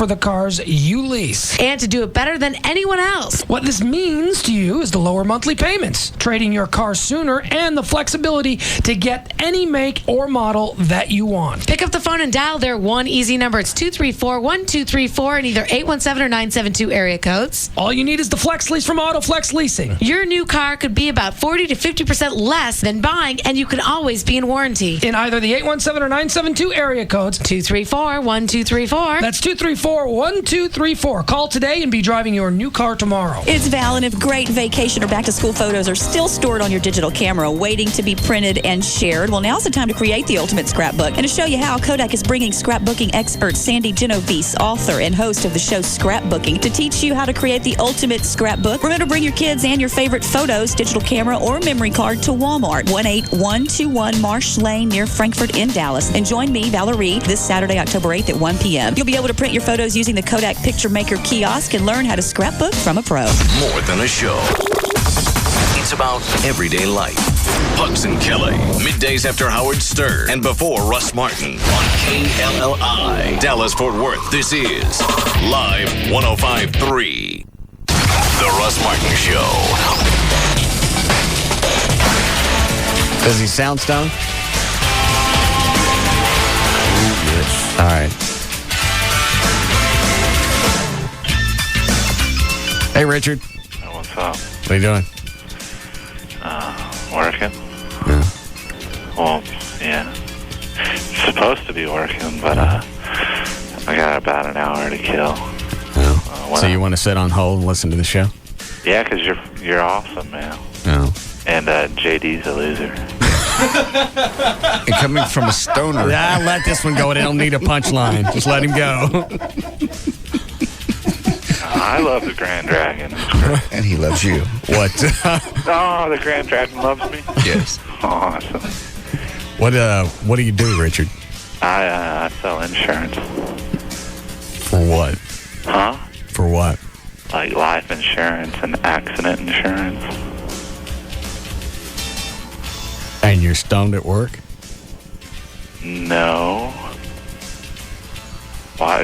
for the cars you lease. And to do it better than anyone else. What this means to you is the lower monthly payments, trading your car sooner, and the flexibility to get any make or model that you want. Pick up the phone and dial their one easy number. It's 234-1234 in either 817 or 972 area codes. All you need is the Flex Lease from AutoFlex Leasing. Your new car could be about 40 to 50% less than buying, and you can always be in warranty. In either the 817 or 972 area codes. 234-1234. That's 234-1234. Call today and be driving your new car tomorrow. It's Val, and if great vacation or back-to-school photos are still stored on your digital camera waiting to be printed and shared, well, now's the time to create the ultimate scrapbook. And to show you how, Kodak is bringing scrapbooking expert Sandy Genovese, author and host of the show Scrapbooking, to teach you how to create the ultimate scrapbook. Remember to bring your kids and your favorite photos, digital camera, or memory card to Walmart, 18121 Marsh Lane near Frankfort in Dallas. And join me, Valerie, this Saturday, October 8th at 1 p.m. You'll be able to print your photos using the Kodak Picture Maker kiosk and learn how to scrapbook from a pro. More than a show. It's about everyday life. Hugs and Kelly, middays after Howard Stern and before Russ Martin on KLLI. Dallas-Fort Worth, this is Live 105.3. The Russ Martin Show. Does he sound stoned? Yes. All right. Hey, Richard. What's up? What are you doing? Working. Yeah. Well, yeah. Supposed to be working, but I got about an hour to kill. Oh. So you want to sit on hold and listen to the show? Yeah, because you're awesome, man. No. And JD's a loser. And coming from a stoner. Yeah, let this one go. It don't need a punchline. Just let him go. I love the Grand Dragon. And he loves you. What? Oh, the Grand Dragon loves me? Yes. Awesome. What do you do, Richard? I sell insurance. For what? Huh? For what? Like life insurance and accident insurance. And you're stoned at work? No. Why?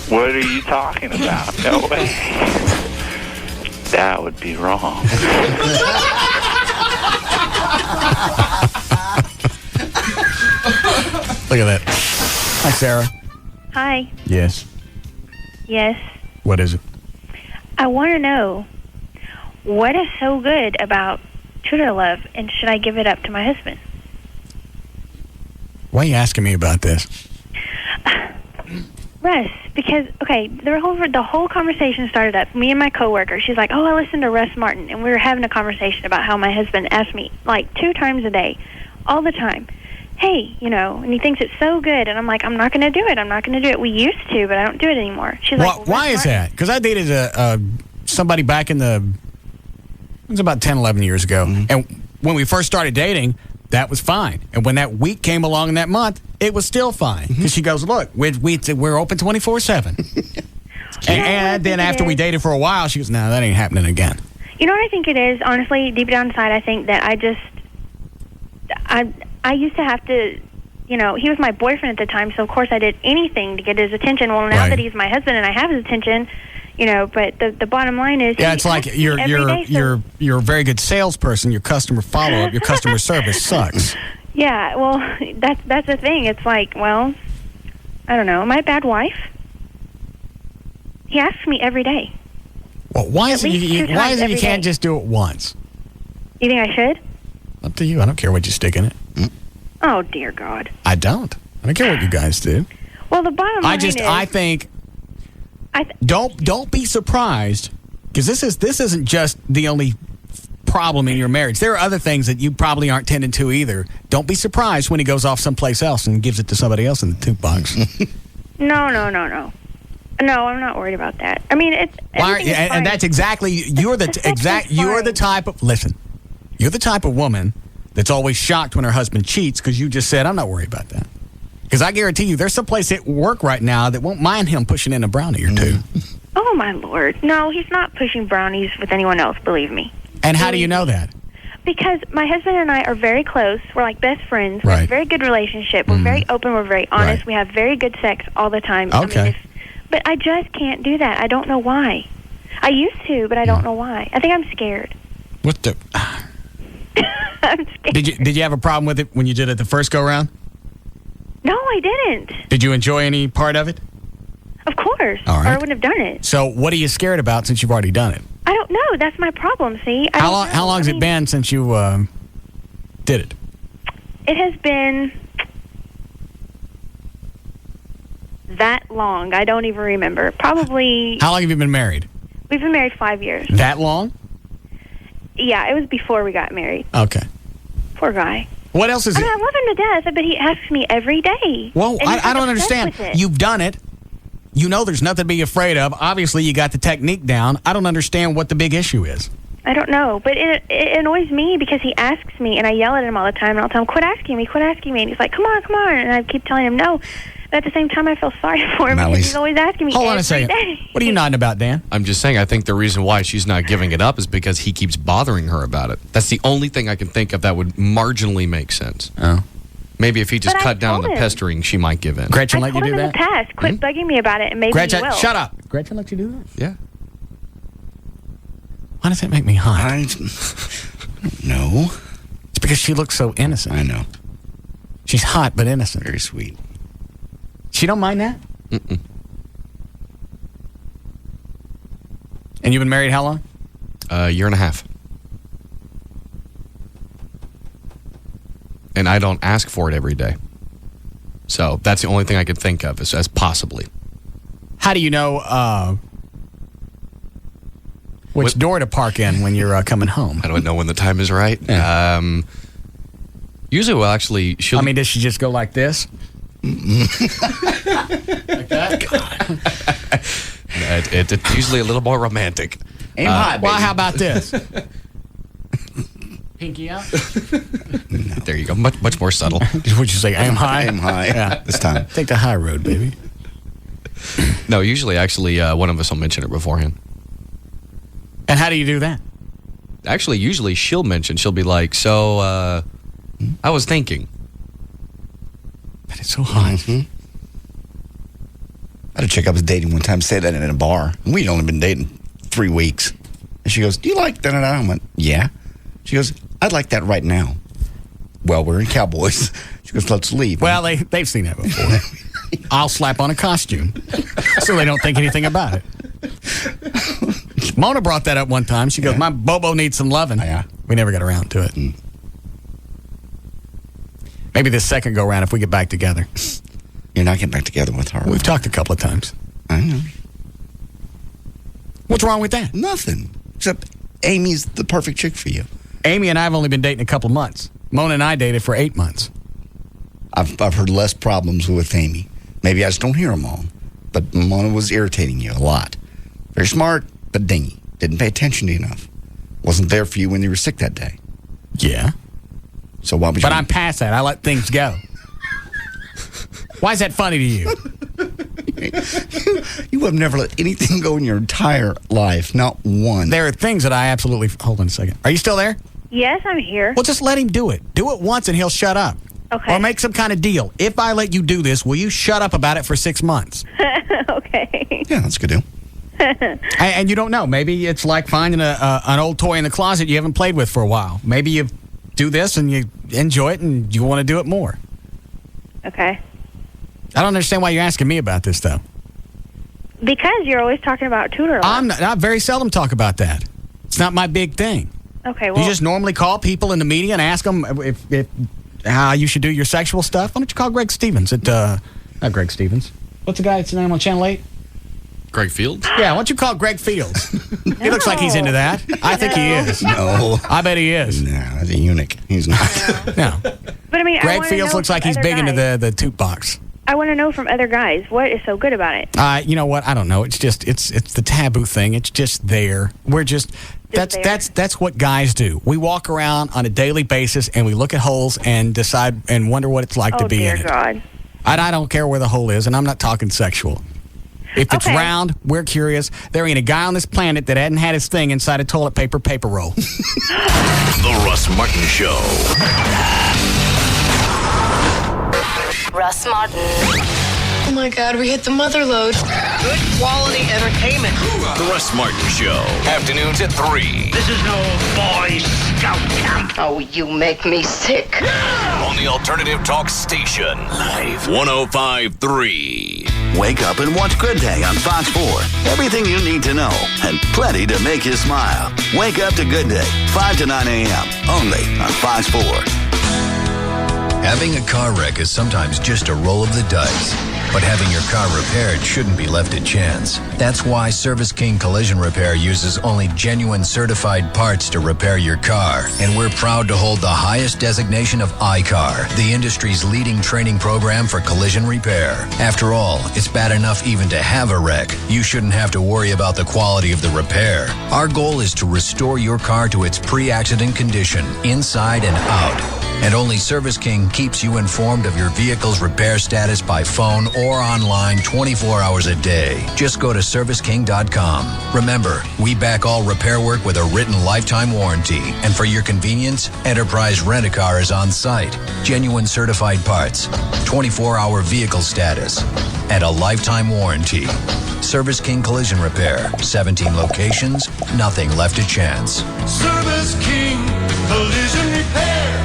What are you talking about? No way. That would be wrong. Look at that. Hi, Sarah. Hi. Yes. Yes. What is it? I want to know, what is so good about True Love, and should I give it up to my husband? Why are you asking me about this? Russ, because, okay, the whole conversation started up. Me and my coworker, she's like, oh, I listened to Russ Martin, and we were having a conversation about how my husband asked me, like, 2 times a day, all the time, hey, and he thinks it's so good, and I'm like, I'm not going to do it. I'm not going to do it. We used to, but I don't do it anymore. She's like, well, why is that? Because I dated somebody back in it was about 10, 11 years ago, and when we first started dating, that was fine. And when that week came along in that month, it was still fine. Because she goes, look, we're open 24/7. and then after we dated for a while, she goes, no, that ain't happening again. You know what I think it is? Honestly, deep down inside, I think that I used to have to, he was my boyfriend at the time, so of course I did anything to get his attention. Well, now that he's my husband and I have his attention, but the bottom line is, it's like you're a very good salesperson. Your customer follow-up, your customer service sucks. Yeah, well, that's the thing. It's like, well, I don't know. Am I a bad wife? He asks me every day. Well, why is it you can't just do it once? You think I should? Up to you. I don't care what you stick in it. Oh, dear God. I don't care what you guys do. Well, the bottom line is, I think. Don't be surprised, because this isn't just the only problem in your marriage. There are other things that you probably aren't tending to either. Don't be surprised when he goes off someplace else and gives it to somebody else in the toolbox. No. No, I'm not worried about that. I mean, and that's exactly you're the type of You're the type of woman that's always shocked when her husband cheats, because you just said, I'm not worried about that. Because I guarantee you, there's some place at work right now that won't mind him pushing in a brownie or two. Oh, my Lord. No, he's not pushing brownies with anyone else, believe me. And how do you know that? Because my husband and I are very close. We're like best friends. We have Right. a very good relationship. We're very open. We're very honest. Right. We have very good sex all the time. Okay. But I just can't do that. I don't know why. I used to, but I don't know why. I think I'm scared. What the? I'm scared. Did you have a problem with it when you did it the first go round? No, I didn't. Did you enjoy any part of it? Of course. All right. Or I wouldn't have done it. So what are you scared about since you've already done it? I don't know. That's my problem, see? I How don't long? know. How long has I it mean, been since you did it? It has been that long. I don't even remember. Probably. How long have you been married? We've been married 5 years. That long? Yeah, it was before we got married. Okay. Poor guy. What else is I mean, it? I love him to death, but he asks me every day. Well, And he's I don't obsessed understand. with it. You've done it. You know there's nothing to be afraid of. Obviously, you got the technique down. I don't understand what the big issue is. I don't know, but it annoys me because he asks me, and I yell at him all the time, and I'll tell him, quit asking me, and he's like, come on, and I keep telling him no. But at the same time, I feel sorry for him because he's always asking me Hold on every a second. day. What are you nodding about, Dan? I'm just saying, I think the reason why she's not giving it up is because he keeps bothering her about it. That's the only thing I can think of that would marginally make sense. Oh. Maybe if he just But I cut down on the told him. pestering, she might give in. Gretchen I let you told do him in that? the past, quit bugging me about it, and maybe Gretchen, he will. shut up. Gretchen let you do that? Yeah. Why does that make me hot? I don't know. It's because she looks so innocent. I know. She's hot but innocent. Very sweet. She don't mind that? Mm-mm. And you've been married how long? A year and a half. And I don't ask for it every day. So that's the only thing I could think of as possibly. How do you know which What- door to park in when you're coming home? I don't know when the time is right. Yeah. Usually, well, actually, she'll. I mean, does she just go like this? Like that? it's usually a little more romantic. Aim high, Well, baby. how about this? Pinky out? There you go. Much more subtle. Would you say aim high? Aim high. Yeah. This time. Take the high road, baby. No, usually, actually, one of us will mention it beforehand. And how do you do that? Actually, usually she'll be like, so, I was thinking. But it's so hot. I had a chick I was dating one time say that in a bar. We'd only been dating 3 weeks. And she goes, do you like that? I went, yeah. She goes, I'd like that right now. Well, we're in Cowboys. She goes, let's leave. Well, they've seen that before. I'll slap on a costume so they don't think anything about it. Mona brought that up one time. She goes, my Bobo needs some loving. Yeah. We never got around to it. Maybe this second go round if we get back together. You're not getting back together with her. We've talked a couple of times. I know. What's wrong with that? Nothing. Except Amy's the perfect chick for you. Amy and I have only been dating a couple of months. Mona and I dated for 8 months. I've heard less problems with Amy. Maybe I just don't hear them all. But Mona was irritating you a lot. Very smart, but dingy. Didn't pay attention to you enough. Wasn't there for you when you were sick that day. Yeah. So why would you... But I'm past that. I let things go. Why is that funny to you? You have never let anything go in your entire life. Not one. There are things that I absolutely... Hold on a second. Are you still there? Yes, I'm here. Well, just let him do it. Do it once and he'll shut up. Okay. Or make some kind of deal. If I let you do this, will you shut up about it for 6 months? Okay. Yeah, that's a good deal. And you don't know. Maybe it's like finding an old toy in the closet you haven't played with for a while. Maybe you do this and you enjoy it and you want to do it more. Okay. I don't understand why you're asking me about this, though. Because you're always talking about Tudor. a lot. I very seldom talk about that. It's not my big thing. Okay, well, You just normally call people in the media and ask them if how you should do your sexual stuff. Why don't you call Greg Stevens at, not Greg Stevens. What's the guy that's name on Channel 8? Greg Fields? Yeah, why don't you call Greg Fields? He looks like he's into that. I think he is. No. I bet he is. No, that's a eunuch. He's not. No. but I mean, I Greg wanna Fields know looks like from he's other big into guys. the toot box. I want to know from other guys what is so good about it. You know what? I don't know. It's just it's the taboo thing. It's just there. We're just that's what guys do. We walk around on a daily basis and we look at holes and decide and wonder what it's like to Oh be dear in it. God. I don't care where the hole is, and I'm not talking sexual. If it's Okay. round, we're curious. There ain't a guy on this planet that hadn't had his thing inside a toilet paper roll. The Russ Martin Show. Russ Martin. Oh my God, we hit the mother load. Good quality entertainment. The Russ Martin Show. Afternoons at 3. This is no Boy Scout camp. Oh, you make me sick. On the Alternative Talk Station. Live 105.3. Wake up and watch Good Day on Fox 4. Everything you need to know and plenty to make you smile. Wake up to Good Day, 5 to 9 a.m. only on Fox 4. Having a car wreck is sometimes just a roll of the dice. But having your car repaired shouldn't be left to chance. That's why Service King Collision Repair uses only genuine certified parts to repair your car. And we're proud to hold the highest designation of I-CAR, the industry's leading training program for collision repair. After all, it's bad enough even to have a wreck. You shouldn't have to worry about the quality of the repair. Our goal is to restore your car to its pre-accident condition, inside and out. And only Service King keeps you informed of your vehicle's repair status by phone or online 24 hours a day. Just go to ServiceKing.com. Remember, we back all repair work with a written lifetime warranty. And for your convenience, Enterprise Rent-A-Car is on site. Genuine certified parts, 24-hour vehicle status, and a lifetime warranty. Service King Collision Repair. 17 locations, nothing left to chance. Service King Collision Repair.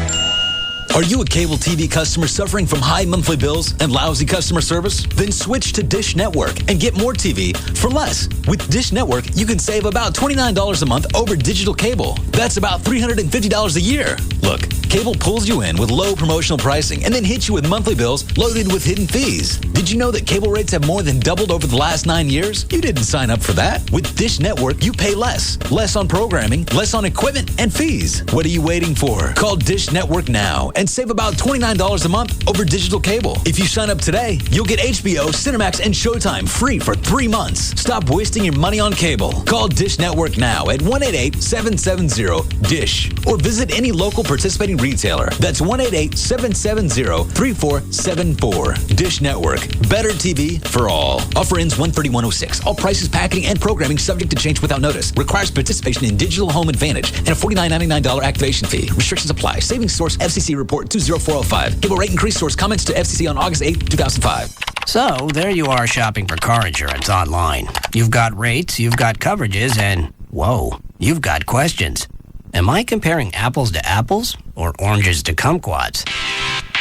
Are you a cable TV customer suffering from high monthly bills and lousy customer service? Then switch to Dish Network and get more TV for less. With Dish Network, you can save about $29 a month over digital cable. That's about $350 a year. Look, cable pulls you in with low promotional pricing and then hits you with monthly bills loaded with hidden fees. Did you know that cable rates have more than doubled over the last 9 years? You didn't sign up for that. With Dish Network, you pay less. Less on programming, less on equipment, and fees. What are you waiting for? Call Dish Network now and save about $29 a month over digital cable. If you sign up today, you'll get HBO, Cinemax, and Showtime free for 3 months. Stop wasting your money on cable. Call Dish Network now at 188-770-DISH or visit any local participating retailer. That's 188-770-3474. Dish Network. Better TV for all. Offer ends 1/31/06. All prices, packaging, and programming subject to change without notice. Requires participation in Digital Home Advantage and a $49.99 activation fee. Restrictions apply. Savings source FCC report 20405. Cable rate increase source comments to FCC on August 8, 2005. So, there you are shopping for car insurance online. You've got rates, you've got coverages, and whoa, you've got questions. Am I comparing apples to apples or oranges to kumquats?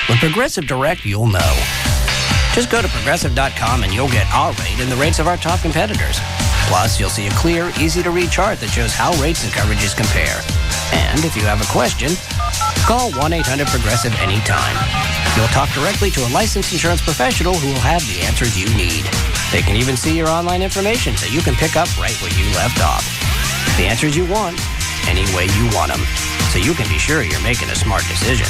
With Progressive Direct, you'll know. Just go to Progressive.com and you'll get our rate and the rates of our top competitors. Plus, you'll see a clear, easy-to-read chart that shows how rates and coverages compare. And if you have a question, call 1-800-PROGRESSIVE anytime. You'll talk directly to a licensed insurance professional who will have the answers you need. They can even see your online information so you can pick up right where you left off. The answers you want, any way you want them, so you can be sure you're making a smart decision.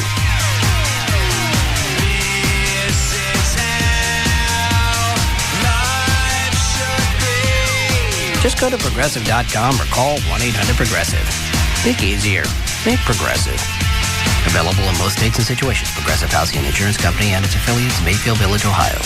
Just go to Progressive.com or call 1-800-PROGRESSIVE. Think easier. Think Progressive. Available in most states and situations. Progressive Housing and Insurance Company and its affiliates, Mayfield Village, Ohio.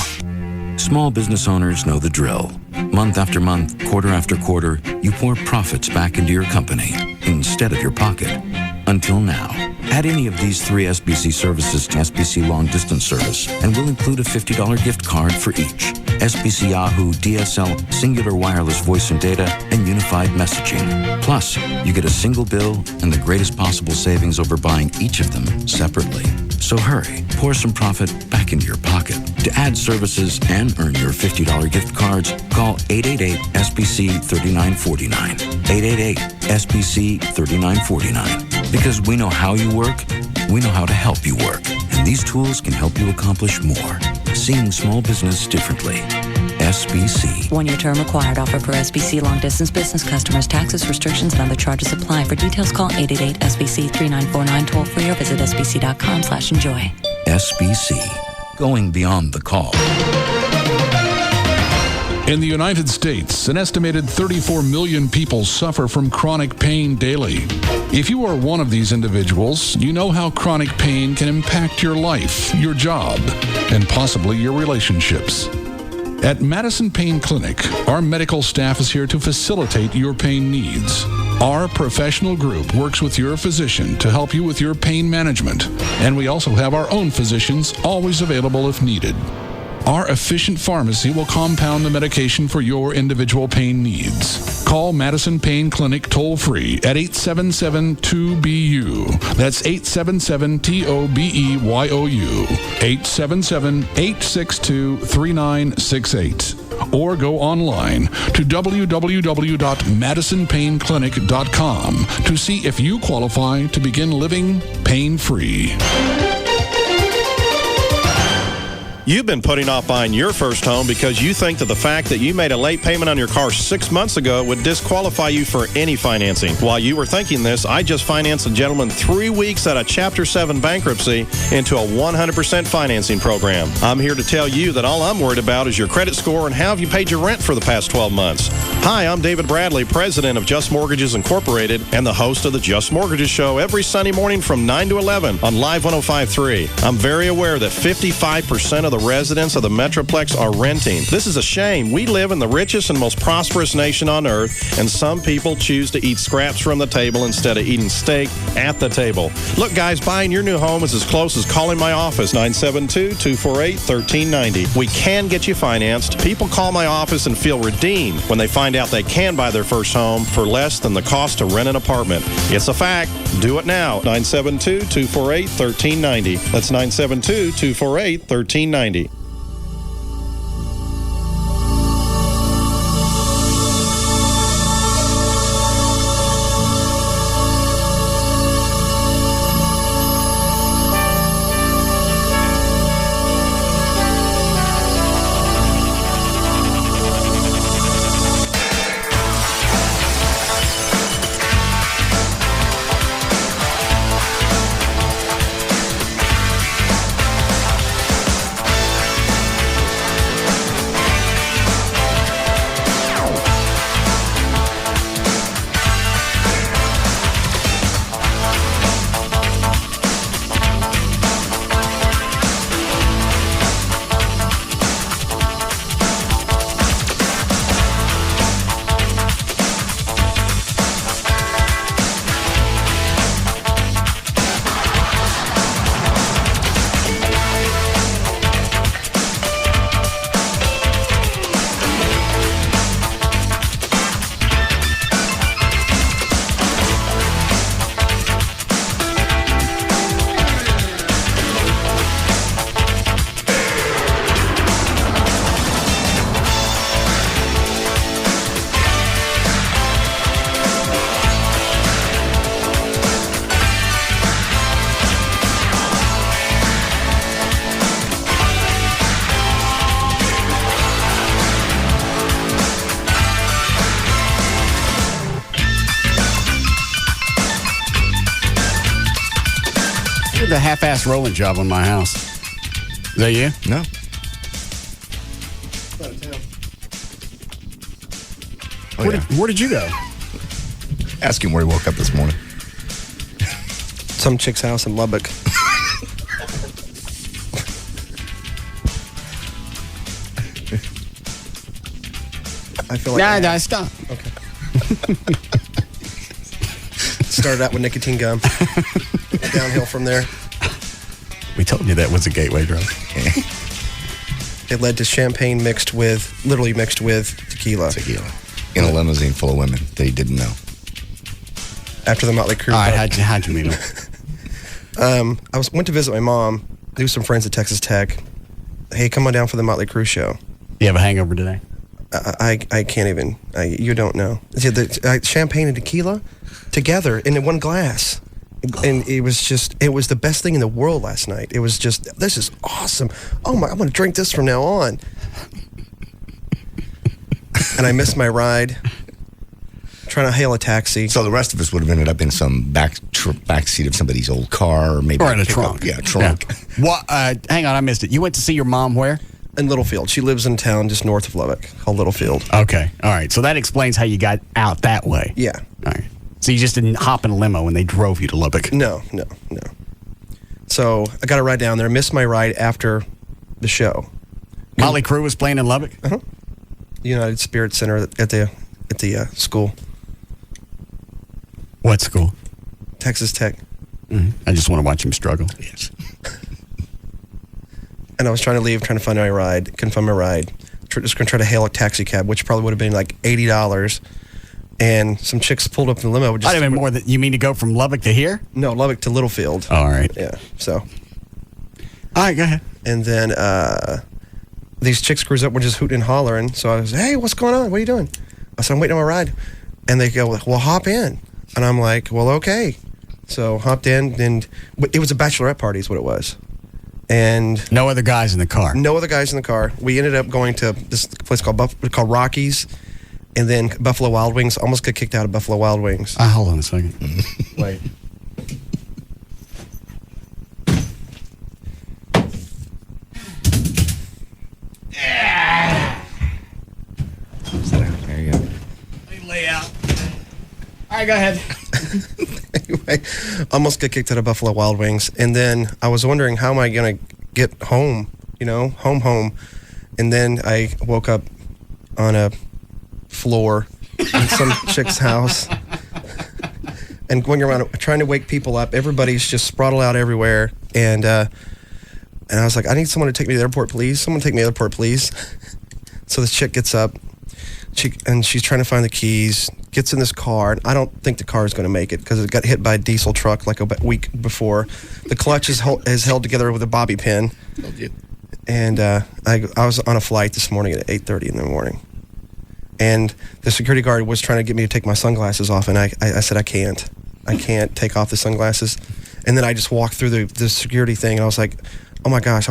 Small business owners know the drill. Month after month, quarter after quarter, you pour profits back into your company instead of your pocket. Until now. Add any of these 3 SBC services to SBC Long Distance Service, and we'll include a $50 gift card for each. SBC Yahoo, DSL, Singular Wireless Voice and Data, and Unified Messaging. Plus, you get a single bill and the greatest possible savings over buying each of them separately. So hurry, pour some profit back into your pocket. To add services and earn your $50 gift cards, call 888-SBC-3949. 888-SBC-3949. Because we know how you work, we know how to help you work. And these tools can help you accomplish more. Seeing small business differently. SBC. 1-year term required. Offer per SBC long distance business customers. Taxes, restrictions, and other charges apply. For details, call 888-SBC-3949 toll free or visit sbc.com/enjoy. SBC. Going beyond the call. In the United States, an estimated 34 million people suffer from chronic pain daily. If you are one of these individuals, you know how chronic pain can impact your life, your job, and possibly your relationships. At Madison Pain Clinic, our medical staff is here to facilitate your pain needs. Our professional group works with your physician to help you with your pain management, and we also have our own physicians always available if needed. Our efficient pharmacy will compound the medication for your individual pain needs. Call Madison Pain Clinic toll-free at 877-2BU. That's 877-TOBEYOU. 877-862-3968. Or go online to www.madisonpainclinic.com to see if you qualify to begin living pain-free. You've been putting off buying your first home because you think that the fact that you made a late payment on your car 6 months ago would disqualify you for any financing. While you were thinking this, I just financed a gentleman 3 weeks out of Chapter 7 bankruptcy into a 100% financing program. I'm here to tell you that all I'm worried about is your credit score and how have you paid your rent for the past 12 months. Hi, I'm David Bradley, president of Just Mortgages Incorporated and the host of the Just Mortgages Show every Sunday morning from 9 to 11 on Live 105.3. I'm very aware that 55% of the residents of the Metroplex are renting. This is a shame. We live in the richest and most prosperous nation on earth, and some people choose to eat scraps from the table instead of eating steak at the table. Look, guys, buying your new home is as close as calling my office, 972-248-1390. We can get you financed. People call my office and feel redeemed when they find out they can buy their first home for less than the cost to rent an apartment. It's a fact. Do it now. 972-248-1390. That's 972-248-1390. The half-ass rolling job on my house. Is that you? No. Where did you go? Ask him where he woke up this morning. Some chick's house in Lubbock. I feel like Nah, stop. Okay. Started out with nicotine gum. Downhill from there. We told you that was a gateway drug. It led to champagne literally mixed with tequila. In a limousine full of women that he didn't know. After the Motley Crue. All right, how'd you meet him? I went to visit my mom. Knew some friends at Texas Tech. Hey, come on down for the Motley Crue show. You have a hangover today? I can't even. You don't know. Champagne and tequila together in one glass. And it was the best thing in the world last night. It was just, this is awesome. Oh my, I'm going to drink this from now on. And I missed my ride. Trying to hail a taxi. So the rest of us would have ended up in some back seat of somebody's old car, or maybe in a trunk. Yeah, trunk. Yeah. Well, hang on, I missed it. You went to see your mom where? In Littlefield. She lives in town just north of Lubbock, called Littlefield. Okay, all right. So that explains how you got out that way. Yeah. All right. So you just didn't hop in a limo when they drove you to Lubbock? No. So I got a ride down there. Missed my ride after the show. Motley Crue was playing in Lubbock? Uh-huh. United Spirit Center at the school. What school? Texas Tech. Mm-hmm. I just want to watch him struggle. Yes. And I was trying to leave, trying to find my ride. Couldn't find my ride. Just going to try to hail a taxi cab, which probably would have been like $80. And some chicks pulled up in the limo. I'd have been more than, you mean to go from Lubbock to here? No, Lubbock to Littlefield. Oh, all right. Yeah, so. All right, go ahead. And then these chicks cruise up, we're just hooting and hollering. So I was, hey, what's going on? What are you doing? I said, I'm waiting on my ride. And they go, well, hop in. And I'm like, well, okay. So hopped in, and it was a bachelorette party is what it was. And no other guys in the car. No other guys in the car. We ended up going to this place called Rockies, and then Buffalo Wild Wings. Almost got kicked out of Buffalo Wild Wings. Hold on a second. Wait. There you go. Lay out. All right, go ahead. Anyway, almost got kicked out of Buffalo Wild Wings, and then I was wondering how am I gonna get home? Home. And then I woke up on a floor in some chick's house, and going around trying to wake people up. Everybody's just sprawled out everywhere, and I was like, I need someone to take me to the airport, please. Someone take me to the airport, please. So this chick gets up, she's trying to find the keys. Gets in this car. I don't think the car is going to make it because it got hit by a diesel truck like a week before. The clutch is held together with a bobby pin. And I was on a flight this morning at 8:30 in the morning. And the security guard was trying to get me to take my sunglasses off, and I said, I can't take off the sunglasses. And then I just walked through the security thing, and I was like, oh my gosh,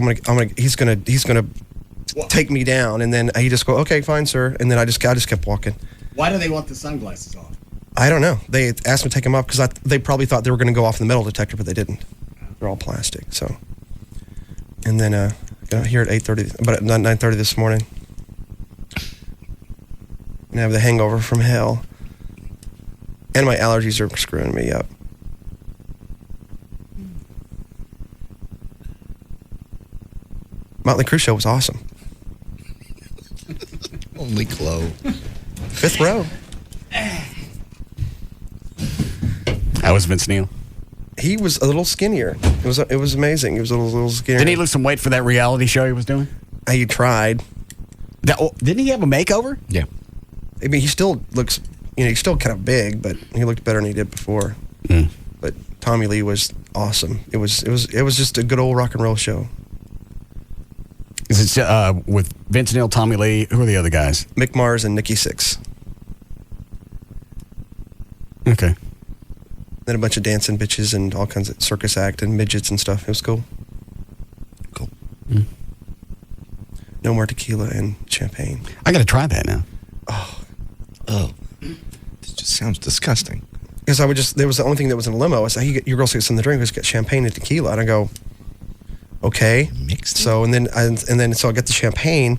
he's gonna take me down. And then he just go, okay, fine, sir. And then I just kept walking. Why do they want the sunglasses off? I don't know. They asked me to take them off because they probably thought they were going to go off in the metal detector, but they didn't. They're all plastic. So, and then got here at 8:30, about at 9:30 this morning, and I have the hangover from hell, and my allergies are screwing me up. Motley Crue show was awesome. Only Chloe. Fifth row. How was Vince Neil? He was a little skinnier. It was amazing. He was a little skinnier. Didn't he lose some weight for that reality show he was doing? He tried. Didn't he have a makeover? Yeah. I mean, he still looks, he's still kind of big, but he looked better than he did before. Mm. But Tommy Lee was awesome. It was just a good old rock and roll show. Is it with Vince Neil, Tommy Lee? Who are the other guys? Mick Mars and Nikki Sixx. Okay. Then a bunch of dancing bitches and all kinds of circus act and midgets and stuff. It was cool. Cool. Mm. No more tequila and champagne. I got to try that now. Oh. This just sounds disgusting. Because there was the only thing that was in a limo. I said, hey, your girl gets some of the drink. Let's get champagne and tequila. And I go, okay. Mixed. So so I got the champagne,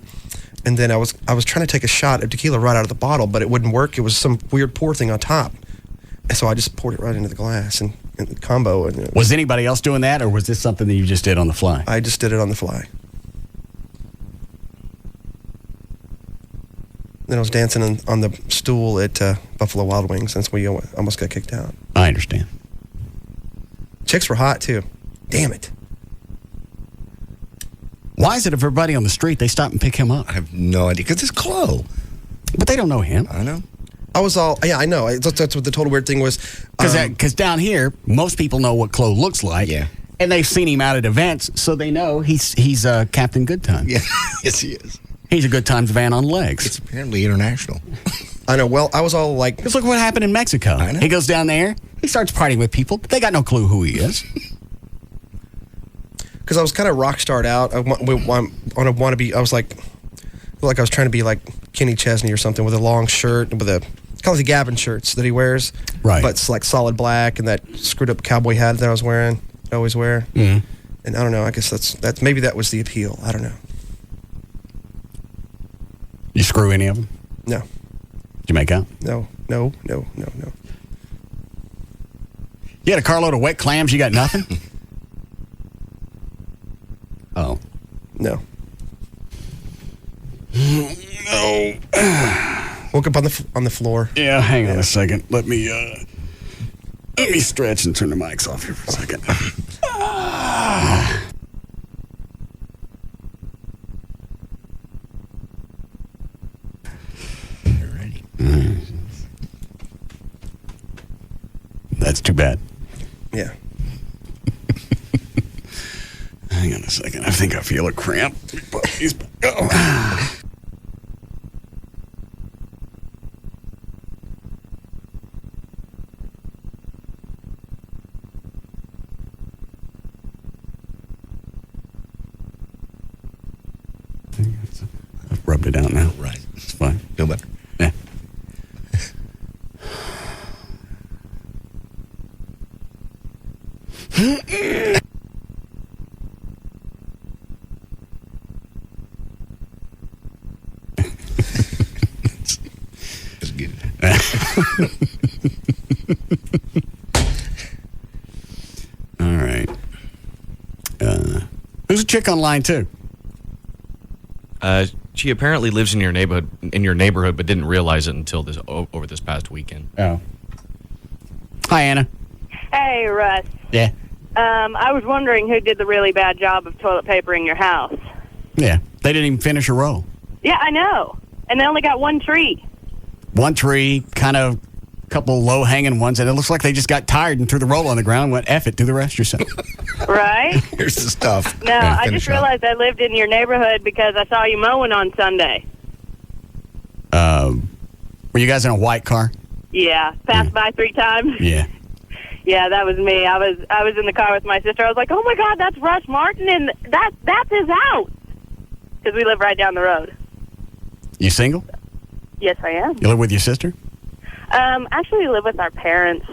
and then I was trying to take a shot of tequila right out of the bottle, but it wouldn't work. It was some weird pour thing on top, and so I just poured it right into the glass and the combo. And was anybody else doing that, or was this something that you just did on the fly? I just did it on the fly. Then I was dancing on the stool at Buffalo Wild Wings. That's where you almost got kicked out. I understand. Chicks were hot too. Damn it. Why is it if everybody on the street, they stop and pick him up? I have no idea, because it's Chloe. But they don't know him. I know. I know. That's what the total weird thing was. Because down here, most people know what Chloe looks like. Yeah. And they've seen him out at events, so they know he's Captain Good Times. Yeah. Yes, he is. He's a Good Times van on legs. It's apparently international. I know. Well, I was all like... Because look what happened in Mexico. I know. He goes down there, he starts partying with people. They got no clue who he is. Because I was kind of rock starred out. I want to be. I was like I was trying to be like Kenny Chesney or something with a long shirt with kind of like the Gavin shirts that he wears, right? But it's like solid black and that screwed up cowboy hat that I always wear. Mm-hmm. And I don't know. I guess that's maybe that was the appeal. I don't know. You screw any of them? No. Did you make out? No. You had a carload of wet clams. You got nothing. Oh. No. No. Woke up on the floor. Yeah, hang on a second. Let me stretch and turn the mics off here for a second. You're ready. That's too bad. Yeah. Hang on a second. I think I feel a cramp. Let me put these back. Oh. I've rubbed it out now. Right. It's fine. Feel better. Yeah. That's good. All right. Who's a chick on line two? She apparently lives in your neighborhood, but didn't realize it until over this past weekend. Oh. Hi, Anna. Hey, Russ. Yeah. I was wondering who did the really bad job of toilet papering your house. Yeah. They didn't even finish a roll. Yeah, I know. And they only got one tree. One tree, kind of a couple low-hanging ones, and it looks like they just got tired and threw the roll on the ground and went, F it, do the rest yourself. Right? Here's the stuff. No, I just realized I lived in your neighborhood because I saw you mowing on Sunday. Were you guys in a white car? Yeah, passed by 3 times. Yeah. Yeah, that was me. I was in the car with my sister. I was like, "Oh my God, that's Russ Martin, and that's his house." Because we live right down the road. You single? Yes, I am. You live with your sister? Actually, we live with our parents.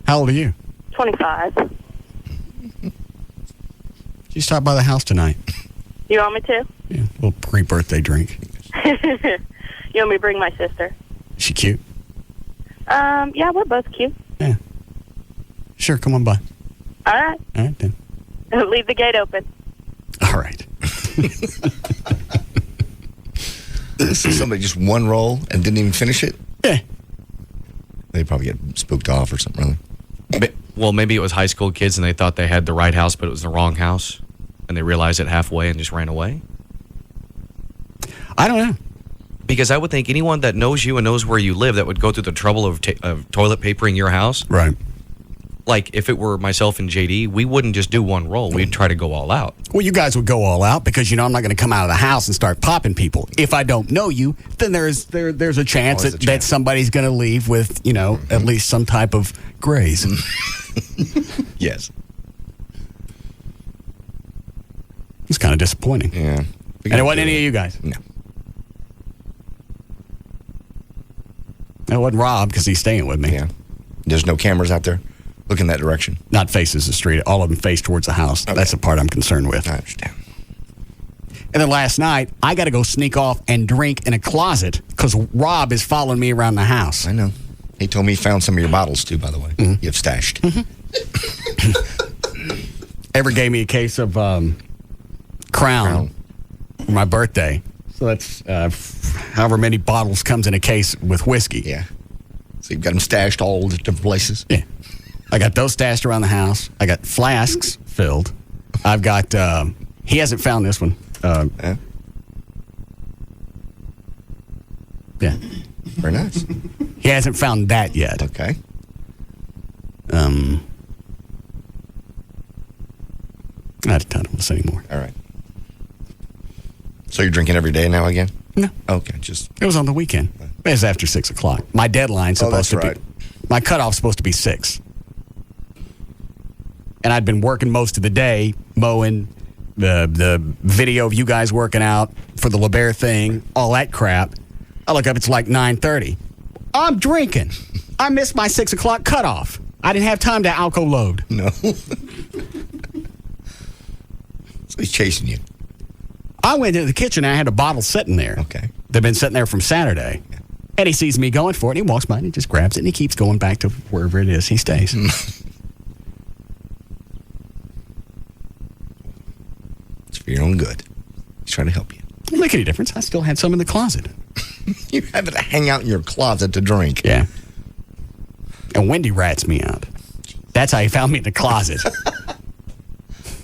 How old are you? 25. She stopped by the house tonight. You want me to? Yeah, a little pre-birthday drink. You want me to bring my sister? Is she cute? Yeah, we're both cute. Yeah. Sure, come on by. All right. All right, then. Leave the gate open. All right. So somebody just one roll and didn't even finish it? Yeah. They probably get spooked off or something, really. Well, maybe it was high school kids and they thought they had the right house, but it was the wrong house. And they realized it halfway and just ran away. I don't know. Because I would think anyone that knows you and knows where you live that would go through the trouble of toilet papering your house. Right. Like, if it were myself and JD, we wouldn't just do one roll. We'd try to go all out. Well, you guys would go all out because, I'm not going to come out of the house and start popping people. If I don't know you, then there's a chance that somebody's going to leave with, at least some type of graze. Yes. It's kind of disappointing. Yeah. And it wasn't any of you guys? No. It wasn't Rob because he's staying with me. Yeah. There's no cameras out there looking that direction? Not faces the street. All of them face towards the house. Okay. That's the part I'm concerned with. I understand. And then last night, I got to go sneak off and drink in a closet because Rob is following me around the house. I know. He told me he found some of your bottles, too, by the way. Mm-hmm. You've stashed. Ever gave me a case of Crown for my birthday. So that's however many bottles comes in a case with whiskey. Yeah. So you've got them stashed all the different places? Yeah. I got those stashed around the house. I got flasks filled. I've got, he hasn't found this one. Yeah. Very nice. He hasn't found that yet. Okay. I don't tell him this anymore. All right. So you're drinking every day now again? No. Okay, It was on the weekend. It was after 6 o'clock. My deadline's supposed to be. My cutoff's supposed to be 6. And I'd been working most of the day, mowing, the video of you guys working out for the LeBaire thing, all that crap. I look up, it's like 9:30. I'm drinking. I missed my 6 o'clock cutoff. I didn't have time to alco load. No. So he's chasing you. I went into the kitchen and I had a bottle sitting there. Okay. They've been sitting there from Saturday. Yeah. And he sees me going for it, and he walks by and he just grabs it and he keeps going back to wherever it is he stays. It's for your own good. He's trying to help you. Doesn't make any difference. I still had some in the closet. You have it to hang out in your closet to drink. Yeah. And Wendy rats me out. That's how he found me in the closet.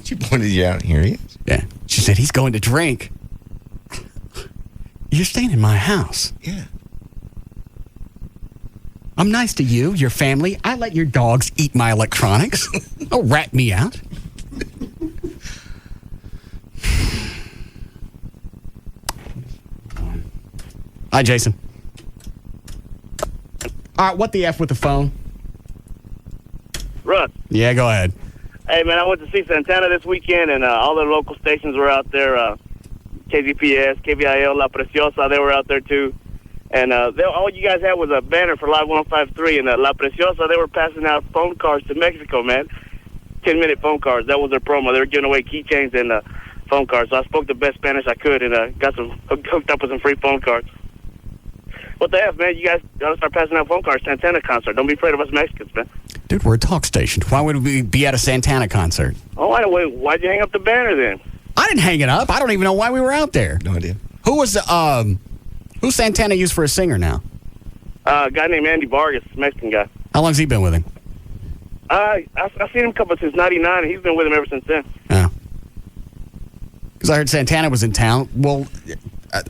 She pointed you out. Here he is. Yeah. She said, he's going to drink. You're staying in my house. Yeah. I'm nice to you, your family. I let your dogs eat my electronics. Don't rat me out. Hi, Jason. All right, what the F with the phone? Russ. Yeah, go ahead. Hey, man, I went to see Santana this weekend, and all the local stations were out there. KZPS, KVIL, La Preciosa, they were out there, too. And all you guys had was a banner for Live 105.3, and La Preciosa, they were passing out phone cards to Mexico, man. 10-minute phone cards. That was their promo. They were giving away keychains and phone cards. So I spoke the best Spanish I could and got some hooked up with some free phone cards. What the F, man? You guys got to start passing out phone cards. Santana concert. Don't be afraid of us Mexicans, man. Dude, we're a talk station. Why would we be at a Santana concert? Oh, why'd you hang up the banner then? I didn't hang it up. I don't even know why we were out there. No idea. Who was who's Santana used for a singer now? A guy named Andy Vargas, Mexican guy. How long's he been with him? I've seen him since '99, and he's been with him ever since then. Yeah. Because I heard Santana was in town. Well,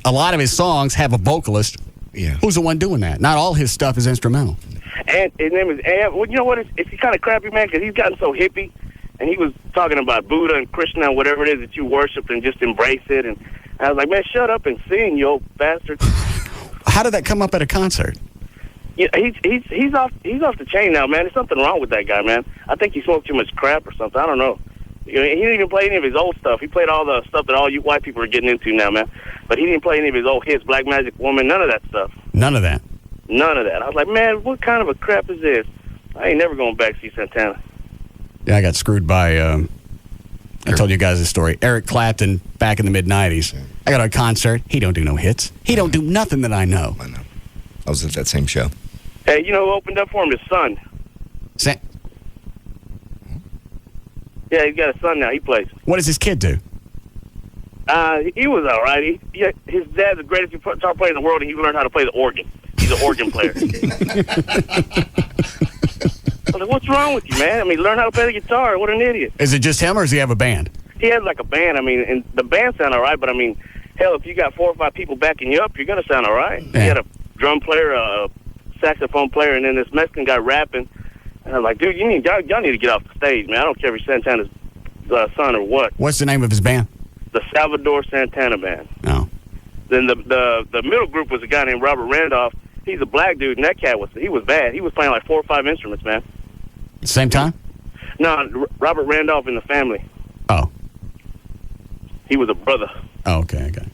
a lot of his songs have a vocalist. Yeah. Who's the one doing that? Not all his stuff is instrumental. And his name is Ab. Well, you know what? It's kind of crappy, man, because he's gotten so hippie, and he was talking about Buddha and Krishna and whatever it is that you worship and just embrace it. And I was like, man, shut up and sing, you old bastard. How did that come up at a concert? Yeah, he's off the chain now, man. There's something wrong with that guy, man. I think he smoked too much crap or something. I don't know. You know, he didn't even play any of his old stuff. He played all the stuff that all you white people are getting into now, man. But he didn't play any of his old hits, Black Magic Woman, none of that stuff. None of that? None of that. I was like, man, what kind of a crap is this? I ain't never going back to see Santana. Yeah, I got screwed by, I told you guys this story. Eric Clapton back in the mid-'90s. I got a concert. He don't do no hits. He don't do nothing that I know. I know. I was at that same show. Hey, you know who opened up for him? His son. Yeah, he's got a son now. He plays. What does his kid do? He was all right. His dad's the greatest guitar player in the world, and he learned how to play the organ. He's an organ player. I was like, what's wrong with you, man? I mean, learn how to play the guitar. What an idiot. Is it just him, or does he have a band? He has like a band. I mean, and the band sound all right, but I mean, hell, if you got 4 or 5 people backing you up, you're going to sound all right. Yeah. He had a drum player, a saxophone player, and then this Mexican guy rapping. And I'm like, dude, y'all need to get off the stage, man. I don't care if you're Santana's son or what. What's the name of his band? The Salvador Santana Band. Oh. Then the middle group was a guy named Robert Randolph. He's a black dude, and that cat was bad. He was playing like 4 or 5 instruments, man. Same time? No, Robert Randolph in the Family. Oh. He was a brother. Oh, okay, okay.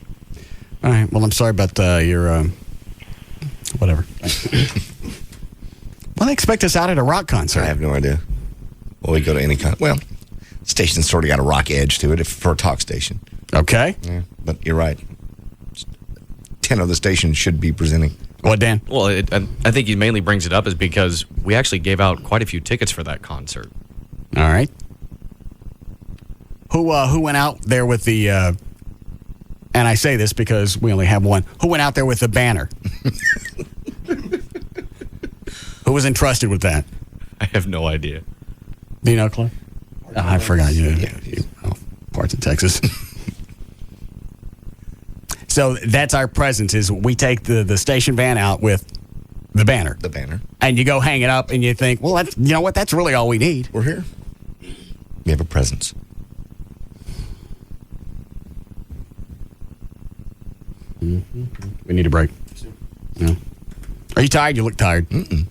All right. Well, I'm sorry about your whatever. Well, they expect us out at a rock concert. I have no idea. Well, we go to any kind. Well, station's sort of got a rock edge to it for a talk station. Okay. Yeah, but you're right. 10 of the stations should be presenting. What, Dan? Well, I think he mainly brings it up is because we actually gave out quite a few tickets for that concert. All right. Who went out there with the? And I say this because we only have one. Who went out there with the banner? Who was entrusted with that? I have no idea. Do you know, Clay? Oh, I forgot you. Parts of Texas. So that's our presence. Is we take the station van out with the banner. The banner. And you go hang it up, and you think, well, that's, you know what? That's really all we need. We're here. We have a presence. Mm-hmm. We need a break. No. Are you tired? You look tired. Mm-mm.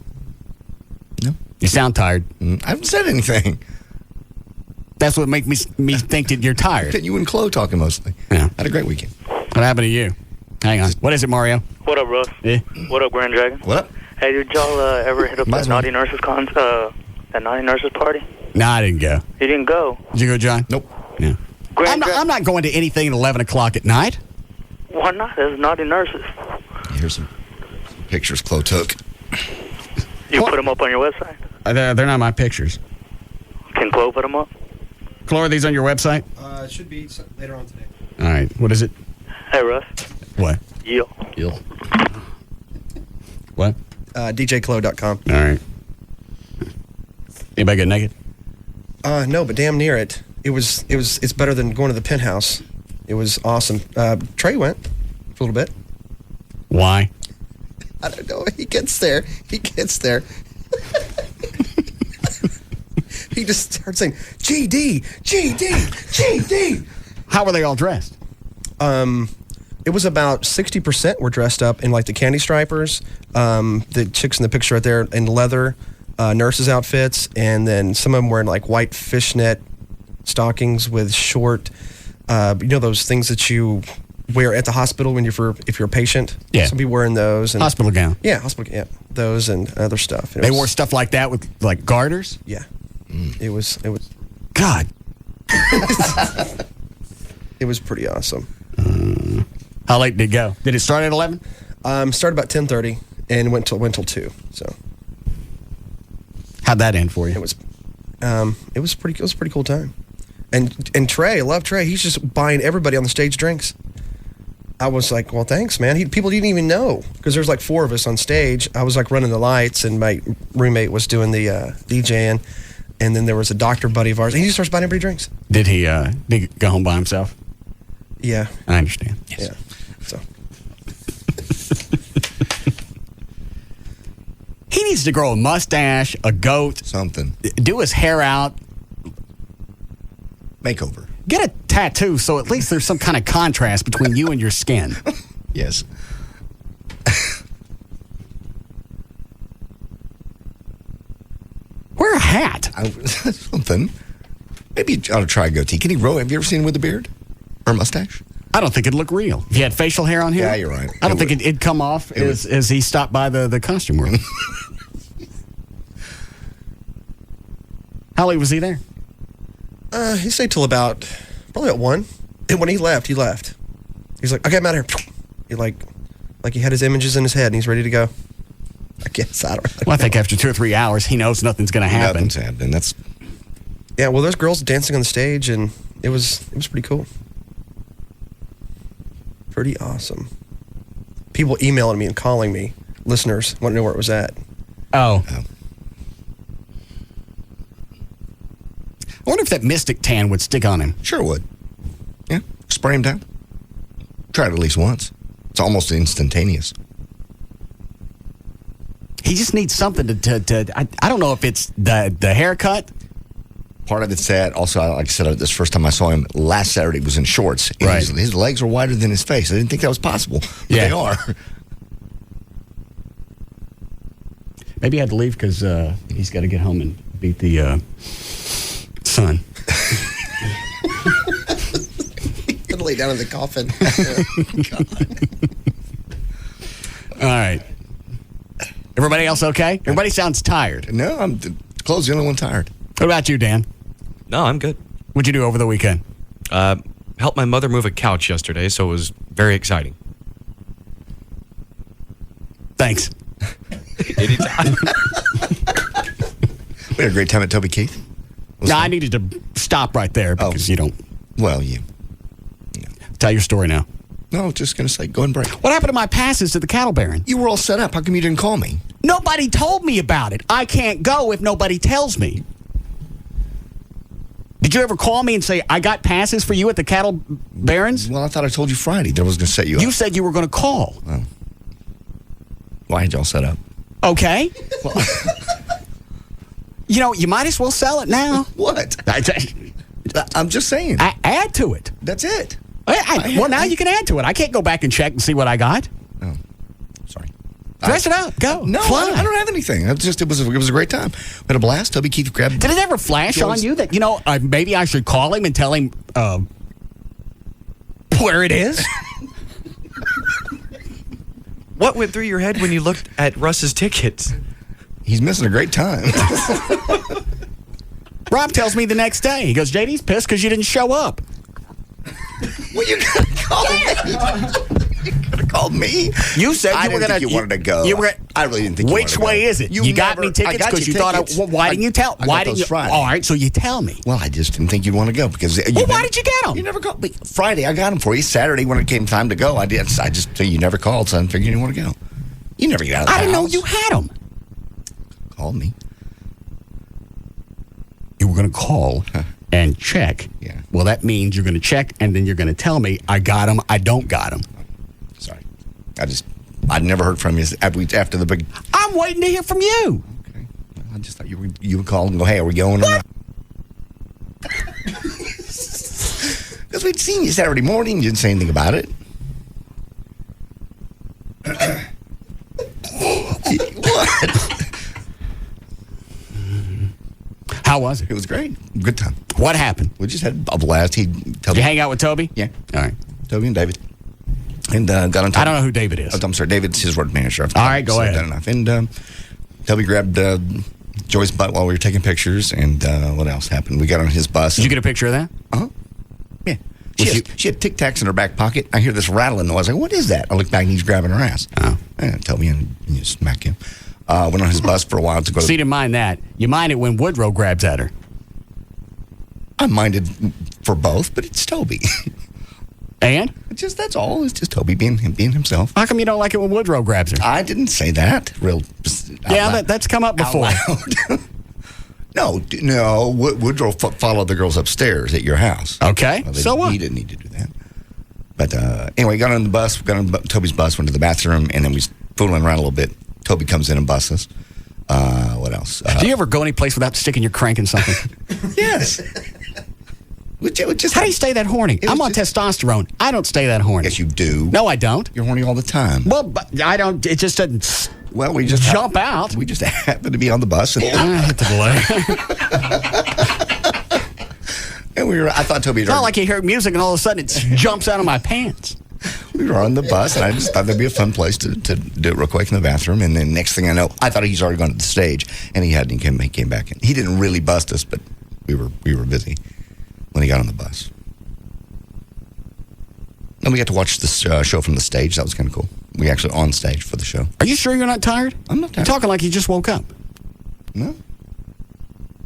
No. You sound tired. I haven't said anything. That's what makes me think that you're tired. You and Chloe talking mostly. Yeah. Had a great weekend. What happened to you? Hang on. What is it, Mario? What up, Russ? Yeah. What up, Grand Dragon? What up? Hey, did y'all ever hit up that Naughty Nurses that Naughty Nurses party? No, I didn't go. You didn't go? Did you go, John? Nope. Yeah. I'm not going to anything at 11 o'clock at night. Why not? There's Naughty Nurses. Here's some pictures Chloe took. You put them up on your website? They're not my pictures. Can Chloe put them up? Chloe, are these on your website? It should be later on today. All right. What is it? Hey, Russ. What? Yo. What? DJClo.com. All right. Anybody get naked? No, but damn near it. It's better than going to the penthouse. It was awesome. Trey went for a little bit. Why? I don't know. He gets there. He just starts saying, GD, GD, GD. How were they all dressed? It was about 60% were dressed up in like the candy stripers. The chicks in the picture right there in leather, nurses' outfits, and then some of them were in like white fishnet stockings with short, those things that you wear at the hospital when if you're a patient. Yeah. Some people wearing those. And, hospital gown. Yeah, those and other stuff. They wore stuff like that with like garters? Yeah. It was. God. It was pretty awesome. How late did it go? Did it start at 11? Started about 10:30 and went till 2. So. How'd that end for you? It was pretty. It was a pretty cool time. And Trey, I love Trey. He's just buying everybody on the stage drinks. I was like, well, thanks, man. People didn't even know because there's like 4 of us on stage. I was like running the lights, and my roommate was doing the DJing, and then there was a doctor buddy of ours, and he just starts buying everybody drinks. Did he go home by himself? Yeah, I understand. Yes. Yeah, so he needs to grow a mustache, a goat, something. Do his hair out. Makeover. Get a tattoo so at least there's some kind of contrast between you and your skin. Yes. Wear a hat. Something. Maybe you ought to try a goatee. Can he grow? Have you ever seen him with a beard or a mustache? I don't think it'd look real. If he had facial hair on him? Yeah, you're right. I don't think it'd come off as he stopped by the costume room. How late was he there? He stayed till probably at 1. And when he left. He's like, okay, I'm out of here. He like he had his images in his head and he's ready to go. I guess I don't really Well, I think after 2 or 3 hours, he knows nothing's going to happen. Nothing's happening. That's yeah. Well, there's girls dancing on the stage, and it was pretty cool. Pretty awesome. People emailing me and calling me, listeners, want to know where it was at. Oh. I wonder if that Mystic tan would stick on him. Sure would. Yeah. Spray him down. Try it at least once. It's almost instantaneous. He just needs something to I don't know if it's the haircut. Part of it's that. Also, like I said, this first time I saw him last Saturday was in shorts. And right. His legs were wider than his face. I didn't think that was possible. But they are. Maybe he had to leave because he's got to get home and beat the son. Gonna lay down in the coffin. All right. Everybody else okay? Everybody sounds tired. No, Chloe's the only one tired. What about you, Dan? No, I'm good. What'd you do over the weekend? Helped my mother move a couch yesterday, so it was very exciting. Thanks. Anytime. We had a great time at Toby Keith. No, I needed to stop right there because you don't. Well, you. Tell your story now. No, just going to say, go and break. What happened to my passes to the Cattle Baron? You were all set up. How come you didn't call me? Nobody told me about it. I can't go if nobody tells me. Did you ever call me and say, I got passes for you at the Cattle Barons? Well, I thought I told you Friday that I was going to set you up. You said you were going to call. Well, why had y'all set up? Okay. Well, you might as well sell it now. What? I'm just saying. Add to it. That's it. Well, now you can add to it. I can't go back and check and see what I got. Oh, sorry. Dress it up. Go. No, I don't have anything. It was a great time. We had a blast. Toby Keith grabbed. Did it ever flash on you that maybe I should call him and tell him where it is? What went through your head when you looked at Russ's tickets? He's missing a great time. Rob tells me the next day. He goes, JD's pissed because you didn't show up. Well, you gotta call me. You could have called me. You said I you were didn't going think you wanted to go. I really didn't think you wanted to go. Which way is it? You got me tickets because you thought, why didn't you tell? Why didn't you? Friday. All right, so you tell me. Well, I just didn't think you'd want to go because. Why did you get them? You never called me. Friday, I got them for you. Saturday, when it came time to go, I just you never called, so I figured you didn't want to go. You never got out of the house. I didn't know you had them. Called me. You were going to call and check. Yeah. Well, that means you're going to check, and then you're going to tell me, I got them, I don't got them. Sorry. I'd never heard from you after the big... I'm waiting to hear from you. Okay. Well, I just thought you would call and go, hey, are we going or not? Because we'd seen you Saturday morning. You didn't say anything about it. What? How was it? It was great. Good time. What happened? We just had a blast. Did you hang out with Toby? Yeah. All right. Toby and David. And got on Toby. I don't know who David is. I'm sorry. David's his road manager. All right, go ahead. Enough. And Toby grabbed Joy's butt while we were taking pictures. And what else happened? We got on his bus. Did you get a picture of that? Uh-huh. Yeah. She had Tic Tacs in her back pocket. I hear this rattling noise. I go, what is that? I look back and he's grabbing her ass. Oh. Toby and you smack him. Went on his bus for a while to go to... See, you didn't mind that. You mind it when Woodrow grabs at her. I minded for both, but it's Toby. And? That's all. It's just Toby being himself. How come you don't like it when Woodrow grabs her? I didn't say that. That's come up before. No. Woodrow followed the girls upstairs at your house. Okay. Well, so what? He didn't need to do that. But anyway, got on the bus. Got on Toby's bus. Went to the bathroom, and then we fooling around a little bit. Toby comes in and busts us. What else? Do you ever go any place without sticking your crank in something? Yes. How do you stay that horny? I'm on testosterone. I don't stay that horny. Yes, you do. No, I don't. You're horny all the time. Well, but I don't. It just doesn't. Well, we just jump out. We just happen to be on the bus. And I hit the delay. And I thought Toby... It's not like you hear music and all of a sudden it jumps out of my pants. We were on the bus, and I just thought that'd be a fun place to do it real quick in the bathroom. And then next thing I know, I thought he's already gone to the stage, and he hadn't. He came back in. He didn't really bust us, but we were busy when he got on the bus. And we got to watch this show from the stage. That was kind of cool. We actually on stage for the show. Are you sure you're not tired? I'm not tired. You're talking like you just woke up. No.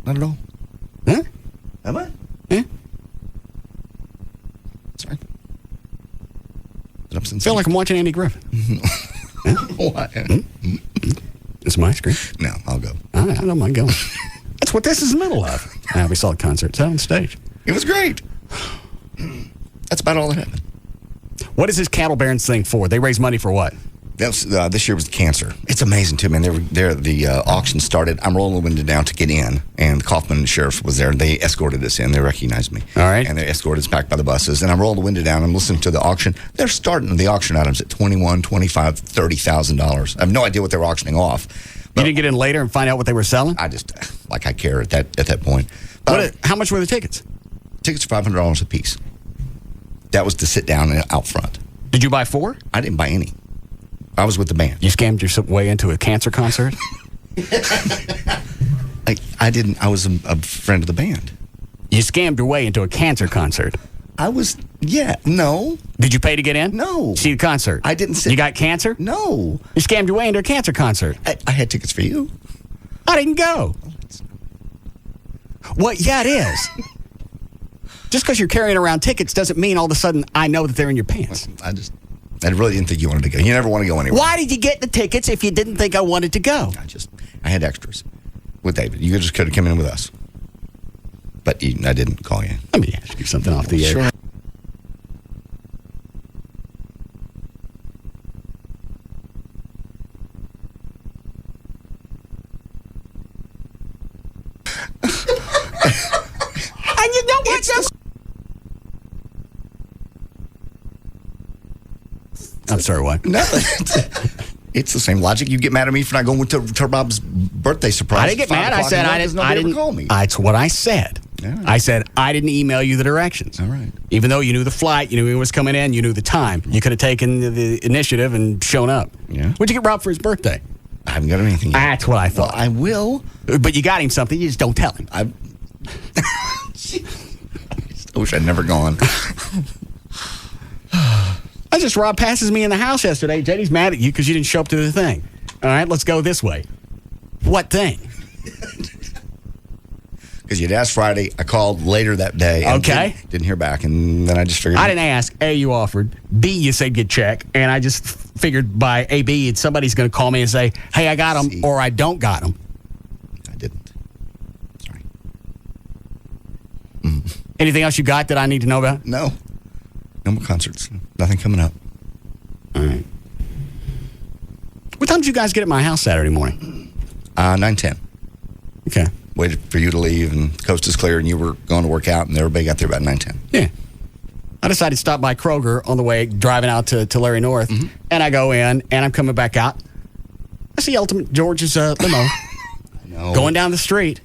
Not at all. Huh? Am I? Yeah. Sorry. I feel like I'm watching Andy Griffin. What? It's my screen. No, I'll go. I don't mind going. That's what this is in the middle of. We saw the concert. It's out on stage. It was great. That's about all that happened. What is this Cattle Barons thing for? They raise money for what? That was, this year was cancer. It's amazing, too, man. The auction started. I'm rolling the window down to get in, and Kaufman Sheriff was there. They escorted us in. They recognized me. All right. And they escorted us back by the buses. And I'm rolling the window down. I'm listening to the auction. They're starting the auction items at $21,000, $25,000, $30,000. I have no idea what they were auctioning off. You didn't get in later and find out what they were selling? I care at that point. How much were the tickets? Tickets are $500 a piece. That was to sit down out front. Did you buy 4? I didn't buy any. I was with the band. You scammed your way into a cancer concert? I didn't. I was a friend of the band. You scammed your way into a cancer concert? I was, no. Did you pay to get in? No. See the concert? I didn't sit. You got cancer? No. You scammed your way into a cancer concert? I had tickets for you. I didn't go. Well, yeah, it is. Just because you're carrying around tickets doesn't mean all of a sudden I know that they're in your pants. I really didn't think you wanted to go. You never want to go anywhere. Why did you get the tickets if you didn't think I wanted to go? I had extras with David. You just could have come in with us. But I didn't call you. Let me ask you something off the air. Sure. And you know what? I'm sorry, what? Nothing. It's the same logic. You get mad at me for not going to Bob's birthday surprise. I didn't get mad. I said I didn't call me. That's what I said. Yeah. I said I didn't email you the directions. All right. Even though you knew the flight, you knew he was coming in, you knew the time. You could have taken the initiative and shown up. Yeah. What'd you get Rob for his birthday? I haven't got him anything yet. That's what I thought. Well, I will. But you got him something. You just don't tell him. I wish I'd never gone. I just Rob passes me in the house yesterday. JD's mad at you because you didn't show up to the thing. All right, let's go this way. What thing? Because you'd asked Friday. I called later that day. And Okay. Didn't hear back, and then I just figured. I didn't ask. A, you offered. B, you said get check. And I just figured by A, B, somebody's going to call me and say, hey, I got them, or I don't got them. I didn't. Sorry. Anything else you got that I need to know about? No. No more concerts. Nothing coming up. All right. What time did you guys get at my house Saturday morning? 9:10. Okay. Waited for you to leave, and the coast is clear, and you were going to work out, and everybody got there about 9:10. Yeah. I decided to stop by Kroger on the way driving out to Larry North, and I go in, and I'm coming back out. I see Ultimate George's limo going down the street.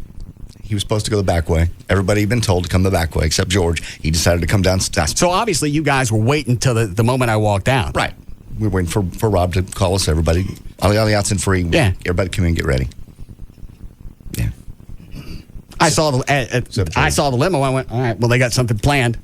He was supposed to go the back way. Everybody had been told to come the back way, except George. He decided to come down. So obviously you guys were waiting till the moment I walked out. Right. We were waiting for Rob to call us, everybody. All the outs in free. Yeah. Everybody come in and get ready. Yeah. I saw the limo. I went, all right, well, they got something planned.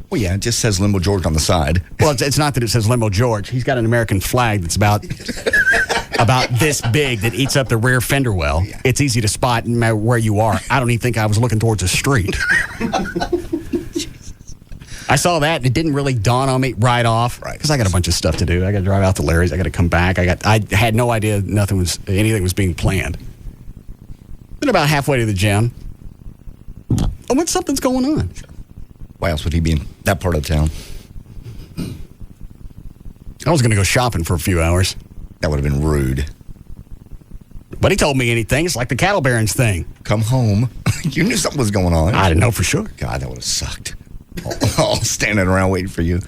Well, yeah, it just says Limo George on the side. Well, it's not that it says Limo George. He's got an American flag that's about this big that eats up the rear fender well. Yeah. It's easy to spot no matter where you are. I don't even think I was looking towards the street. I saw that, and it didn't really dawn on me right off. Right. Because I got a bunch of stuff to do. I got to drive out to Larry's. I got to come back. I had no idea anything was being planned. Been about halfway to the gym. Oh, when something's going on. Why else would he be in that part of town? I was going to go shopping for a few hours. That would have been rude. But he told me anything. It's like the cattle barons thing. Come home. You knew something was going on. I didn't know for sure. God, that would have sucked. All standing around waiting for you.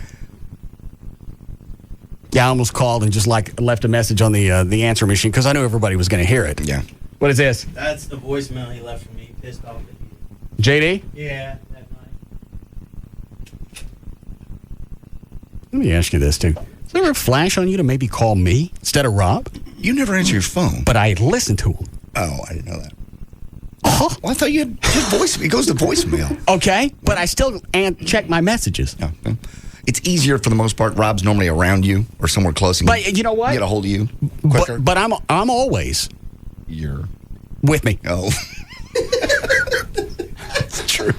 Yeah, I almost called and just left a message on the answer machine because I knew everybody was going to hear it. Yeah. What is this? That's the voicemail he left for me. Pissed off at you. JD? Yeah, that night. Let me ask you this, too. Is there ever a flash on you to maybe call me instead of Rob? You never answer your phone. But I listened to him. Oh, I didn't know that. Oh, well, I thought you had voicemail. It goes to voicemail. Okay, but I still check my messages. Yeah. It's easier for the most part. Rob's normally around you or somewhere close. But you know what? Get a hold of you quicker. But I'm always. You're with me. Oh. That's true.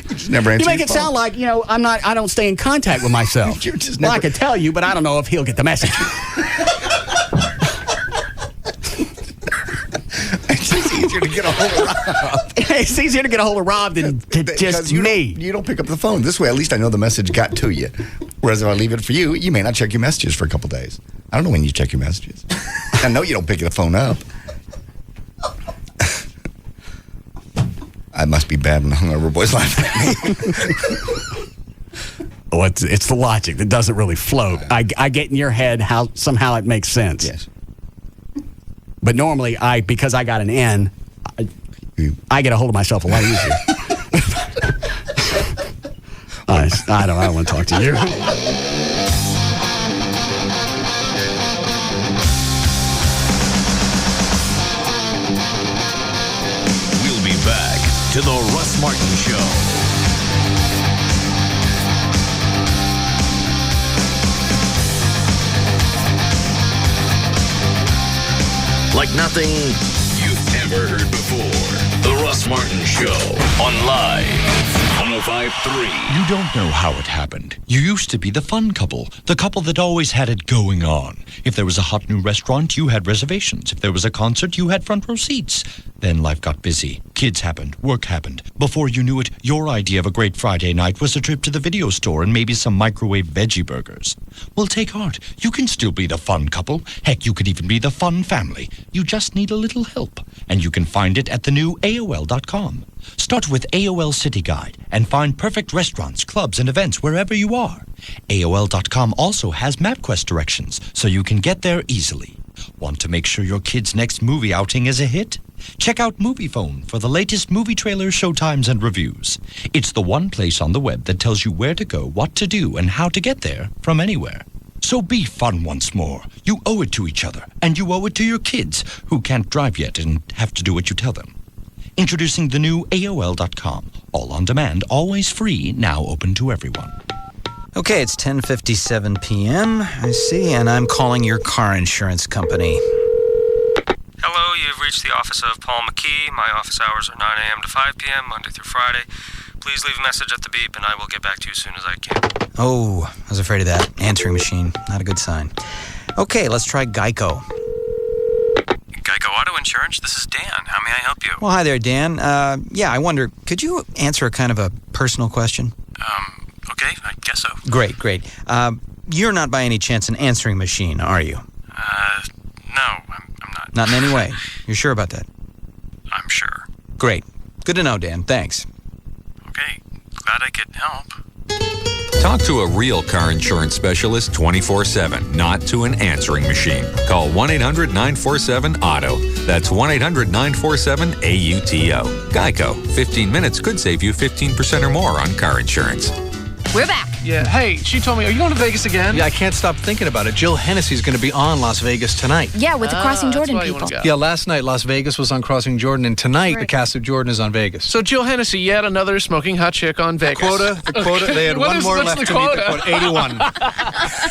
You just never answer. You make it sound like, I don't stay in contact with myself. You're just I can tell you, but I don't know if he'll get the message. It's easier to get a hold of Rob. It's easier to get a hold of Rob than just me. You don't pick up the phone. This way, at least I know the message got to you. Whereas if I leave it for you, you may not check your messages for a couple days. I don't know when you check your messages. I know you don't pick the phone up. I must be bad when the hungover boys laughing at me. Oh, it's the logic that doesn't really float. I get in your head how somehow it makes sense. Yes. But normally, because I got an N, I get a hold of myself a lot easier. I don't want to talk to you. We'll be back to the Russ Martin Show. Like nothing you've ever heard before. The Russ Martin Show on Live 105.3. You don't know how it happened. You used to be the fun couple, the couple that always had it going on. If there was a hot new restaurant, you had reservations. If there was a concert, you had front row seats. Then life got busy. Kids happened. Work happened. Before you knew it, your idea of a great Friday night was a trip to the video store and maybe some microwave veggie burgers. Well, take heart. You can still be the fun couple. Heck, you could even be the fun family. You just need a little help. And you can find it at the new AOL.com. Start with AOL City Guide and find perfect restaurants, clubs, and events wherever you are. AOL.com also has MapQuest directions, so you can get there easily. Want to make sure your kid's next movie outing is a hit? Check out MoviePhone for the latest movie trailers, showtimes, and reviews. It's the one place on the web that tells you where to go, what to do, and how to get there from anywhere. So be fun once more. You owe it to each other, and you owe it to your kids, who can't drive yet and have to do what you tell them. Introducing the new AOL.com. All on demand, always free, now open to everyone. Okay, it's 10:57 p.m. I see, and I'm calling your car insurance company. Hello, you've reached the office of Paul McKee. My office hours are 9 a.m. to 5 p.m., Monday through Friday. Please leave a message at the beep, and I will get back to you as soon as I can. Oh, I was afraid of that. Answering machine. Not a good sign. Okay, let's try Geico. Geico Auto Insurance, this is Dan. How may I help you? Well, hi there, Dan. Yeah, I wonder, could you answer a kind of a personal question? Okay, I guess so. Great. You're not by any chance an answering machine, are you? No, I'm not. Not in any way. You're sure about that? I'm sure. Great. Good to know, Dan. Thanks. Okay, glad I could help. Talk to a real car insurance specialist 24/7, not to an answering machine. Call 1-800-947-AUTO. That's 1-800-947-AUTO. Geico. 15 minutes could save you 15% or more on car insurance. We're back. Yeah. Hey, she told me, are you going to Vegas again? Yeah, I can't stop thinking about it. Jill Hennessy's going to be on Las Vegas tonight. Yeah, with the Crossing Jordan people. Yeah, last night Las Vegas was on Crossing Jordan, and tonight the cast of Jordan is on Vegas. So Jill Hennessy, yet another smoking hot chick on Vegas. The quota, they had one more left to meet the quota, 81.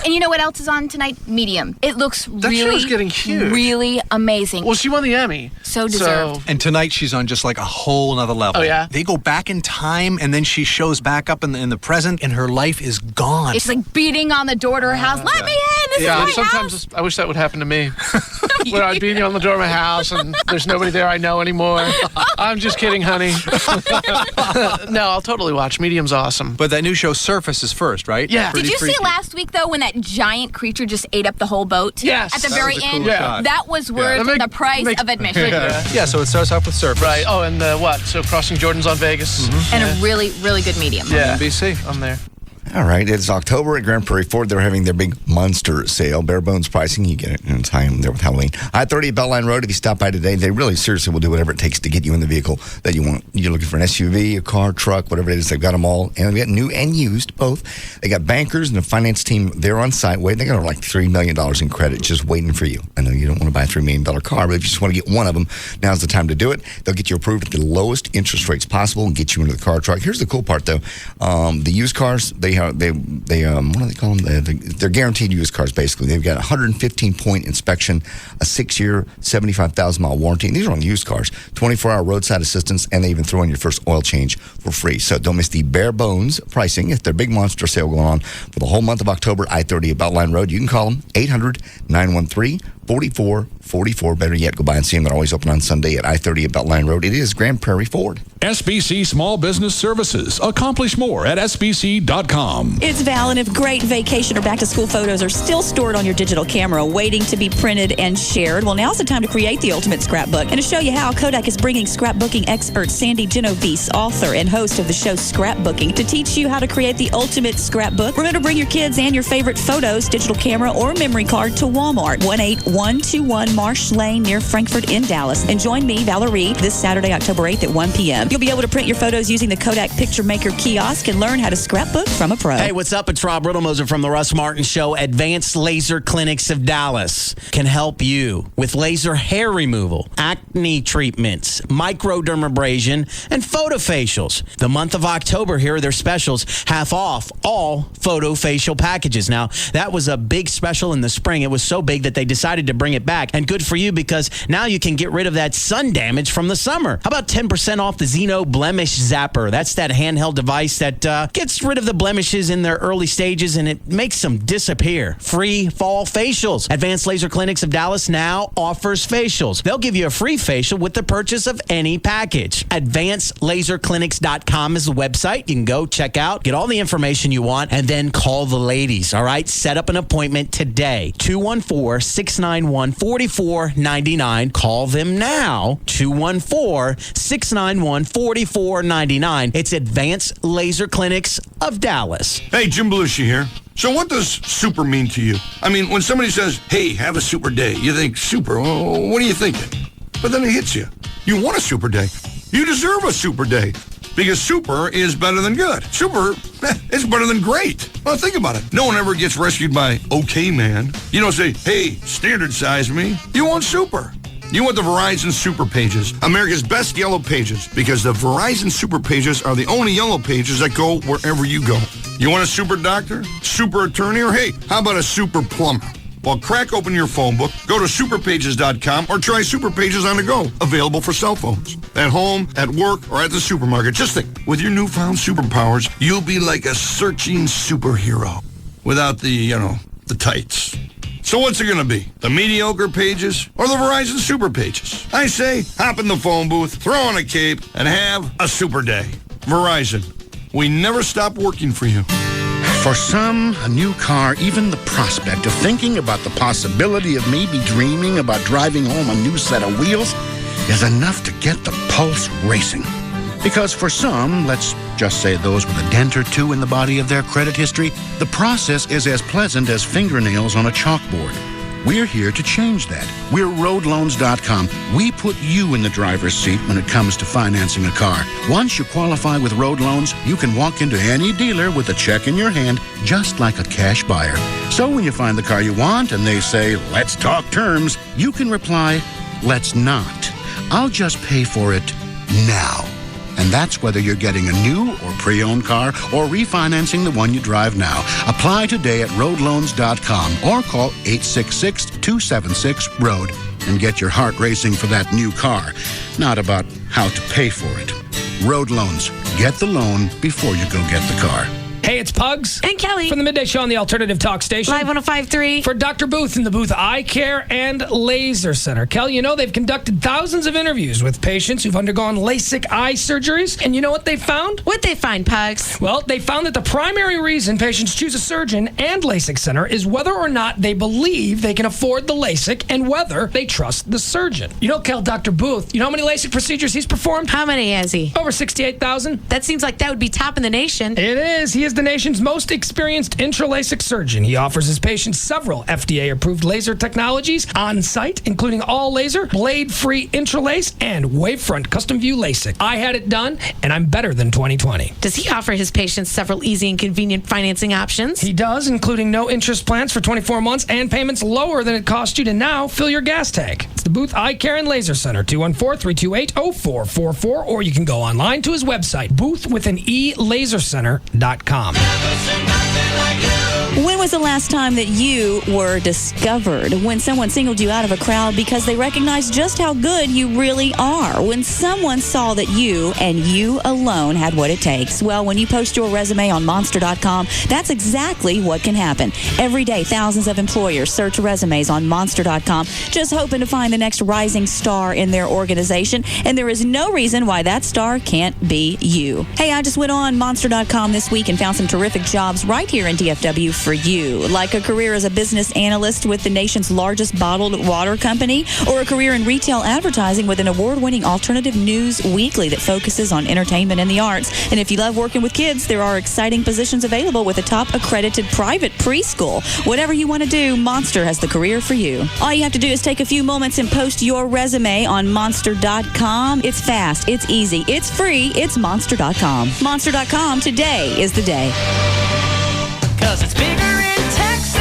And you know what else is on tonight? Medium. It looks That show's getting huge. really amazing. Well, she won the Emmy. So deserved. And tonight she's on just like a whole nother level. Oh, yeah? They go back in time, and then she shows back up in the present, and her life is gone. It's like beating on the door to her house. Let me in. This is my sometimes house. I wish that would happen to me. When I'd beat on the door of my house and there's nobody there I know anymore. I'm just kidding, honey. No, I'll totally watch. Medium's awesome. But that new show Surface is first, right? Yeah. Did you see last week, though, when that giant creature just ate up the whole boat? Yes. At the That very was a cool end? shot. That was worth the price of admission. Yeah, so it starts off with Surface. Right. Oh, and what? So Crossing Jordan's on Vegas. And a really, really good medium. Yeah. NBC. I'm there. All right, it's October at Grand Prairie Ford. They're having their big monster sale, bare bones pricing. You get it in time there with Halloween. I-30 at Beltline Road. If you stop by today, they really seriously will do whatever it takes to get you in the vehicle that you want. You're looking for an SUV, a car, truck, whatever it is. They've got them all, and they've got new and used both. They got bankers and a finance team there on site. They got like $3 million in credit just waiting for you. I know you don't want to buy a $3 million car, but if you just want to get one of them, now's the time to do it. They'll get you approved at the lowest interest rates possible and get you into the car, truck. Here's the cool part, though. The used cars, they what do they call them? They're guaranteed used cars, basically. They've got a 115-point inspection, a 6-year, 75,000-mile warranty. And these are on used cars, 24-hour roadside assistance, and they even throw in your first oil change for free. So don't miss the bare bones pricing. It's their big monster sale going on for the whole month of October, I-30 at Beltline Road. You can call them 800-913-4444. Better yet, go by and see them. They're always open on Sunday at I-30 at Beltline Road. It is Grand Prairie Ford. SBC Small Business Services. Accomplish more at SBC.com. It's Val, and if great vacation or back-to-school photos are still stored on your digital camera waiting to be printed and shared, well, now's the time to create the ultimate scrapbook. And to show you how, Kodak is bringing scrapbooking expert Sandy Genovese, author and host of the show Scrapbooking, to teach you how to create the ultimate scrapbook. Remember to bring your kids and your favorite photos, digital camera, or memory card to Walmart, 18121 Marsh Lane near Frankfort in Dallas. And join me, Valerie, this Saturday, October 8th at 1 p.m. You'll be able to print your photos using the Kodak Picture Maker kiosk and learn how to scrapbook from a pro. Hey, what's up? It's Rob Riddlemoser from the Russ Martin Show. Advanced Laser Clinics of Dallas can help you with laser hair removal, acne treatments, microdermabrasion, and photofacials. The month of October, here are their specials. Half off all photofacial packages. Now, that was a big special in the spring. It was so big that they decided to bring it back. And good for you, because now you can get rid of that sun damage from the summer. How about 10% off the Xeno Blemish Zapper? That's that handheld device that gets rid of the blemishes in their early stages, and it makes them disappear. Free fall facials. Advanced Laser Clinics of Dallas now offers facials. They'll give you a free facial with the purchase of any package. AdvancedLaserClinics.com is the website. You can go check out, get all the information you want, and then call the ladies, all right? Set up an appointment today. 214-691-4499. Call them now. 214-691-4499. It's Advanced Laser Clinics of Dallas. Hey, Jim Belushi here. So what does super mean to you? I mean, when somebody says, hey, have a super day, you think, super, well, what are you thinking? But then it hits you. You want a super day. You deserve a super day. Because super is better than good. Super, it's better than great. Well, think about it. No one ever gets rescued by okay man. You don't say, hey, standard size me. You want super. You want the Verizon Super Pages, America's best yellow pages, because the Verizon Super Pages are the only yellow pages that go wherever you go. You want a super doctor, super attorney, or hey, how about a super plumber? Well, crack open your phone book, go to superpages.com, or try Superpages on the go, available for cell phones. At home, at work, or at the supermarket. Just think, with your newfound superpowers, you'll be like a searching superhero. Without the tights. So what's it going to be? The mediocre pages or the Verizon Super Pages? I say, hop in the phone booth, throw on a cape, and have a super day. Verizon, we never stop working for you. For some, a new car, even the prospect of thinking about the possibility of maybe dreaming about driving home a new set of wheels is enough to get the pulse racing. Because for some, let's just say those with a dent or two in the body of their credit history, the process is as pleasant as fingernails on a chalkboard. We're here to change that. We're roadloans.com. We put you in the driver's seat when it comes to financing a car. Once you qualify with Road Loans, you can walk into any dealer with a check in your hand, just like a cash buyer. So when you find the car you want and they say, let's talk terms, you can reply, let's not. I'll just pay for it now. And that's whether you're getting a new or pre-owned car or refinancing the one you drive now. Apply today at roadloans.com or call 866-276-ROAD and get your heart racing for that new car. Not about how to pay for it. Road Loans. Get the loan before you go get the car. Hey, it's Pugs. And Kelly. From the Midday Show on the Alternative Talk Station. Live 105.3. For Dr. Booth in the Booth Eye Care and Laser Center. Kelly, you know they've conducted thousands of interviews with patients who've undergone LASIK eye surgeries. And you know what they found? What'd they find, Pugs? Well, they found that the primary reason patients choose a surgeon and LASIK center is whether or not they believe they can afford the LASIK and whether they trust the surgeon. You know, Kel, Dr. Booth, you know how many LASIK procedures he's performed? How many has he? Over 68,000. That seems like that would be top in the nation. It is. He is the nation's most experienced intra-LASIK surgeon. He offers his patients several FDA-approved laser technologies on site, including all laser, blade-free intralace, and wavefront custom view LASIK. I had it done, and I'm better than 2020. Does he offer his patients several easy and convenient financing options? He does, including no interest plans for 24 months and payments lower than it cost you to now fill your gas tank. It's the Booth Eye Care and Laser Center, 214-328-0444, or you can go online to his website, boothwithanelasercenter.com. When was the last time that you were discovered? When someone singled you out of a crowd because they recognized just how good you really are. When someone saw that you and you alone had what it takes. Well, when you post your resume on Monster.com, that's exactly what can happen. Every day, thousands of employers search resumes on Monster.com, just hoping to find the next rising star in their organization. And there is no reason why that star can't be you. Hey, I just went on Monster.com this week and found some terrific jobs right here in DFW for you, like a career as a business analyst with the nation's largest bottled water company, or a career in retail advertising with an award-winning alternative news weekly that focuses on entertainment and the arts. And if you love working with kids, there are exciting positions available with a top accredited private preschool. Whatever you want to do, Monster has the career for you. All you have to do is take a few moments and post your resume on Monster.com. It's fast, it's easy, it's free, it's Monster.com. Monster.com, today is the day. 'Cause it's bigger in Texas,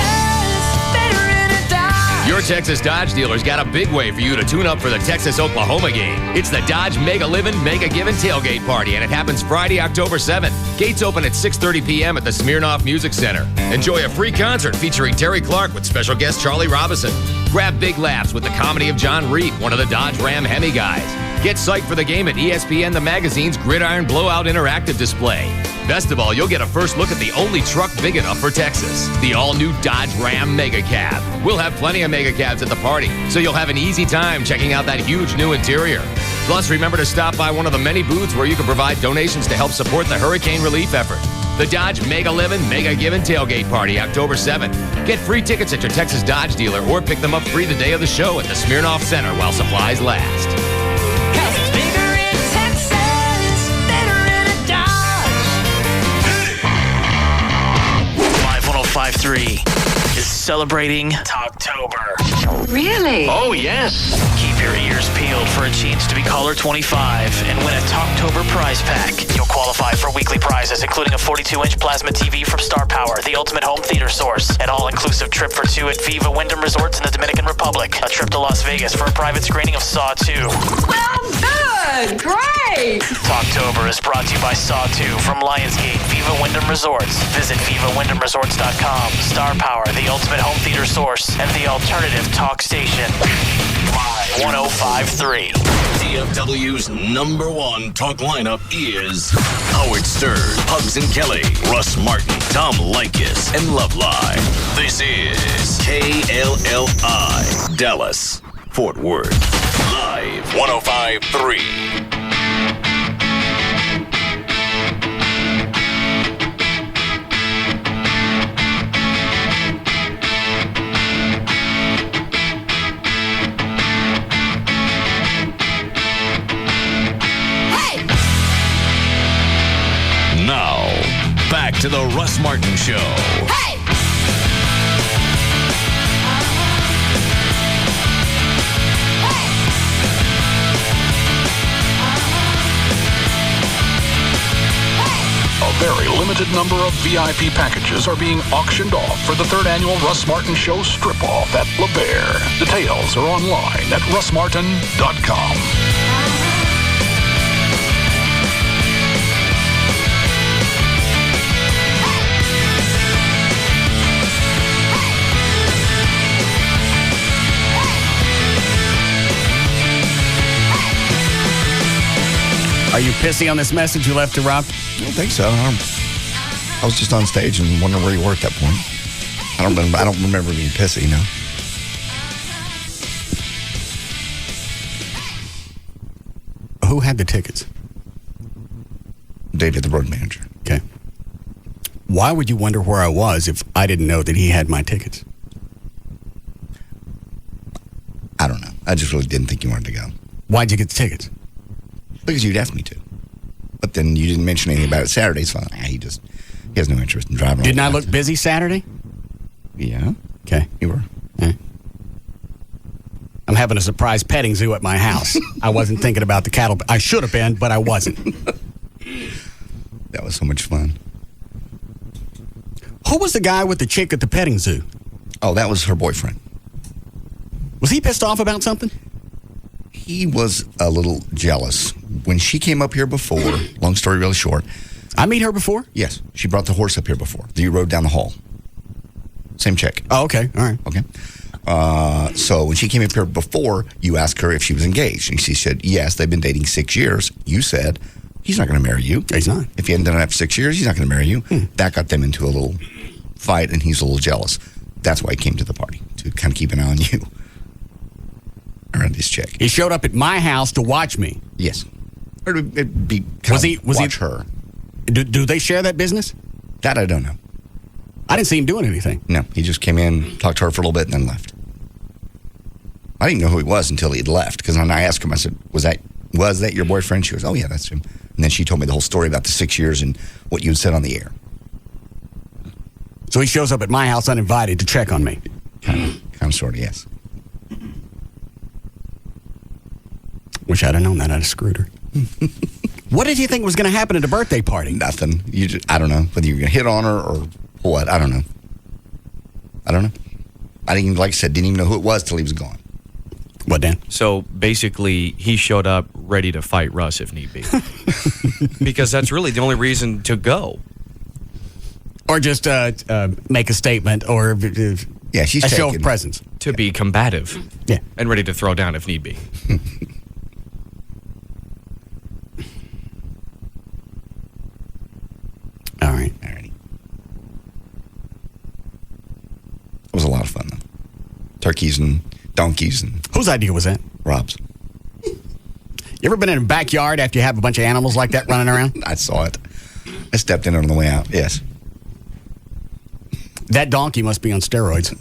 better in a Dodge. Your Texas Dodge dealer's got a big way for you to tune up for the Texas-Oklahoma game. It's the Dodge Mega Livin' Mega Givin' Tailgate Party, and it happens Friday, October 7th. Gates open at 6:30 p.m. at the Smirnoff Music Center. Enjoy a free concert featuring Terry Clark with special guest Charlie Robinson. Grab big laughs with the comedy of John Reed, one of the Dodge Ram Hemi guys. Get psyched for the game at ESPN The Magazine's Gridiron Blowout Interactive Display. Best of all, you'll get a first look at the only truck big enough for Texas, the all-new Dodge Ram Mega Cab. We'll have plenty of Mega Cabs at the party, so you'll have an easy time checking out that huge new interior. Plus, remember to stop by one of the many booths where you can provide donations to help support the hurricane relief effort. The Dodge Mega Livin' Mega Givin' Tailgate Party, October 7th. Get free tickets at your Texas Dodge dealer or pick them up free the day of the show at the Smirnoff Center while supplies last. 'Cause it's bigger in Texas, better in a Dodge. Live 105.3 is celebrating Talktober. Really? Oh, yes. Keep your ears peeled for a chance to be caller 25 and win a Talktober prize pack. You'll qualify for weekly prizes, including a 42-inch plasma TV from Star Power, the ultimate home theater source, an all-inclusive trip for two at Viva Wyndham Resorts in the Dominican Republic, a trip to Las Vegas for a private screening of Saw 2. Well done! Good. Great. Talktober is brought to you by Saw 2 from Lionsgate Viva Wyndham Resorts. Visit VivaWyndhamResorts.com. Star Power, the ultimate home theater source, and the alternative talk station. Live 105.3. DFW's #1 talk lineup is Howard Stern, Hugs and Kelly, Russ Martin, Tom Likas, and Love Live. This is KLLI, Dallas, Fort Worth. Live 105.3. Now, back to the Russ Martin Show. Hey! A very limited number of VIP packages are being auctioned off for the 3rd annual Russ Martin Show Strip-Off at La Bear. Details are online at russmartin.com. Are you pissy on this message you left to Rob? I don't think so. I was just on stage and wondering where you were at that point. I don't remember being pissy, no. Who had the tickets? David, the road manager. Okay. Why would you wonder where I was if I didn't know that he had my tickets? I don't know. I just really didn't think you wanted to go. Why'd you get the tickets? Because you'd asked me to. But then you didn't mention anything about it Saturday, so he has no interest in driving. Didn't I look busy Saturday? Yeah. Okay. You were. Okay. I'm having a surprise petting zoo at my house. I wasn't thinking about the cattle. I should have been, but I wasn't. That was so much fun. Who was the guy with the chick at the petting zoo? Oh, that was her boyfriend. Was he pissed off about something? He was a little jealous. When she came up here before, long story really short. I meet her before? Yes. She brought the horse up here before. You rode down the hall. Same chick. Oh, okay. All right. Okay. So when she came up here before, you asked her if she was engaged. And she said, yes, they've been dating 6 years. You said, he's not going to marry you. He's not. If he hadn't done it after 6 years, he's not going to marry you. That got them into a little fight, and he's a little jealous. That's why he came to the party, to kind of keep an eye on you. Around this chick. He showed up at my house to watch me. Yes. Or it'd be watch her. Do they share that business? That I don't know. I didn't see him doing anything. No, he just came in, talked to her for a little bit, and then left. I didn't know who he was until he'd left, because when I asked him, I said, was that your boyfriend? She goes, oh yeah, that's him. And then she told me the whole story about the 6 years and what you had said on the air. So he shows up at my house uninvited to check on me. Kind of, sort of, yes. Wish I'd have known that. I'd have screwed her. What did you think was going to happen at a birthday party? Nothing. I don't know whether you're going to hit on her or what. I don't know. I didn't even, like I said, didn't even know who it was till he was gone. What, Dan? So basically, he showed up ready to fight Russ if need be. Because that's really the only reason to go. Or just make a statement or yeah, she's a show of presence. To be combative. Yeah. And ready to throw down if need be. All right. It was a lot of fun, though. Turkeys and donkeys. And whose idea was that? Rob's. You ever been in a backyard after you have a bunch of animals like that running around? I saw it. I stepped in on the way out, yes. That donkey must be on steroids.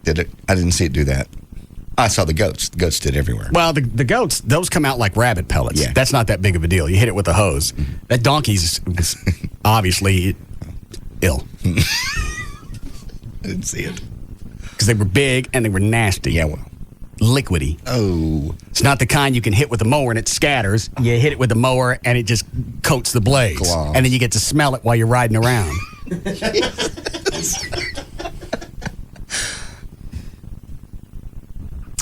Did it? I didn't see it do that. I saw the goats. The goats did everywhere. Well, the goats, those come out like rabbit pellets. Yeah. That's not that big of a deal. You hit it with a hose. That donkey's was obviously ill. I didn't see it. Because they were big and they were nasty. Yeah, well. Liquidy. Oh. It's not the kind you can hit with a mower and it scatters. You hit it with a mower and it just coats the blades. Gloms. And then you get to smell it while you're riding around.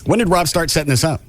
When did Rob start setting this up?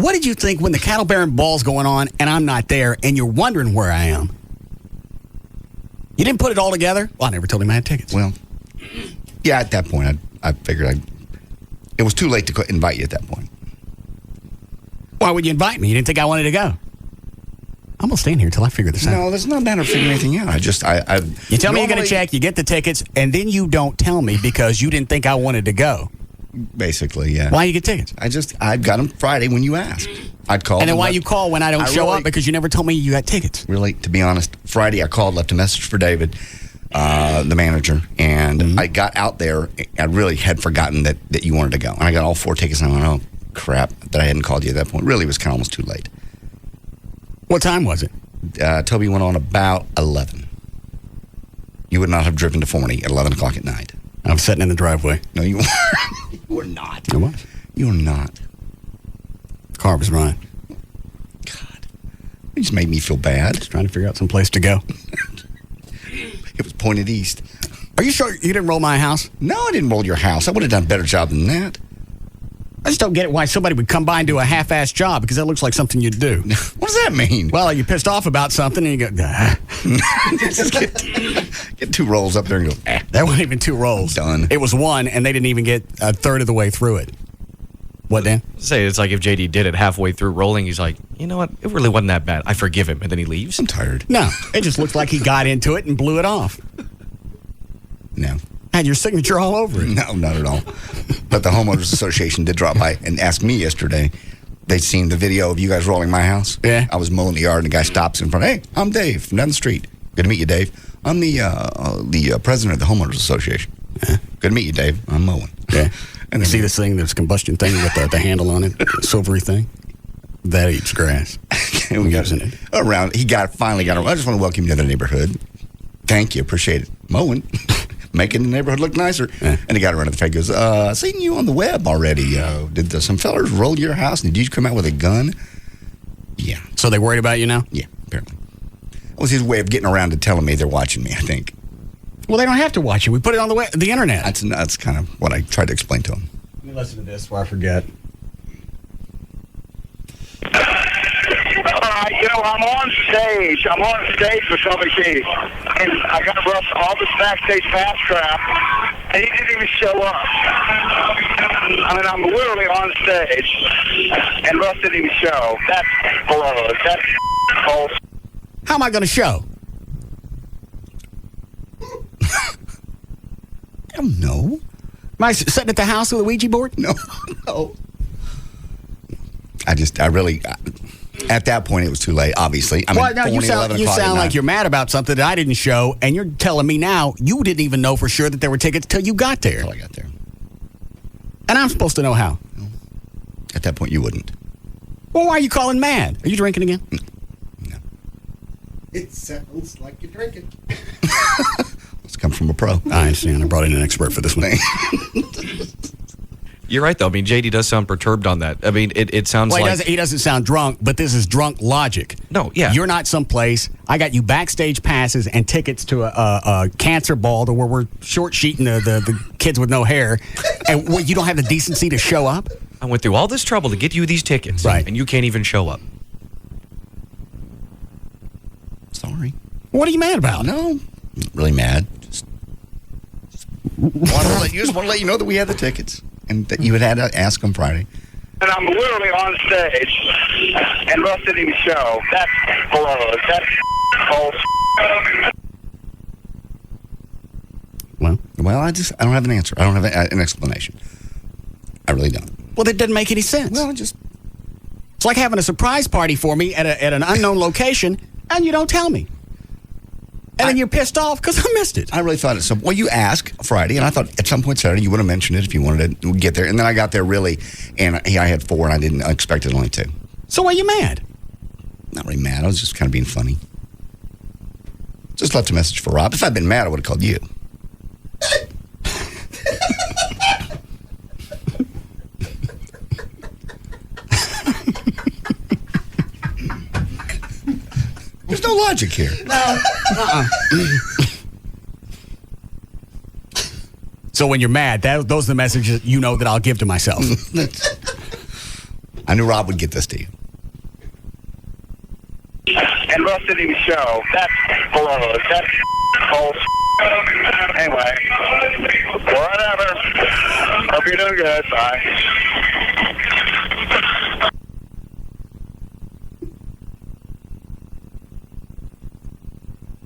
What did you think when the cattle bearing ball's going on and I'm not there and you're wondering where I am? You didn't put it all together? Well, I never told him I had tickets. Well, yeah, at that point, I figured it was too late to invite you at that point. Why would you invite me? You didn't think I wanted to go? I'm going to stand here until I figure this out. No, that's not a matter of figuring anything out. You tell me you're going to check, you get the tickets, and then you don't tell me because you didn't think I wanted to go. Basically, yeah. Why you get tickets? I got them Friday when you asked. I'd call. And then why you call when I don't show up? Because you never told me you got tickets. Really, to be honest, Friday I called, left a message for David, the manager, and I got out there. I really had forgotten that you wanted to go. And I got all 4 tickets, and I went, oh, crap, that I hadn't called you at that point. Really, it was kind of almost too late. What time was it? Toby went on about 11. You would not have driven to Forney at 11 o'clock at night. I was sitting in the driveway. No, you were. You were not. I was? You were not. The car was running. God. It just made me feel bad. Just trying to figure out some place to go. It was pointed east. Are you sure you didn't roll my house? No, I didn't roll your house. I would have done a better job than that. I just don't get it why somebody would come by and do a half-assed job because that looks like something you'd do. What does that mean? Well, you're pissed off about something and you go, Just get 2 rolls up there and go, That wasn't even 2 rolls. Done. It was 1, and they didn't even get a third of the way through it. What, Dan? Say it's like if JD did it halfway through rolling, he's like, you know what? It really wasn't that bad. I forgive him, and then he leaves. I'm tired. No, it just looks like he got into it and blew it off. No. Had your signature all over it. No, not at all. But the homeowners association did drop by and ask me yesterday. They'd seen the video of you guys rolling my house. Yeah. I was mowing the yard, and the guy stops in front. Hey, I'm Dave from down the street. Good to meet you, Dave. I'm the president of the homeowners association. Yeah. Good to meet you, Dave. I'm mowing. Yeah. And you see this thing, this combustion thing with the handle on it, the silvery thing? That eats grass. We got it around. He finally got around. I just want to welcome you to the neighborhood. Thank you. Appreciate it. Mowing. Making the neighborhood look nicer. Yeah. And the guy around the face goes, I seen you on the web already. Did some fellers roll your house? And did you come out with a gun? Yeah. So they worried about you now? Yeah, apparently. That was his way of getting around to telling me they're watching me, I think. Well, they don't have to watch you. We put it on the internet. That's kind of what I tried to explain to him. Let me listen to this before I forget. I'm on stage. I'm on stage with somebody, and I got Russ all this backstage pass crap, and he didn't even show up. I mean, I'm literally on stage, and Russ didn't even show. That's blows. That's false. How am I going to show? I don't know. Am I sitting at the house with a Ouija board? No. At that point, it was too late, obviously. I mean, well, now you sound like you're mad about something that I didn't show, and you're telling me now you didn't even know for sure that there were tickets till you got there. Until I got there. And I'm supposed to know how. At that point, you wouldn't. Well, why are you calling mad? Are you drinking again? No. It sounds like you're drinking. It's come from a pro. I understand. I brought in an expert for this one. You're right, though. I mean, JD does sound perturbed on that. I mean, it sounds like... He doesn't sound drunk, but this is drunk logic. No, yeah. You're not someplace. I got you backstage passes and tickets to a cancer ball to where we're short-sheeting the kids with no hair, and you don't have the decency to show up? I went through all this trouble to get you these tickets, right? And you can't even show up. Sorry. What are you mad about? No, not really mad. Just want to let you know that we had the tickets and that you had to ask them Friday. And I'm literally on stage, and Russ didn't even show. That's blows. That's false. Well, I don't have an answer. I don't have an explanation. I really don't. Well, that doesn't make any sense. Well, it's like having a surprise party for me at an unknown location, and you don't tell me. And then you're pissed off because I missed it. I really thought it. Well, you asked Friday, and I thought at some point Saturday you would have mentioned it if you wanted to get there. And then I got there really, and I had 4, and I didn't expect it only 2. So why are you mad? Not really mad. I was just kind of being funny. Just left a message for Rob. If I'd been mad, I would have called you. There's no logic here. No. So when you're mad, those are the messages you know that I'll give to myself. I knew Rob would get this to you. And Russ didn't even show. That's below. That's false. Anyway, whatever. Hope you're doing good. Bye.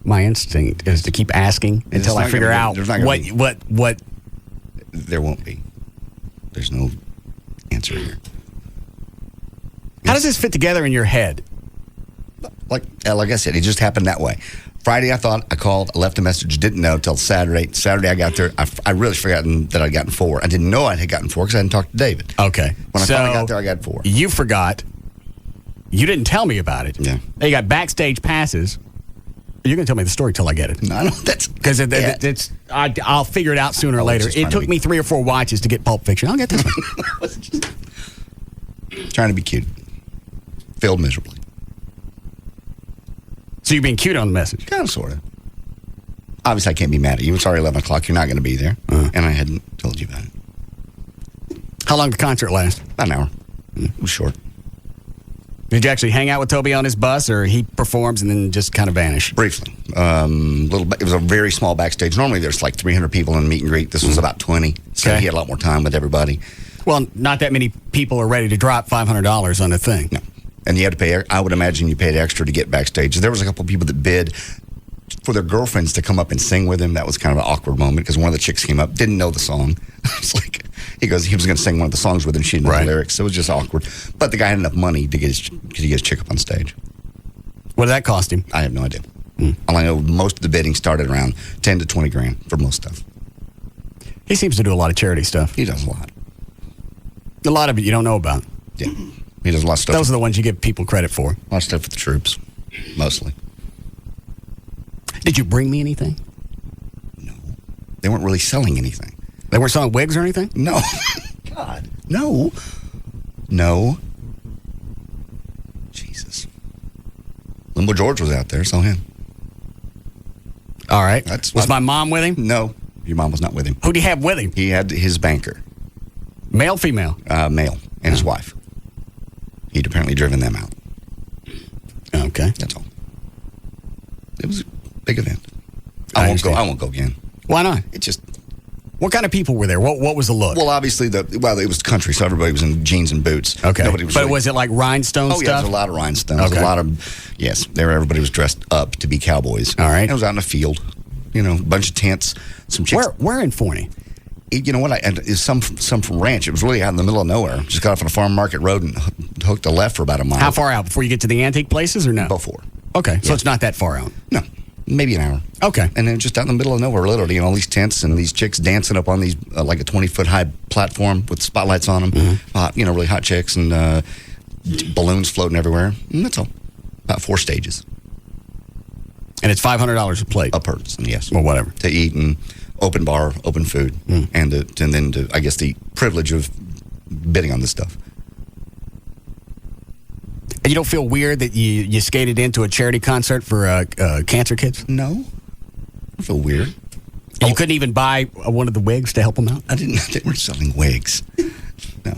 My instinct is to keep asking until I figure out what. There won't be. There's no answer here. How does this fit together in your head? Like I said, it just happened that way. Friday, I called, I left a message, didn't know till Saturday. Saturday, I got there. I really forgotten that I'd gotten 4. I didn't know I had gotten 4 because I hadn't talked to David. Okay. When I finally got there, I got 4. You forgot. You didn't tell me about it. Yeah. You got backstage passes. You're going to tell me the story till I get it. No, that's... Because I'll figure it out sooner or later. It took me 3 or 4 watches to get Pulp Fiction. I'll get this one. Trying to be cute. Failed miserably. So you're being cute on the message? Kind of, sort of. Obviously, I can't be mad at you. It's already 11 o'clock. You're not going to be there. And I hadn't told you about it. How long did the concert last? About an hour. It was short. Did you actually hang out with Toby on his bus, or he performs and then just kind of vanish? Briefly. It was a very small backstage. Normally, there's like 300 people in meet and greet. This was about 20. So he had a lot more time with everybody. Well, not that many people are ready to drop $500 on a thing. No. And you had to pay, I would imagine you paid extra to get backstage. There was a couple of people that bid for their girlfriends to come up and sing with him. That was kind of an awkward moment because one of the chicks came up, didn't know the song. It's like, he was going to sing one of the songs with her and she didn't know the lyrics. So it was just awkward. But the guy had enough money to get his chick up on stage. What did that cost him? I have no idea. All I know, most of the bidding started around 10 to 20 grand for most stuff. He seems to do a lot of charity stuff. He does a lot. A lot of it you don't know about. Yeah. He does a lot of stuff. Those are the ones you give people credit for. A lot of stuff for the troops, mostly. Did you bring me anything? No. They weren't really selling anything. They weren't selling wigs or anything? No. God. No. No. Jesus. Limbo George was out there, saw him. All right. Was my mom with him? No. Your mom was not with him. Who do you have with him? He had his banker. Male, female? Male. And his wife. He'd apparently driven them out. Okay. That's all. It was a big event. I won't go again. Why not? It just... What kind of people were there? What was the look? Well, obviously, it was country, so everybody was in jeans and boots. Okay. Nobody was but was it like rhinestone stuff? Oh, yeah, there was a lot of rhinestones. Okay. A lot of... Yes, everybody was dressed up to be cowboys. All right. And it was out in the field. You know, a bunch of tents. Some chicks... Where in Forney? You know what? Some from ranch. It was really out in the middle of nowhere. Just got off on a farm market road and hooked a left for about a mile. How far out? Before you get to the antique places or no? Before. Okay, so it's not that far out. No, maybe an hour. Okay. And then just out in the middle of nowhere, literally, and all these tents and these chicks dancing up on these, like a 20-foot high platform with spotlights on them. Mm-hmm. Hot, really hot chicks and balloons floating everywhere. And that's all. About 4 stages. And it's $500 a plate? A person, yes. Well, whatever. To eat and... Open bar, open food, and then I guess the privilege of bidding on this stuff. And you don't feel weird that you skated into a charity concert for cancer kids? No. I feel weird. And you couldn't even buy one of the wigs to help them out? I didn't know they were selling wigs. No.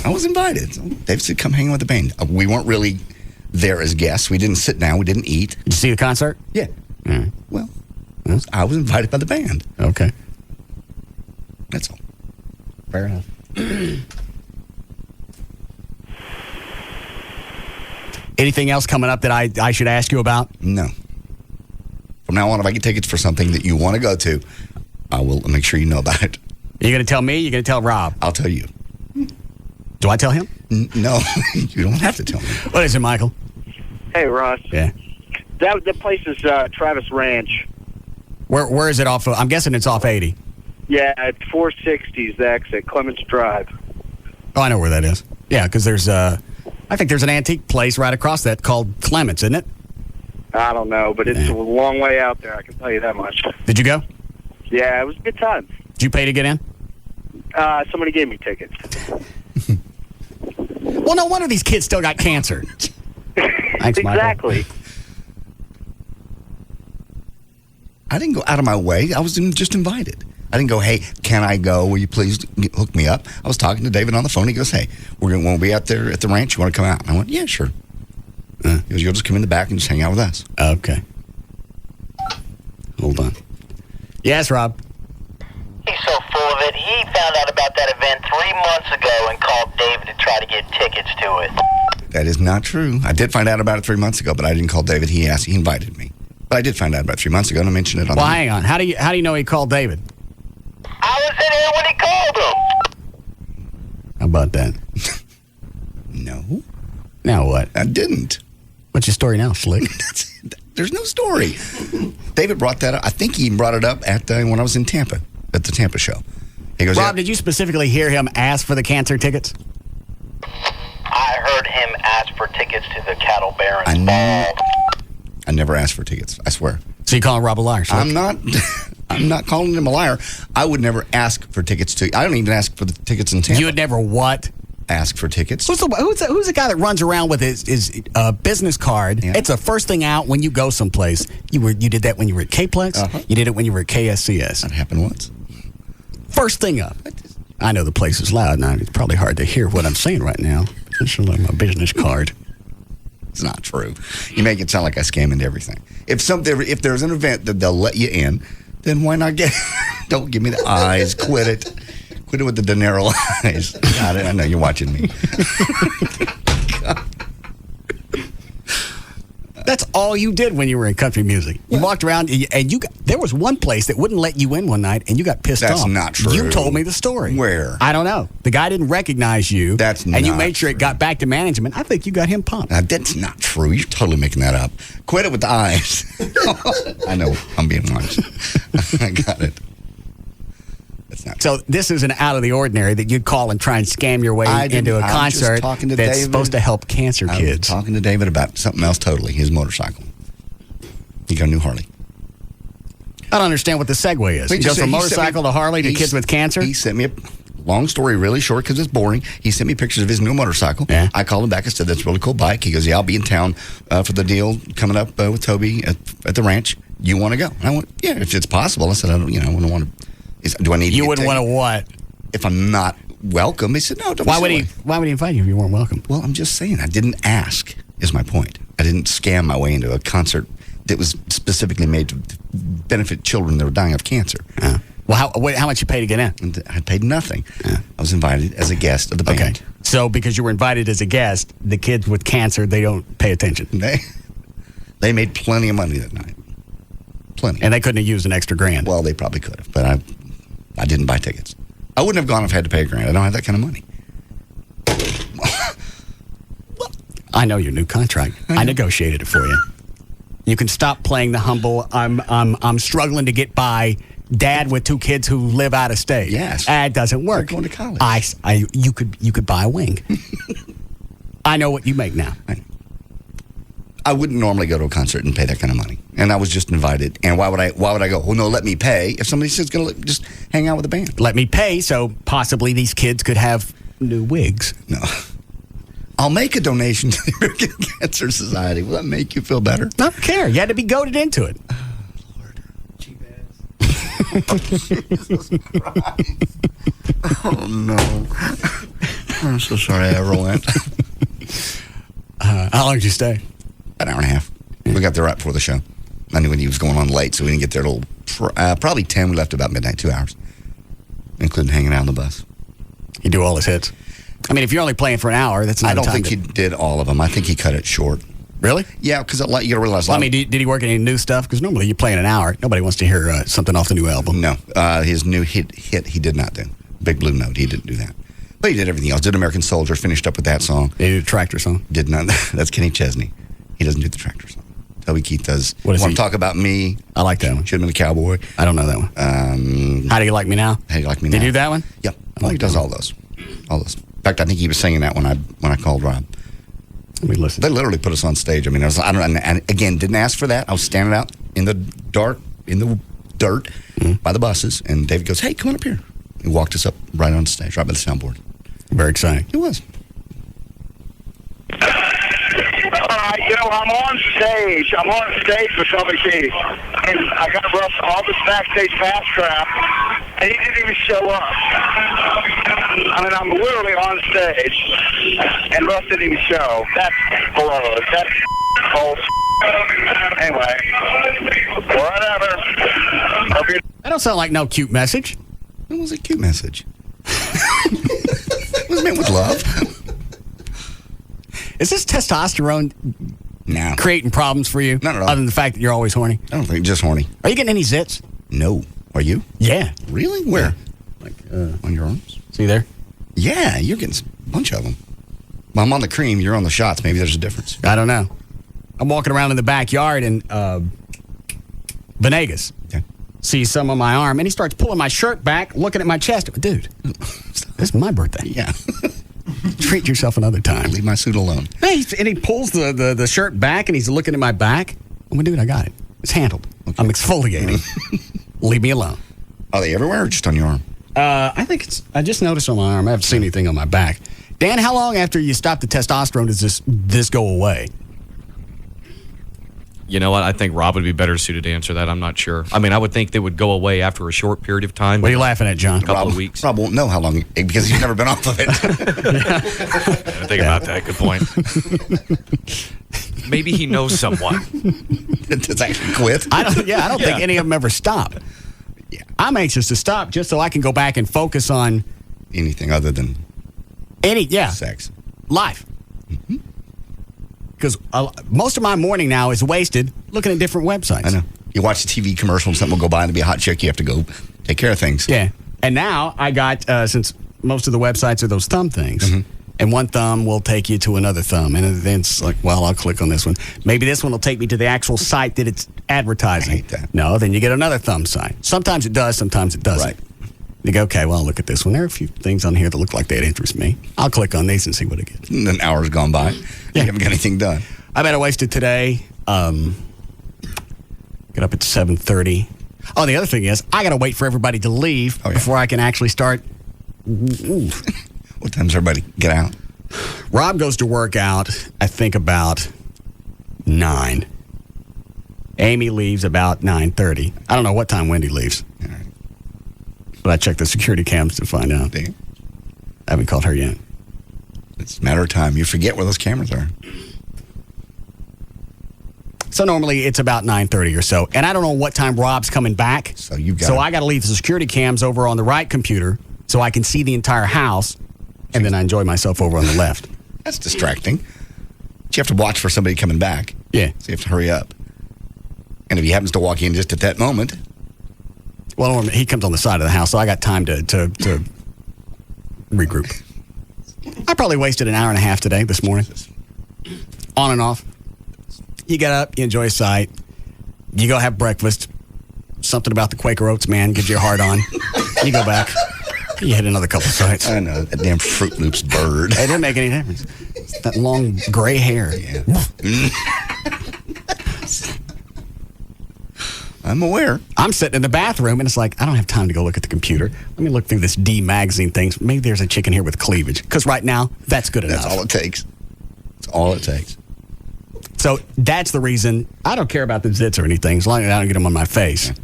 I was invited. So Dave said, come hang with the band. We weren't really there as guests. We didn't sit down. We didn't eat. Did you see the concert? Yeah. Well... I was invited by the band. Okay. That's all. Fair enough. Anything else coming up that I should ask you about? No. From now on, if I get tickets for something that you want to go to, I will make sure you know about it. You're going to tell me? You're going to tell Rob? I'll tell you. Do I tell him? No. You don't have to tell me. What is it, Michael? Hey, Russ. Yeah. The place is Travis Ranch. Where is it off of? I'm guessing it's off 80. Yeah, it's 460's the exit, Clements Drive. Oh, I know where that is. Yeah, because there's I think there's an antique place right across that called Clements, isn't it? I don't know, but it's a long way out there, I can tell you that much. Did you go? Yeah, it was a good time. Did you pay to get in? Somebody gave me tickets. Well, no wonder these kids still got cancer. Thanks, Michael. Exactly. I didn't go out of my way. I was just invited. I didn't go, hey, can I go? Will you please hook me up? I was talking to David on the phone. He goes, hey, we'll be out there at the ranch. You want to come out? And I went, yeah, sure. He goes, you'll just come in the back and just hang out with us. Okay. Hold on. Yes, Rob. He's so full of it. He found out about that event 3 months ago and called David to try to get tickets to it. That is not true. I did find out about it 3 months ago, but I didn't call David. He invited me. But I did find out about it 3 months ago, and I mentioned it on Well, hang on. How do you know he called David? I was in here when he called him. How about that? No. Now what? I didn't. What's your story now, Slick? There's no story. David brought that up. I think he brought it up at when I was in Tampa, at the Tampa show. He goes, Rob, did you specifically hear him ask for the cancer tickets? I heard him ask for tickets to the Cattle Barons Ball. I never asked for tickets. I swear. So you calling Rob a liar? Slick? I'm not. I'm not calling him a liar. I would never ask for tickets to. I don't even ask for the tickets in Tampa. You would never what? Ask for tickets. Who's the guy that runs around with his business card? Yeah. It's the first thing out when you go someplace. You did that when you were at K-Plex. You did it when you were at KSCS. That happened once. First thing up. I know the place is loud now. It's probably hard to hear what I'm saying right now. It's like my business card. It's not true. You make it sound like I scam into everything. If there's an event that they'll let you in, then why not get? Don't give me the eyes. Quit it. Quit it with the dinero eyes. God, I know you're watching me. That's all you did when you were in country music. You walked around and there was one place that wouldn't let you in one night, and you got pissed off. That's not true. You told me the story. Where? I don't know. The guy didn't recognize you. And you made sure it got back to management. I think you got him pumped. That's not true. You're totally making that up. Quit it with the eyes. I know. I'm being honest. I got it. So this isn't out of the ordinary that you'd call and try and scam your way into a concert that's supposed to help cancer kids. I was talking to David about something else totally, his motorcycle. He got a new Harley. I don't understand what the segue is. He goes from motorcycle to Harley to kids with cancer? He sent me a long story, really short because it's boring. He sent me pictures of his new motorcycle. Yeah. I called him back and said, that's a really cool bike. He goes, yeah, I'll be in town for the deal coming up with Toby at the ranch. You want to go? And I went, yeah, if it's possible. I said, I wouldn't want to. Do I need you wouldn't want to what? If I'm not welcome. He said, no, don't Why would he invite you if you weren't welcome? Well, I'm just saying, I didn't ask, is my point. I didn't scam my way into a concert that was specifically made to benefit children that were dying of cancer. Well, how much you pay to get in? I paid nothing. I was invited as a guest of the band. Okay. So because you were invited as a guest, the kids with cancer, they don't pay attention. They made plenty of money that night. Plenty. And they couldn't have used an extra $1,000. Well, they probably could have, but I didn't buy tickets. I wouldn't have gone if I had to pay $1,000. I don't have that kind of money. I know your new contract. I negotiated it for you. You can stop playing the humble. I'm struggling to get by. Dad with 2 kids who live out of state. Yes, it doesn't work. They're going to college. You could buy a wing. I know what you make now. I wouldn't normally go to a concert and pay that kind of money, and I was just invited. And why would I go? Oh no, let me pay. If somebody says going to just hang out with the band, let me pay so possibly these kids could have new wigs. No, I'll make a donation to the American Cancer Society. Will that make you feel better? I don't care. You had to be goaded into it. Jesus Christ. Oh no, I'm so sorry I ever went. How long did you stay? An hour and a half. We got there right before the show. I knew when he was going on late, so we didn't get there till probably 10. We left about midnight, 2 hours, including hanging out on the bus. He do all his hits. I mean, if you're only playing for an hour, that's not. I don't think he did all of them. I think he cut it short. Really? Yeah, because you got to realize. Well, I mean, did he work any new stuff? Because normally you play in an hour. Nobody wants to hear something off the new album. No, his new hit he did not do. Big Blue Note, he didn't do that. But he did everything else. Did American Soldier, finished up with that song. He did a Tractor song. Did not. That's Kenny Chesney. He doesn't do the Tractor song. Toby Keith does. What does Want to talk about me? I like that one. Should have been a cowboy. I don't know that one. How Do You Like Me Now? How Do You Like Me Now? Did he do that one? Yep. He does all those. All those. In fact, I think he was singing that when I called Rob. Let me listen. They literally put us on stage. I mean, and again, didn't ask for that. I was standing out in the dark, in the dirt by the buses, and David goes, "Hey, come on up here." He walked us up right on stage, right by the soundboard. Very exciting. It was. I'm on stage. I'm on stage with Toby Keith. And I got Russ all this backstage pass crap. And he didn't even show up. I mean, I'm literally on stage, and Russ didn't even show. That blows. That's false. Anyway, whatever. That don't sound like no cute message. It was a cute message. It was meant with love. Is this testosterone creating problems for you? Not at all. Other than the fact that you're always horny? I don't think just horny. Are you getting any zits? No. Are you? Yeah. Really? Where? Like on your arms? See there? Yeah, you're getting a bunch of them. Well, I'm on the cream. You're on the shots. Maybe there's a difference. I don't know. I'm walking around in the backyard and Venegas sees some on my arm and he starts pulling my shirt back, looking at my chest. Dude, this is my birthday. Yeah. Treat yourself another time. Leave my suit alone. Hey, and he pulls the shirt back and he's looking at my back. I'm like, dude, I got it. It's handled. Okay. I'm exfoliating. Leave me alone. Are they everywhere or just on your arm? I think I just noticed on my arm. I haven't seen anything on my back. Dan, how long after you stop the testosterone does this go away? You know what? I think Rob would be better suited to answer that. I'm not sure. I mean, I would think they would go away after a short period of time. What are you laughing at, John? A couple of weeks. Rob won't know how long because he's never been off of it. Think about that. Good point. Maybe he knows someone that's actually quit. I don't think any of them ever stop. Yeah. I'm anxious to stop just so I can go back and focus on anything other than sex. Life. Because most of my morning now is wasted looking at different websites. I know. You watch the TV commercial and something will go by and there'll be a hot chick. You have to go take care of things. Yeah. And now I got, since most of the websites are those thumb things, and one thumb will take you to another thumb. And then it's like, well, I'll click on this one. Maybe this one will take me to the actual site that it's advertising. I hate that. No, then you get another thumb site. Sometimes it does, sometimes it doesn't. Right. You go, okay, well, I'll look at this one. There are a few things on here that look like they'd interest me. I'll click on these and see what it gets. And then hours gone by. You haven't got anything done. I bet I wasted today. Get up at 7:30. Oh, the other thing is, I got to wait for everybody to leave before I can actually start. What time's everybody get out? Rob goes to work out, I think, about 9. Amy leaves about 9:30. I don't know what time Wendy leaves. All right. But I checked the security cams to find out. Damn. I haven't called her yet. It's a matter of time. You forget where those cameras are. So normally it's about 9:30 or so. And I don't know what time Rob's coming back. So I got to leave the security cams over on the right computer so I can see the entire house. And then I enjoy myself over on the left. That's distracting. But you have to watch for somebody coming back. Yeah. So you have to hurry up. And if he happens to walk in just at that moment. Well, he comes on the side of the house, so I got time to regroup. I probably wasted an hour and a half today, this morning. On and off. You get up, you enjoy a sight. You go have breakfast. Something about the Quaker Oats, man, gives you a hard on. You go back. You hit another couple sites. I know, that damn Fruit Loops bird. It didn't make any difference. It's that long gray hair. Yeah. I'm aware. I'm sitting in the bathroom, and it's like, I don't have time to go look at the computer. Let me look through this D magazine thing. Maybe there's a chick in here with cleavage. Because right now, that's good enough. That's all it takes. That's all it takes. So that's the reason I don't care about the zits or anything, as long as I don't get them on my face. Yeah.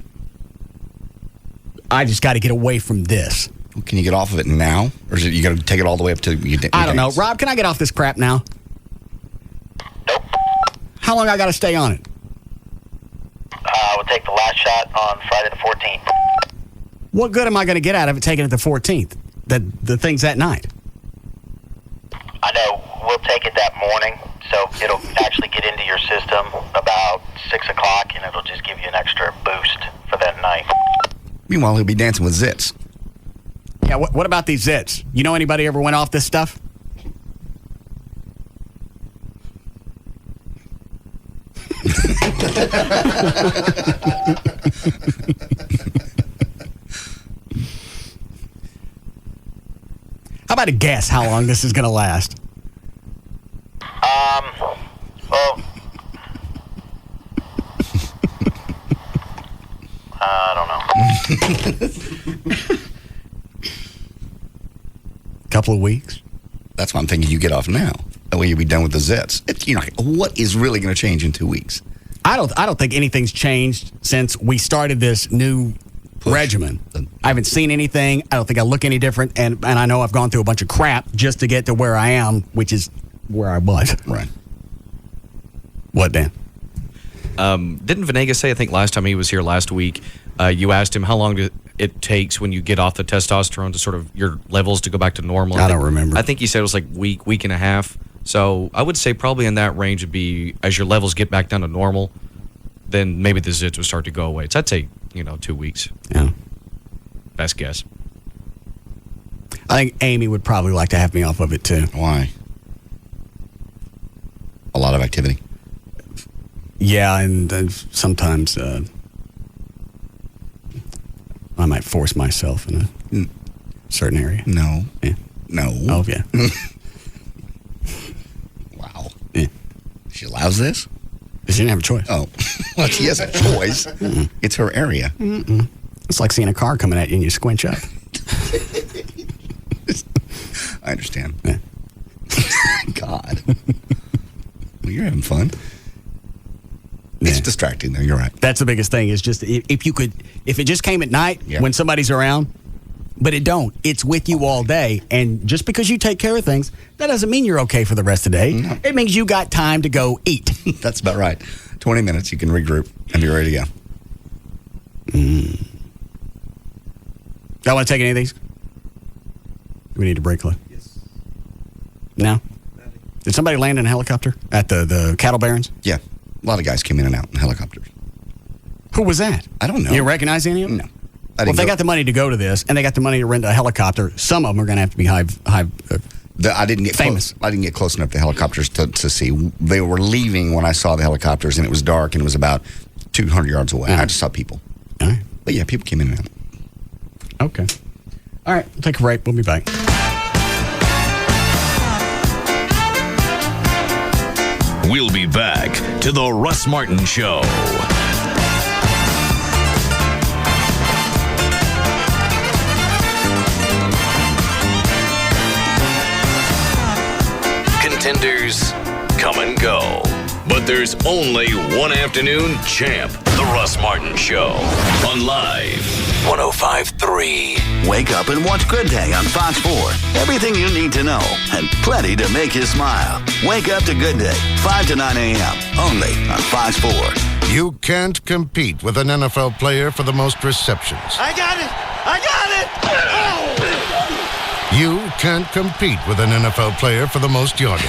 I just got to get away from this. Can you get off of it now? Or is it you got to take it all the way up to you? I don't know. Rob, can I get off this crap now? How long I got to stay on it? We'll take the last shot on Friday the 14th. What good am I going to get out of it taking it the 14th? The thing's that night. I know. We'll take it that morning, so it'll actually get into your system about 6 o'clock, and it'll just give you an extra boost for that night. Meanwhile, he'll be dancing with zits. Yeah, what about these zits? You know anybody ever went off this stuff? How about a guess how long this is going to last? Well, I don't know. Couple of weeks. That's why I'm thinking you get off now. That way you'll be done with the zits. What is really going to change in 2 weeks? I don't think anything's changed since we started this new regimen. I haven't seen anything. I don't think I look any different. And I know I've gone through a bunch of crap just to get to where I am, which is where I was. Right. What, Dan? Didn't Venegas say, I think last time he was here last week, you asked him how long it takes when you get off the testosterone to sort of your levels to go back to normal? I don't remember. I think he said it was like week and a half. So I would say probably in that range would be as your levels get back down to normal, then maybe the zits will start to go away. So I'd say, 2 weeks. Yeah. Best guess. I think Amy would probably like to have me off of it too. Why? A lot of activity. Yeah, and sometimes I might force myself in a certain area. No. Yeah. No. Oh, yeah. Wow. Yeah. She allows this? She didn't have a choice. Oh. Well, she has a choice. It's her area. Mm-mm. It's like seeing a car coming at you and you squinch up. I understand. Yeah. God. Well, you're having fun. It's distracting, though. You're right. That's the biggest thing is just if it just came at night when somebody's around, but it don't. It's with you all day. And just because you take care of things, that doesn't mean you're okay for the rest of the day. No. It means you got time to go eat. That's about right. 20 minutes, you can regroup and be ready to go. Y'all want to take any of these? Do we need to break, Cliff? Yes. No? Did somebody land in a helicopter at the cattle barons? Yeah. A lot of guys came in and out in helicopters. Who was that? I don't know. You recognize any of them? No. Well, if they got the money to go to this, and they got the money to rent a helicopter, some of them are going to have to be high I didn't get famous. I didn't get close enough to helicopters to see. They were leaving when I saw the helicopters, and it was dark, and it was about 200 yards away. I just saw people. All right. But yeah, people came in and out. Okay. All right. We'll take a break. We'll be back. We'll be back to the Russ Martin Show. Contenders come and go, but there's only one afternoon champ, the Russ Martin Show, on Live 105.3. Wake up and watch Good Day on Fox 4. Everything you need to know and plenty to make you smile. Wake up to Good Day, 5 to 9 a.m. only on Fox 4. You can't compete with an NFL player for the most receptions. I got it! I got it! Oh! You can't compete with an NFL player for the most yardage.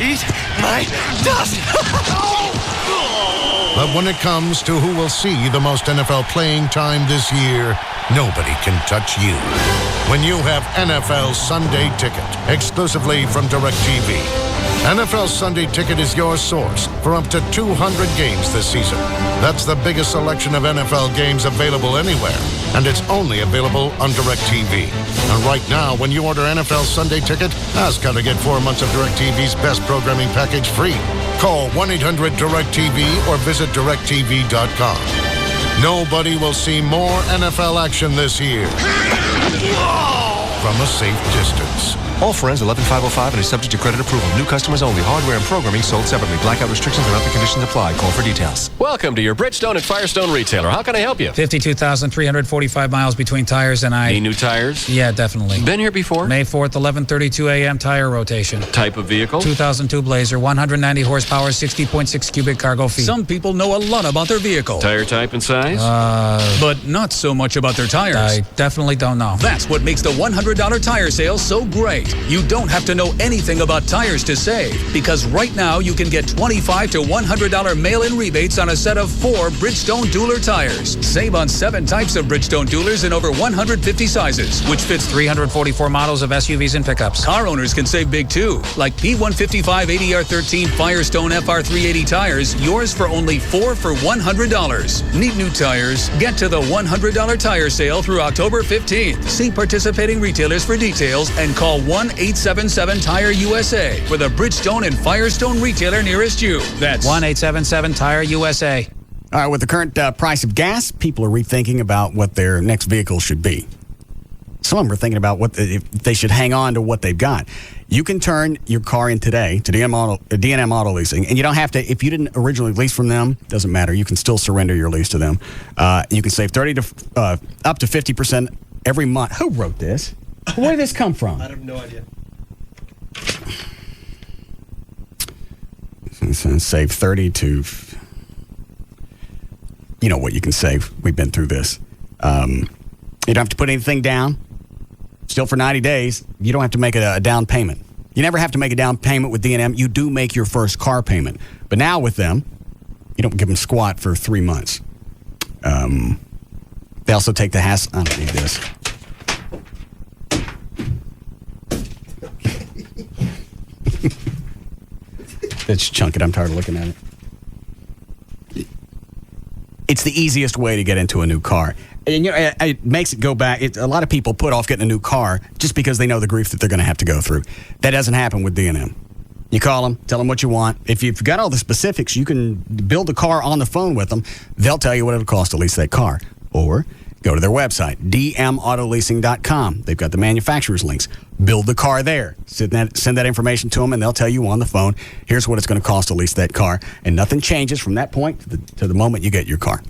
Eat my dust! But when it comes to who will see the most NFL playing time this year, nobody can touch you. When you have NFL Sunday Ticket, exclusively from DirecTV. NFL Sunday Ticket is your source for up to 200 games this season. That's the biggest selection of NFL games available anywhere, and it's only available on DirecTV. And right now, when you order NFL Sunday Ticket, ask how to get 4 months of DirecTV's best programming package free. Call 1-800-DirecTV or visit DirecTV.com. Nobody will see more NFL action this year from a safe distance. All friends 11505 and is subject to credit approval. New customers only. Hardware and programming sold separately. Blackout restrictions and other conditions apply. Call for details. Welcome to your Bridgestone and Firestone retailer. How can I help you? 52,345 miles between tires, and Any new tires? Yeah, definitely. Been here before? May 4th, 11:32 a.m. tire rotation. Type of vehicle? 2002 Blazer, 190 horsepower, 60.6 cubic cargo feet. Some people know a lot about their vehicle. Tire type and size? But not so much about their tires. I definitely don't know. That's what makes the $100 tire sale so great. You don't have to know anything about tires to save, because right now you can get $25 to $100 mail-in rebates on a set of 4 Bridgestone Dueler tires. Save on 7 types of Bridgestone Duelers in over 150 sizes, which fits 344 models of SUVs and pickups. Car owners can save big too, like P155 ADR13 Firestone FR380 tires, yours for only 4 for $100. Need new tires? Get to the $100 tire sale through October 15th. See participating retailers for details and call 1-877-TIRE-USA for the Bridgestone and Firestone retailer nearest you. That's 1-877-TIRE-USA. All right, with the current price of gas, people are rethinking about what their next vehicle should be. some of them are thinking about if they should hang on to what they've got. You can turn your car in today to D&M Auto Leasing, and you don't have to, if you didn't originally lease from them, doesn't matter. You can still surrender your lease to them. You can save 30 to up to 50% every month. Who wrote this? Where did this come from? I have no idea. Save 30 to, you know what you can save. We've been through this. You don't have to put anything down. Still for 90 days, you don't have to make a down payment. You never have to make a down payment with D&M. You do make your first car payment. But now with them, you don't give them squat for 3 months. They also take the hassle. I don't need this. Let's chunk it. I'm tired of looking at it. It's the easiest way to get into a new car. And you know, it makes it go back. A lot of people put off getting a new car just because they know the grief that they're going to have to go through. That doesn't happen with D&M. You call them, tell them what you want. If you've got all the specifics, you can build a car on the phone with them. They'll tell you what it'll cost to lease that car. Or go to their website, dmautoleasing.com. They've got the manufacturer's links. Build the car there. Send that information to them, and they'll tell you on the phone, here's what it's going to cost to lease that car. And nothing changes from that point to the moment you get your car.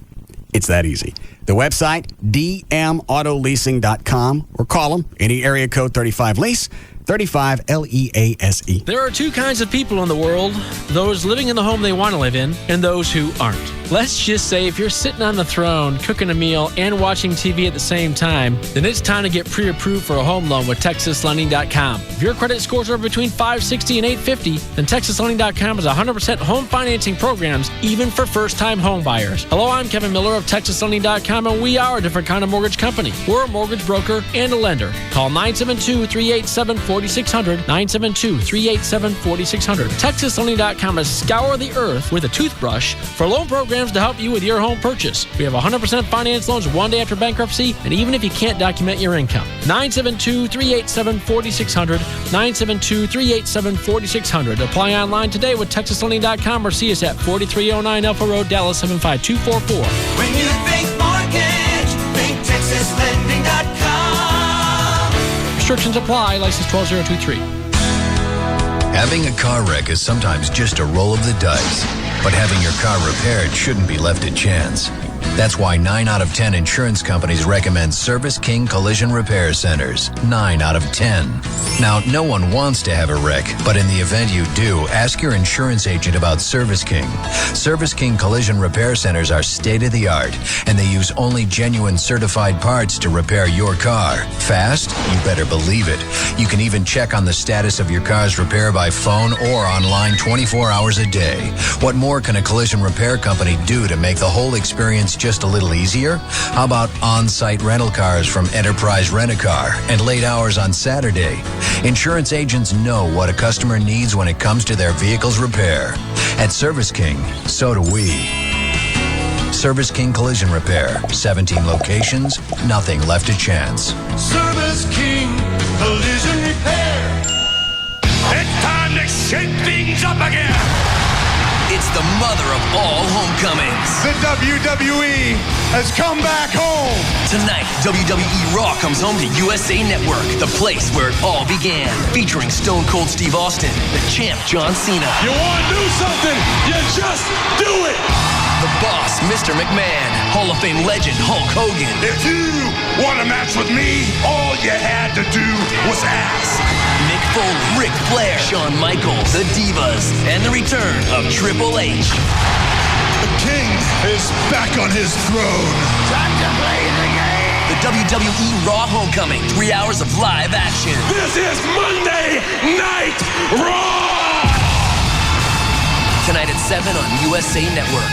It's that easy. The website, dmautoleasing.com, or call them, any area code 35-LEASE, 35 LEASE. There are two kinds of people in the world, those living in the home they want to live in and those who aren't. Let's just say if you're sitting on the throne, cooking a meal, and watching TV at the same time, then it's time to get pre-approved for a home loan with TexasLending.com. If your credit scores are between 560 and 850, then TexasLending.com has 100% home financing programs, even for first-time home buyers. Hello, I'm Kevin Miller of TexasLending.com, and we are a different kind of mortgage company. We're a mortgage broker and a lender. Call 972-387-4600, 972-387-4600. TexasLending.com has scoured the earth with a toothbrush for loan programs to help you with your home purchase. We have 100% finance loans one day after bankruptcy, and even if you can't document your income. 972-387-4600, 972-387-4600. Apply online today with TexasLending.com or see us at 4309 Alpha Road, Dallas 75244. When you think mortgage, think TexasLending.com. Restrictions apply. License 12023. Having a car wreck is sometimes just a roll of the dice, but having your car repaired shouldn't be left to chance. That's why 9 out of 10 insurance companies recommend Service King Collision Repair Centers. 9 out of 10. Now, no one wants to have a wreck, but in the event you do, ask your insurance agent about Service King. Service King Collision Repair Centers are state-of-the-art, and they use only genuine certified parts to repair your car. Fast? You better believe it. You can even check on the status of your car's repair by phone or online 24 hours a day. What more can a collision repair company do to make the whole experience just a little easier? How about on-site rental cars from Enterprise Rent-A-Car and late hours on Saturday? Insurance agents know what a customer needs when it comes to their vehicle's repair. At Service King, so do we. Service King Collision Repair. 17 locations, nothing left to chance. Service King Collision Repair. It's time to shake things up again. It's the mother of all homecomings. The WWE has come back home. Tonight, WWE Raw comes home to USA Network, the place where it all began. Featuring Stone Cold Steve Austin, the champ John Cena. You want to do something, you just do it. The Boss, Mr. McMahon, Hall of Fame legend Hulk Hogan. If you want a match with me, all you had to do was ask. Mick Foley, Ric Flair, Shawn Michaels, the Divas, and the return of Triple H. The King is back on his throne. Time to play the game. The WWE Raw Homecoming, 3 hours of live action. This is Monday Night Raw. Tonight at 7 on USA Network.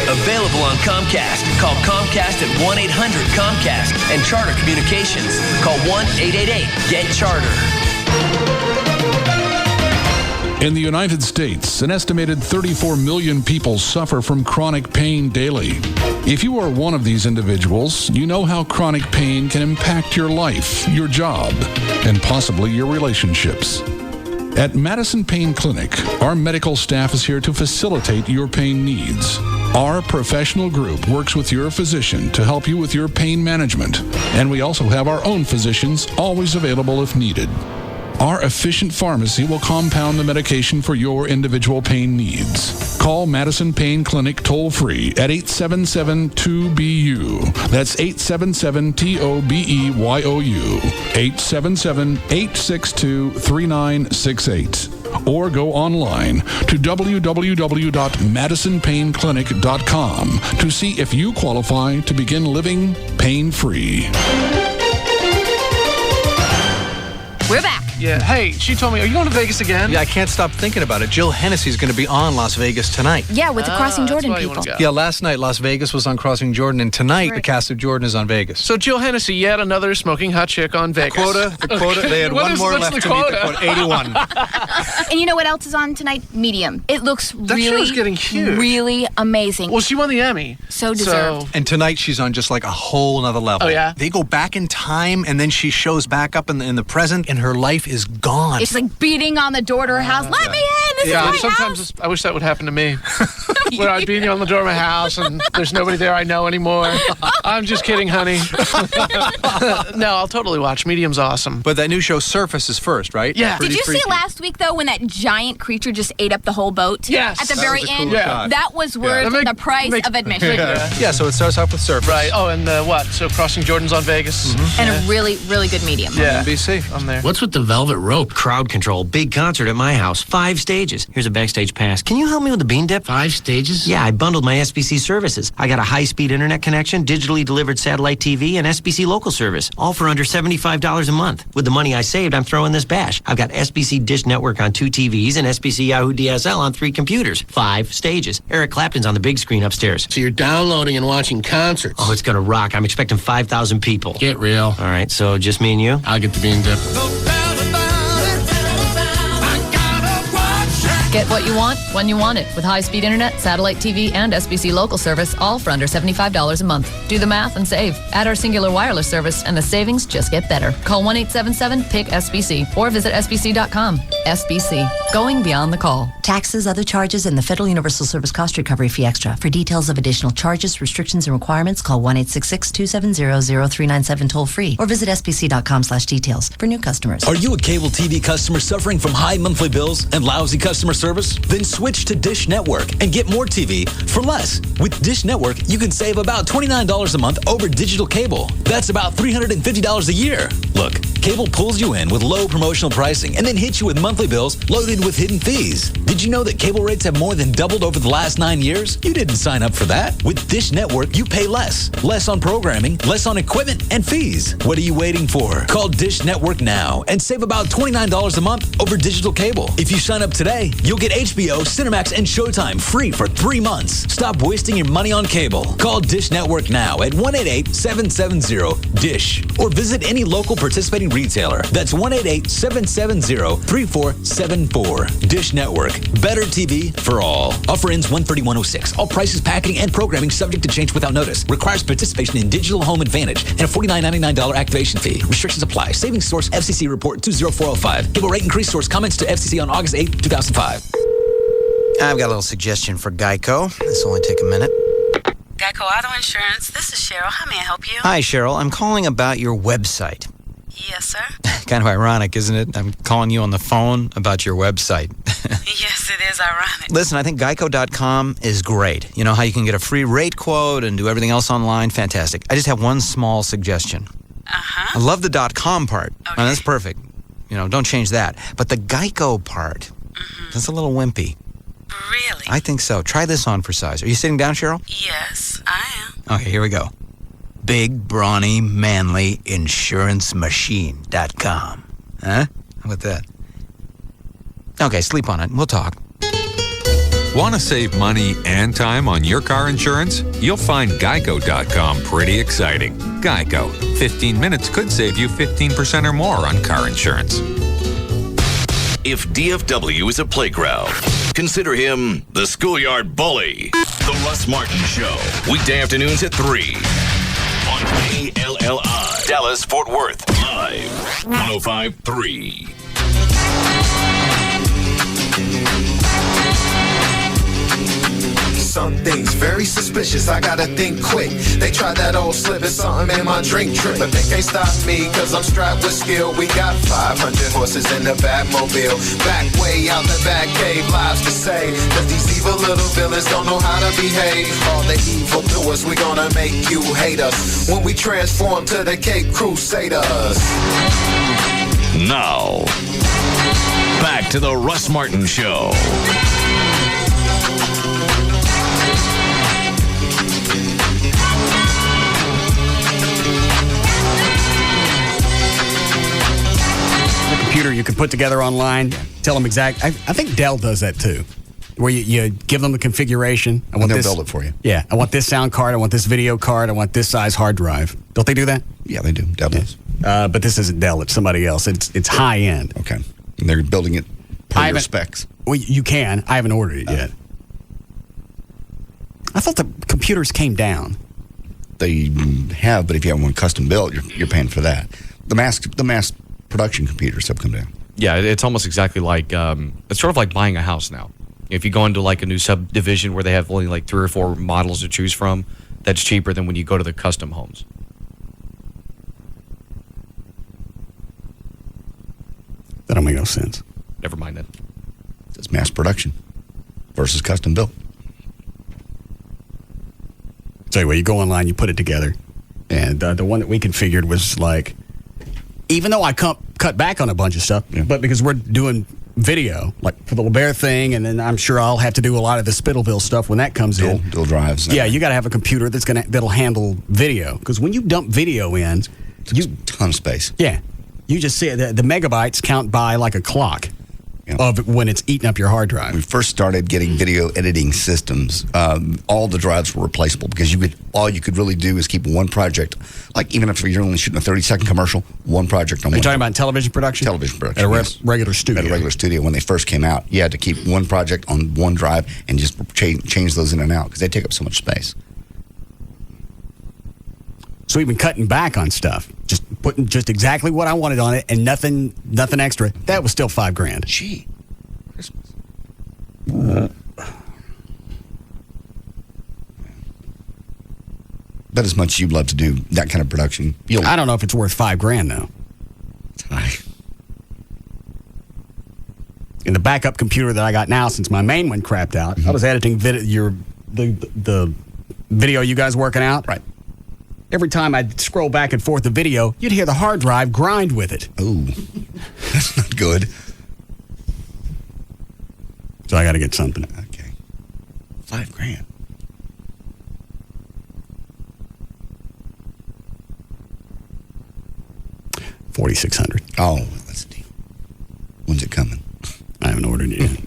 Available on Comcast. Call Comcast at 1-800-COMCAST. And Charter Communications. Call 1-888-GET-CHARTER. In the United States, an estimated 34 million people suffer from chronic pain daily. If you are one of these individuals, you know how chronic pain can impact your life, your job, and possibly your relationships. At Madison Pain Clinic, our medical staff is here to facilitate your pain needs. Our professional group works with your physician to help you with your pain management, and we also have our own physicians always available if needed. Our efficient pharmacy will compound the medication for your individual pain needs. Call Madison Pain Clinic toll-free at 877-2BU. That's 877-TOBEYOU. 877-862-3968. Or go online to www.madisonpainclinic.com to see if you qualify to begin living pain-free. We're back. Yeah. Hey, she told me, are you going to Vegas again? Yeah, I can't stop thinking about it. Jill Hennessy's going to be on Las Vegas tonight. Yeah, with the Crossing Jordan people. Yeah, last night Las Vegas was on Crossing Jordan, and tonight the cast of Jordan is on Vegas. So Jill Hennessy, yet another smoking hot chick on Vegas. The quota, they had one more left to meet the quota, 81. And you know what else is on tonight? Medium. It looks That show's getting huge. really amazing. Well, she won the Emmy. So deserved. And tonight she's on just like a whole nother level. Oh, yeah? They go back in time, and then she shows back up in the present, and her life is gone. It's like beating on the door to her house. Let me in. This is my sometimes house. I wish that would happen to me. Where I'd beat on the door of my house and there's nobody there I know anymore. I'm just kidding, honey. No, I'll totally watch. Medium's awesome. But that new show Surface is first, right? Yeah. Did you see last week, though, when that giant creature just ate up the whole boat? Yes. At the That very was a end? cool shot. That was worth the price of admission. Yeah, so it starts off with Surface. Right. Oh, and what? So Crossing Jordan's on Vegas? And a really, really good medium. Yeah. NBC. I'm there. What's with the velvet rope? Crowd control. Big concert at my house. 5 stages. Here's a backstage pass. Can you help me with the bean dip? 5 stages? Yeah, I bundled my SBC services. I got a high-speed internet connection, digitally delivered satellite TV, and SBC local service. All for under $75 a month. With the money I saved, I'm throwing this bash. I've got SBC Dish Network on 2 TVs and SBC Yahoo DSL on 3 computers. 5 stages. Eric Clapton's on the big screen upstairs. So you're downloading and watching concerts? Oh, it's gonna rock. I'm expecting 5,000 people. Get real. All right, so just me and you? I'll get the bean dip. Get what you want when you want it with high-speed internet, satellite TV, and SBC local service, all for under $75 a month. Do the math and save. Add our singular wireless service, and the savings just get better. Call 1-877-PIC-SBC or visit SBC.com. SBC, going beyond the call. Taxes, other charges, and the Federal Universal Service Cost Recovery Fee Extra. For details of additional charges, restrictions, and requirements, call 1-866-270-0397 toll-free or visit SBC.com/details for new customers. Are you a cable TV customer suffering from high monthly bills and lousy customer service? Then switch to Dish Network and get more TV for less. With Dish Network, you can save about $29 a month over digital cable. That's about $350 a year. Look, cable pulls you in with low promotional pricing and then hits you with monthly bills loaded with hidden fees. Did you know that cable rates have more than doubled over the last 9 years? You didn't sign up for that. With Dish Network, you pay less. Less on programming, less on equipment, and fees. What are you waiting for? Call Dish Network now and save about $29 a month over digital cable. If you sign up today, you'll get HBO, Cinemax, and Showtime free for 3 months. Stop wasting your money on cable. Call Dish Network now at 1-888-770-DISH or visit any local participating retailer. That's 1-888-770-3474. Dish Network. Better TV for all. Offer ends 1/31/06. All prices, packaging, and programming subject to change without notice. Requires participation in Digital Home Advantage and a $49.99 activation fee. Restrictions apply. Savings source FCC report 20405. Cable rate increase source comments to FCC on August 8, 2005. I've got a little suggestion for Geico. This will only take a minute. Geico Auto Insurance, this is Cheryl. How may I help you? Hi, Cheryl. I'm calling about your website. Yes, sir. Kind of ironic, isn't it? I'm calling you on the phone about your website. Yes, it is ironic. Listen, I think Geico.com is great. You know how you can get a free rate quote and do everything else online? Fantastic. I just have one small suggestion. I love the .com part. Okay. That's perfect. You know, don't change that. But the Geico part, that's a little wimpy. Really? I think so. Try this on for size. Are you sitting down, Cheryl? Yes, I am. Okay, here we go. Big, brawny, manly insuranceMachine.com. Huh? How about that? Okay, sleep on it. We'll talk. Want to save money and time on your car insurance? You'll find Geico.com pretty exciting. Geico. 15 minutes could save you 15% or more on car insurance. If DFW is a playground, consider him the schoolyard bully. The Russ Martin Show. Weekday afternoons at 3 on KLLI. Dallas, Fort Worth. Live. 105.3. some things very suspicious. I gotta think quick. They tried that old slip and something made my drink trip. But they can't stop me, cause I'm strapped with skill. We got 500 horses in the Batmobile. Back way out the back cave, lives to say. Cause these evil little villains don't know how to behave. All the evil doers, we gonna make you hate us when we transform to the Cape Crusaders. Now, back to the Russ Martin Show. The computer you can put together online, tell them exact. I think Dell does that too, where you give them the configuration. I want they'll this, build it for you. Yeah, I want this sound card. I want this video card. I want this size hard drive. Don't they do that? Yeah, they do. Dell does. But this isn't Dell. It's somebody else. It's high end. Okay. And they're building it per your specs. Well, you can. I haven't ordered it yet. I thought the computers came down. They have, but if you have one custom built, you're paying for that. The mass production computers have come down. Yeah, it's almost exactly like it's sort of like buying a house now. If you go into like a new subdivision where they have only like 3 or 4 models to choose from, that's cheaper than when you go to the custom homes. That don't make no sense. Never mind that. It's mass production versus custom built. So anyway, you go online, you put it together, and the one that we configured was like, even though I cut back on a bunch of stuff, but because we're doing video, like for the LeBaire thing, and then I'm sure I'll have to do a lot of the Spittleville stuff when that comes in. Dual drives. Yeah, you got to have a computer that'll handle video, because when you dump video in, it's a ton of space. Yeah, you just see the megabytes count by like a clock of when it's eating up your hard drive. When we first started getting video editing systems, all the drives were replaceable because all you could really do is keep one project. Like even if you're only shooting a 30-second commercial, one project on one. Are you talking about television production? Television production. At a regular studio. At a regular studio. When they first came out, you had to keep one project on one drive and just change those in and out because they take up so much space. So we've been cutting back on stuff, just putting just exactly what I wanted on it and nothing extra. That was still $5,000. Gee, Christmas. But as much as you'd love to do that kind of production, I don't know if it's worth $5,000 though. It's high. In the backup computer that I got now, since my main one crapped out, I was editing the video you guys working out. Right. Every time I'd scroll back and forth the video, you'd hear the hard drive grind with it. Ooh, that's not good. So I got to get something. Okay. $5,000. $4,600. Oh, that's a deal. When's it coming? I haven't ordered it yet.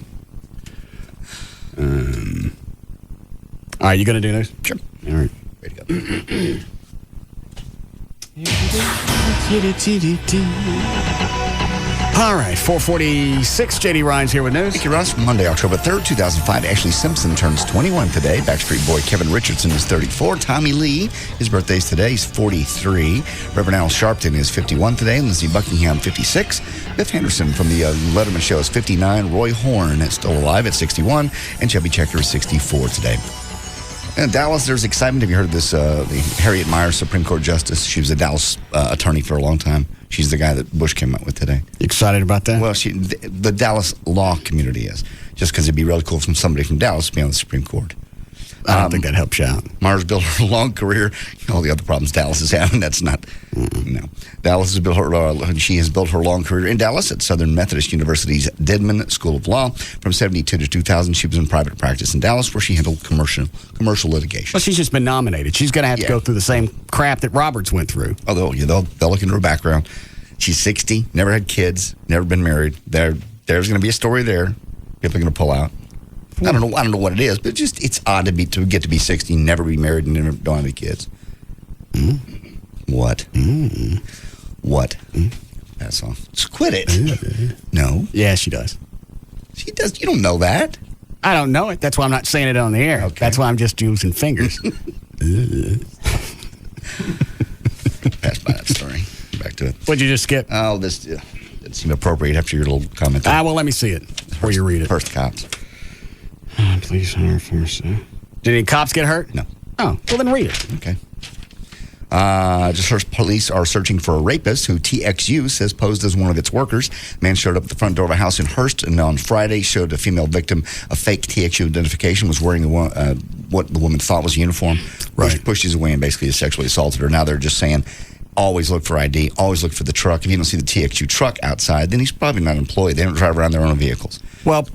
All right, you going to do this? Sure. All right. Ready to go. All right, 446. JD Ryan's here with news. Thank you, Russ. Monday, October 3rd, 2005. Ashley Simpson turns 21 today. Backstreet Boy Kevin Richardson is 34. Tommy Lee, his birthday's today. He's 43. Reverend Al Sharpton is 51 today. Lindsey Buckingham, 56. Biff Henderson from the Letterman Show is 59. Roy Horn is still alive at 61. And Chubby Checker is 64 today. In Dallas, there's excitement. Have you heard of this? The Harriet Miers, Supreme Court Justice. She was a Dallas attorney for a long time. She's the guy that Bush came out with today. You excited about that? Well, the Dallas law community is. Just because it'd be really cool for somebody from Dallas to be on the Supreme Court. I don't think that helps you out. Mars built her long career. All the other problems Dallas is having, that's not, no. Dallas has built she has built her long career in Dallas at Southern Methodist University's Dedman School of Law. From 1972 to 2000, she was in private practice in Dallas, where she handled commercial litigation. Well, she's just been nominated. She's going to have to go through the same crap that Roberts went through. Although they'll look into her background. She's 60, never had kids, never been married. There's going to be a story there. People are going to pull out. I don't know what it is, but it's odd to get to be 60, never be married, and never don't have any kids. What? What? That's all. Just quit it. No. Yeah, she does. She does. You don't know that. I don't know it. That's why I'm not saying it on the air. Okay. That's why I'm just using fingers. Pass by that story. Back to it. What'd you just skip? Oh, this didn't seem appropriate after your little comment. Well, let me see it before you read it. First cops. Please hire first. Did any cops get hurt? No. Oh, well then read it. Okay. Just heard police are searching for a rapist who TXU says posed as one of its workers. Man showed up at the front door of a house in Hearst and on Friday showed a female victim a fake TXU identification, was wearing what the woman thought was a uniform. Right. Pushes away and basically sexually assaulted her. Now they're just saying, always look for ID, always look for the truck. If you don't see the TXU truck outside, then he's probably not employed. They don't drive around their own vehicles. Well,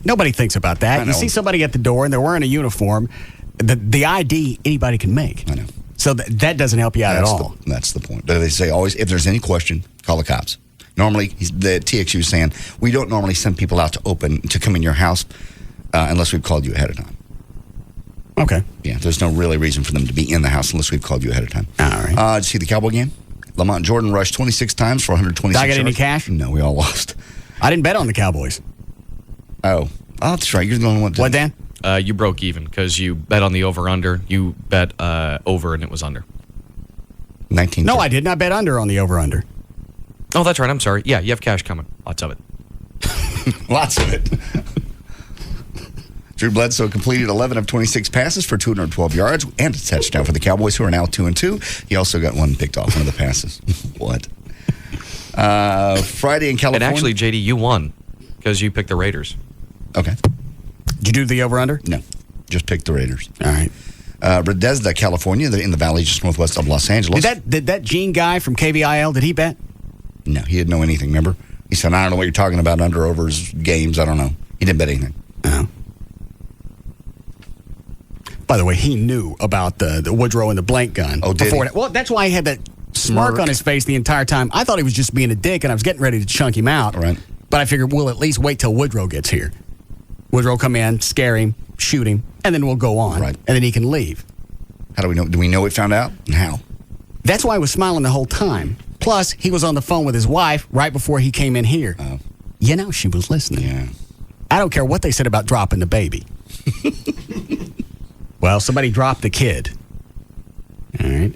nobody thinks about that. You see somebody at the door and they're wearing a uniform, the ID anybody can make. I know. So that doesn't help you out at all. That's the point. But they say always, if there's any question, call the cops. Normally, the TXU is saying, we don't normally send people out to come in your house unless we've called you ahead of time. Okay. Yeah, there's no really reason for them to be in the house unless we've called you ahead of time. All right. Did you see the Cowboy game? Lamont Jordan rushed 26 times for 126 Did I get any yards. cash? No, we all lost. I didn't bet on the Cowboys. Oh, that's right. You're the only one. What, Dan? You broke even because you bet on the over-under. You bet over and it was under. 19. No, I did not bet under on the over-under. Oh, that's right. I'm sorry. Yeah, you have cash coming. Lots of it. Lots of it. Drew Bledsoe completed 11 of 26 passes for 212 yards and a touchdown for the Cowboys, who are now 2-2. He also got one picked off, one of the passes. What? Friday in California. And actually, JD, you won because you picked the Raiders. Okay. Did you do the over-under? No. Just picked the Raiders. All right. Bethesda, California, in the valley just northwest of Los Angeles. Did that Gene guy from KVIL, did he bet? No, he didn't know anything, remember? He said, I don't know what you're talking about, under-overs, games, I don't know. He didn't bet anything. Oh. By the way, he knew about the Woodrow and the blank gun. Oh, did he? Well, that's why he had that smirk on his face the entire time. I thought he was just being a dick, and I was getting ready to chunk him out. Right. But I figured we'll at least wait till Woodrow gets here. Woodrow come in, scare him, shoot him, and then we'll go on. Right. And then he can leave. How do we know? Do we know he found out? And how? That's why I was smiling the whole time. Plus, he was on the phone with his wife right before he came in here. Oh. You know she was listening. Yeah. I don't care what they said about dropping the baby. Well, somebody dropped the kid. All right.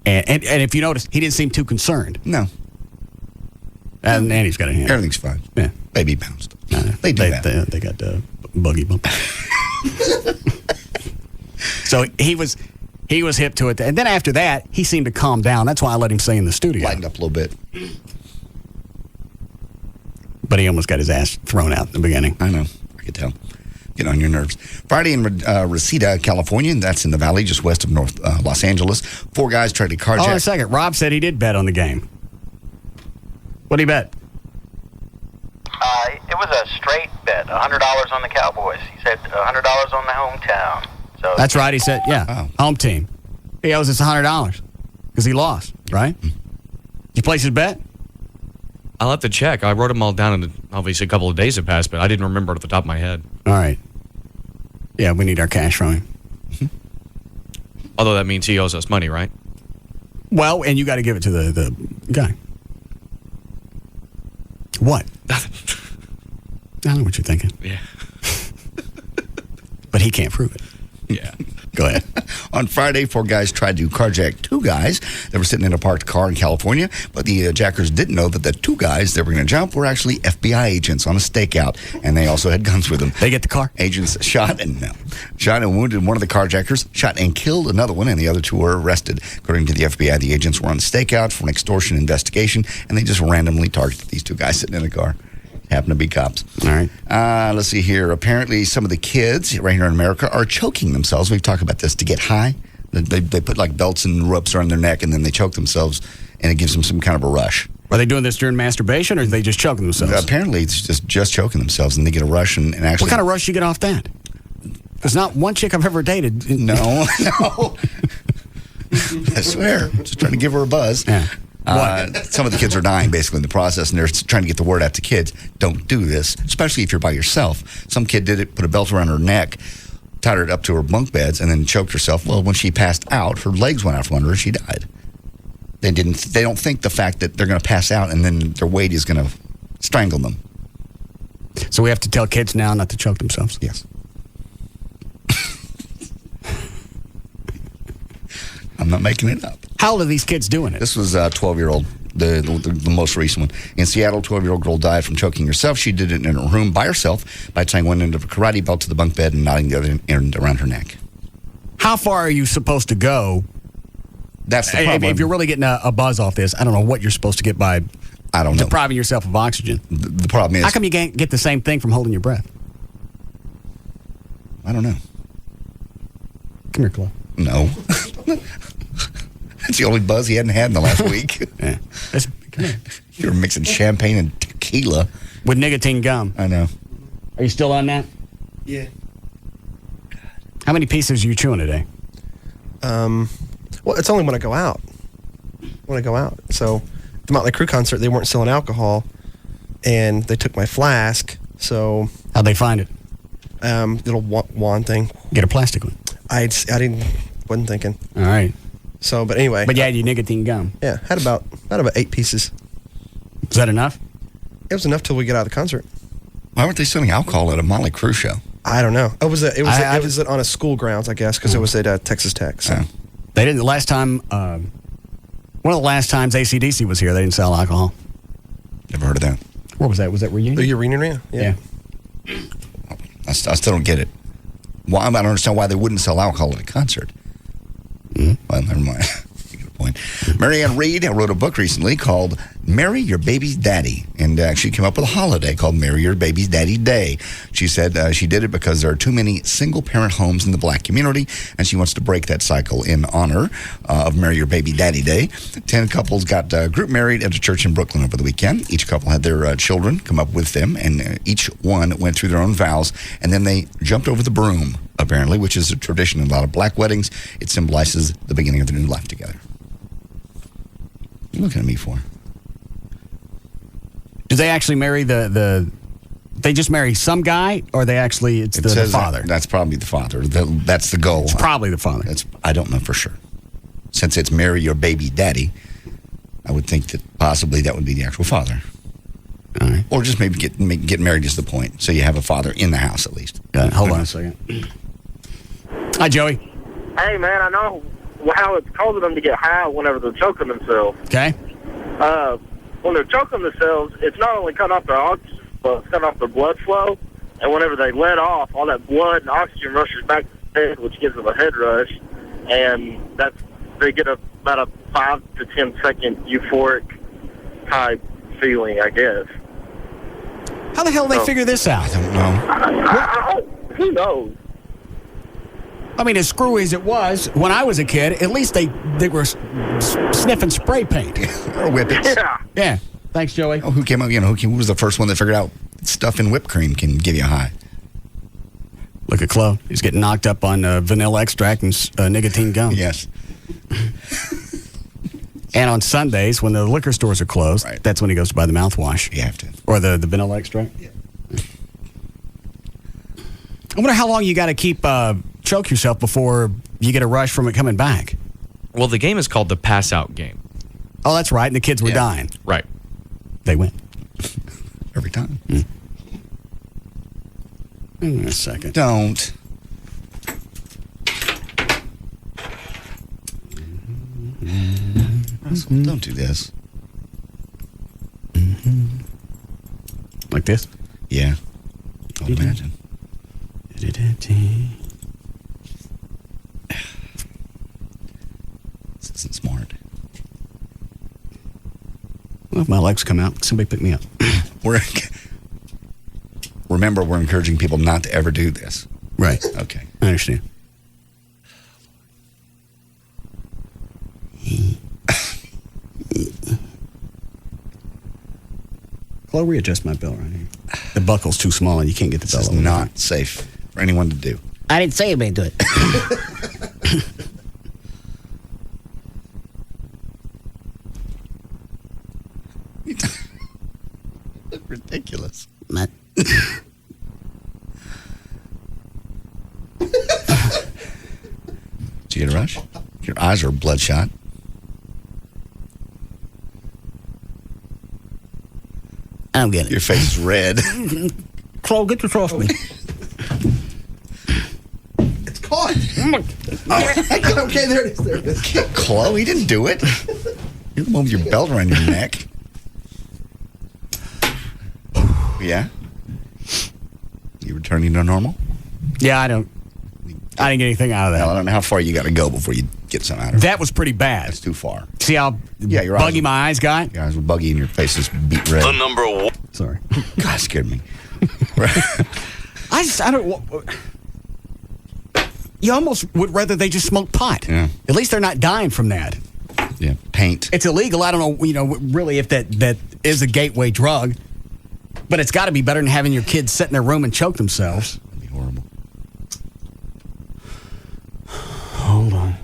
And if you notice, he didn't seem too concerned. No. And Andy's got a hand. Everything's fine. Yeah. Baby bounced. They do that. They got the boogie bump. So he was hip to it. And then after that, he seemed to calm down. That's why I let him stay in the studio. Lightened up a little bit. But he almost got his ass thrown out in the beginning. I know. I could tell. Get on your nerves. Friday in Reseda, California. That's in the valley just west of North Los Angeles. 4 guys tried to carjack. Hold on a second. Rob said he did bet on the game. What did he bet? It was a straight bet, $100 on the Cowboys. He said $100 on the hometown. So That's right. He said, yeah, home team. He owes us $100 because he lost, right? Did you place his bet? I'll have to check. I wrote them all down, and obviously a couple of days have passed, but I didn't remember it off the top of my head. All right. Yeah, we need our cash from him. Although that means he owes us money, right? Well, and you got to give it to the guy. What? I know what you're thinking. Yeah. But he can't prove it. Yeah. Go ahead. On Friday, 4 guys tried to carjack 2 guys that were sitting in a parked car in California, but the jackers didn't know that the 2 guys that were going to jump were actually FBI agents on a stakeout, and they also had guns with them. They get the car? Agents shot and wounded one of the carjackers, shot and killed another one, and the other 2 were arrested. According to the FBI, the agents were on stakeout for an extortion investigation, and they just randomly targeted these 2 guys sitting in a car. Happen to be cops. All right. Let's see here. Apparently, some of the kids right here in America are choking themselves. We've talked about this to get high. They put like belts and ropes around their neck, and then they choke themselves, and it gives them some kind of a rush. Are they doing this during masturbation, or are they just choking themselves? Apparently, it's just choking themselves, and they get a rush and actually. What kind of rush you get off that? There's not one chick I've ever dated. No. I swear. Just trying to give her a buzz. Yeah. Some of the kids are dying basically in the process, and they're trying to get the word out to kids. Don't do this, especially if you're by yourself. Some kid did it, put a belt around her neck, tied her up to her bunk beds, and then choked herself. Well, when she passed out, her legs went out from under her, she died. They don't think the fact that they're going to pass out and then their weight is going to strangle them. So we have to tell kids now not to choke themselves? Yes. I'm not making it up. How old are these kids doing it? This was a 12-year-old, the most recent one. In Seattle, 12-year-old girl died from choking herself. She did it in her room by herself by tying one end of a karate belt to the bunk bed and knotting the other end around her neck. How far are you supposed to go? That's the problem. If you're really getting a buzz off this, I don't know what you're supposed to get by depriving yourself of oxygen. The problem is... How come you can't get the same thing from holding your breath? I don't know. Come here, Chloe. No. That's the only buzz he hadn't had in the last week. Yeah. Come here. You're mixing champagne and tequila. With nicotine gum. I know. Are you still on that? Yeah. How many pieces are you chewing a day? Well, it's only when I go out. So, the Motley Crue concert, they weren't selling alcohol, and they took my flask. So, how'd they find it? Little wand thing. Get a plastic one. Wasn't thinking. All right. So, but anyway. But you had your nicotine gum. Yeah, had about 8 pieces. Is that enough? It was enough till we get out of the concert. Why weren't they selling alcohol at a Motley Crue show? I don't know. It was on a school grounds, I guess, because it was at Texas Tech. So. They didn't. The last time, one of the last times AC/DC was here, they didn't sell alcohol. Never heard of that. Where was that? Was that Reunion? The Reunion, yeah. I still don't get it. Why? I don't understand why they wouldn't sell alcohol at a concert. Well, never mind. You get a point. Marianne Reed wrote a book recently called Marry Your Baby's Daddy. And she came up with a holiday called Marry Your Baby's Daddy Day. She said she did it because there are too many single-parent homes in the black community, and she wants to break that cycle in honor of Marry Your Baby Daddy Day. 10 couples got group married at a church in Brooklyn over the weekend. Each couple had their children come up with them, and each one went through their own vows, and then they jumped over the broom, apparently, which is a tradition in a lot of black weddings. It symbolizes the beginning of the new life together. What are you looking at me for? Do they actually marry they just marry some guy, or they actually, it's the father? That's probably the father. That's the goal. It's probably the father. I don't know for sure. Since it's marry your baby daddy, I would think that possibly that would be the actual father. All right. Or just maybe get married is the point. So you have a father in the house at least. Hold on a second. Hi, Joey. Hey, man, I know how it's causing them to get high whenever they're choking themselves. Okay. When they're choking themselves, it's not only cutting off their oxygen, but it's cutting off their blood flow. And whenever they let off, all that blood and oxygen rushes back to the head, which gives them a head rush. And they get about a 5 to 10 second euphoric type feeling, I guess. How the hell did they figure this out? I don't know. Who knows? I mean, as screwy as it was, when I was a kid, at least they were sniffing spray paint. Or whippets. Yeah. Thanks, Joey. Oh, who came up, who was the first one that figured out stuff in whipped cream can give you a high? Look at Chloe. He's getting knocked up on vanilla extract and nicotine gum. Yes. And on Sundays, when the liquor stores are closed, that's when he goes to buy the mouthwash. You have to. Or the vanilla extract. Yeah. I wonder how long you got to keep choke yourself before you get a rush from it coming back. Well, the game is called the pass-out game. Oh, that's right. And the kids were dying. Right. They win. Every time. Hang on a second. Don't. Don't do this. Like this? Yeah. I would imagine. This isn't smart. Well, if my legs come out, somebody pick me up. Remember, we're encouraging people not to ever do this. Right. Okay. I understand. Chloe, readjust my belt right here. The buckle's too small and you can't get the belt. This is not safe for anyone to do. I didn't say anybody do it. Look ridiculous. Matt. Did you get a rush? Your eyes are bloodshot. I don't get it. Your face is red. Chloe, get this off me. It's caught. Okay, there it is. There it is. Chloe didn't do it. You're the one with your belt around your neck. Yeah? You returning to normal? Yeah, I didn't get anything out of that. I don't know how far you got to go before you get something out of it. That was pretty bad. That's too far. See how your buggy my eyes got? Your eyes were buggy and your face is beat red. The number one. Sorry. God, it scared me. I don't. You almost would rather they just smoke pot. Yeah. At least they're not dying from that. Yeah, paint. It's illegal. I don't know, really if that is a gateway drug. But it's got to be better than having your kids sit in their room and choke themselves. That'd be horrible. Hold on.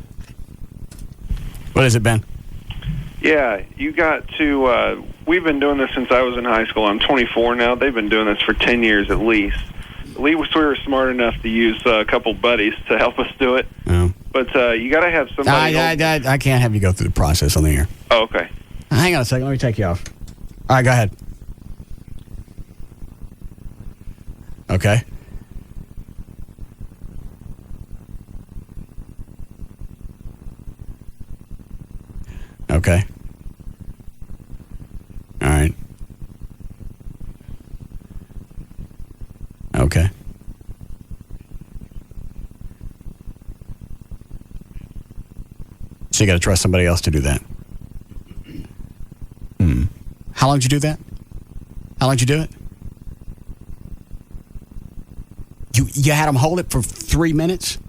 What is it, Ben? Yeah, you got to, we've been doing this since I was in high school. I'm 24 now. They've been doing this for 10 years at least. At least we were smart enough to use a couple buddies to help us do it. Oh. But you got to have somebody. I can't have you go through the process on the air. Oh, okay. Hang on a second. Let me take you off. All right, go ahead. Okay. Okay. All right. Okay. So you got to trust somebody else to do that. How long did you do that? How long did you do it? You had them hold it for 3 minutes?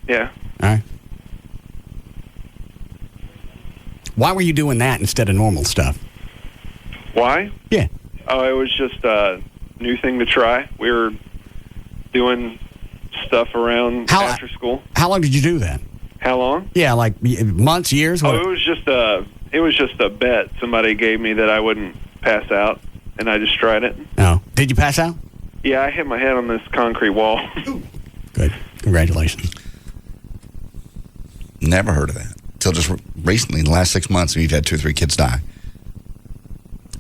Yeah. All right. Why were you doing that instead of normal stuff? Why? Yeah. Oh, it was just a new thing to try. We were doing stuff around after school. How long did you do that? How long? Yeah, like months, years? Oh, it was just a bet somebody gave me that I wouldn't pass out, and I just tried it. Oh. Did you pass out? Yeah, I hit my head on this concrete wall. Good. Congratulations. Never heard of that. Until just recently, in the last 6 months, we've had 2 or 3 kids die.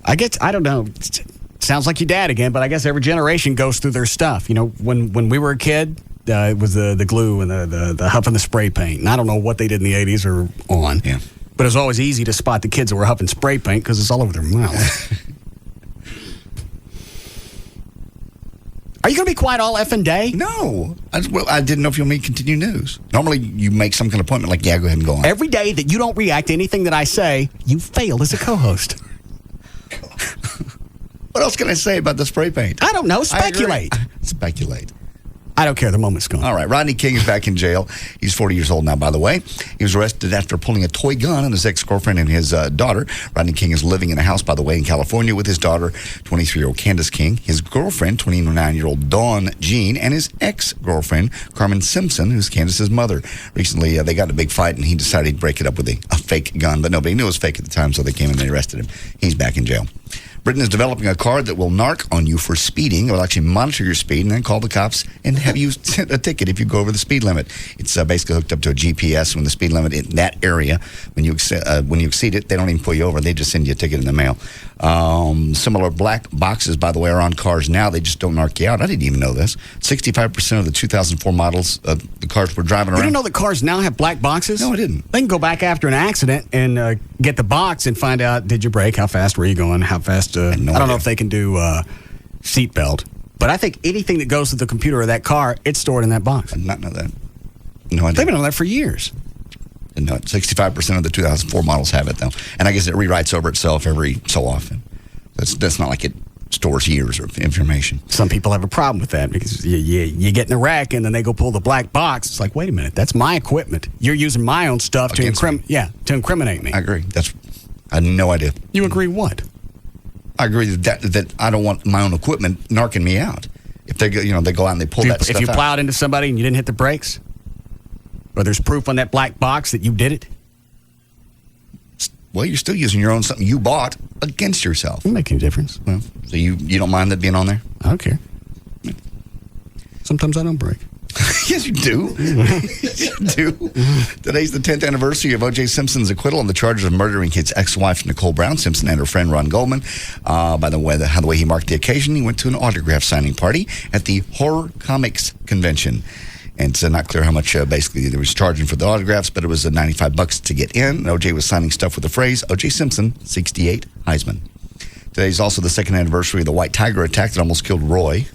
I don't know. Sounds like your dad again, but I guess every generation goes through their stuff. You know, when we were a kid, it was the glue and the huffing the spray paint. And I don't know what they did in the 80s or on. Yeah. But it was always easy to spot the kids that were huffing spray paint because it's all over their mouth. Are you going to be quiet all effing day? No. I didn't know if you want me to continue news. Normally, you make some kind of appointment like, yeah, go ahead and go on. Every day that you don't react to anything that I say, you fail as a co-host. What else can I say about the spray paint? I don't know. Speculate. Speculate. I don't care. The moment's gone. All right. Rodney King is back in jail. He's 40 years old now, by the way. He was arrested after pulling a toy gun on his ex-girlfriend and his daughter. Rodney King is living in a house, by the way, in California with his daughter, 23-year-old Candace King, his girlfriend, 29-year-old Dawn Jean, and his ex-girlfriend, Carmen Simpson, who's Candace's mother. Recently, they got in a big fight, and he decided he'd break it up with a fake gun, but nobody knew it was fake at the time, so they came and they arrested him. He's back in jail. Britain is developing a card that will narc on you for speeding. It will actually monitor your speed and then call the cops and have you sent a ticket if you go over the speed limit. It's basically hooked up to a GPS when the speed limit in that area, when you exceed it, they don't even pull you over. They just send you a ticket in the mail. Similar black boxes, by the way, are on cars now. They just don't narc you out. I didn't even know this. 65% of the 2004 models, the cars we're driving around. You didn't know that cars now have black boxes? No, I didn't. They can go back after an accident and get the box and find out, did you brake? How fast were you going? How fast? I don't know if they can do seatbelt. But I think anything that goes to the computer of that car, it's stored in that box. I did not know that. No, I didn't. They've been on that for years. No, 65% of the 2004 models have it, though. And I guess it rewrites over itself every so often. That's not like it stores years of information. Some people have a problem with that because you get in a wreck and then they go pull the black box. It's like, wait a minute, that's my equipment. You're using my own stuff to incriminate me. I agree. I had no idea. You agree what? I agree that I don't want my own equipment narking me out. If they go out and they pull that stuff out. If you plowed into somebody and you didn't hit the brakes, or there's proof on that black box that you did it. Well, you're still using your own something you bought against yourself. Doesn't make any difference. Well, so you don't mind that being on there? I don't care. Sometimes I don't brake. Yes, you do. You do. Today's the 10th anniversary of O.J. Simpson's acquittal on the charges of murdering his ex-wife, Nicole Brown Simpson, and her friend, Ron Goldman. By the way he marked the occasion, he went to an autograph signing party at the Horror Comics Convention. And it's not clear how much basically they was charging for the autographs, but it was $95 to get in. And O.J. was signing stuff with the phrase, O.J. Simpson, 68, Heisman. Today's also the second anniversary of the white tiger attack that almost killed Roy.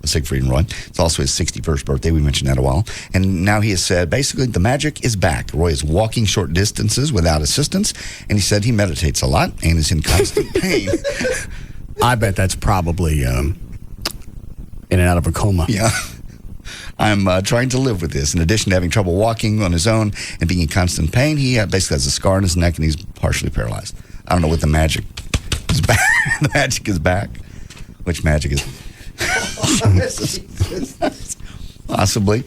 Siegfried and Roy. It's also his 61st birthday. We mentioned that a while. And now he has said, basically, the magic is back. Roy is walking short distances without assistance, and he said he meditates a lot and is in constant pain. I bet that's probably in and out of a coma. Yeah. I'm trying to live with this. In addition to having trouble walking on his own and being in constant pain, he basically has a scar on his neck and he's partially paralyzed. I don't know what the magic is back. The magic is back. Which magic is... Possibly.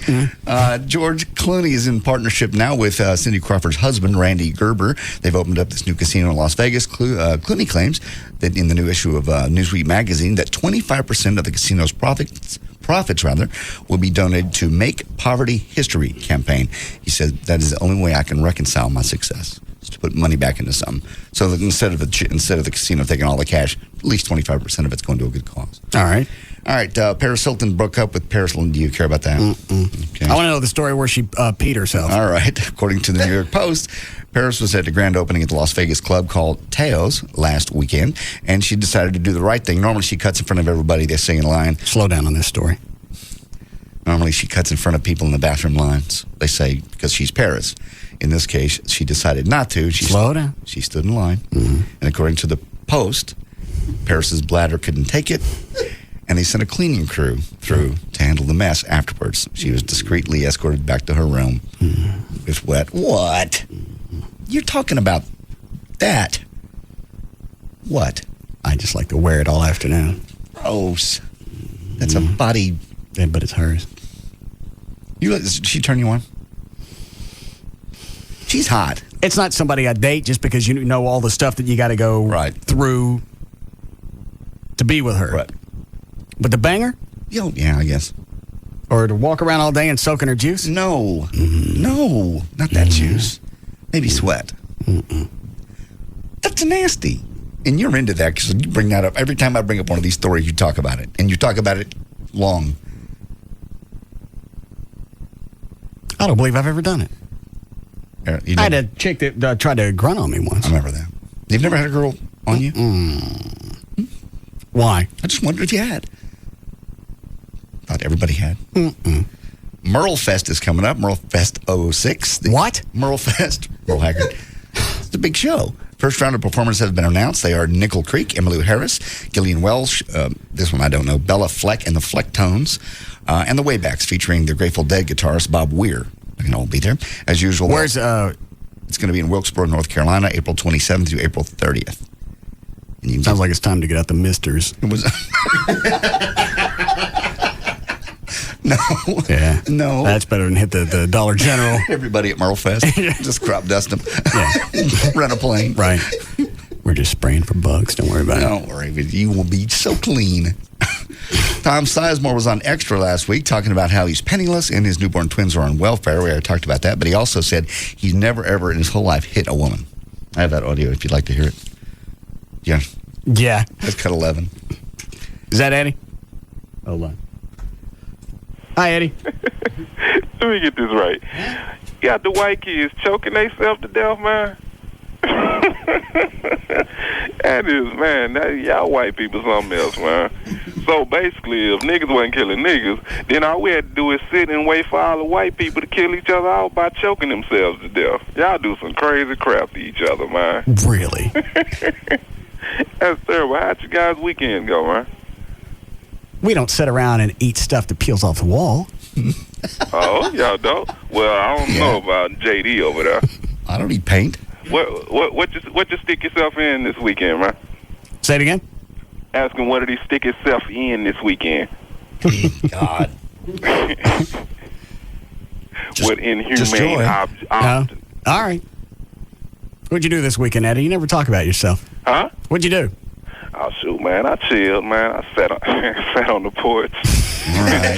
George Clooney is in partnership now with Cindy Crawford's husband, Randy Gerber. They've opened up this new casino in Las Vegas. Clooney claims that in the new issue of Newsweek magazine that 25% of the casino's profits will be donated to Make Poverty History campaign. He said that is the only way I can reconcile my success, is to put money back into something. So that instead of the casino taking all the cash, at least 25% of it's going to a good cause. All right. Paris Hilton broke up with Paris. Do you care about that? Okay. I want to know the story where she peed herself. All right. According to the New York Post, Paris was at the grand opening at the Las Vegas club called Teo's last weekend, and she decided to do the right thing. Normally, she cuts in front of everybody. They sing in line. Slow down on this story. Normally, she cuts in front of people in the bathroom lines. They say, because she's Paris. In this case, she decided not to. Slow down. She stood in line. Mm-hmm. And according to the Post, Paris's bladder couldn't take it. And they sent a cleaning crew through to handle the mess afterwards. She was discreetly escorted back to her room with wet. What? You're talking about that. What? I just like to wear it all afternoon. Gross. That's a body. Yeah, but it's hers. Did she turn you on? She's hot. It's not somebody I date just because you know all the stuff that you got to go through to be with her. Right. But the banger? Yeah, I guess. Or to walk around all day and soak in her juice? No. No, not that juice. Maybe sweat. That's nasty. And you're into that because you bring that up. Every time I bring up one of these stories, you talk about it. And you talk about it long. I don't believe I've ever done it. I had a chick that tried to grunt on me once. I remember that. You've never had a girl on you? Why? I just wondered if you had. Thought everybody had. Merle Fest is coming up. Merle Fest 06. What? Merle Fest. Merle Haggard. It's a big show. First round of performers have been announced. They are Nickel Creek, Emmylou Harris, Gillian Welsh, this one I don't know, Bella Fleck and the Flecktones, and the Waybacks featuring the Grateful Dead guitarist Bob Weir. They can all be there. As usual. Where's it's going to be in Wilkesboro, North Carolina, April 27th through April 30th. And sounds like it's time to get out the misters. It was... No. Yeah. No. That's better than hit the Dollar General. Everybody at Merle Fest. Just crop dust them. Yeah. Rent a plane. Right. We're just spraying for bugs. Don't worry about it. Don't worry. You will be so clean. Tom Sizemore was on Extra last week talking about how he's penniless and his newborn twins are on welfare. We already talked about that. But he also said he's never, ever in his whole life hit a woman. I have that audio if you'd like to hear it. Yeah. Yeah. That's cut 11. Is that Eddie? Hold on. Hi, Eddie. Let me get this right. You got the white kids choking themselves to death, man. That is, man, y'all white people something else, man. So basically, if niggas wasn't killing niggas, then all we had to do is sit and wait for all the white people to kill each other out by choking themselves to death. Y'all do some crazy crap to each other, man. Really? That's terrible. How'd you guys' weekend go, man? We don't sit around and eat stuff that peels off the wall. Oh, y'all don't? Well, I don't know about JD over there. I don't eat paint. What you stick yourself in this weekend, man? Say it again? Ask him what did he stick himself in this weekend. God. What inhumane all right. What'd you do this weekend, Eddie? You never talk about yourself. Huh? What'd you do? Oh, shoot, man. I chilled, man. I sat on the porch. All right.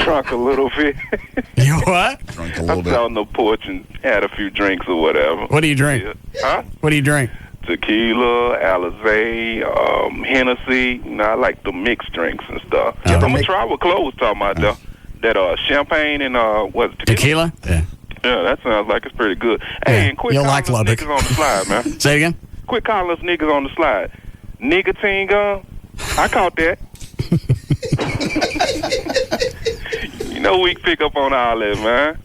Drunk a little bit. You what? Drunk a I little sat on the porch and had a few drinks or whatever. What do you drink? Huh? What do you drink? Tequila, Alizé, Hennessy. You know, I like the mixed drinks and stuff. I'm gonna try what Chloe was talking about though. That champagne and what? Tequila? Yeah. Yeah, that sounds like it's pretty good. Hey, and quit You'll calling like us Lubbock. niggas on the slide, man. Say it again? Quit calling us niggas on the slide. Nicotine gum. I caught that. You know we pick up on all that, man.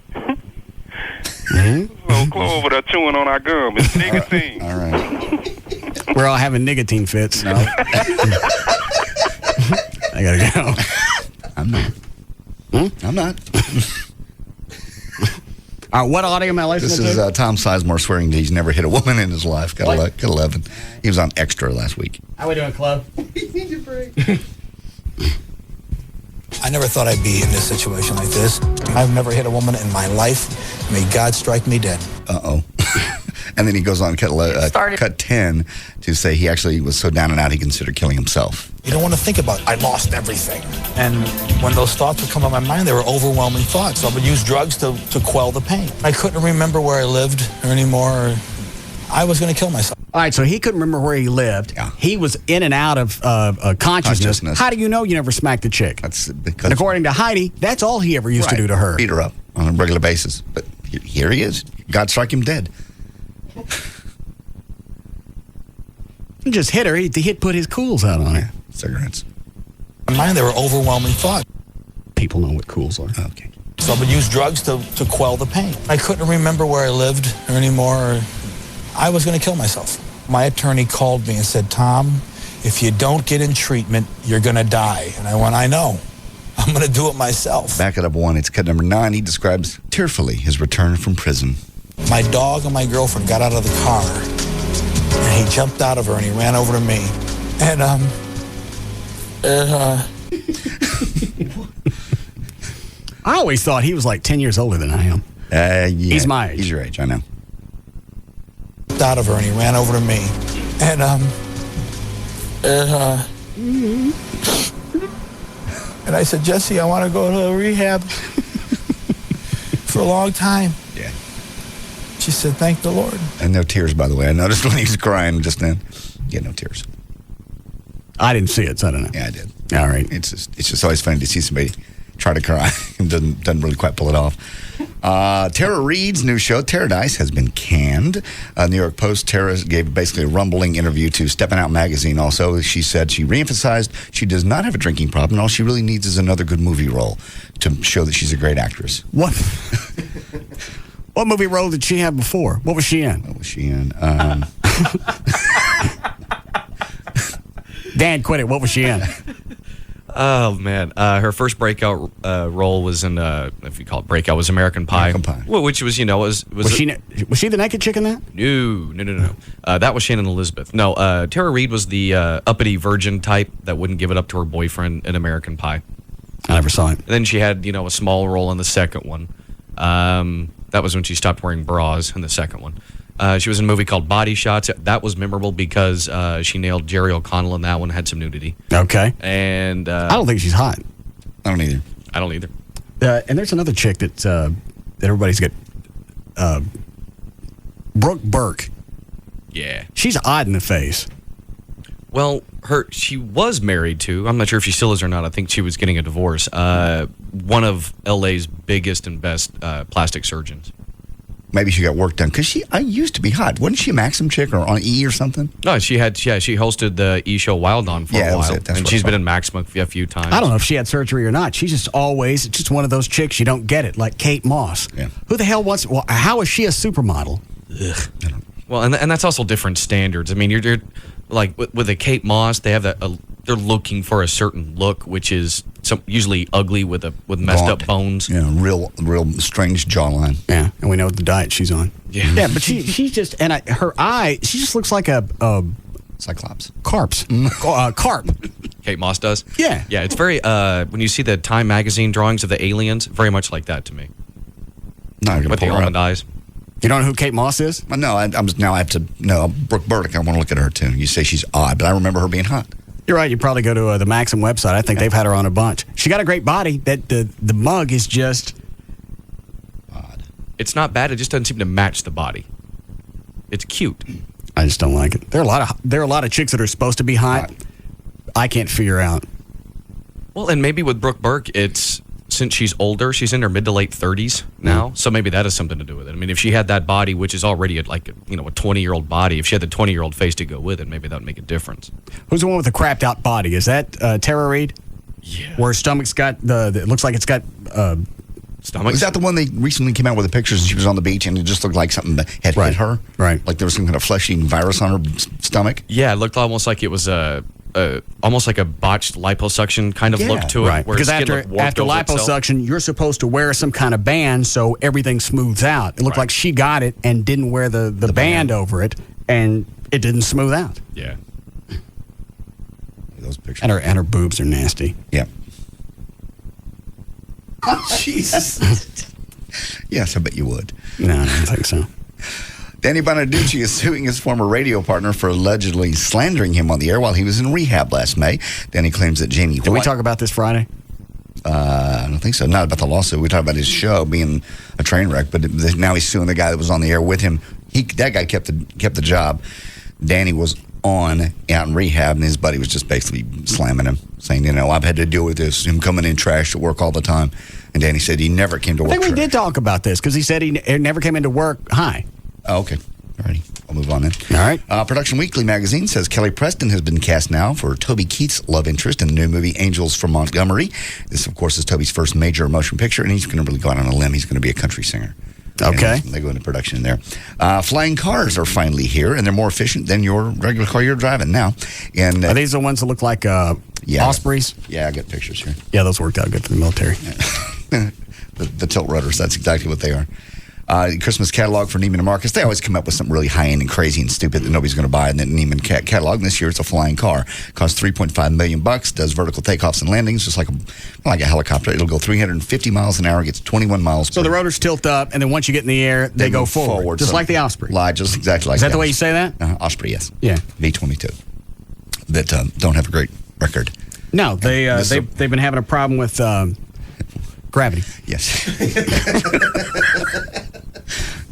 So Chloe over there chewing on our gum. It's nicotine. All right. We're all having nicotine fits. No. I gotta go. I'm not. I'm not. All right, what audio am I listening This to? is Tom Sizemore swearing that he's never hit a woman in his life. Got 11. He was on Extra last week. How we doing, Club? I never thought I'd be in this situation like this. I've never hit a woman in my life. May God strike me dead. Uh-oh. And then he goes on cut 10 to say he actually was so down and out he considered killing himself. You don't want to think about, I lost everything. And when those thoughts would come on my mind, they were overwhelming thoughts. So I would use drugs to quell the pain. I couldn't remember where I lived anymore. I was going to kill myself. All right, so he couldn't remember where he lived. Yeah. He was in and out of consciousness. How do you know you never smacked a chick? That's because, and according to Heidi, that's all he ever used to do to her. Beat her up on a regular basis. But here he is. God strike him dead. He just hit her. He'd put his cools out on her. Cigarettes. In my mind, they were overwhelming thoughts. People know what cools are. Okay. So I would use drugs to quell the pain. I couldn't remember where I lived anymore. I was going to kill myself. My attorney called me and said, Tom, if you don't get in treatment, you're going to die. And I went, I know. I'm going to do it myself. Back it up one. It's cut number 9. He describes tearfully his return from prison. My dog and my girlfriend got out of the car, and he jumped out of her, and he ran over to me. And, I always thought he was like 10 years older than I am. Yeah, he's my age. He's your age, I know. Out of her, and he ran over to me. And, and I said, Jesse, I want to go to rehab for a long time. Yeah. She said, thank the Lord. And no tears, by the way. I noticed when he was crying just then. Yeah, no tears. I didn't see it, so I don't know. Yeah, I did. All right. It's just always funny to see somebody try to cry and doesn't really quite pull it off. Tara Reid's new show, Paradise, has been canned. New York Post, Tara gave basically a rumbling interview to Steppin' Out magazine. Also, she said she reemphasized she does not have a drinking problem. All she really needs is another good movie role to show that she's a great actress. What? What movie role did she have before? What was she in? Dan, quit it. What was she in? Oh, man. Her first breakout role was in, if you call it breakout, was American Pie. Well, which was, Was she the naked chick in that? No. That was Shannon Elizabeth. No, Tara Reid was the uppity virgin type that wouldn't give it up to her boyfriend in American Pie. I never saw it. And then she had, a small role in the second one. That was when she stopped wearing bras in the second one. She was in a movie called Body Shots. That was memorable because she nailed Jerry O'Connell in that one, had some nudity. Okay. And I don't think she's hot. I don't either. And there's another chick that everybody's got. Brooke Burke. Yeah. She's odd in the face. Well, she was married to, I'm not sure if she still is or not, I think she was getting a divorce, one of LA's biggest and best plastic surgeons. Maybe she got work done because I used to be hot. Wasn't she a Maxim chick or on E or something? No, she hosted the E show Wild On for a while. And she's been in Maxim a few times. I don't know if she had surgery or not. She's just always just one of those chicks you don't get it, like Kate Moss. Yeah. Who the hell wants? Well, how is she a supermodel? Ugh. Well, and that's also different standards. I mean, you're like with a Kate Moss, they have they're looking for a certain look, which is usually ugly with messed up bones. Yeah, real strange jawline. Yeah, and we know the diet she's on. Yeah, but she's just her eye. She just looks like a Cyclops. Carp. Kate Moss does. Yeah, yeah. It's very when you see the Time magazine drawings of the aliens, very much like that to me. No, with the almond eyes. You don't know who Kate Moss is? No, I have to know Brooke Burke. I want to look at her too. You say she's odd, but I remember her being hot. You're right. You probably go to the Maxim website. I think they've had her on a bunch. She got a great body. That the mug is just odd. It's not bad. It just doesn't seem to match the body. It's cute. I just don't like it. There are a lot of chicks that are supposed to be hot. I can't figure out. Well, and maybe with Brooke Burke, it's since she's older, she's in her mid to late 30s now, so maybe that has something to do with it. I mean, if she had that body, which is already a 20-year-old body, if she had the 20-year-old face to go with it, maybe that would make a difference. Who's the one with the crapped out body? Is that Tara Reid? Yeah. Where her stomach's got it looks like it's got stomach. Was that the one they recently came out with the pictures and she was on the beach and it just looked like something that had hit her? Right. Like there was some kind of flesh-eating virus on her stomach? Yeah, it looked almost like it was almost like a botched liposuction kind of look to it. Right. Where Because her skin after looked warped over itself. liposuction, you're supposed to wear some kind of band so everything smooths out. It looked like she got it and didn't wear the band over it, and it didn't smooth out. Yeah. Those pictures. And her boobs are nasty. Yeah. Jesus. Yes, I bet you would. No, I don't think so. Danny Bonaducci is suing his former radio partner for allegedly slandering him on the air while he was in rehab last May. Danny claims that Jamie White... Did we talk about this Friday? I don't think so. Not about the lawsuit. We talked about his show being a train wreck, but now he's suing the guy that was on the air with him. That guy kept the job. Danny was out in rehab, and his buddy was just basically slamming him, saying, I've had to deal with this, him coming in trash to work all the time. And Danny said he never came to work. I think we did talk about this because he said he never came into work high. Oh, okay. All righty. I'll move on then. All right. Production Weekly magazine says Kelly Preston has been cast now for Toby Keith's love interest in the new movie Angels from Montgomery. This, of course, is Toby's first major motion picture, and he's going to really go out on a limb. He's going to be a country singer. Okay. And they go into production there. Flying cars are finally here, and they're more efficient than your regular car you're driving now. And are these the ones that look like Ospreys? Yeah, I got pictures here. Yeah, those worked out good for the military. The tilt rudders, that's exactly what they are. Christmas catalog for Neiman Marcus. They always come up with something really high-end and crazy and stupid that nobody's going to buy in the Neiman catalog. And this year it's a flying car. Costs $3.5 million. Does vertical takeoffs and landings just like a helicopter. It'll go 350 miles an hour. Gets 21 miles. So the rotors tilt up, and then once you get in the air, they go forward just like the Osprey. Just exactly like that. Is that the way you say that? Osprey, yes. Yeah. V-22. That don't have a great record. No, they've been having a problem with gravity. Yes.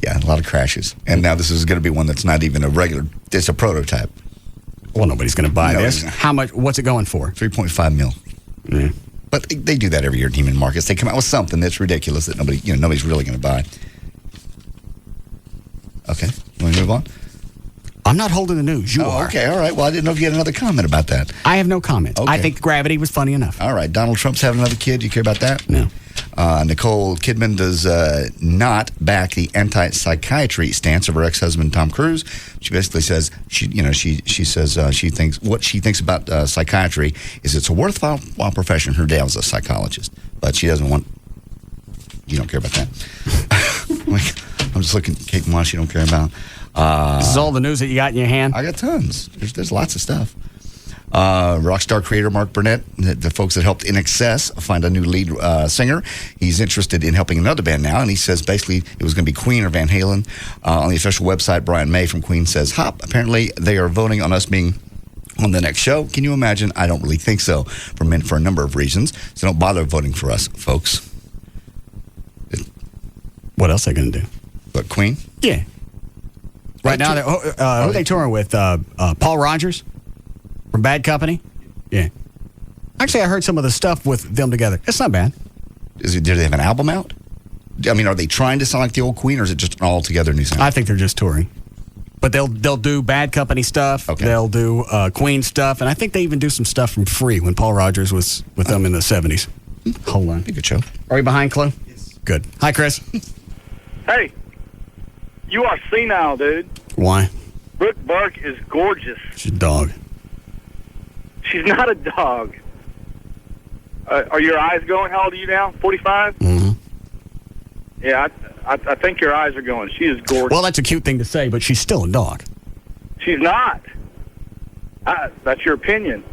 Yeah, a lot of crashes. And now this is going to be one that's not even a regular, it's a prototype. Well, nobody's going to buy this. How much? What's it going for? $3.5 million. Mm. But they do that every year at Neiman Marcus. They come out with something that's ridiculous that nobody's really going to buy. Okay, want to move on? I'm not holding the news. You are. Okay, all right. Well, I didn't know if you had another comment about that. I have no comment. Okay. I think gravity was funny enough. All right. Donald Trump's having another kid. Do you care about that? No. Nicole Kidman does not back the anti-psychiatry stance of her ex-husband Tom Cruise. She basically says she thinks what she thinks about psychiatry is it's a worthwhile profession. Her dad was a psychologist, but she doesn't want. You don't care about that. I'm just looking at Kate Moss. You don't care about. This is all the news that you got in your hand? I got tons. There's lots of stuff. Rockstar creator Mark Burnett, the folks that helped In Excess find a new lead singer. He's interested in helping another band now, and he says basically it was going to be Queen or Van Halen. On the official website, Brian May from Queen says, "Hop, apparently they are voting on us being on the next show." Can you imagine? I don't really think so for a number of reasons. So don't bother voting for us, folks. What else are they going to do? But Queen? Yeah. Right now, who are they touring with? Paul Rogers from Bad Company? Yeah. Actually, I heard some of the stuff with them together. It's not bad. Do they have an album out? I mean, are they trying to sound like the old Queen, or is it just an all-together new sound? I think they're just touring. But they'll do Bad Company stuff. Okay. They'll do Queen stuff. And I think they even do some stuff from Free when Paul Rogers was with them in the 70s. Hold on. Be a good show. Are we behind, Chloe? Yes. Good. Hi, Chris. Hey. You are senile, dude. Why? Brooke Burke is gorgeous. She's a dog. She's not a dog. Are your eyes going? How old are you now? 45? Mm-hmm. Yeah, I think your eyes are going. She is gorgeous. Well, that's a cute thing to say, but she's still a dog. She's not. That's your opinion.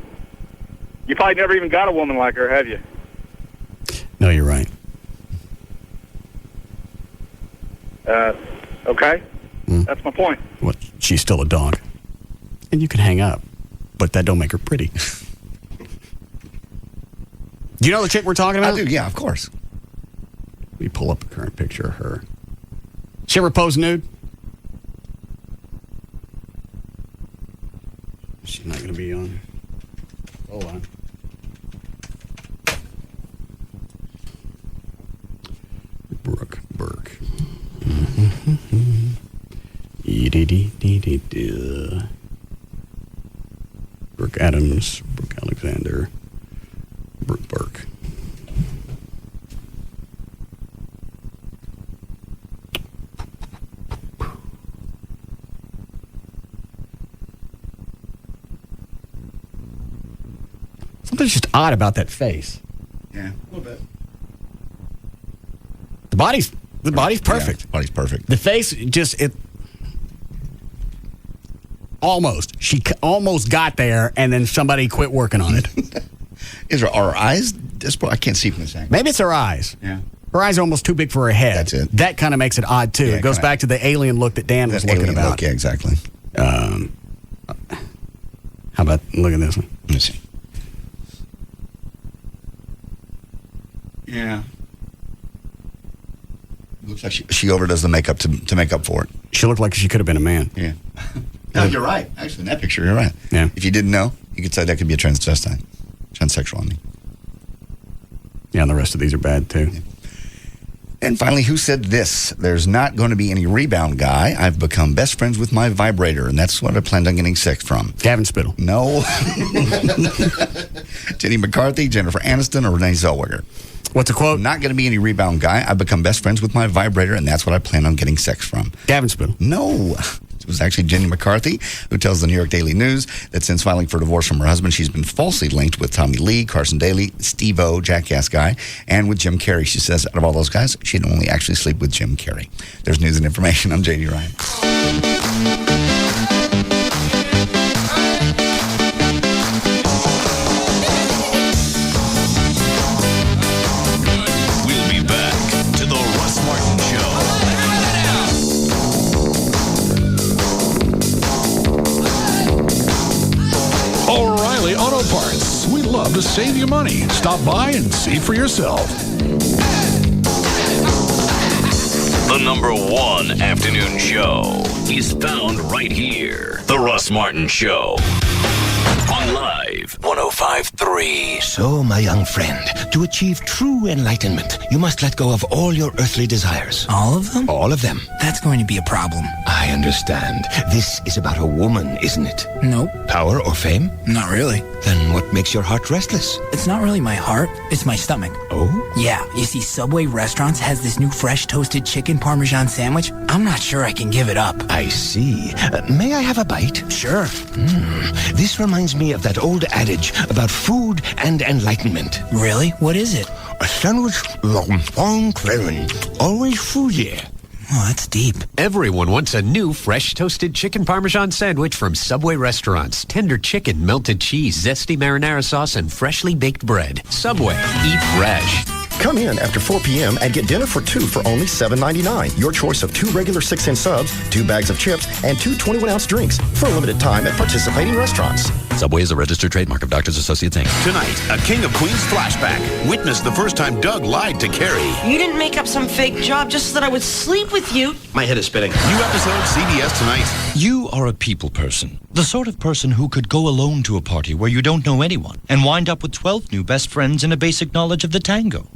You probably never even got a woman like her, have you? No, you're right. Okay. That's my point. Well, she's still a dog. And you can hang up, but that don't make her pretty. Do you know the chick we're talking about? I do, yeah, of course. Let me pull up a current picture of her. She ever pose nude? She's not going to be on. Hold on. Brooke Burke. Brooke Adams, Brooke Alexander, Brooke Burke. Something's just odd about that face. Yeah, a little bit. The body's perfect. Yeah, body's perfect. The face almost. She almost got there, and then somebody quit working on it. Are her eyes? I can't see from this angle. Maybe it's her eyes. Yeah. Her eyes are almost too big for her head. That's it. That kind of makes it odd, too. Yeah, it goes back to the alien look that Dan was looking about. Look, yeah, exactly. How about, look at this one. Let me see. Yeah. Looks like she overdoes the makeup to make up for it. She looked like she could have been a man. Yeah. No, you're right. Actually, in that picture, you're right. Yeah. If you didn't know, you could say that could be a transsexual, I mean. Yeah, and the rest of these are bad, too. Yeah. And finally, who said this? There's not going to be any rebound guy. I've become best friends with my vibrator, and that's what I planned on getting sex from. Gavin Spittle. No. Jenny McCarthy, Jennifer Aniston, or Renee Zellweger. What's the quote? Not going to be any rebound guy. I've become best friends with my vibrator, and that's what I plan on getting sex from. Gavin Spittle. No. It was actually Jenny McCarthy, who tells the New York Daily News that since filing for divorce from her husband, she's been falsely linked with Tommy Lee, Carson Daly, Steve-O, Jackass Guy, and with Jim Carrey. She says out of all those guys, she'd only actually sleep with Jim Carrey. There's news and information. I'm J.D. Ryan. We'll be back to the Russ Martin Show. O'Reilly Auto Parts. We love to save you money. Stop by and see for yourself. The #1 afternoon show is found right here. The Russ Martin Show. On Live 105.3. So, my young friend, to achieve true enlightenment, you must let go of all your earthly desires. All of them? All of them. That's going to be a problem. I understand. This is about a woman, isn't it? Nope. Power or fame? Not really. Then what makes your heart restless? It's not really my heart, it's my stomach. Oh? Yeah, you see, Subway Restaurants has this new fresh toasted chicken Parmesan sandwich. I'm not sure I can give it up. I see. May I have a bite? Sure. This reminds me of that old adage about food and enlightenment. Really? What is it? A sandwich, always foodie. Oh, that's deep. Everyone wants a new fresh toasted chicken Parmesan sandwich from Subway Restaurants. Tender chicken, melted cheese, zesty marinara sauce, and freshly baked bread. Subway. Eat fresh. Come in after 4 p.m. and get dinner for two for only $7.99. Your choice of 2 regular 6-inch subs, 2 bags of chips, and 2 21-ounce drinks for a limited time at participating restaurants. Subway is a registered trademark of Doctors Associates, Inc. Tonight, a King of Queens flashback. Witness the first time Doug lied to Carrie. You didn't make up some fake job just so that I would sleep with you. My head is spinning. New episode, CBS tonight. You are a people person. The sort of person who could go alone to a party where you don't know anyone and wind up with 12 new best friends and a basic knowledge of the tango.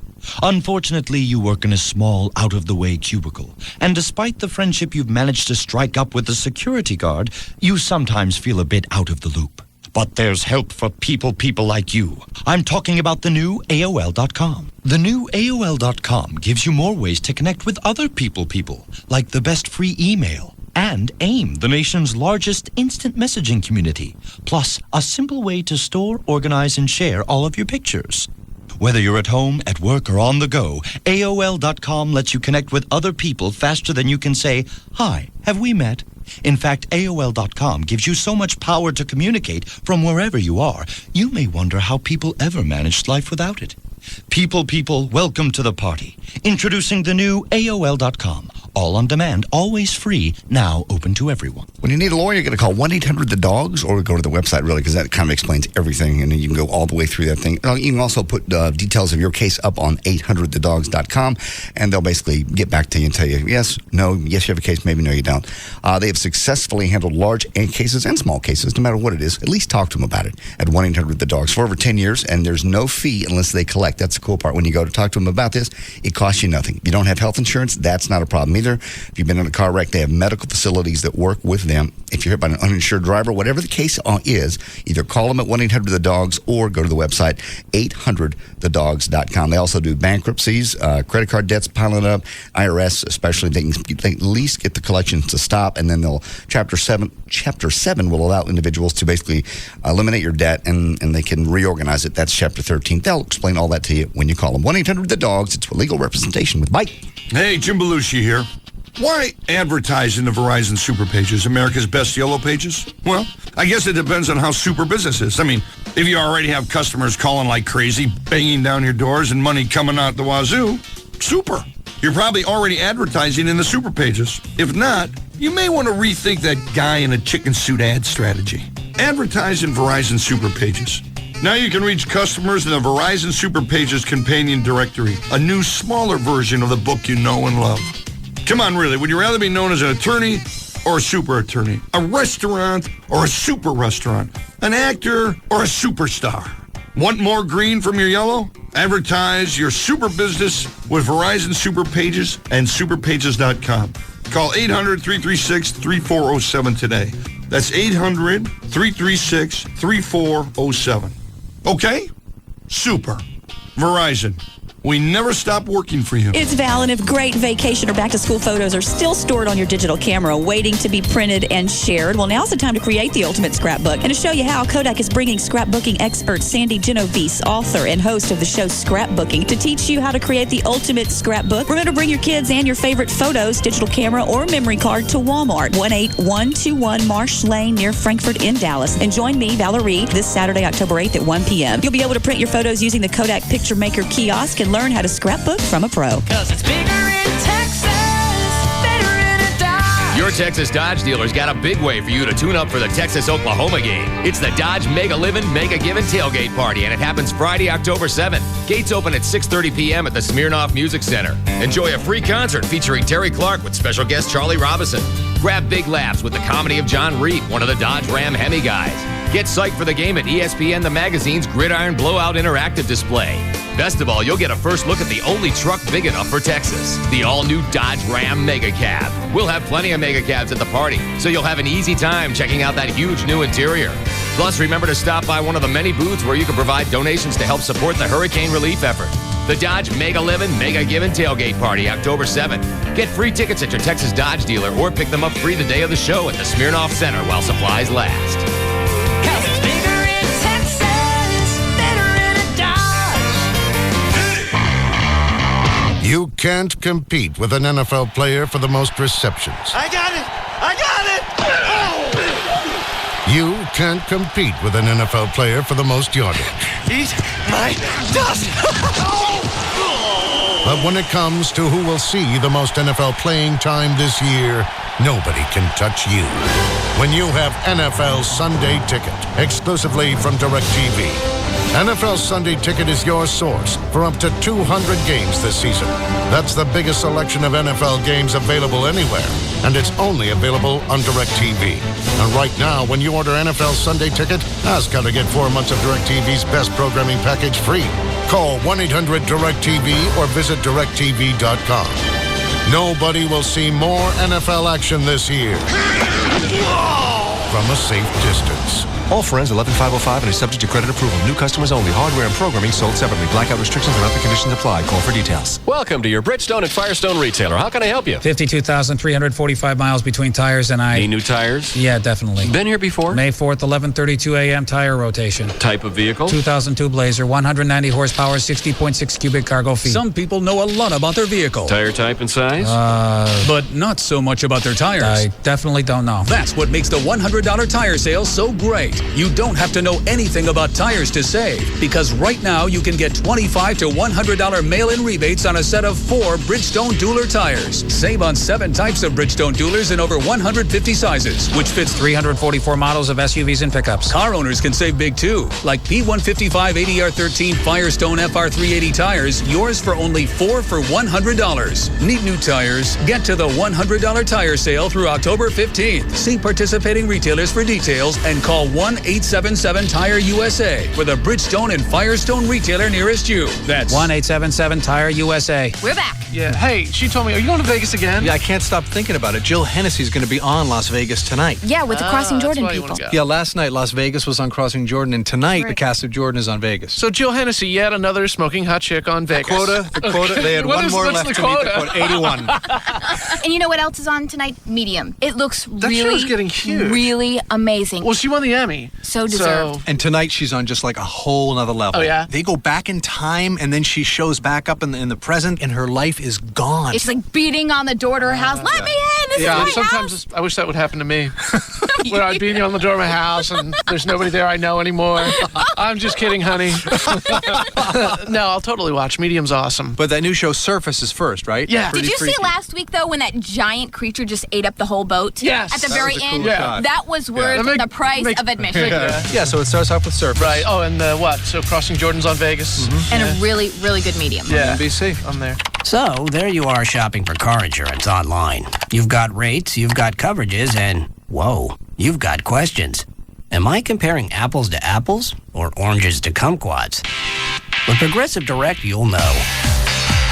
Unfortunately, you work in a small, out-of-the-way cubicle, and despite the friendship you've managed to strike up with the security guard, you sometimes feel a bit out of the loop. But there's help for people like you. I'm talking about the new AOL.com. The new AOL.com gives you more ways to connect with other people, like the best free email, and AIM, the nation's largest instant messaging community, plus a simple way to store, organize, and share all of your pictures. Whether you're at home, at work, or on the go, AOL.com lets you connect with other people faster than you can say, "Hi, have we met?" In fact, AOL.com gives you so much power to communicate from wherever you are, you may wonder how people ever managed life without it. People, welcome to the party. Introducing the new AOL.com. all on demand, always free, now open to everyone. When you need a lawyer, you're going to call 1-800-THE-DOGS or go to the website, really, because that kind of explains everything, and then you can go all the way through that thing. You can also put details of your case up on 800thedogs.com, and they'll basically get back to you and tell you, yes, no, yes, you have a case, maybe no, you don't. They have successfully handled large cases and small cases, no matter what it is. At least talk to them about it at 1-800-THE-DOGS for over 10 years, and there's no fee unless they collect. That's the cool part. When you go to talk to them about this, it costs you nothing. If you don't have health insurance, that's not a problem either. If you've been in a car wreck, they have medical facilities that work with them. If you're hit by an uninsured driver, whatever the case is, either call them at 1-800-THE-DOGS or go to the website 800thedogs.com. They also do bankruptcies, credit card debts piling up, IRS especially. They can at least get the collections to stop, and then they'll Chapter 7 will allow individuals to basically eliminate your debt, and they can reorganize it. That's Chapter 13. They'll explain all that to you when you call them. 1-800-THE-DOGS. It's for legal representation with Mike. Hey, Jim Belushi here. Why advertise in the Verizon Super Pages, America's best yellow pages? Well, I guess it depends on how super business is. I mean, if you already have customers calling like crazy, banging down your doors, and money coming out the wazoo, super. You're probably already advertising in the Super Pages. If not, you may want to rethink that guy in a chicken suit ad strategy. Advertise in Verizon Super Pages. Now you can reach customers in the Verizon Super Pages companion directory, a new, smaller version of the book you know and love. Come on, really, would you rather be known as an attorney or a super attorney? A restaurant or a super restaurant? An actor or a superstar? Want more green from your yellow? Advertise your super business with Verizon Super Pages and superpages.com. Call 800-336-3407 today. That's 800-336-3407. Okay? Super. Verizon. We never stop working for you. It's Val, and if great vacation or back-to-school photos are still stored on your digital camera waiting to be printed and shared, well, now's the time to create the ultimate scrapbook. And to show you how, Kodak is bringing scrapbooking expert Sandy Genovese, author and host of the show Scrapbooking, to teach you how to create the ultimate scrapbook. Remember to bring your kids and your favorite photos, digital camera, or memory card to Walmart, 18121 Marsh Lane near Frankfort in Dallas. And join me, Valerie, this Saturday, October 8th at 1 p.m. You'll be able to print your photos using the Kodak Picture Maker kiosk and learn how to scrapbook from a pro. Cause it's bigger in Texas, better in a Dodge. Your Texas Dodge dealer's got a big way for you to tune up for the Texas-Oklahoma game. It's the Dodge Mega Livin' Mega Givin' Tailgate Party, and it happens Friday, October 7th. Gates open at 6:30 p.m. at the Smirnoff Music Center. Enjoy a free concert featuring Terry Clark with special guest Charlie Robinson. Grab big laughs with the comedy of John Reed, one of the Dodge Ram Hemi guys. Get psyched for the game at ESPN The Magazine's Gridiron Blowout Interactive Display. Best of all, you'll get a first look at the only truck big enough for Texas, the all-new Dodge Ram Mega Cab. We'll have plenty of Mega Cabs at the party, so you'll have an easy time checking out that huge new interior. Plus, remember to stop by one of the many booths where you can provide donations to help support the hurricane relief effort. The Dodge Mega Livin' Mega Givin' Tailgate Party, October 7th. Get free tickets at your Texas Dodge dealer or pick them up free the day of the show at the Smirnoff Center while supplies last. You can't compete with an NFL player for the most receptions. I got it! I got it! Oh! You can't compete with an NFL player for the most yardage. Eat my dust! But when it comes to who will see the most NFL playing time this year, nobody can touch you. When you have NFL Sunday Ticket, exclusively from DirecTV. NFL Sunday Ticket is your source for up to 200 games this season. That's the biggest selection of NFL games available anywhere, and it's only available on DirecTV. And right now, when you order NFL Sunday Ticket, ask how to get 4 months of DirecTV's best programming package free. Call 1-800-DirecTV or visit DirecTV.com. Nobody will see more NFL action this year from a safe distance. All friends 11505 and is subject to credit approval. New customers only. Hardware and programming sold separately. Blackout restrictions and other conditions apply. Call for details. Welcome to your Bridgestone and Firestone retailer. How can I help you? 52,345 miles between tires, and Need new tires? Yeah, definitely. Been here before? May 4th, 11:32 a.m. tire rotation. Type of vehicle? 2002 Blazer, 190 horsepower, 60.6 cubic cargo feet. Some people know a lot about their vehicle. Tire type and size? But not so much about their tires. I definitely don't know. That's what makes the $100 tire sale so great. You don't have to know anything about tires to save, because right now you can get $25 to $100 mail-in rebates on a set of 4 Bridgestone Dueler tires. Save on 7 types of Bridgestone Duelers in over 150 sizes, which fits 344 models of SUVs and pickups. Car owners can save big too, like P155 ADR13 Firestone FR380 tires, yours for only 4 for $100. Need new tires? Get to the $100 tire sale through October 15th. See participating retailers for details and call 1-877-TIRE-USA for the Bridgestone and Firestone retailer nearest you. That's 1-877-TIRE-USA. We're back. Yeah. Hey, she told me, are you going to Vegas again? Yeah, I can't stop thinking about it. Jill Hennessy's going to be on Las Vegas tonight. Yeah, with the Crossing Jordan people. Yeah, last night Las Vegas was on Crossing Jordan, and tonight the cast of Jordan is on Vegas. So Jill Hennessy, yet another smoking hot chick on Vegas. The quota, they had one more left to meet the quota. 81. And you know what else is on tonight? Medium. It looks That show's getting huge. really amazing. Well, she won the Emmy. So deserved. And tonight she's on just like a whole nother level. Oh, yeah? They go back in time, and then she shows back up in the present, and her life is gone. It's like beating on the door to her house. Let me in. This is my sometimes house. I wish that would happen to me. Where I'd beat on the door of my house and there's nobody there I know anymore. I'm just kidding, honey. No, I'll totally watch. Medium's awesome. But that new show Surface is first, right? Yeah. Did you see last week, though, when that giant creature just ate up the whole boat? Yes. At the That very was a cool end? shot. That was worth the price of admission. Yeah, so it starts off with Surface. Right. Oh, and what? So Crossing Jordan's on Vegas. And a really, really good medium. Yeah. NBC. I'm there. So, there you are shopping for car insurance online. You've got rates, you've got coverages, and whoa, you've got questions. Am I comparing apples to apples or oranges to kumquats? With Progressive Direct, you'll know.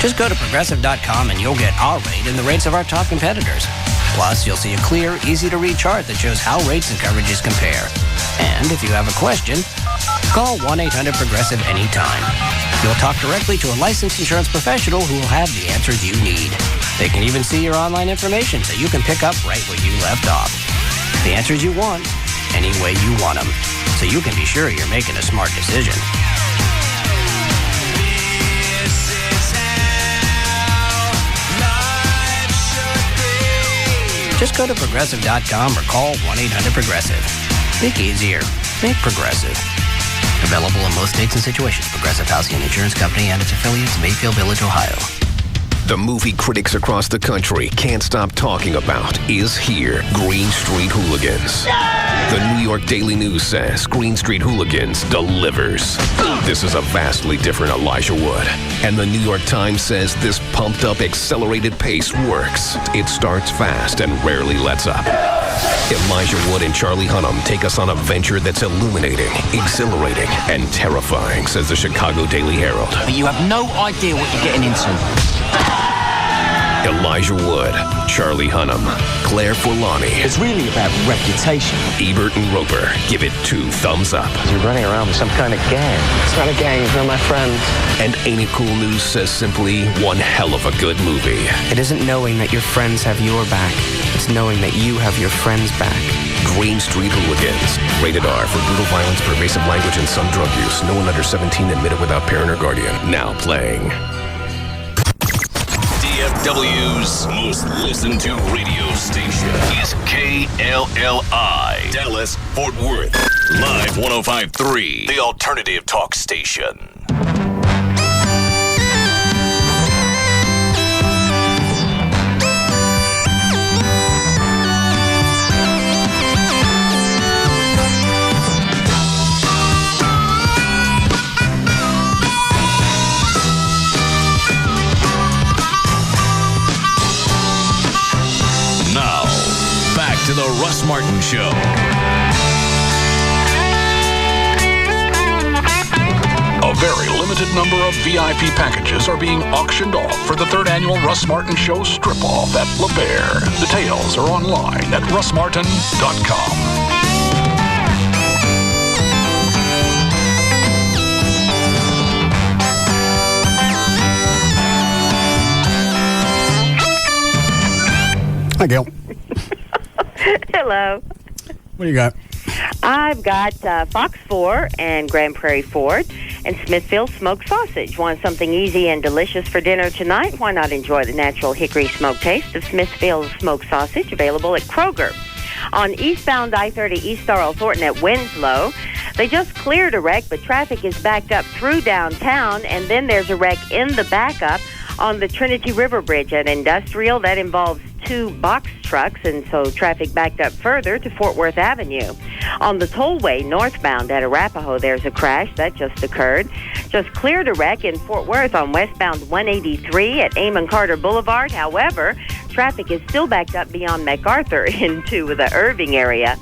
Just go to Progressive.com and you'll get our rate and the rates of our top competitors. Plus, you'll see a clear, easy-to-read chart that shows how rates and coverages compare. And if you have a question, call 1-800-PROGRESSIVE anytime. You'll talk directly to a licensed insurance professional who will have the answers you need. They can even see your online information so you can pick up right where you left off. The answers you want, any way you want them, so you can be sure you're making a smart decision. Just go to Progressive.com or call 1-800-PROGRESSIVE. Think easier. Think Progressive. Available in most states and situations. Progressive Housing and Insurance Company and its affiliates, Mayfield Village, Ohio. The movie critics across the country can't stop talking about is here. Green Street Hooligans. The New York Daily News says Green Street Hooligans delivers. This is a vastly different Elijah Wood. And the New York Times says this pumped-up, accelerated pace works. It starts fast and rarely lets up. Elijah Wood and Charlie Hunnam take us on a venture that's illuminating, exhilarating, and terrifying, says the Chicago Daily Herald. But you have no idea what you're getting into. Elijah Wood, Charlie Hunnam, Claire Forlani. It's really about reputation. Ebert and Roper give it 2 thumbs up. You're running around with some kind of gang. It's not a gang, they're my friends. And Ain't It Cool News says simply one hell of a good movie. It isn't knowing that your friends have your back. It's knowing that you have your friends' back. Green Street Hooligans. Rated R for brutal violence, pervasive language, and some drug use. No one under 17 admitted without parent or guardian. Now playing. DFW's most listened to radio station is KLLI, Dallas, Fort Worth. Live 105.3, the alternative talk station. Now, back to the Russ Martin Show. A very limited number of VIP packages are being auctioned off for the 3rd annual Russ Martin Show strip-off at La Bear. Details are online at russmartin.com. Hi, Gail. Hello. What do you got? I've got Fox 4 and Grand Prairie Ford and Smithfield smoked sausage. Want something easy and delicious for dinner tonight? Why not enjoy the natural hickory smoked taste of Smithfield smoked sausage, available at Kroger. On eastbound I-30 East Starl Thornton at Winslow, they just cleared a wreck, but traffic is backed up through downtown, and then there's a wreck in the backup on the Trinity River Bridge at Industrial. That involves 2 box trucks, and so traffic backed up further to Fort Worth Avenue. On the tollway northbound at Arapahoe, there's a crash that just occurred. Just cleared a wreck in Fort Worth on westbound 183 at Amon Carter Boulevard. However, traffic is still backed up beyond MacArthur into the Irving area.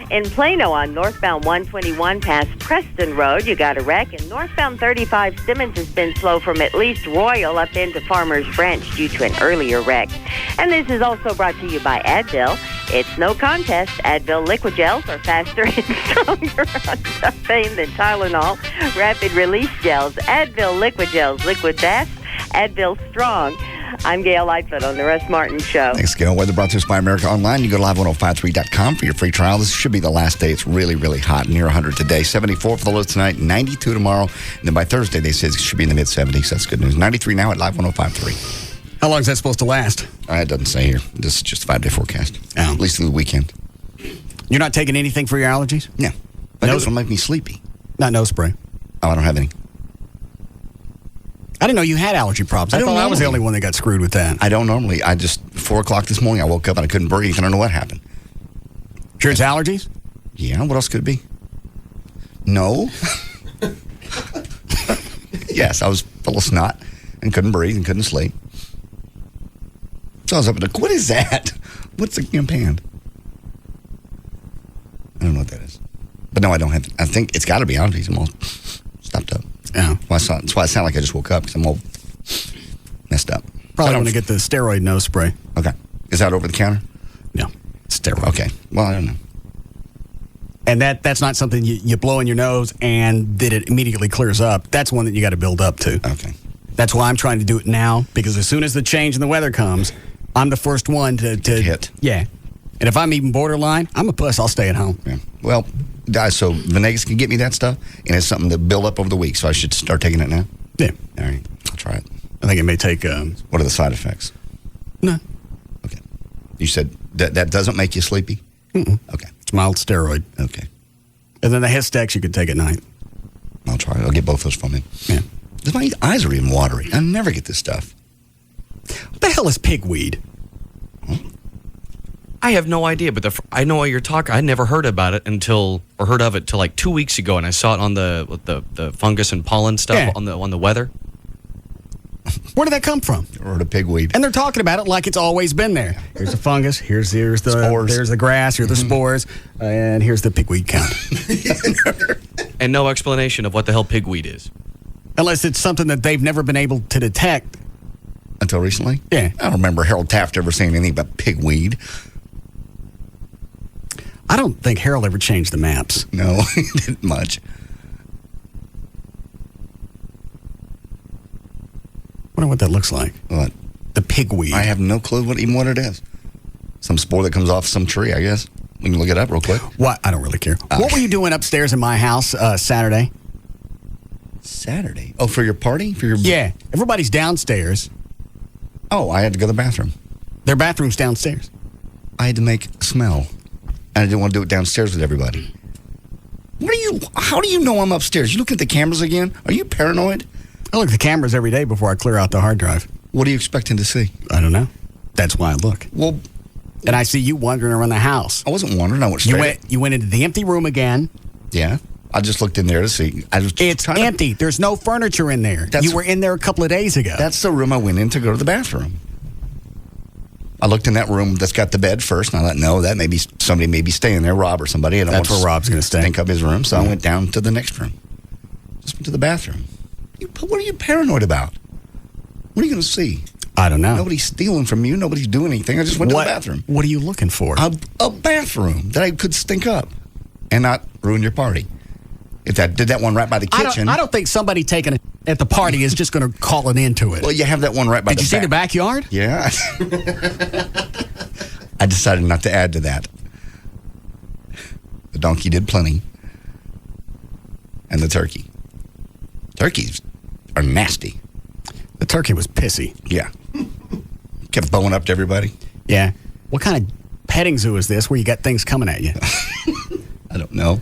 In Plano on northbound 121 past Preston Road, you got a wreck. And northbound 35 Simmons has been slow from at least Royal up into Farmers Branch due to an earlier wreck. And this is also brought to you by Advil. It's no contest. Advil liquid gels are faster and stronger on tough pain than Tylenol. Rapid release gels. Advil liquid gels. Liquid fast. Advil strong. I'm Gail Lightfoot on the Russ Martin Show. Thanks, Gail. Weather brought to us by America Online. You go to live1053.com for your free trial. This should be the last day. It's really, really hot, near 100 today. 74 for the low tonight, 92 tomorrow. And then by Thursday, they say it should be in the mid-70s. That's good news. 93 now at Live 105.3. How long is that supposed to last? It doesn't say here. This is just a 5-day forecast. At least through the weekend. You're not taking anything for your allergies? No. But it will make me sleepy. Not nose spray? Oh, I don't have any. I didn't know you had allergy problems. I thought I was the only one that got screwed with that. I don't normally. 4 o'clock this morning, I woke up and I couldn't breathe. I don't know what happened. Sure it's allergies? Yeah, what else could it be? No. Yes, I was full of snot and couldn't breathe and couldn't sleep. So I was up at what is that? What's the pan? I don't know what that is. But no, I don't have, I think it's got to be allergies. I'm all stopped up. Yeah. That's why I sound like I just woke up, because I'm all messed up. Probably want to get the steroid nose spray. Okay. Is that over the counter? No. Steroid. Okay. Well, I don't know. And that's not something you blow in your nose and that it immediately clears up. That's one that you got to build up to. Okay. That's why I'm trying to do it now, because as soon as the change in the weather comes, I'm the first one to hit. Yeah. And if I'm even borderline, I'm a puss. I'll stay at home. Yeah. Well, guys, so Venegas can get me that stuff, and it's something to build up over the week, so I should start taking it now? Yeah. All right. I'll try it. I think it may take... What are the side effects? No. Okay. You said that doesn't make you sleepy? Mm-mm. Okay. It's mild steroid. Okay. And then the Histex you could take at night. I'll try it. I'll get both those from him. Yeah. My eyes are even watery. I never get this stuff. What the hell is pigweed? I have no idea, but I know what you're talking. I never heard about it heard of it till like 2 weeks ago, and I saw it on the fungus and pollen stuff on the weather. Where did that come from? Or the pigweed. And they're talking about it like it's always been there. Here's the fungus. Here's the spores. There's the grass. Here's the spores, and here's the pigweed count. And no explanation of what the hell pigweed is, unless it's something that they've never been able to detect until recently. Yeah, I don't remember Harold Taft ever saying anything about pigweed. I don't think Harold ever changed the maps. No, he didn't much. Wonder what that looks like. What? The pigweed. I have no clue what it is. Some spore that comes off some tree, I guess. We can look it up real quick. What? I don't really care. What were you doing upstairs in my house Saturday? Saturday? Oh, for your party? Yeah. Everybody's downstairs. Oh, I had to go to the bathroom. Their bathroom's downstairs. I had to make a smell. And I didn't want to do it downstairs with everybody. How do you know I'm upstairs? You looking at the cameras again? Are you paranoid? I look at the cameras every day before I clear out the hard drive. What are you expecting to see? I don't know. That's why I look. Well, and I see you wandering around the house. I wasn't wandering. I went straight. You went into the empty room again. Yeah. I just looked in there to see. It's empty. There's no furniture in there. You were in there a couple of days ago. That's the room I went in to go to the bathroom. I looked in that room that's got the bed first, and I thought, no, that maybe somebody may be staying there, Rob or somebody. That's where Rob's going to stay. Stink up his room, so I went down to the next room. Just went to the bathroom. What are you paranoid about? What are you going to see? I don't know. Nobody's stealing from you. Nobody's doing anything. I just went to the bathroom. What are you looking for? A bathroom that I could stink up and not ruin your party. If I did that one right by the kitchen. I don't think somebody taking it at the party is just going to call it into it. Well, you have that one right by the Did you see the backyard? Yeah. I decided not to add to that. The donkey did plenty. And the turkey. Turkeys are nasty. The turkey was pissy. Yeah. Kept bowing up to everybody. Yeah. What kind of petting zoo is this where you got things coming at you? I don't know.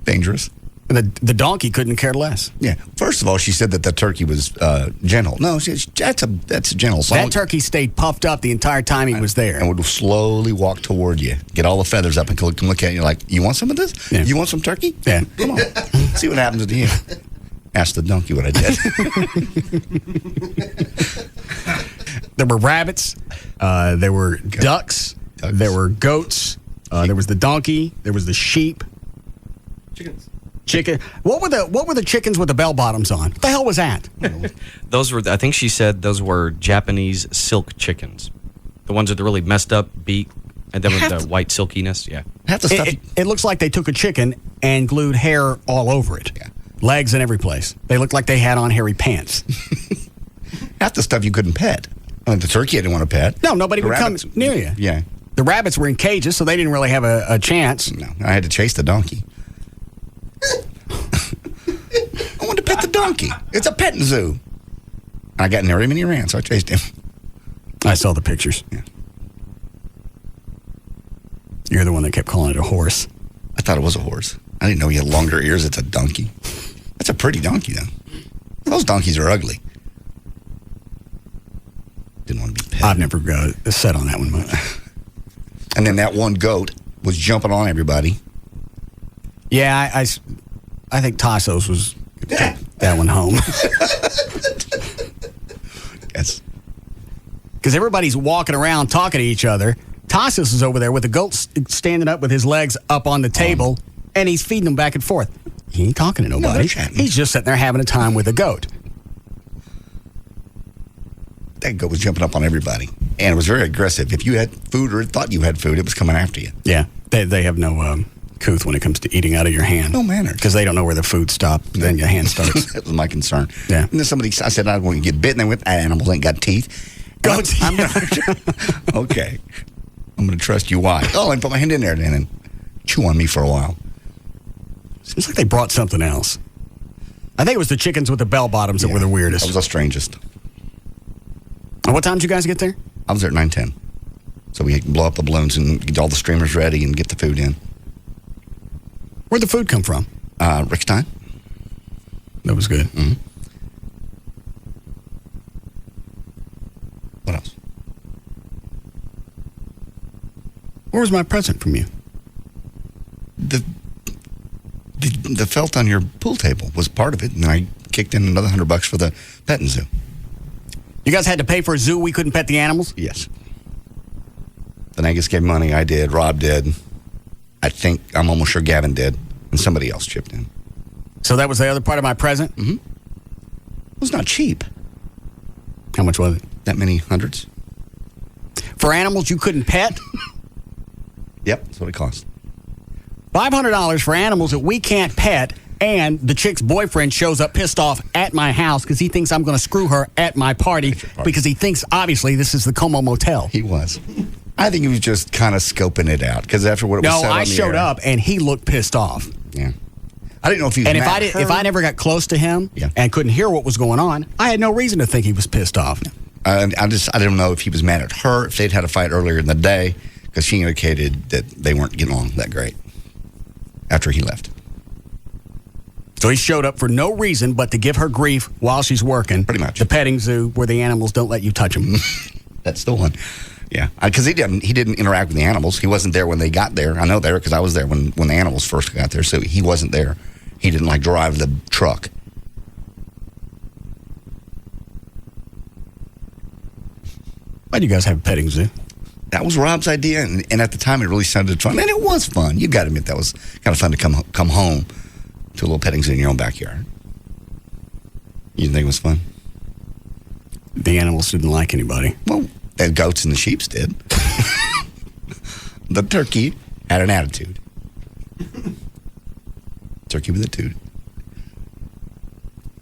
Dangerous. The donkey couldn't care less. Yeah. First of all, she said that the turkey was gentle. No, that's gentle. So that turkey stayed puffed up the entire time he was there. And would slowly walk toward you, get all the feathers up, and come look at you like, you want some of this? Yeah. You want some turkey? Yeah. Come on. See what happens to you. Ask the donkey what I did. There were rabbits. There were ducks. There were goats. There was the donkey. There was the sheep. Chicken. What were the chickens with the bell bottoms on? What the hell was that? Those were, I think she said, those were Japanese silk chickens. The ones with the really messed up beak, and then with the white silkiness. Yeah. It looks like they took a chicken and glued hair all over it. Yeah. Legs in every place. They looked like they had on hairy pants. Half the stuff you couldn't pet. The turkey I didn't want to pet. No, nobody would come near you. Yeah. The rabbits were in cages, so they didn't really have a chance. No, I had to chase the donkey. I wanted to pet the donkey. It's a petting zoo. I got near him and he ran, so I chased him. I saw the pictures. Yeah. You're the one that kept calling it a horse. I thought it was a horse. I didn't know he had longer ears. It's a donkey. That's a pretty donkey, though. Those donkeys are ugly. Didn't want to be pet. I've never set on that one much. And then that one goat was jumping on everybody. Yeah, I think Tassos was that one home. Yes. Because everybody's walking around talking to each other. Tassos is over there with the goat standing up with his legs up on the table, and he's feeding them back and forth. He ain't talking to nobody. He's just sitting there having a time with the goat. That goat was jumping up on everybody. And it was very aggressive. If you had food or thought you had food, it was coming after you. Yeah. They have no couth when it comes to eating out of your hand. No manners. Because they don't know where the food stops. Then your hand starts. That was my concern. Yeah. And then I said, I don't want to get bit. And they went, animals ain't got teeth. Goats. Okay. I'm going to trust you. Why? Oh, I put my hand in there and chew on me for a while. Seems like they brought something else. I think it was the chickens with the bell bottoms that were the weirdest. That was the strangest. And what time did you guys get there? I was there at 9:10. So we could blow up the balloons and get all the streamers ready and get the food in. Where'd the food come from? Rickstein. That was good. Mm-hmm. What else? Where was my present from you? The felt on your pool table was part of it, and I kicked in another $100 for the petting zoo. You guys had to pay for a zoo? We couldn't pet the animals? Yes. Then Angus gave money. I did. Rob did. I'm almost sure Gavin did. And somebody else chipped in. So that was the other part of my present? Mm-hmm. It was not cheap. How much was it? That many hundreds. For animals you couldn't pet? Yep, that's what it cost. $500 for animals that we can't pet, and the chick's boyfriend shows up pissed off at my house because he thinks I'm going to screw her at my party because he thinks, obviously, this is the Como Motel. He was. I think he was just kind of scoping it out because after what it was said on the I showed air, up, and he looked pissed off. Yeah. I didn't know if he was and mad at her. if I never got close to him and couldn't hear what was going on, I had no reason to think he was pissed off. I didn't know if he was mad at her, if they'd had a fight earlier in the day, because she indicated that they weren't getting along that great after he left. So he showed up for no reason but to give her grief while she's working. Pretty much. The petting zoo where the animals don't let you touch them. That's the one. Yeah, because he didn't interact with the animals. He wasn't there when they got there. I know there because I was there when the animals first got there, so he wasn't there. He didn't drive the truck. Why do you guys have a petting zoo? That was Rob's idea, and at the time it really sounded fun, and it was fun. You got to admit that was kind of fun to come home to a little petting zoo in your own backyard. You didn't think it was fun? The animals didn't like anybody. Well, the goats and the sheep did. The turkey had an attitude. Turkey with a toot.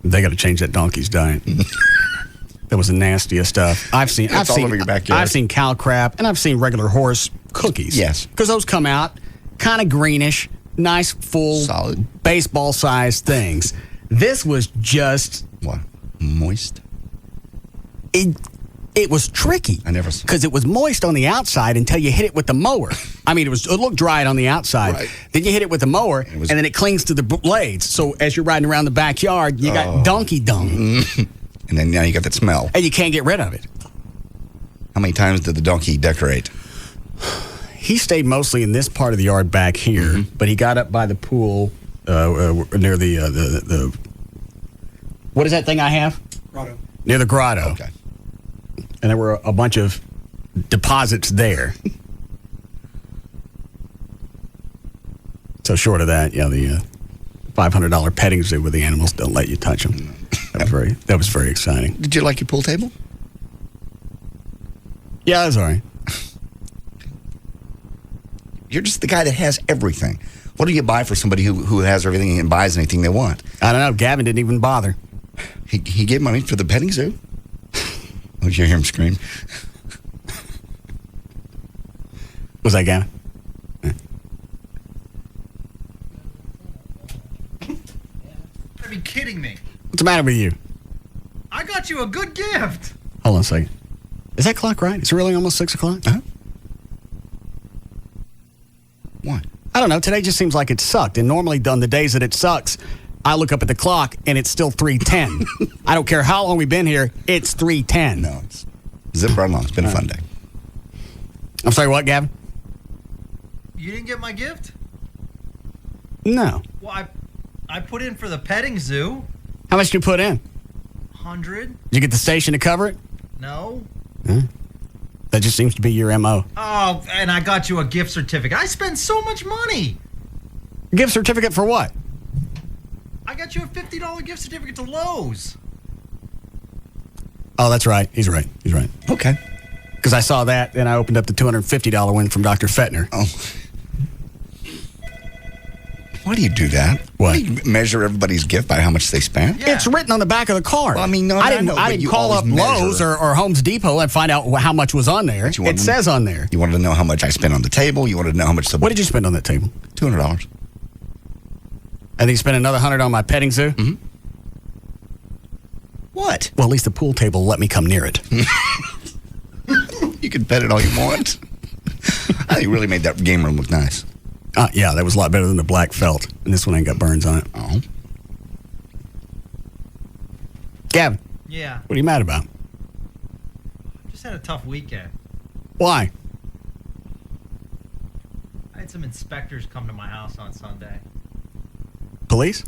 They got to change that donkey's diet. That was the nastiest stuff. I've seen over your backyard. I've seen cow crap, and I've seen regular horse cookies. Yes. Because those come out kind of greenish, nice, full, solid, baseball-sized things. This was just... What? Moist? It was tricky. I never. Because it was moist on the outside until you hit it with the mower. I mean, it looked dry on the outside. Right. Then you hit it with the mower, and then it clings to the blades. So as you're riding around the backyard, you got donkey dung. And then now you got that smell. And you can't get rid of it. How many times did the donkey decorate? He stayed mostly in this part of the yard back here, but he got up by the pool near the what is that thing I have? Grotto. Near the grotto. Okay. And there were a bunch of deposits there. So short of that, the $500 petting zoo where the animals don't let you touch them. That was very exciting. Did you like your pool table? Yeah, that's all right. You're just the guy that has everything. What do you buy for somebody who has everything and buys anything they want? I don't know. Gavin didn't even bother. He gave money for the petting zoo. Did you hear him scream? Was that Gavin? Are you kidding me? What's the matter with you? I got you a good gift. Hold on a second. Is that clock right? Is it really almost 6 o'clock? Uh-huh. What? I don't know. Today just seems like it sucked. And normally on the days that it sucks, I look up at the clock and it's still 3:10. I don't care how long we've been here. It's 3:10. No, it's zip right along. It's been a fun day. I'm sorry, what, Gavin? You didn't get my gift? No. Well, I put in for the petting zoo. How much did you put in? 100. Did you get the station to cover it? No. Huh? That just seems to be your MO. Oh, and I got you a gift certificate. I spend so much money. Gift certificate for what? I got you a $50 gift certificate to Lowe's. Oh, that's right. He's right. Okay. Because I saw that, and I opened up the $250 one from Dr. Fettner. Oh. Why do you do that? What? Do you measure everybody's gift by how much they spent? Yeah. It's written on the back of the card. Well, I mean, no, I know, didn't you call up always Lowe's measure. or Home's Depot and find out how much was on there. It says on there. You wanted to know how much I spent on the table. You wanted to know how much. What did you spend on that table? $200. And then you spent another $100 on my petting zoo? Mm-hmm. What? Well, at least the pool table let me come near it. You can pet it all you want. I think you really made that game room look nice. Yeah, that was a lot better than the black felt. And this one ain't got burns on it. Oh. Gavin. Yeah. What are you mad about? Just had a tough weekend. Why? I had some inspectors come to my house on Sunday. Police?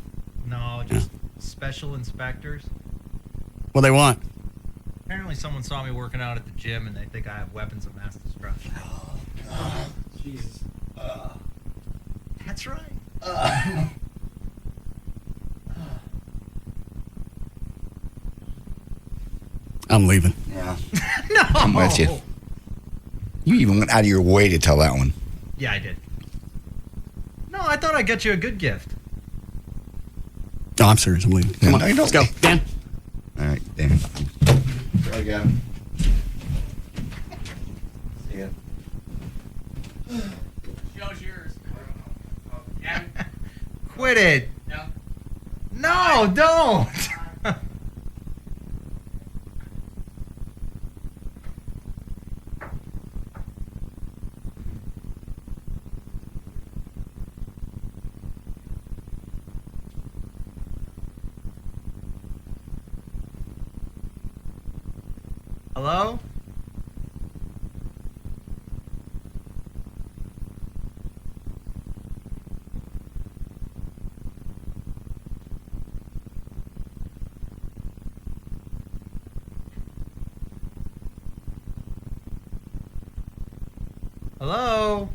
No, just special inspectors. What they want? Apparently someone saw me working out at the gym and they think I have weapons of mass destruction. Oh, Jesus. That's right. I'm leaving. Yeah. No. I'm with you. You even went out of your way to tell that one. Yeah, I did. No, I thought I'd get you a good gift. No, I'm serious. I'm leaving. Come on, No, let's go. Dan. All right, Dan. There we go. See ya. Show's yours. Quit it. No, don't. Hello? Hello?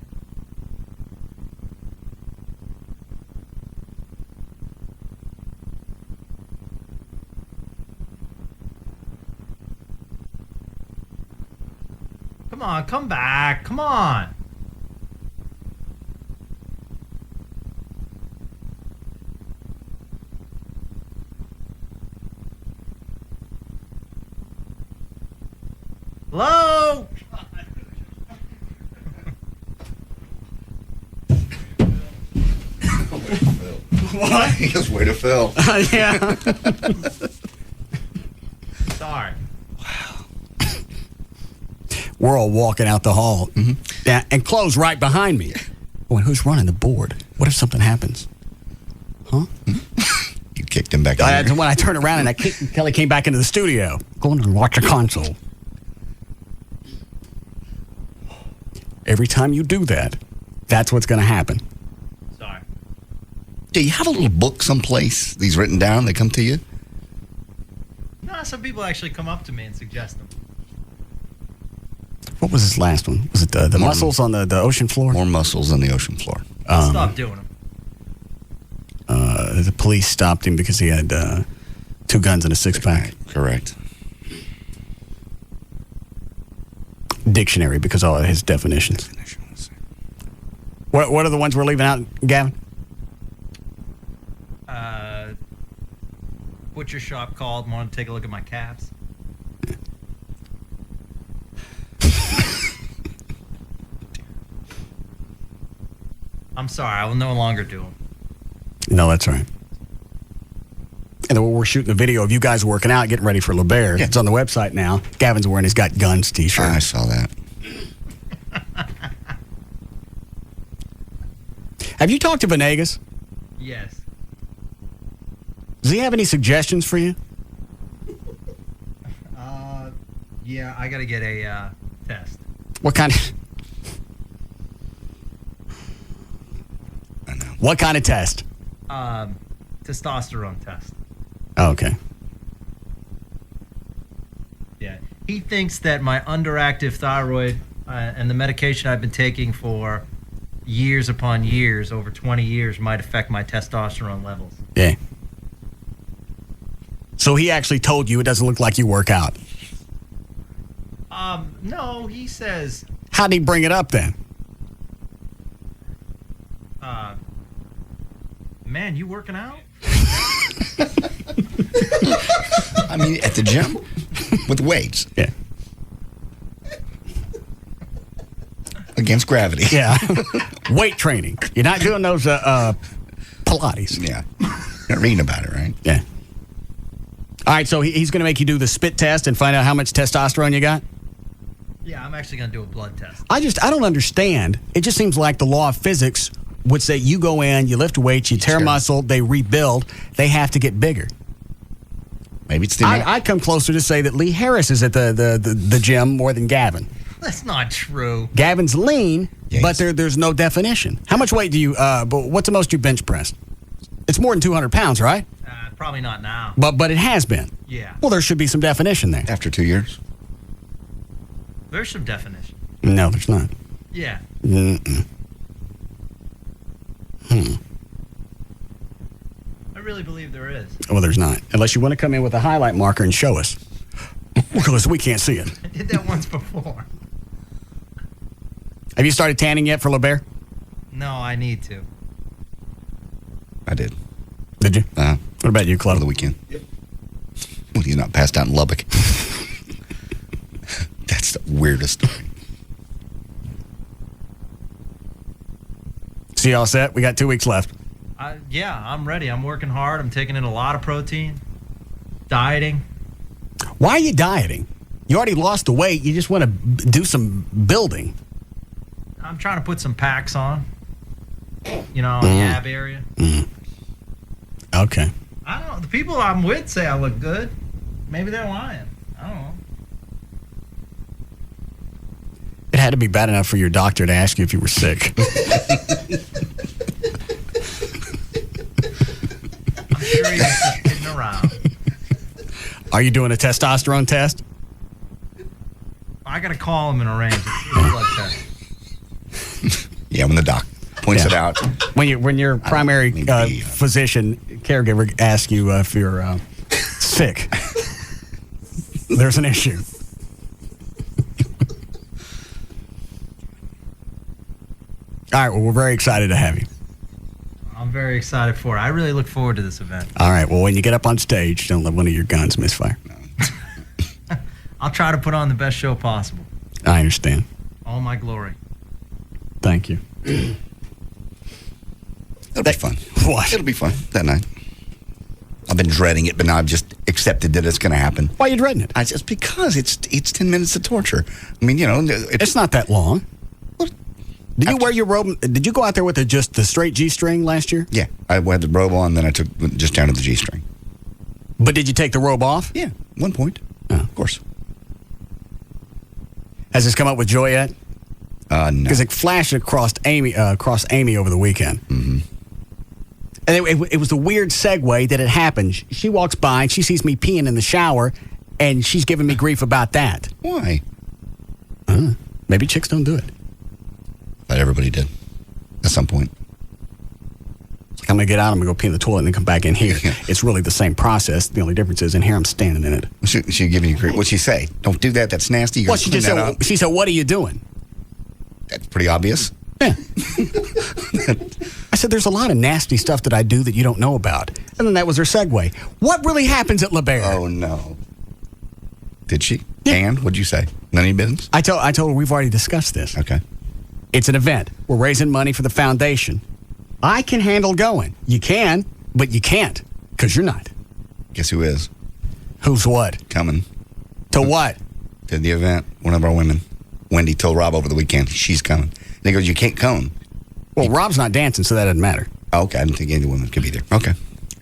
Come on, come back. Come on. Hello? What? He goes, way to Phil. Yeah. Sorry. We're all walking out the hall. Yeah, and close right behind me. Going, who's running the board? What if something happens? Huh? You kicked him back in there. When I turned around and Kelly came back into the studio. Going to watch a console. Every time you do that, that's what's going to happen. Sorry. Do you have a little book someplace? These written down, they come to you? No, some people actually come up to me and suggest them. What was this last one? Was it the mussels on the ocean floor? More mussels on the ocean floor. Stop doing them. The police stopped him because he had 2 guns and a 6-pack. Correct. Dictionary, because all of his definitions. What are the ones we're leaving out, Gavin? Butcher shop called, wanted to take a look at my calves. I'm sorry, I will no longer do them. No, that's right. And then we're shooting a video of you guys working out, getting ready for LeBaire. Yeah. It's on the website now. Gavin's wearing his Got Guns t-shirt. I saw that. Have you talked to Venegas? Yes. Does he have any suggestions for you? Yeah, I got to get a test. What kind of... What kind of test? Testosterone test. Oh, okay. Yeah. He thinks that my underactive thyroid and the medication I've been taking for years upon years, over 20 years, might affect my testosterone levels. Yeah. So he actually told you it doesn't look like you work out. No, he says... How'd he bring it up then? Man, you working out? I mean, at the gym? With weights? Yeah. Against gravity. Yeah. Weight training. You're not doing those Pilates. Yeah. You're reading about it, right? Yeah. All right, so he's going to make you do the spit test and find out how much testosterone you got? Yeah, I'm actually going to do a blood test. I don't understand. It just seems like the law of physics would say you go in, you lift weights, you tear muscle, they rebuild, they have to get bigger. Maybe it's the... I'd come closer to say that Lee Harris is at the gym more than Gavin. That's not true. Gavin's lean, but there's no definition. How much weight do you, what's the most you bench pressed? It's more than 200 pounds, right? Probably not now. But it has been. Yeah. Well, there should be some definition there. After 2 years? There's some definition. No, there's not. Yeah. Mm-mm. I really believe there is. Well, there's not. Unless you want to come in with a highlight marker and show us. Because we can't see it. I did that once before. Have you started tanning yet for LeBaire? No, I need to. I did. Did you? What about you, Claude? On the weekend. Yep. Well, he's not passed out in Lubbock. That's the weirdest story. See, all set? We got 2 weeks left. Yeah, I'm ready. I'm working hard. I'm taking in a lot of protein. Dieting. Why are you dieting? You already lost the weight. You just want to do some building. I'm trying to put some packs on. You know, in the ab area. Okay. I don't know. The people I'm with say I look good. Maybe they're lying. I don't know. It had to be bad enough for your doctor to ask you if you were sick. I'm sure he's just kidding around. Are you doing a testosterone test? I got to call him and arrange it. A blood test. Yeah, when the doc points it out. When your primary physician caregiver asks you if you're sick, there's an issue. All right, well, we're very excited to have you. I'm very excited for it. I really look forward to this event. All right, well, when you get up on stage, don't let one of your guns misfire. I'll try to put on the best show possible. I understand. All my glory. Thank you. It'll be fun. What? It'll be fun that night. I've been dreading it, but now I've just accepted that it's going to happen. Why are you dreading it? Just because it's 10 minminutes of torture. I mean, it's not that long. Did you wear your robe? Did you go out there with just the straight G-string last year? Yeah, I had the robe on, then I took just down to the G-string. But did you take the robe off? Yeah, 1 point. Of course. Has this come up with Joy yet? No. Because it flashed across Amy over the weekend. Mm-hmm. And it was a weird segue that it happened. She walks by and she sees me peeing in the shower, and she's giving me grief about that. Why? Maybe chicks don't do it. But everybody did at some point. It's like, I'm going to get out, I'm going to go pee in the toilet and then come back in here. It's really the same process. The only difference is in here I'm standing in it. She giving you grief. What'd she say? Don't do that. That's nasty. Well, she said, what are you doing? That's pretty obvious. Yeah. I said, there's a lot of nasty stuff that I do that you don't know about. And then that was her segue. What really happens at LeBaron? Oh, no. Did she? Yeah. And what'd you say? None of your business? I told her we've already discussed this. Okay. It's an event. We're raising money for the foundation. I can handle going. You can, but you can't, because you're not. Guess who is? Who's what? Coming. To what? To the event. One of our women. Wendy told Rob over the weekend she's coming. And he goes, you can't come. Well, Rob's not dancing, so that doesn't matter. Oh, okay, I didn't think any women could be there. Okay.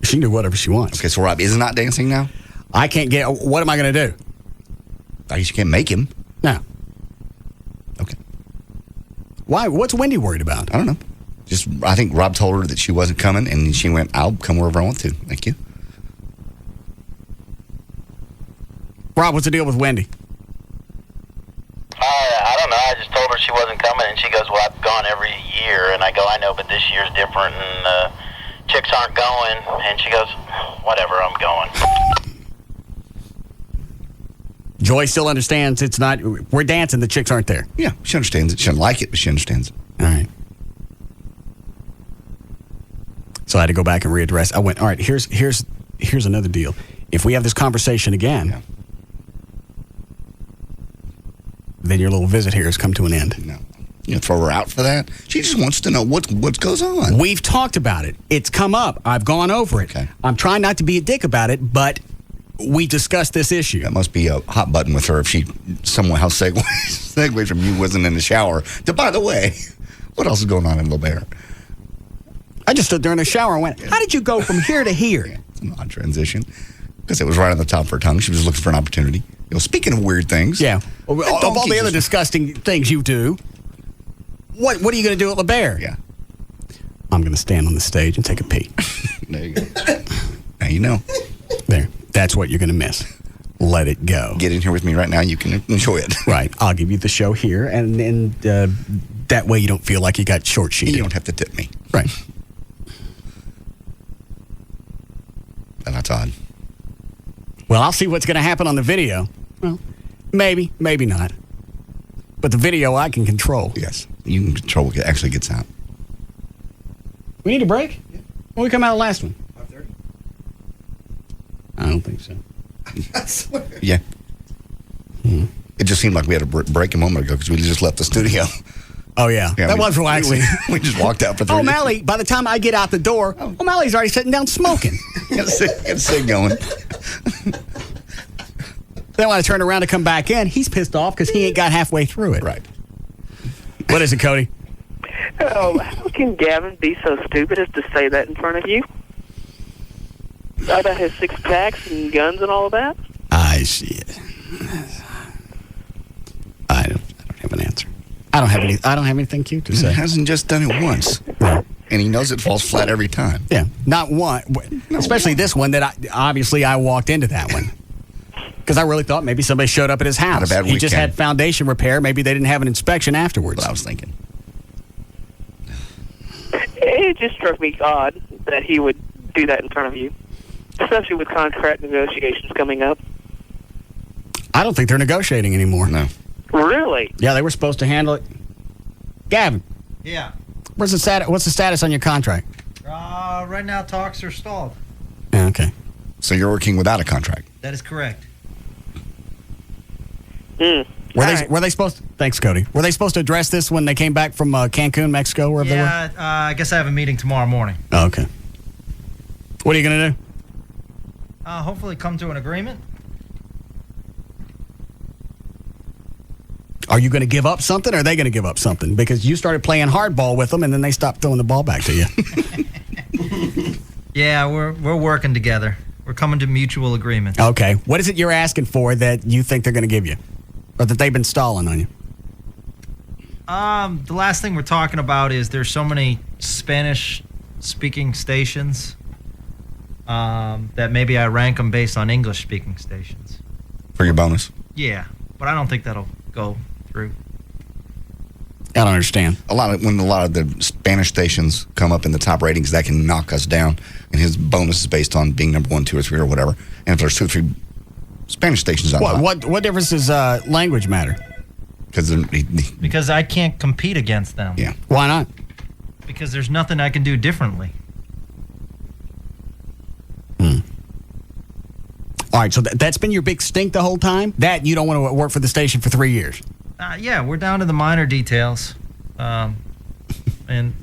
She can do whatever she wants. Okay, so Rob is not dancing now? I can't get... What am I going to do? I guess you can't make him. No. Okay. Why? What's Wendy worried about? I don't know. I think Rob told her that she wasn't coming, and she went, I'll come wherever I want to. Thank you. Rob, what's the deal with Wendy? I don't know. I just told her she wasn't coming, and she goes, well, I've gone every year. And I go, I know, but this year's different, and chicks aren't going. And she goes, whatever, I'm going. Joy still understands it's not... We're dancing, the chicks aren't there. Yeah, she understands it. She doesn't like it, but she understands it. All right. So I had to go back and readdress. I went, all right, here's another deal. If we have this conversation again... then your little visit here has come to an end. No. You throw her out for that? She just wants to know what goes on. We've talked about it. It's come up. I've gone over it. Okay. I'm trying not to be a dick about it, but we discussed this issue. That must be a hot button with her if she somehow segued from you wasn't in the shower to, by the way, what else is going on in LeBaron? I just stood there in the shower and went, how did you go from here to here? Yeah, it's an odd transition. Because it was right on the top of her tongue. She was looking for an opportunity. Speaking of weird things. Yeah. Of all the other disgusting things you do, what are you going to do at LeBaron? Yeah. I'm going to stand on the stage and take a pee. There you go. Now you know. There. That's what you're going to miss. Let it go. Get in here with me right now. You can enjoy it. Right. I'll give you the show here, and that way you don't feel like you got short-sheeted. You don't have to tip me. Right. And that's odd. Well, I'll see what's going to happen on the video. Well, maybe not. But the video I can control. Yes. You can control what actually gets out. We need a break? Yeah. When we come out of the last one? 5:30. I don't think so. I swear. Yeah. It just seemed like we had a break a moment ago because we just left the studio. Oh, yeah. That was relaxing. We just walked out for 3 minutes. O'Malley, by the time I get out the door, O'Malley's already sitting down smoking. Got a cig going. Then when I turn around to come back in, he's pissed off because he ain't got halfway through it. Right. What is it, Cody? Oh, how can Gavin be so stupid as to say that in front of you? About his six packs and guns and all of that? I see it. I don't have an answer. I don't have anything cute to say. He hasn't just done it once. Right. And he knows it falls flat every time. Yeah. Not one. Especially this one that I walked into that one. Because I really thought maybe somebody showed up at his house. Not a bad He weekend. just had foundation repair. Maybe they didn't have an inspection afterwards. That's what I was thinking. It just struck me odd that he would do that in front of you, especially with contract negotiations coming up. I don't think they're negotiating anymore. No. Really? Yeah, they were supposed to handle it. Gavin. Yeah. What's the status on your contract? Right now, talks are stalled. Yeah, okay. So you're working without a contract? That is correct. Were they supposed to, thanks, Cody. Were they supposed to address this when they came back from Cancun, Mexico, wherever they were? Yeah, I guess I have a meeting tomorrow morning. Oh, okay. What are you going to do? Hopefully come to an agreement. Are you going to give up something, or are they going to give up something? Because you started playing hardball with them, and then they stopped throwing the ball back to you. Yeah, we're working together. We're coming to mutual agreement. Okay. What is it you're asking for that you think they're going to give you? Or that they've been stalling on you? The last thing we're talking about is there's so many Spanish-speaking stations that maybe I rank them based on English-speaking stations. For your bonus? Yeah, but I don't think that'll go through. I don't understand. When a lot of the Spanish stations come up in the top ratings, that can knock us down. And his bonus is based on being number 1, 2, or 3, or whatever. And if there's 2 or 3 Spanish stations on what difference does language matter? Because I can't compete against them. Yeah. Why not? Because there's nothing I can do differently. All right, so that's been your big stink the whole time? That you don't want to work for the station for 3 years? Yeah, we're down to the minor details. And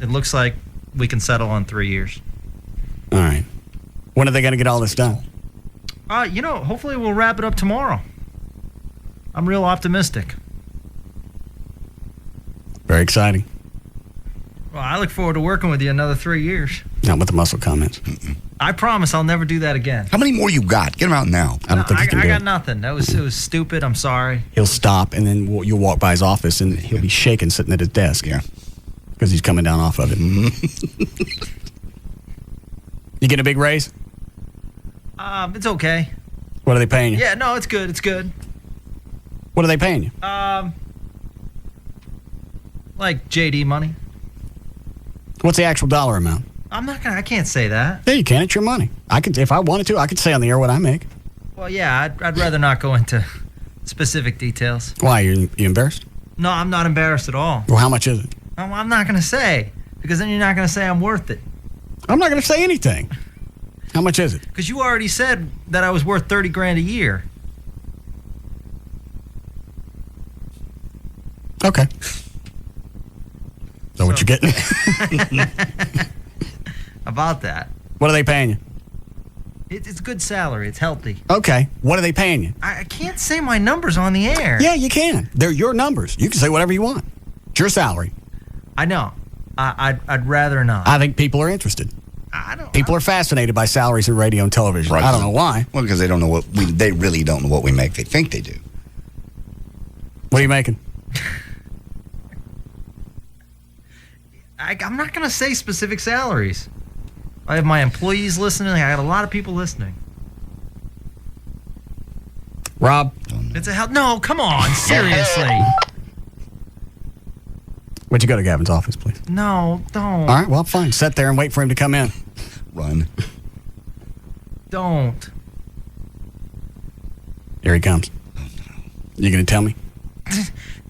it looks like we can settle on 3 years. All right. When are they going to get all this done? Hopefully we'll wrap it up tomorrow. I'm real optimistic. Very exciting. Well, I look forward to working with you another 3 years. Not with the muscle comments. I promise I'll never do that again. How many more you got? Get them out now. I don't think he can do I got it. nothing. It was stupid. I'm sorry. He'll stop, and then you'll walk by his office, and he'll be shaking sitting at his desk. Yeah. Because he's coming down off of it. You get a big raise? It's okay. What are they paying you? Yeah, no, it's good. It's good. What are they paying you? Like JD money. What's the actual dollar amount? I can't say that. Yeah, you can. It's your money. If I wanted to, I could say on the air what I make. Well, yeah, I'd rather not go into specific details. Why? You embarrassed? No, I'm not embarrassed at all. Well, how much is it? I'm not going to say, because then you're not going to say I'm worth it. I'm not going to say anything. How much is it? Because you already said that I was worth $30,000 a year. Okay. So what you getting? About that. What are they paying you? It's a good salary. It's healthy. Okay. What are they paying you? I can't say my numbers on the air. Yeah, you can. They're your numbers. You can say whatever you want. It's your salary. I know. I'd rather not. I think people are interested. People are fascinated by salaries in radio and television. Right. I don't know why. Well, because they don't know they really don't know what we make. They think they do. What are you making? I'm not going to say specific salaries. I have my employees listening. I got a lot of people listening. Rob? It's a hell. No, come on. Seriously. Would you go to Gavin's office, please? No, don't. All right, well, fine. Sit there and wait for him to come in. Run. Don't. Here he comes. You going to tell me?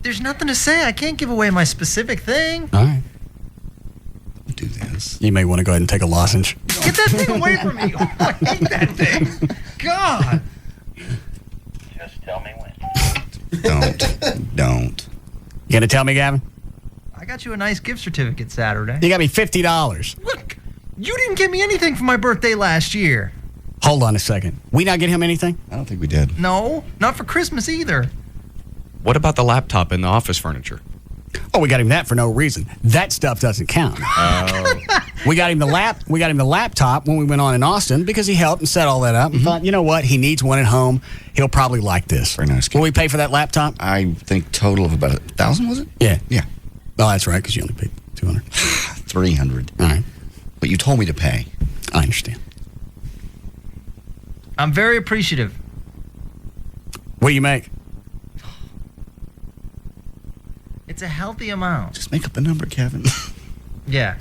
There's nothing to say. I can't give away my specific thing. All right. Don't do this. You may want to go ahead and take a lozenge. Get that thing away from me. Oh, I hate that thing. God. Just tell me when. Don't. You going to tell me, Gavin? I got you a nice gift certificate Saturday. You got me $50. Look, you didn't give me anything for my birthday last year. Hold on a second. We not get him anything? I don't think we did. No, not for Christmas either. What about the laptop and the office furniture? Oh, we got him that for no reason. That stuff doesn't count. We got him the laptop when we went on in Austin because he helped and set all that up. And thought, you know what? He needs one at home. He'll probably like this. Very nice. Will we pay for that laptop? I think total of about $1,000, was it? Yeah. Yeah. Oh, that's right, because you only paid $200. $300. All right. But you told me to pay. I understand. I'm very appreciative. What do you make? It's a healthy amount. Just make up the number, Kevin. Yeah.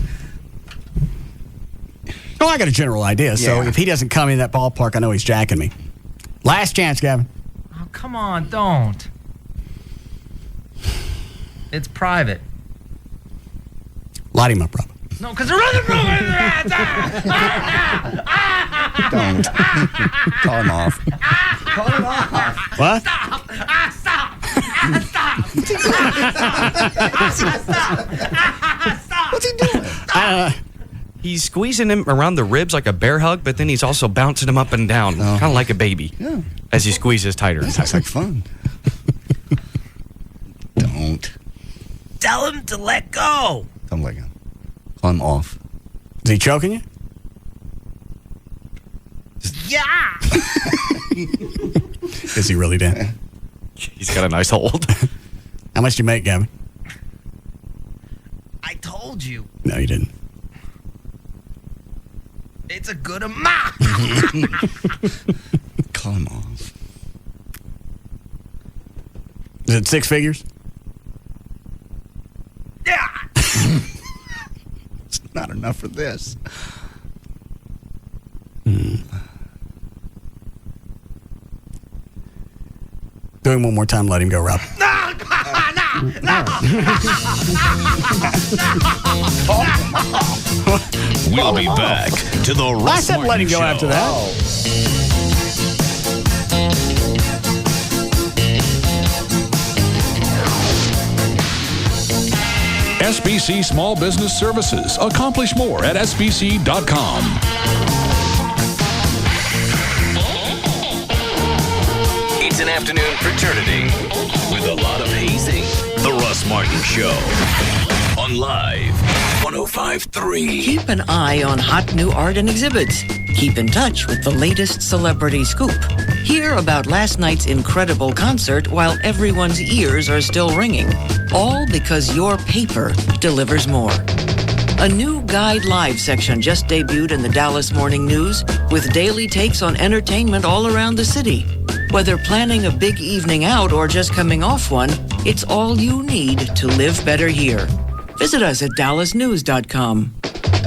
Oh, I got a general idea. So Yeah. if he doesn't come in that ballpark, I know he's jacking me. Last chance, Gavin. Oh, come on, don't. It's private. Light him up, Rob. No, because they're running from me. Don't. Call him off. Call him off. What? Stop. Stop. What's he doing? I He's squeezing him around the ribs like a bear hug, but then he's also bouncing him up and down, kind of like a baby, as he squeezes tighter. That sounds like fun. Don't. Tell him to let go. Tell him to let go. Climb off. Is he choking you? Yeah. Is he really, Dan? He's got a nice hold. How much do you make, Gavin? I told you. No, you didn't. It's a good amount. Climb off. Is it 6 figures? Yeah. It's not enough for this. Do him one more time. Let him go, Rob. We'll be back to the Russ I said let him go Martin after Show. that. SBC Small Business Services. Accomplish more at sbc.com. It's an afternoon fraternity with a lot of hazing. The Russ Martin Show on Live 105.3. Keep an eye on hot new art and exhibits. Keep in touch with the latest celebrity scoop. Hear about last night's incredible concert while everyone's ears are still ringing. All because your paper delivers more. A new Guide Live section just debuted in the Dallas Morning News with daily takes on entertainment all around the city. Whether planning a big evening out or just coming off one, it's all you need to live better here. Visit us at dallasnews.com.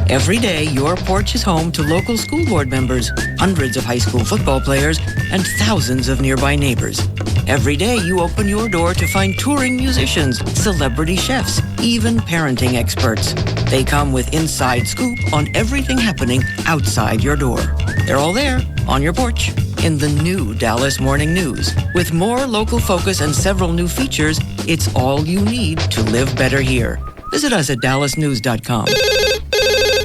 Every day, your porch is home to local school board members, hundreds of high school football players, and thousands of nearby neighbors. Every day, you open your door to find touring musicians, celebrity chefs, even parenting experts. They come with inside scoop on everything happening outside your door. They're all there, on your porch, in the new Dallas Morning News. With more local focus and several new features, it's all you need to live better here. Visit us at dallasnews.com.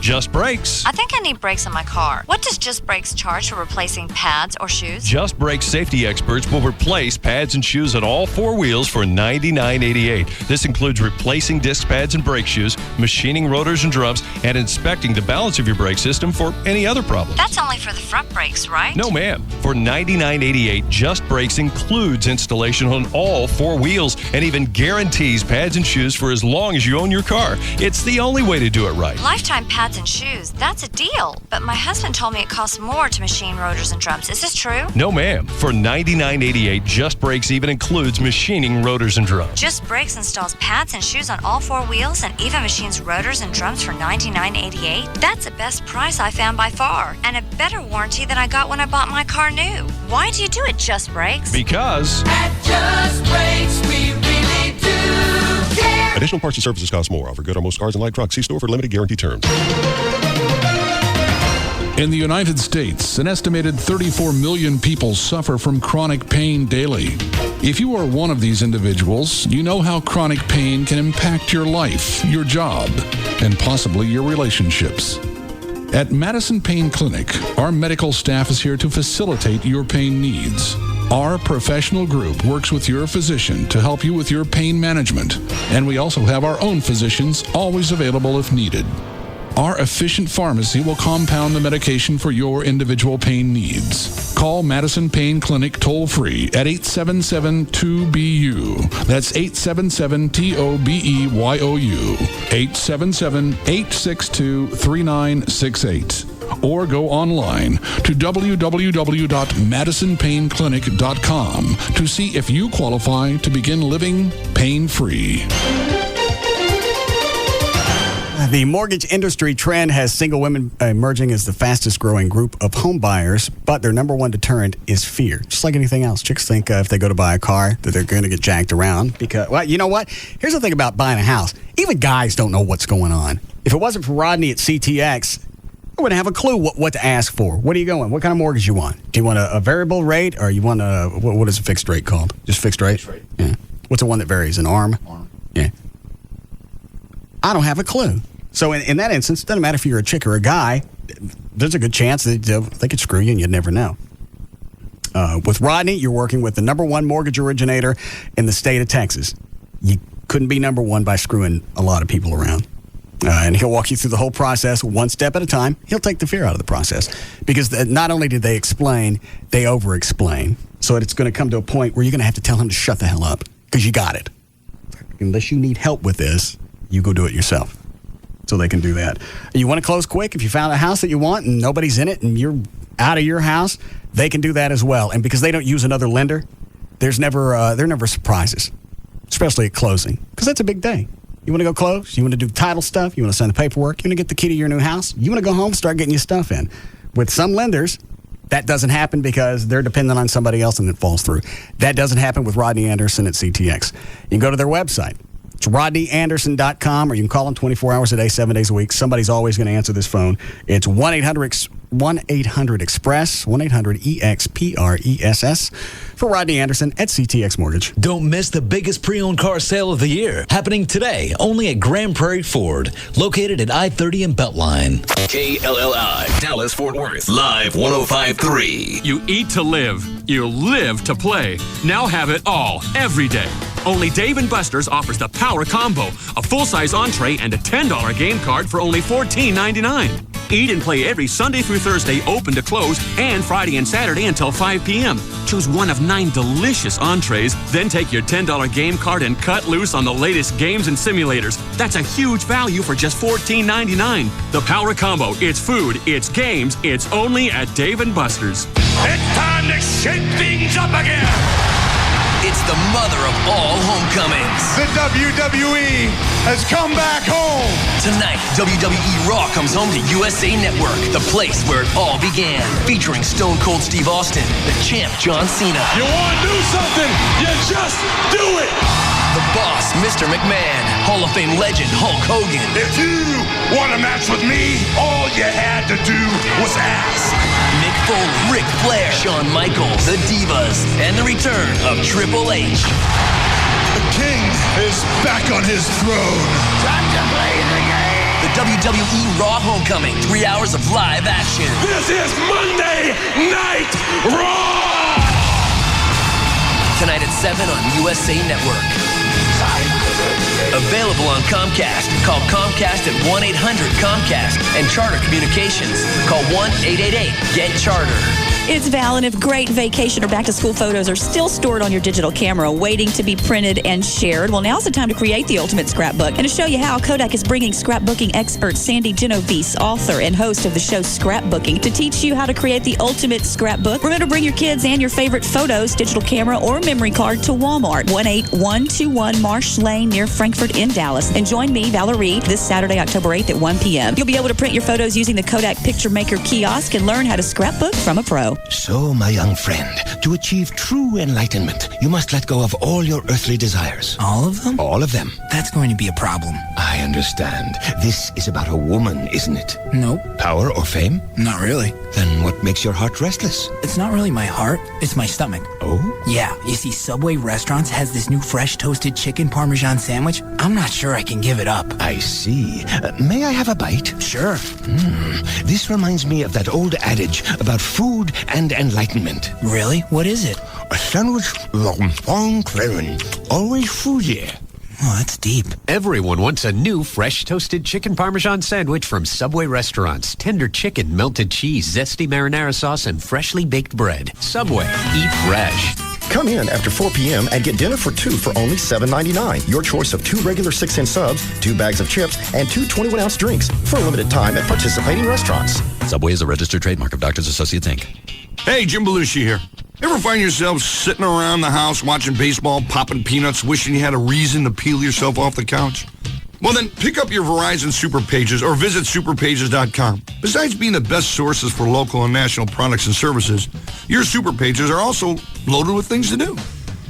Just Brakes. I think I need brakes on my car. What does Just Brakes charge for replacing pads or shoes? Just Brakes safety experts will replace pads and shoes on all 4 wheels for $99.88. This includes replacing disc pads and brake shoes, machining rotors and drums, and inspecting the balance of your brake system for any other problems. That's only for the front brakes, right? No, ma'am. For $99.88, Just Brakes includes installation on all 4 wheels and even guarantees pads and shoes for as long as you own your car. It's the only way to do it right. Lifetime pads and shoes, that's a deal. But my husband told me it costs more to machine rotors and drums. Is this true? No, ma'am. For $99.88, Just Brakes even includes machining rotors and drums. Just Brakes installs pads and shoes on all 4 wheels and even machines rotors and drums for $99.88. That's the best price I found by far, and a better warranty than I got when I bought my car new. Why do you do it, Just Brakes? Because At Just Brakes, we really do care. Additional parts and services cost more. Offer good on most cars and light trucks. See store for limited guarantee terms. In the United States, an estimated 34 million people suffer from chronic pain daily. If you are one of these individuals, you know how chronic pain can impact your life, your job, and possibly your relationships. At Madison Pain Clinic, our medical staff is here to facilitate your pain needs. Our professional group works with your physician to help you with your pain management, and we also have our own physicians always available if needed. Our efficient pharmacy will compound the medication for your individual pain needs. Call Madison Pain Clinic toll-free at 877-2BU. That's 877-TOBEYOU. 877-862-3968. Or go online to www.madisonpainclinic.com to see if you qualify to begin living pain-free. The mortgage industry trend has single women emerging as the fastest growing group of home buyers, but their number one deterrent is fear. Just like anything else. Chicks think if they go to buy a car that they're going to get jacked around because, well, you know what? Here's the thing about buying a house. Even guys don't know what's going on. If it wasn't for Rodney at CTX, I wouldn't have a clue what to ask for. What are you going? What kind of mortgage you want? Do you want a variable rate or you want what is a fixed rate called? Just fixed rate? Fixed rate. Yeah. What's the one that varies? An ARM? Yeah. I don't have a clue. So in that instance, it doesn't matter if you're a chick or a guy, there's a good chance that they could screw you and you'd never know. With Rodney, you're working with the number one mortgage originator in the state of Texas. You couldn't be number one by screwing a lot of people around. And he'll walk you through the whole process one step at a time. He'll take the fear out of the process. Because not only did they explain, they over-explain. So it's going to come to a point where you're going to have to tell him to shut the hell up. Because you got it. Unless you need help with this, you go do it yourself. So they can do that. You want to close quick? If you found a house that you want and nobody's in it and you're out of your house, they can do that as well. And because they don't use another lender, there are never surprises, especially at closing. Because that's a big day. You want to go close? You want to do title stuff? You want to send the paperwork? You want to get the key to your new house? You want to go home and start getting your stuff in? With some lenders, that doesn't happen because they're dependent on somebody else and it falls through. That doesn't happen with Rodney Anderson at CTX. You can go to their website. It's rodneyanderson.com, or you can call them 24 hours a day, 7 days a week. Somebody's always going to answer this phone. It's 1-800-EXPRESS, 1-800-EXPRESS for Rodney Anderson at CTX Mortgage. Don't miss the biggest pre-owned car sale of the year, happening today only at Grand Prairie Ford, located at I-30 and Beltline. KLLI, Dallas-Fort Worth, Live 105.3. You eat to live. You live to play. Now have it all, every day. Only Dave & Buster's offers the Power Combo, a full-size entree and a $10 game card for only $14.99. Eat and play every Sunday through Thursday, open to close, and Friday and Saturday until 5 p.m. Choose one of 9 delicious entrees, then take your $10 game card and cut loose on the latest games and simulators. That's a huge value for just $14.99. The Power Combo. It's food, it's games, it's only at Dave & Buster's. It's time to shake things up again. It's the mother of all homecomings. The WWE has come back home. Tonight, WWE Raw comes home to USA Network, the place where it all began. Featuring Stone Cold Steve Austin, the champ John Cena. You want to do something, you just do it. The boss, Mr. McMahon, Hall of Fame legend Hulk Hogan. If you want a match with me, all you had to do was ask. Mick Foley, Ric Flair, Shawn Michaels, the Divas, and the return of Triple H. The king is back on his throne. Time to play the game. The WWE Raw Homecoming, 3 hours of live action. This is Monday Night Raw. Tonight at 7 on USA Network. Available on Comcast. Call Comcast at 1-800-COMCAST. And Charter Communications. Call 1-888-GET-CHARTER. It's Val, and if great vacation or back-to-school photos are still stored on your digital camera, waiting to be printed and shared, well, now's the time to create the ultimate scrapbook. And to show you how, Kodak is bringing scrapbooking expert Sandy Genovese, author and host of the show Scrapbooking, to teach you how to create the ultimate scrapbook. Remember to bring your kids and your favorite photos, digital camera, or memory card to Walmart, 18121 Marsh Lane near Frankfort in Dallas. And join me, Valerie, this Saturday, October 8th at 1 p.m. You'll be able to print your photos using the Kodak Picture Maker kiosk and learn how to scrapbook from a pro. So, my young friend, to achieve true enlightenment, you must let go of all your earthly desires. All of them? All of them. That's going to be a problem. I understand. This is about a woman, isn't it? Nope. Power or fame? Not really. Then what makes your heart restless? It's not really my heart, it's my stomach. Oh? Yeah, you see, Subway Restaurants has this new fresh toasted chicken Parmesan sandwich. I'm not sure I can give it up. I see. May I have a bite? Sure. This reminds me of that old adage about food and enlightenment. Really? What is it? A sandwich long craving. Always foodie. Oh, that's deep. Everyone wants a new fresh toasted chicken Parmesan sandwich from Subway Restaurants. Tender chicken, melted cheese, zesty marinara sauce, and freshly baked bread. Subway. Eat fresh. Come in after 4 p.m. and get dinner for 2 for only $7.99. Your choice of 2 regular 6-cent subs, 2 bags of chips, and 2 21-ounce drinks for a limited time at participating restaurants. Subway is a registered trademark of Doctors Associates, Inc. Hey, Jim Belushi here. Ever find yourself sitting around the house watching baseball, popping peanuts, wishing you had a reason to peel yourself off the couch? Well, then pick up your Verizon Super Pages or visit superpages.com. Besides being the best sources for local and national products and services, your Super Pages are also loaded with things to do.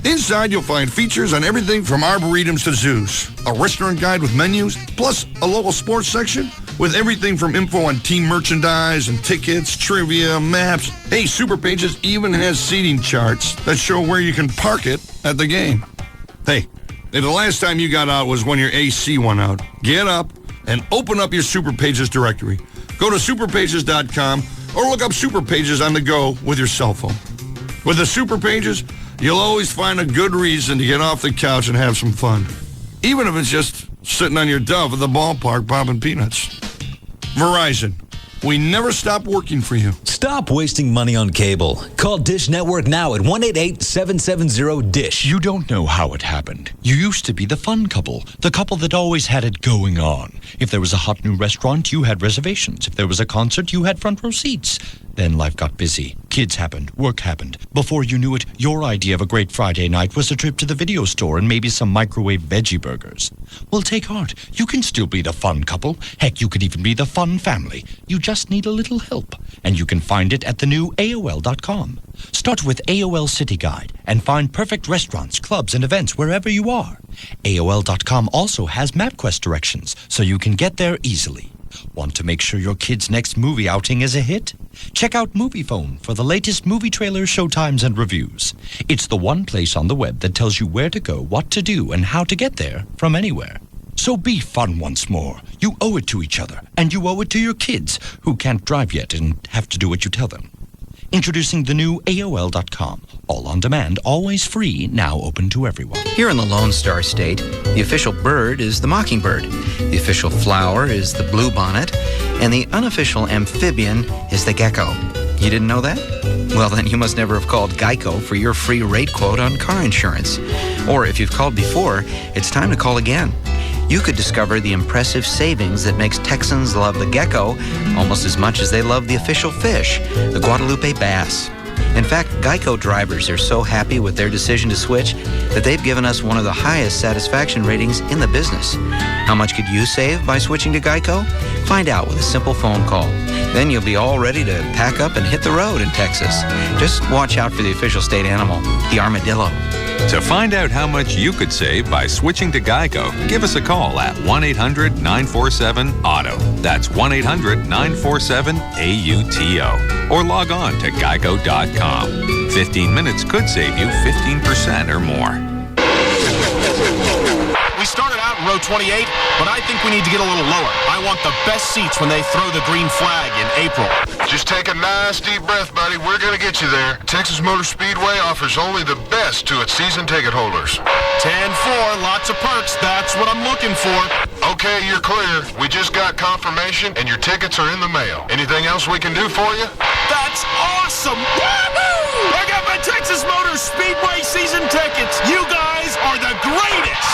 Inside, you'll find features on everything from arboretums to zoos, a restaurant guide with menus, plus a local sports section with everything from info on team merchandise and tickets, trivia, maps. Hey, Super Pages even has seating charts that show where you can park it at the game. Hey, if the last time you got out was when your AC went out, get up, and open up your Super Pages directory. Go to superpages.com or look up Super Pages on the go with your cell phone. With the Super Pages, you'll always find a good reason to get off the couch and have some fun. Even if it's just sitting on your duff at the ballpark popping peanuts. Verizon. We never stop working for you. Stop wasting money on cable. Call Dish Network now at 1-888-770-DISH. You don't know how it happened. You used to be the fun couple, the couple that always had it going on. If there was a hot new restaurant, you had reservations. If there was a concert, you had front row seats. Then life got busy. Kids happened. Work happened. Before you knew it, your idea of a great Friday night was a trip to the video store and maybe some microwave veggie burgers. Well, take heart. You can still be the fun couple. Heck, you could even be the fun family. You just need a little help. And you can find it at the new AOL.com. Start with AOL City Guide and find perfect restaurants, clubs, and events wherever you are. AOL.com also has MapQuest directions, so you can get there easily. Want to make sure your kid's next movie outing is a hit? Check out MoviePhone for the latest movie trailers, showtimes, and reviews. It's the one place on the web that tells you where to go, what to do, and how to get there from anywhere. So be fun once more. You owe it to each other, and you owe it to your kids, who can't drive yet and have to do what you tell them. Introducing the new AOL.com. All on demand, always free, now open to everyone. Here in the Lone Star State, the official bird is the mockingbird, the official flower is the bluebonnet, and the unofficial amphibian is the gecko. You didn't know that? Well, then you must never have called Geico for your free rate quote on car insurance. Or if you've called before, it's time to call again. You could discover the impressive savings that makes Texans love the gecko almost as much as they love the official fish, the Guadalupe bass. In fact, Geico drivers are so happy with their decision to switch that they've given us one of the highest satisfaction ratings in the business. How much could you save by switching to Geico? Find out with a simple phone call. Then you'll be all ready to pack up and hit the road in Texas. Just watch out for the official state animal, the armadillo. To find out how much you could save by switching to Geico, give us a call at 1-800-947-AUTO. That's 1-800-947-AUTO. Or log on to geico.com. 15 minutes could save you 15% or more. We started out in row 28, but I think we need to get a little lower. I want the best seats when they throw the green flag in April. Just take a nice deep breath, buddy. We're going to get you there. Texas Motor Speedway offers only the best to its season ticket holders. 10-4, lots of perks. That's what I'm looking for. Okay, you're clear. We just got confirmation, and your tickets are in the mail. Anything else we can do for you? That's awesome! Woohoo! I got my Texas Motor Speedway season tickets. You guys are the greatest!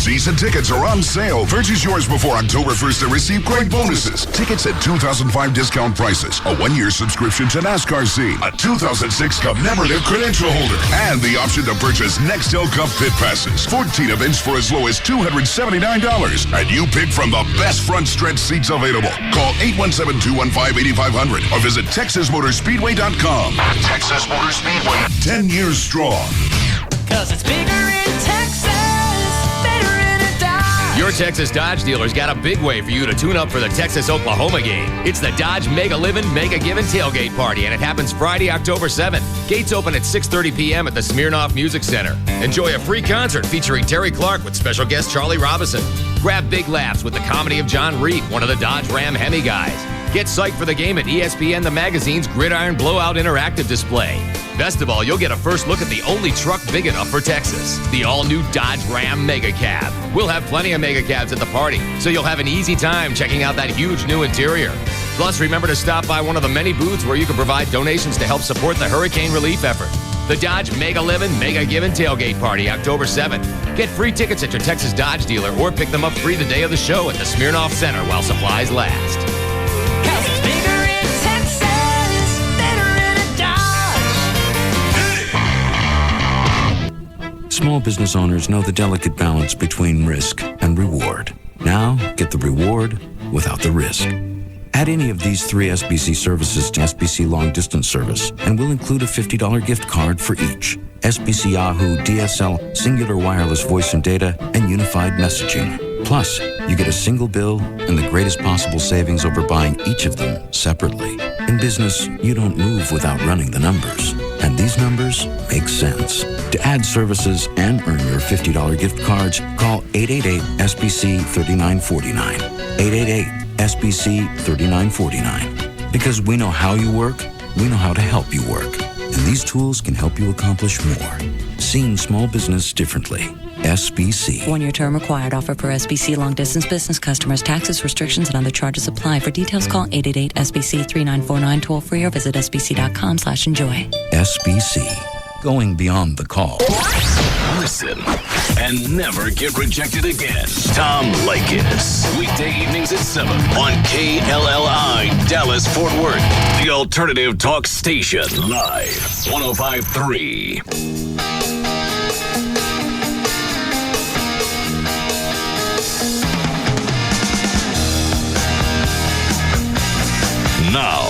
Season tickets are on sale. Purchase yours before October 1st and receive great bonuses. Tickets at 2005 discount prices. A 1-year subscription to NASCAR Scene. A 2006 commemorative credential holder. And the option to purchase Nextel Cup pit passes. 14 events for as low as $279. And you pick from the best front stretch seats available. Call 817-215-8500 or visit TexasMotorspeedway.com. Texas Motor Speedway. 10 years strong. 'Cause it's bigger in Texas. Your Texas Dodge dealer's got a big way for you to tune up for the Texas-Oklahoma game. It's the Dodge Mega Livin' Mega Givin' Tailgate Party, and it happens Friday, October 7th. Gates open at 6:30 p.m. at the Smirnoff Music Center. Enjoy a free concert featuring Terry Clark with special guest Charlie Robinson. Grab big laughs with the comedy of John Reed, one of the Dodge Ram Hemi guys. Get psyched for the game at ESPN The Magazine's Gridiron Blowout Interactive Display. Best of all, you'll get a first look at the only truck big enough for Texas, the all-new Dodge Ram Mega Cab. We'll have plenty of Mega Cabs at the party, so you'll have an easy time checking out that huge new interior. Plus, remember to stop by one of the many booths where you can provide donations to help support the hurricane relief effort. The Dodge Mega Livin' Mega Givin' Tailgate Party, October 7th. Get free tickets at your Texas Dodge dealer or pick them up free the day of the show at the Smirnoff Center while supplies last. Small business owners know the delicate balance between risk and reward. Now, get the reward without the risk. Add any of these 3 SBC services to SBC Long Distance Service, and we'll include a $50 gift card for each. SBC Yahoo, DSL, Singular Wireless Voice and Data, and Unified Messaging. Plus, you get a single bill and the greatest possible savings over buying each of them separately. In business, you don't move without running the numbers. And these numbers make sense. To add services and earn your $50 gift cards, call 888-SBC-3949. 888-SBC-3949. Because we know how you work, we know how to help you work. And these tools can help you accomplish more. Seeing small business differently. SBC. 1-year term required. Offer for SBC long distance business customers. Taxes, restrictions, and other charges apply. For details, call 888-SBC-3949 toll free or visit sbc.com/enjoy. SBC. Going beyond the call. Listen and never get rejected again. Tom Leykis. Weekday evenings at 7 on KLLI, Dallas, Fort Worth. The alternative talk station. Live. 105.3. Now,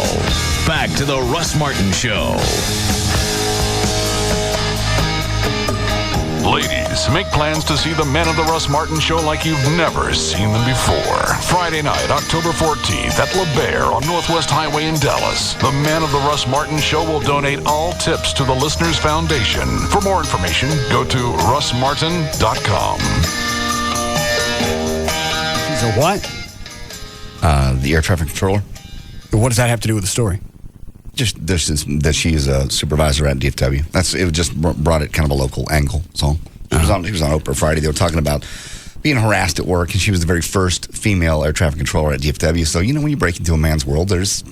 back to the Russ Martin Show. Ladies, make plans to see the men of the Russ Martin Show like you've never seen them before. Friday night, October 14th at La Bear on Northwest Highway in Dallas. The men of the Russ Martin Show will donate all tips to the Listeners Foundation. For more information, go to russmartin.com. She's a what? The air traffic controller. What does that have to do with the story? Just that she's a supervisor at DFW. It just brought it kind of a local angle. So he was on Oprah Friday. They were talking about being harassed at work, and she was the very first female air traffic controller at DFW. So when you break into a man's world, there's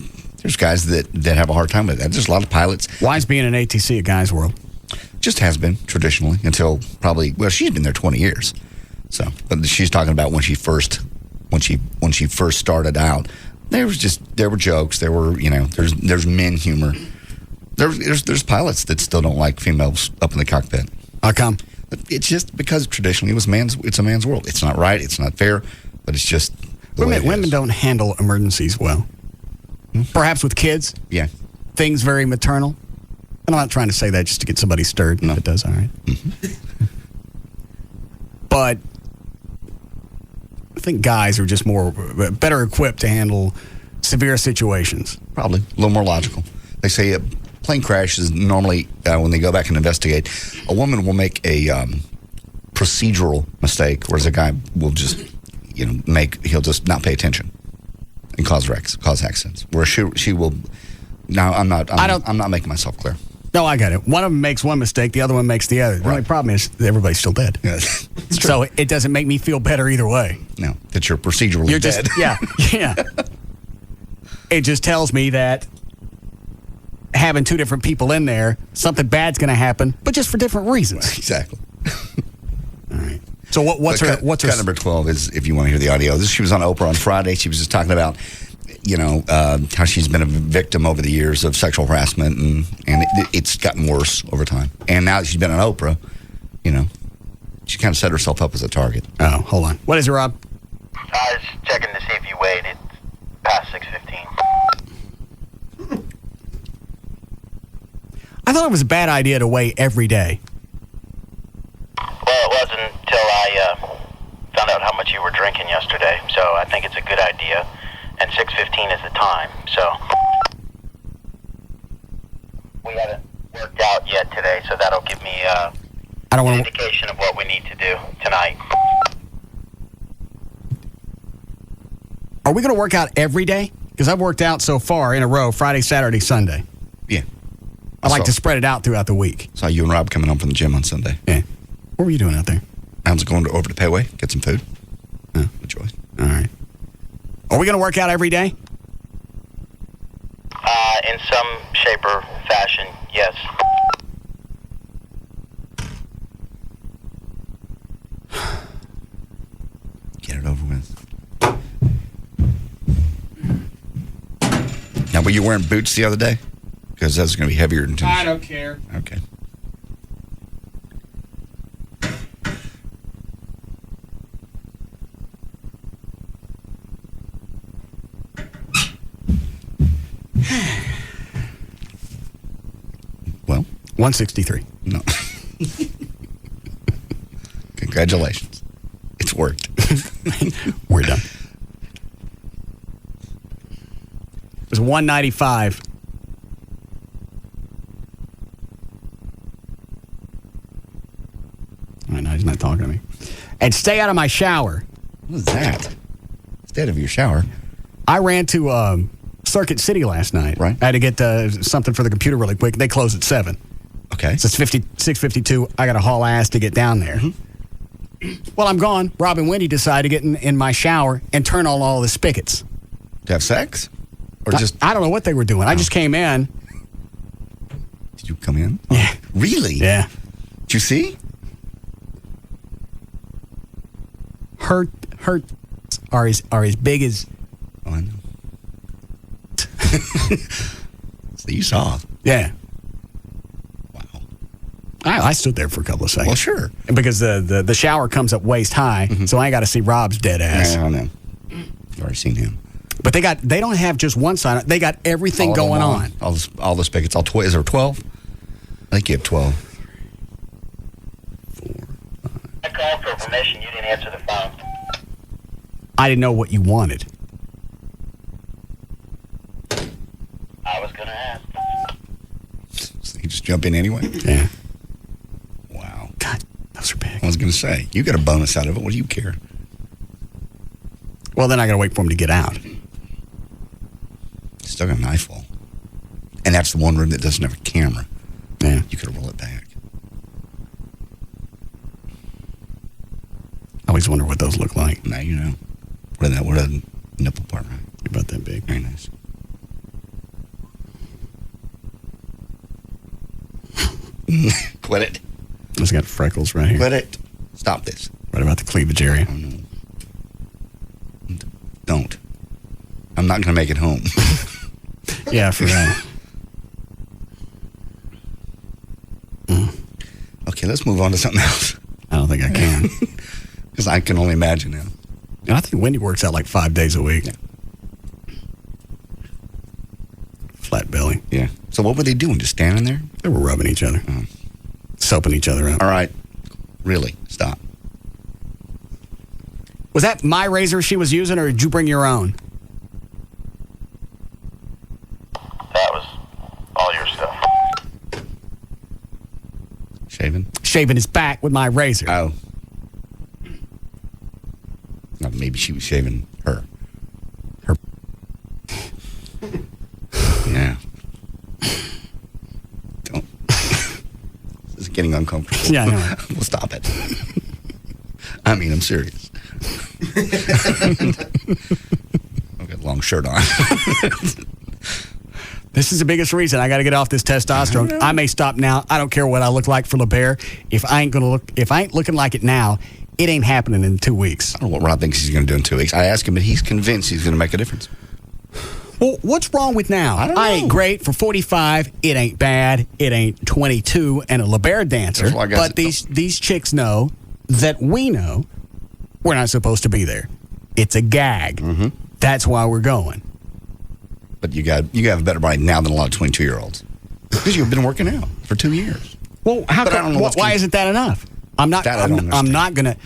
guys that have a hard time with that. There's a lot of pilots. Why is being an ATC a guy's world? Just has been traditionally until probably she's been there 20 years. So, but she's talking about when she first started out. There were jokes. There were there's men humor. There's pilots that still don't like females up in the cockpit. How come? It's just because traditionally it's a man's world. It's not right. It's not fair. But it's just women don't handle emergencies well. Perhaps with kids. Yeah. Things very maternal. And I'm not trying to say that just to get somebody stirred. No. If it does, all right. Mm-hmm. But I think guys are just better equipped to handle severe situations. Probably a little more logical. They say a plane crash is normally when they go back and investigate, a woman will make a procedural mistake, whereas a guy will just he'll just not pay attention and cause accidents. Where she will. Now I'm not making myself clear. No, I got it. One of them makes one mistake, the other one makes the other. The only problem is everybody's still dead. Yeah, so it doesn't make me feel better either way. No, that you're procedurally dead. Yeah. It just tells me that having two different people in there, something bad's going to happen, but just for different reasons. Exactly. All right. So what's her cut number 12 is, if you want to hear the audio. She was on Oprah on Friday. She was just talking about how she's been a victim over the years of sexual harassment, and it's gotten worse over time. And now that she's been on Oprah, she kind of set herself up as a target. Oh, hold on. What is it, Rob? I was checking to see if you weighed. It's past 6:15. I thought it was a bad idea to weigh every day. Well, it wasn't until I found out how much you were drinking yesterday. So I think it's a good idea. And 6:15 is the time, so we haven't worked out yet today, so that'll give me an indication of what we need to do tonight. Are we going to work out every day? Because I've worked out so far in a row, Friday, Saturday, Sunday. Yeah. I like to spread it out throughout the week. Saw you and Rob coming home from the gym on Sunday. Yeah. What were you doing out there? I was going over to Payway, get some food. Oh. Enjoy. All right. Are we going to work out every day? In some shape or fashion, yes. Get it over with. Now, were you wearing boots the other day? Because that's going to be heavier than tennis. I don't care. Okay. Well, 163. No. Congratulations. It's worked. We're done. It was 195. and stay out of my shower. What is that? Stay out of your shower. I ran to Circuit City last night. Right. I had to get something for the computer really quick. They close at 7. Okay. So it's 6:52. I got to haul ass to get down there. Mm-hmm. Well, I'm gone. Rob and Wendy decided to get in my shower and turn on all the spigots. To have sex? Or just... I don't know what they were doing. I just came in. Did you come in? Yeah. Really? Yeah. Did you see? Her are as big as... Oh, I know. So you saw. Yeah. Wow. I stood there for a couple of seconds. Well, sure. And because the shower comes up waist high, so I ain't got to see Rob's dead ass. Yeah, I know. You've already seen him. But they don't have just one side. They got everything going on. All the spigots. Is there 12? I think you have 12. 4, 5. I called for permission. You didn't answer the phone. I didn't know what you wanted. I was going to ask. So you just jump in anyway? Yeah. Wow. God, those are big. I was going to say, you got a bonus out of it. What do you care? Well, then I got to wait for him to get out. Still got a knife fall. And that's the one room that doesn't have a camera. Yeah. You could roll it back. I always wonder what those look like. Now you know. What are the nipple part, right? About that big. Very nice. Quit it. It's got freckles right here. Quit it. Stop this. Right about the cleavage area. Oh, no. Don't. I'm not going to make it home. Yeah, for that. Okay, let's move on to something else. I don't think I can. Because I can only imagine now. And I think Wendy works out like 5 days a week. Yeah. Flat belly. Yeah. So what were they doing? Just standing there? They were rubbing each other. Soaping each other up. All right. Really? Stop. Was that my razor she was using, or did you bring your own? That was all your stuff. Shaving? Shaving his back with my razor. Oh. No, maybe she was shaving her. Yeah. Don't. This is getting uncomfortable. Yeah, I know. We'll stop it. I mean, I'm serious. I've got a long shirt on. This is the biggest reason I got to get off this testosterone. I may stop now. I don't care what I look like for LeBear. If I ain't looking like it now, it ain't happening in 2 weeks. I don't know what Rob thinks he's going to do in 2 weeks. I asked him, but he's convinced he's going to make a difference. Well, what's wrong with now? I don't know. I ain't great for 45. It ain't bad. It ain't 22 and a LeBear dancer. But these chicks know that we know we're not supposed to be there. It's a gag. Mm-hmm. That's why we're going. But you have a better body now than a lot of 22-year-olds. Because you've been working out for 2 years. Well, why isn't that enough? I'm not going to.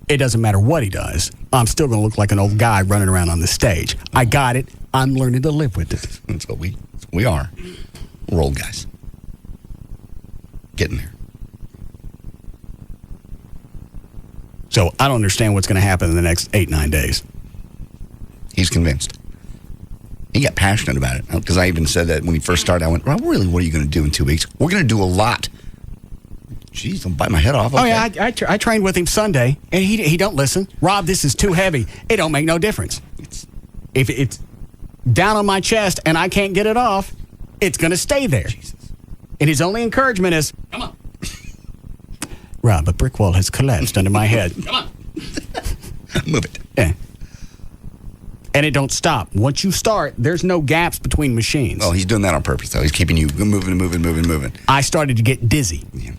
It doesn't matter what he does. I'm still going to look like an old guy running around on the stage. I got it. I'm learning to live with it. That's what we are. We're old guys. Getting there. So I don't understand what's going to happen in the next 8-9 days. He's convinced. He got passionate about it. Because I even said that when he first started. I went, Rob, really, what are you going to do in 2 weeks? We're going to do a lot. Jeez, don't bite my head off. Okay. Oh, yeah, I trained with him Sunday, and he don't listen. Rob, this is too heavy. It don't make no difference. If it's down on my chest and I can't get it off, it's going to stay there. Jesus. And his only encouragement is, come on. Rob, a brick wall has collapsed under my head. Come on. Move it. Yeah. And it don't stop. Once you start, there's no gaps between machines. Oh, he's doing that on purpose, though. He's keeping you moving. I started to get dizzy. Yeah.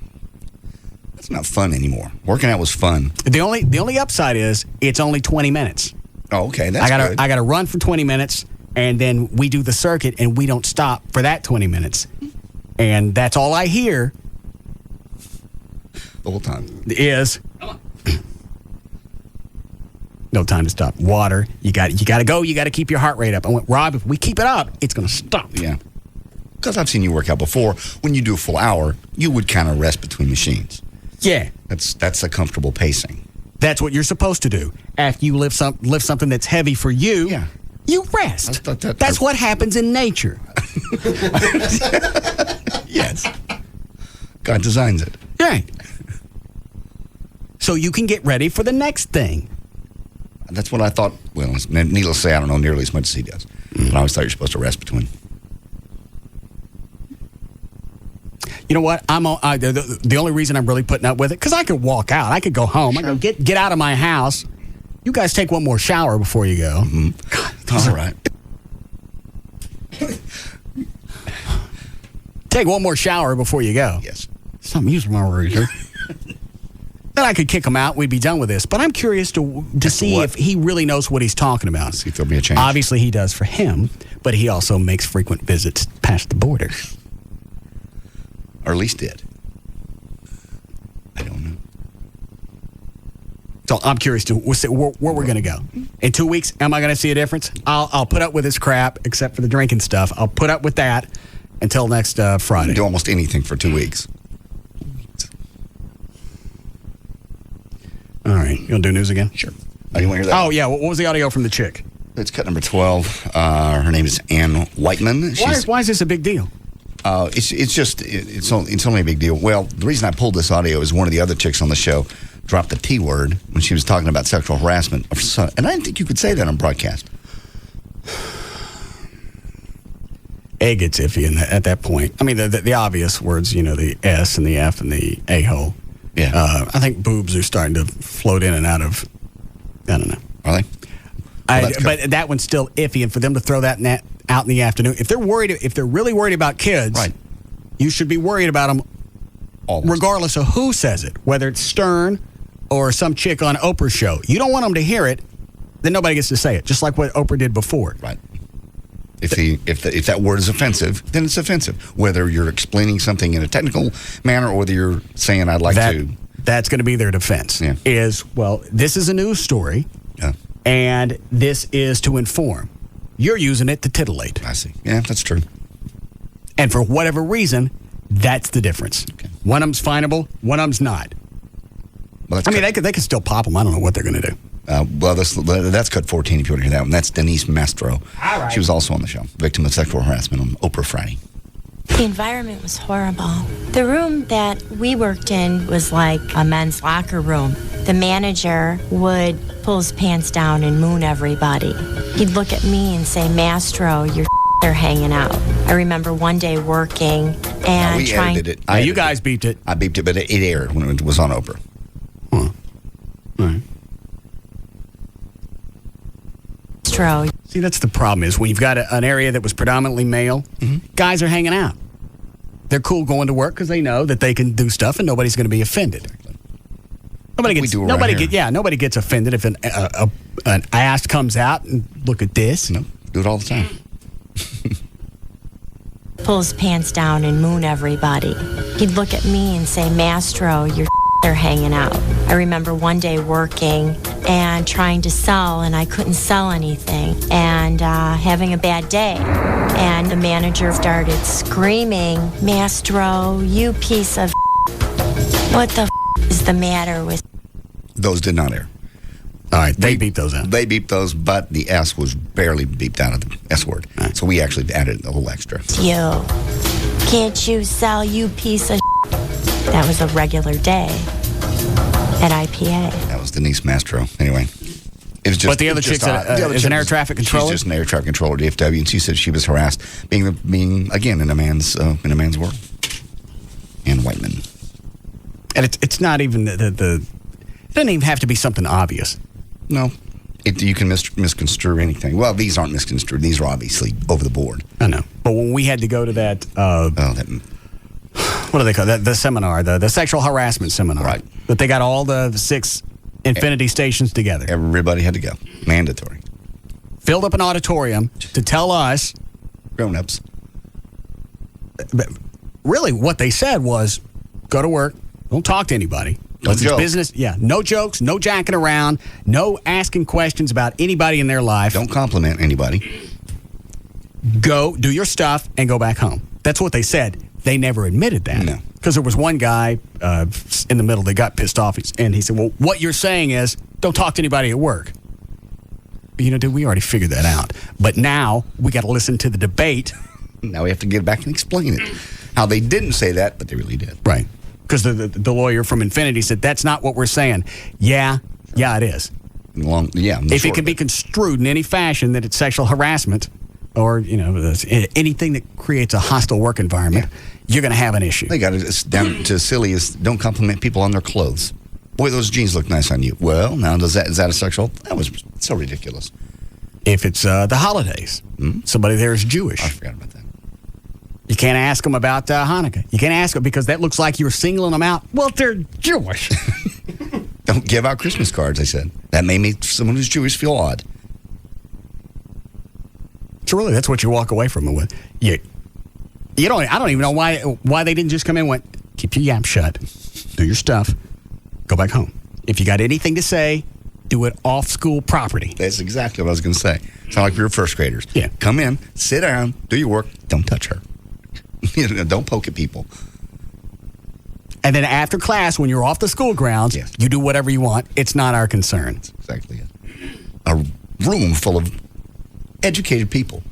That's not fun anymore. Working out was fun. The only upside is it's only 20 minutes. Oh, okay. That's good. I got to run for 20 minutes, and then we do the circuit, and we don't stop for that 20 minutes. And that's all I hear. The whole time. Is no time to stop. Water. You got to go. You got to keep your heart rate up. I went, Rob, if we keep it up, it's going to stop. Yeah. Because I've seen you work out before. When you do a full hour, you would kind of rest between machines. Yeah. That's a comfortable pacing. That's what you're supposed to do. After you lift something that's heavy for you, you rest. That's what happens in nature. Yes. God designs it. Right. So you can get ready for the next thing. That's what I thought. Well, needless to say, I don't know nearly as much as he does. But I always thought you're supposed to rest between. You know what? The only reason I'm really putting up with it, because I could walk out. I could go home. I could get out of my house. You guys take one more shower before you go. Mm-hmm. All right. Take one more shower before you go. Yes. Some use my razor. Then I could kick him out. We'd be done with this. But I'm curious to see if he really knows what he's talking about. See if there'll be a change. Obviously, he does for him, but he also makes frequent visits past the border. Or at least did. I don't know. So I'm curious to where we're going to go. In 2 weeks, am I going to see a difference? I'll put up with this crap, except for the drinking stuff. I'll put up with that until next Friday. You can do almost anything for 2 weeks. All right. You want to do news again? Sure. Oh, you want to hear that? Oh, yeah. What was the audio from the chick? It's cut number 12. Her name is Ann Whiteman. Why is this a big deal? It's only a big deal. Well, the reason I pulled this audio is one of the other chicks on the show dropped the T word when she was talking about sexual harassment of son. And I didn't think you could say that on broadcast. A gets iffy at that point. I mean, the obvious words, the S and the F and the A-hole. Yeah. I think boobs are starting to float in and out of, I don't know. Are they? But that one's still iffy, and for them to throw that out in the afternoon, if they're really worried about kids, right, you should be worried about them regardless of who says it, whether it's Stern or some chick on Oprah's show. You don't want them to hear it, then nobody gets to say it, just like what Oprah did before. Right. If that word is offensive, then it's offensive. Whether you're explaining something in a technical manner or whether you're saying I'd like to. That's going to be their defense. Yeah. This is a news story. Yeah. And this is to inform. You're using it to titillate. I see. Yeah, that's true. And for whatever reason, that's the difference. Okay. One of them's finable, one of them's not. Well, they could still pop them. I don't know what they're going to do. That's cut 14 if you want to hear that one. That's Denise Mastro. All right. She was also on the show. Victim of sexual harassment on Oprah Friday. The environment was horrible. The room that we worked in was like a men's locker room. The manager would pull his pants down and moon everybody. He'd look at me and say, Mastro, your are hanging out. I remember one day working and we trying... edited it. You guys beeped it. I beeped it, but it aired when it was on Oprah. Huh. All right. Mastro. See, that's the problem is when you've got an area that was predominantly male, guys are hanging out. They're cool going to work because they know that they can do stuff and nobody's going to be offended. Nobody gets offended if an ass comes out and look at this. No, do it all the time. Pull his pants down and moon everybody. He'd look at me and say, Mastro, your are hanging out. I remember one day working and trying to sell, and I couldn't sell anything, and having a bad day. And the manager started screaming, Mastro, you piece of what the is the matter with... Those did not air. All right, they beeped those out. They beeped those, but the S was barely beeped out of the S word. Right. So we actually added a little extra. You. Can't you sell, you piece of... That was a regular day at IPA. That was Denise Mastro. Anyway. It was just, but the other chick's is an air traffic controller? She's just an air traffic controller at DFW, and she said she was harassed being again, in a man's world. And Whiteman. And it's not even it doesn't even have to be something obvious. No. You can misconstrue anything. Well, these aren't misconstrued. These are obviously over the board. I know. But when we had to go to that... what do they call that? The seminar, the sexual harassment seminar. Right. That they got all the 6 Infinity stations together. Everybody had to go. Mandatory. Filled up an auditorium to tell us... Grown-ups. Really, what they said was, go to work, don't talk to anybody. It's business. Yeah, no jokes, no jacking around, no asking questions about anybody in their life. Don't compliment anybody. Go, do your stuff, and go back home. That's what they said. they never admitted that. No. Because there was one guy in the middle that got pissed off, and he said, well, what you're saying is don't talk to anybody at work. Dude, we already figured that out. But now we got to listen to the debate. Now we have to get back and explain it. How they didn't say that, but they really did. Right. Because the lawyer from Infinity said, that's not what we're saying. Yeah, it is. If it can be construed in any fashion that it's sexual harassment or, anything that creates a hostile work environment, you're going to have an issue. They got it down to silly as don't compliment people on their clothes. Boy, those jeans look nice on you. Well, now is that a sexual? That was so ridiculous. If it's the holidays, somebody there is Jewish. I forgot about that. You can't ask them about Hanukkah. You can't ask them because that looks like you're singling them out. Well, they're Jewish. Don't give out Christmas cards, I said. That may make someone who's Jewish feel odd. So really, that's what you walk away from it with. I don't even know why they didn't just come in and went, keep your yap shut, do your stuff, go back home. If you got anything to say, do it off school property. That's exactly what I was going to say. Sound like we were first graders. Yeah. Come in, sit down, do your work, don't touch her. Don't poke at people. And then after class, when you're off the school grounds, you do whatever you want. It's not our concern. That's exactly it. A room full of educated people.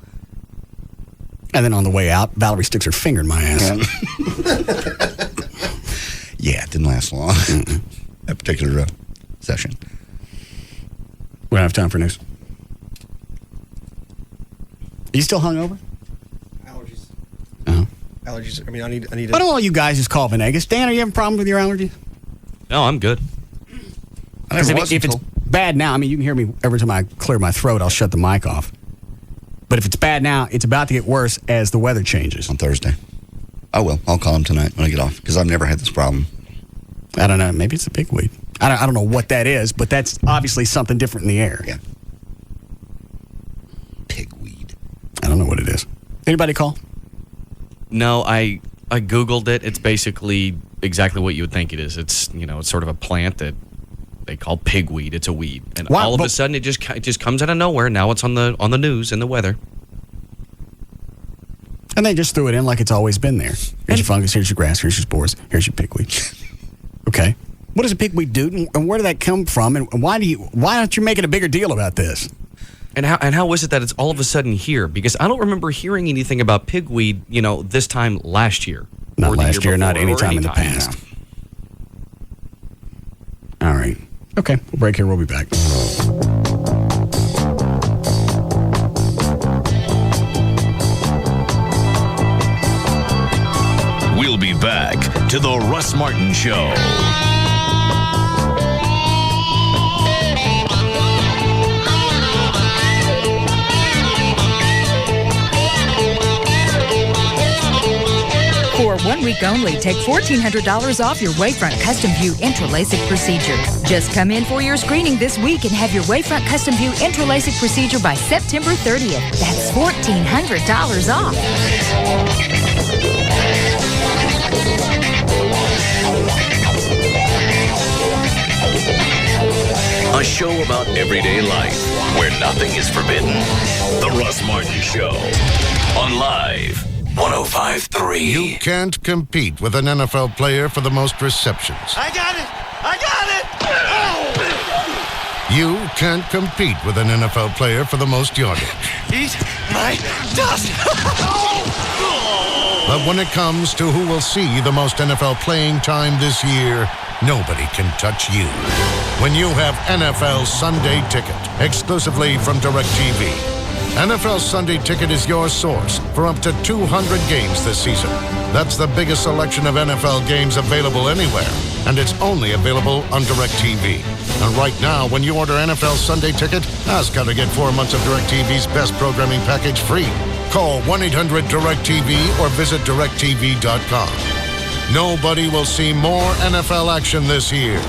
And then on the way out, Valerie sticks her finger in my ass. Yeah, it didn't last long. That particular session. We don't have time for news. Are you still hungover? Allergies. Uh-huh. Allergies. I mean, I need. Why don't all you guys just call Venegas? Dan, are you having a problem with your allergies? No, I'm good. If it's bad now, you can hear me every time I clear my throat, I'll shut the mic off. But if it's bad now, it's about to get worse as the weather changes. On Thursday. I will. I'll call him tonight when I get off because I've never had this problem. I don't know. Maybe it's a pigweed. I don't know what that is, but that's obviously something different in the air. Yeah. Pigweed. I don't know what it is. Anybody call? No, I Googled it. It's basically exactly what you would think it is. It's, it's sort of a plant that they call pigweed. It's a weed. And all of a sudden it just comes out of nowhere. Now it's on the news and the weather. And they just threw it in like it's always been there. Here's your fungus, here's your grass, here's your spores, here's your pigweed. Okay. What does a pigweed do, and where did that come from, and why aren't you making a bigger deal about this? And how is it that it's all of a sudden here? Because I don't remember hearing anything about pigweed, this time last year. Not last year, not any time in the past. All right. Okay, we'll break here. We'll be back. We'll be back to the Russ Martin Show. For 1 week only, take $1,400 off your Wavefront Custom View Intra-LASIK procedure. Just come in for your screening this week and have your Wavefront Custom View Intra-LASIK procedure by September 30th. That's $1,400 off. A show about everyday life where nothing is forbidden. The Russ Martin Show on Live 105.3. You can't compete with an NFL player for the most receptions. I got it! Oh! You can't compete with an NFL player for the most yardage. Eat my dust! But when it comes to who will see the most NFL playing time this year, nobody can touch you. When you have NFL Sunday Ticket, exclusively from DirecTV. NFL Sunday Ticket is your source for up to 200 games this season. That's the biggest selection of NFL games available anywhere, and it's only available on DirecTV. And right now, when you order NFL Sunday Ticket, ask how to get 4 months of DirecTV's best programming package free. Call 1-800-DirecTV or visit DirecTV.com. Nobody will see more NFL action this year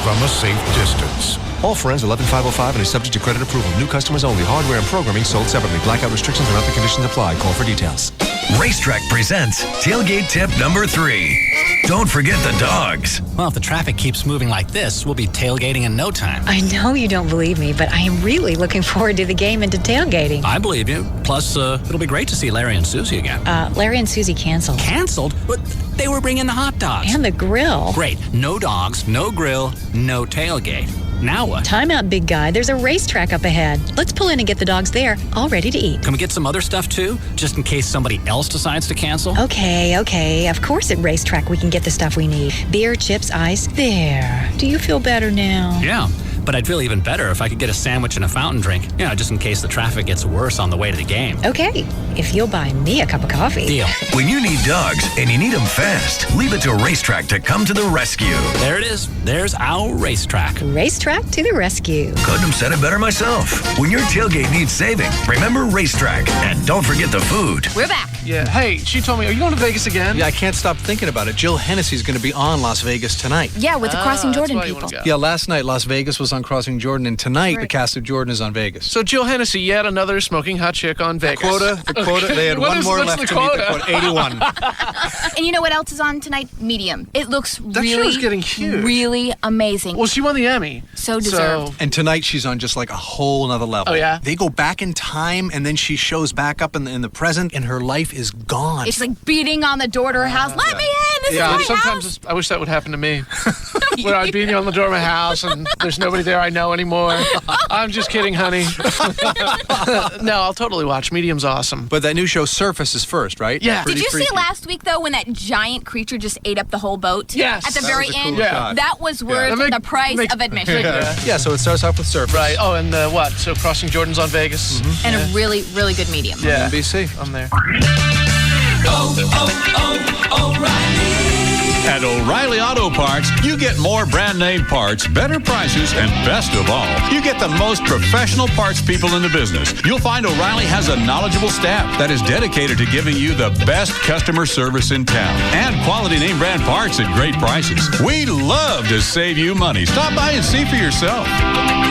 from a safe distance. All friends 11505 and is subject to credit approval. New customers only. Hardware and programming sold separately. Blackout restrictions and other conditions apply. Call for details. Racetrack presents tailgate tip number 3. Don't forget the dogs. Well, if the traffic keeps moving like this, we'll be tailgating in no time. I know you don't believe me, but I am really looking forward to the game and to tailgating. I believe you. Plus, it'll be great to see Larry and Susie again. Larry and Susie canceled. Canceled? But they were bringing the hot dogs. And the grill. Great. No dogs, no grill, no tailgate. Now what? Time out, big guy. There's a racetrack up ahead. Let's pull in and get the dogs there, all ready to eat. Can we get some other stuff too? Just in case somebody else decides to cancel? Okay. Of course at racetrack we can get the stuff we need. Beer, chips, ice. There. Do you feel better now? Yeah. But I'd feel even better if I could get a sandwich and a fountain drink, just in case the traffic gets worse on the way to the game. Okay, if you'll buy me a cup of coffee. Deal. When you need dogs and you need them fast, leave it to Racetrack to come to the rescue. There it is. There's our Racetrack. Racetrack to the rescue. Couldn't have said it better myself. When your tailgate needs saving, remember Racetrack. And don't forget the food. We're back. Yeah. Hey, she told me, are you going to Vegas again? Yeah, I can't stop thinking about it. Jill Hennessy's going to be on Las Vegas tonight. Yeah, with the Crossing Jordan people. Yeah, last night Las Vegas was on Crossing Jordan, and tonight the cast of Jordan is on Vegas. So Jill Hennessy, yet another smoking hot chick on Vegas. The quota, they had one more left to meet the quota. 81. And you know what else is on tonight? Medium. It looks That show's getting huge. really amazing. Well, she won the Emmy. So deserved. And tonight she's on just like a whole nother level. Oh, yeah? They go back in time, and then she shows back up in the present, and her life is gone. It's like beating on the door to her house. Let me in. This is my sometimes house. I wish that would happen to me. Where I'd be on the door of my house and there's nobody there I know anymore. I'm just kidding, honey. No, I'll totally watch. Medium's awesome. But that new show Surface is first, right? Yeah. Did you see last week, though, when that giant creature just ate up the whole boat? Yes. At the That very was a end? cool shot. That was worth the price of admission. Yeah, so it starts off with Surface. Right. Oh, and what? So Crossing Jordan's on Vegas? Mm-hmm. And a really, really good medium. Yeah. NBC. I'm there. O'Reilly. At O'Reilly Auto Parts, you get more brand name parts, better prices, and best of all, you get the most professional parts people in the business. You'll find O'Reilly has a knowledgeable staff that is dedicated to giving you the best customer service in town and quality name brand parts at great prices. We love to save you money. Stop by and see for yourself.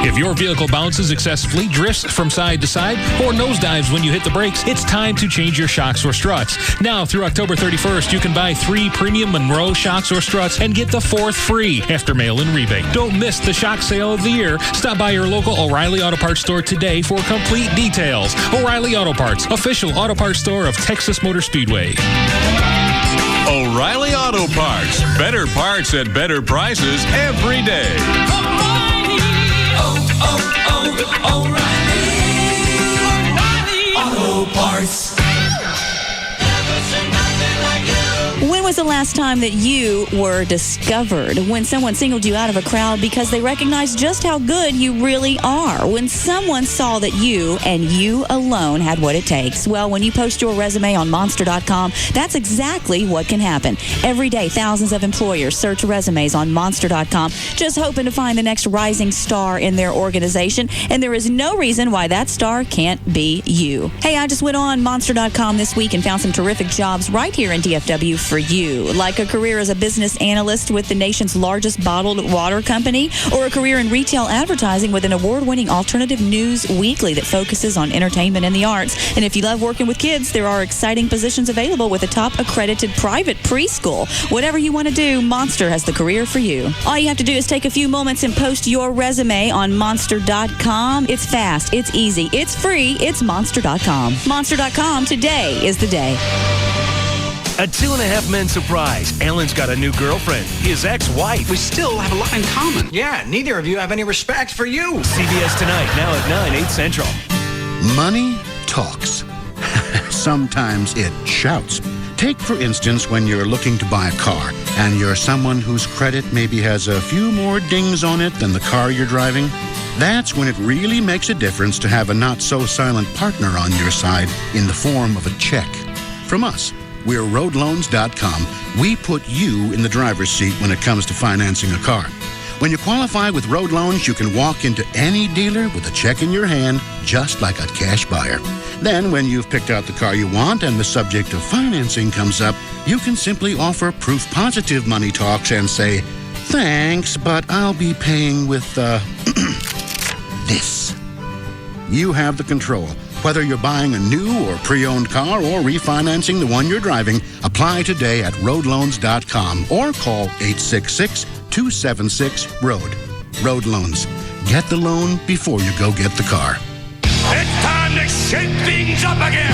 If your vehicle bounces excessively, drifts from side to side, or nosedives when you hit the brakes, it's time to change your shocks or struts. Now, through October 31st, you can buy 3 premium Monroe shocks or struts and get the 4th free after mail-in rebate. Don't miss the shock sale of the year. Stop by your local O'Reilly Auto Parts store today for complete details. O'Reilly Auto Parts, official auto parts store of Texas Motor Speedway. O'Reilly Auto Parts. Better parts at better prices every day. O'Reilly Auto Parts. When was the last time that you were discovered? When someone singled you out of a crowd because they recognized just how good you really are? When someone saw that you and you alone had what it takes? Well, when you post your resume on Monster.com, that's exactly what can happen. Every day, thousands of employers search resumes on Monster.com, just hoping to find the next rising star in their organization, and there is no reason why that star can't be you. Hey, I just went on Monster.com this week and found some terrific jobs right here in DFW for you, like a career as a business analyst with the nation's largest bottled water company, or a career in retail advertising with an award-winning alternative news weekly that focuses on entertainment and the arts. And if you love working with kids, there are exciting positions available with a top accredited private preschool. Whatever you want to do, Monster has the career for you. All you have to do is take a few moments and post your resume on Monster.com. It's fast, it's easy, it's free, it's Monster.com. Monster.com, today is the day. A 2.5 Men surprise. Alan's got a new girlfriend, his ex-wife. We still have a lot in common. Yeah, neither of you have any respect for you. CBS Tonight, now at 9, 8 Central. Money talks. Sometimes it shouts. Take, for instance, when you're looking to buy a car and you're someone whose credit maybe has a few more dings on it than the car you're driving. That's when it really makes a difference to have a not-so-silent partner on your side in the form of a check. From us. We're roadloans.com. We put you in the driver's seat when it comes to financing a car. When you qualify with Road Loans, you can walk into any dealer with a check in your hand, just like a cash buyer. Then, when you've picked out the car you want and the subject of financing comes up, you can simply offer proof positive money talks and say, "Thanks, but I'll be paying with, this." You have the control Whether you're buying a new or pre-owned car or refinancing the one you're driving, apply today at roadloans.com or call 866-276-ROAD. Road Loans. Get the loan before you go get the car. It's time to shake things up again.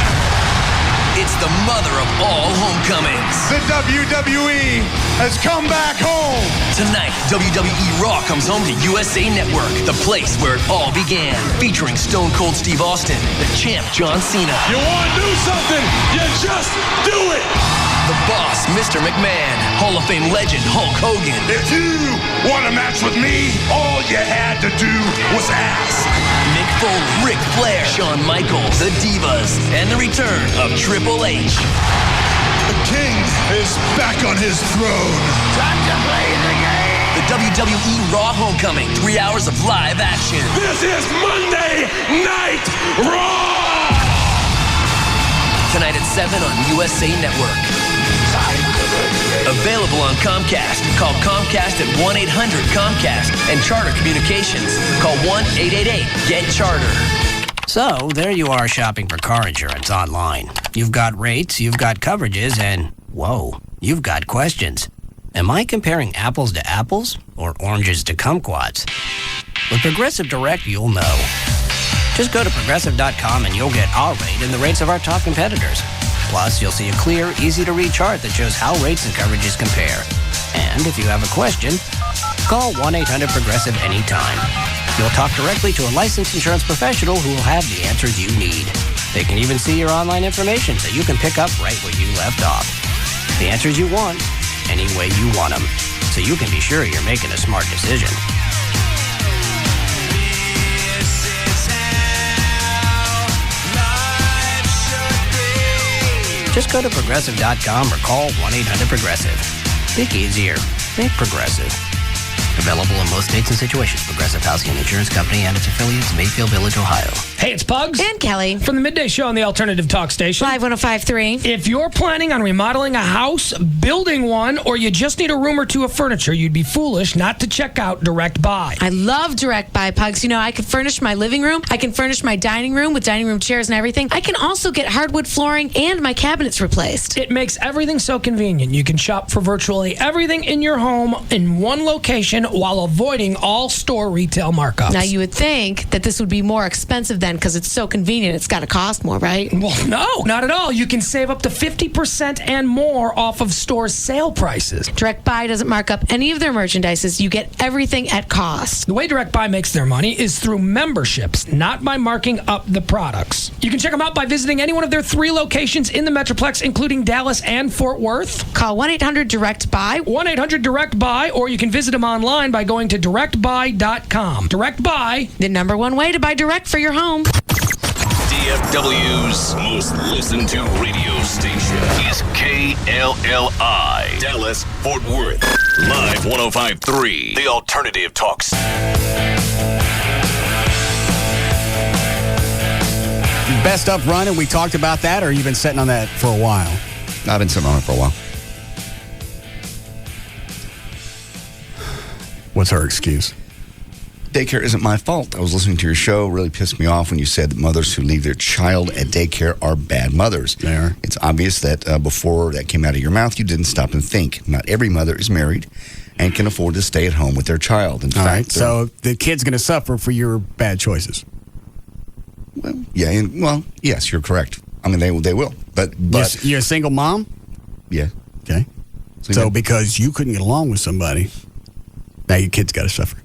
It's the mother of all homecomings. The WWE has come back home. Tonight, WWE Raw comes home to USA Network, the place where it all began. Featuring Stone Cold Steve Austin, the champ John Cena. You want to do something, you just do it. The Boss, Mr. McMahon, Hall of Fame legend Hulk Hogan. If you want a match with me, all you had to do was ask. Mick Foley, Ric Flair, Shawn Michaels, the Divas, and the return of Triple H. The King is back on his throne. Time to play the game. The WWE Raw Homecoming, 3 hours of live action. This is Monday Night Raw. Tonight at 7 on USA Network. Available on Comcast. Call Comcast at 1-800-COMCAST. And Charter Communications. Call 1-888-GET-CHARTER. So, there you are shopping for car insurance online. You've got rates, you've got coverages, and, whoa, you've got questions. Am I comparing apples to apples or oranges to kumquats? With Progressive Direct, you'll know. Just go to Progressive.com and you'll get our rate and the rates of our top competitors. Plus, you'll see a clear, easy-to-read chart that shows how rates and coverages compare. And if you have a question, call 1-800-PROGRESSIVE anytime. You'll talk directly to a licensed insurance professional who will have the answers you need. They can even see your online information so you can pick up right where you left off. The answers you want, any way you want them, so you can be sure you're making a smart decision. Just go to Progressive.com or call 1-800-PROGRESSIVE. Think easier. Think Progressive. Available in most states and situations. Progressive Housing and Insurance Company and its affiliates, Mayfield Village, Ohio. Hey, it's Pugs. And Kelly. From the Midday Show on the Alternative Talk Station. Live 105.3. If you're planning on remodeling a house, building one, or you just need a room or two of furniture, you'd be foolish not to check out Direct Buy. I love Direct Buy, Pugs. You know, I can furnish my living room. I can furnish my dining room with dining room chairs and everything. I can also get hardwood flooring and my cabinets replaced. It makes everything so convenient. You can shop for virtually everything in your home in one location while avoiding all store retail markups. Now, you would think that this would be more expensive then because it's so convenient. It's got to cost more, right? Well, no, not at all. You can save up to 50% and more off of store sale prices. Direct Buy doesn't mark up any of their merchandises. You get everything at cost. The way Direct Buy makes their money is through memberships, not by marking up the products. You can check them out by visiting any one of their 3 locations in the Metroplex, including Dallas and Fort Worth. Call 1-800-DIRECT-BUY. 1-800-DIRECT-BUY, or you can visit them online by going to directbuy.com. Direct Buy, the #1 way to buy direct for your home. DFW's most listened to radio station is KLLI, Dallas, Fort Worth. Live 105.3, The Alternative Talks. Best up running, we talked about that, or you've been sitting on that for a while? I've been sitting on it for a while. What's her excuse? Daycare isn't my fault. I was listening to your show. Really pissed me off when you said that mothers who leave their child at daycare are bad mothers. They are. It's obvious that before that came out of your mouth, you didn't stop and think. Not every mother is married and can afford to stay at home with their child. In fact, right, so the kid's going to suffer for your bad choices. Well, yeah, yes, you're correct. I mean, they will. But you're a single mom? Yeah. Okay. So because you couldn't get along with somebody, now your kid's got to suffer.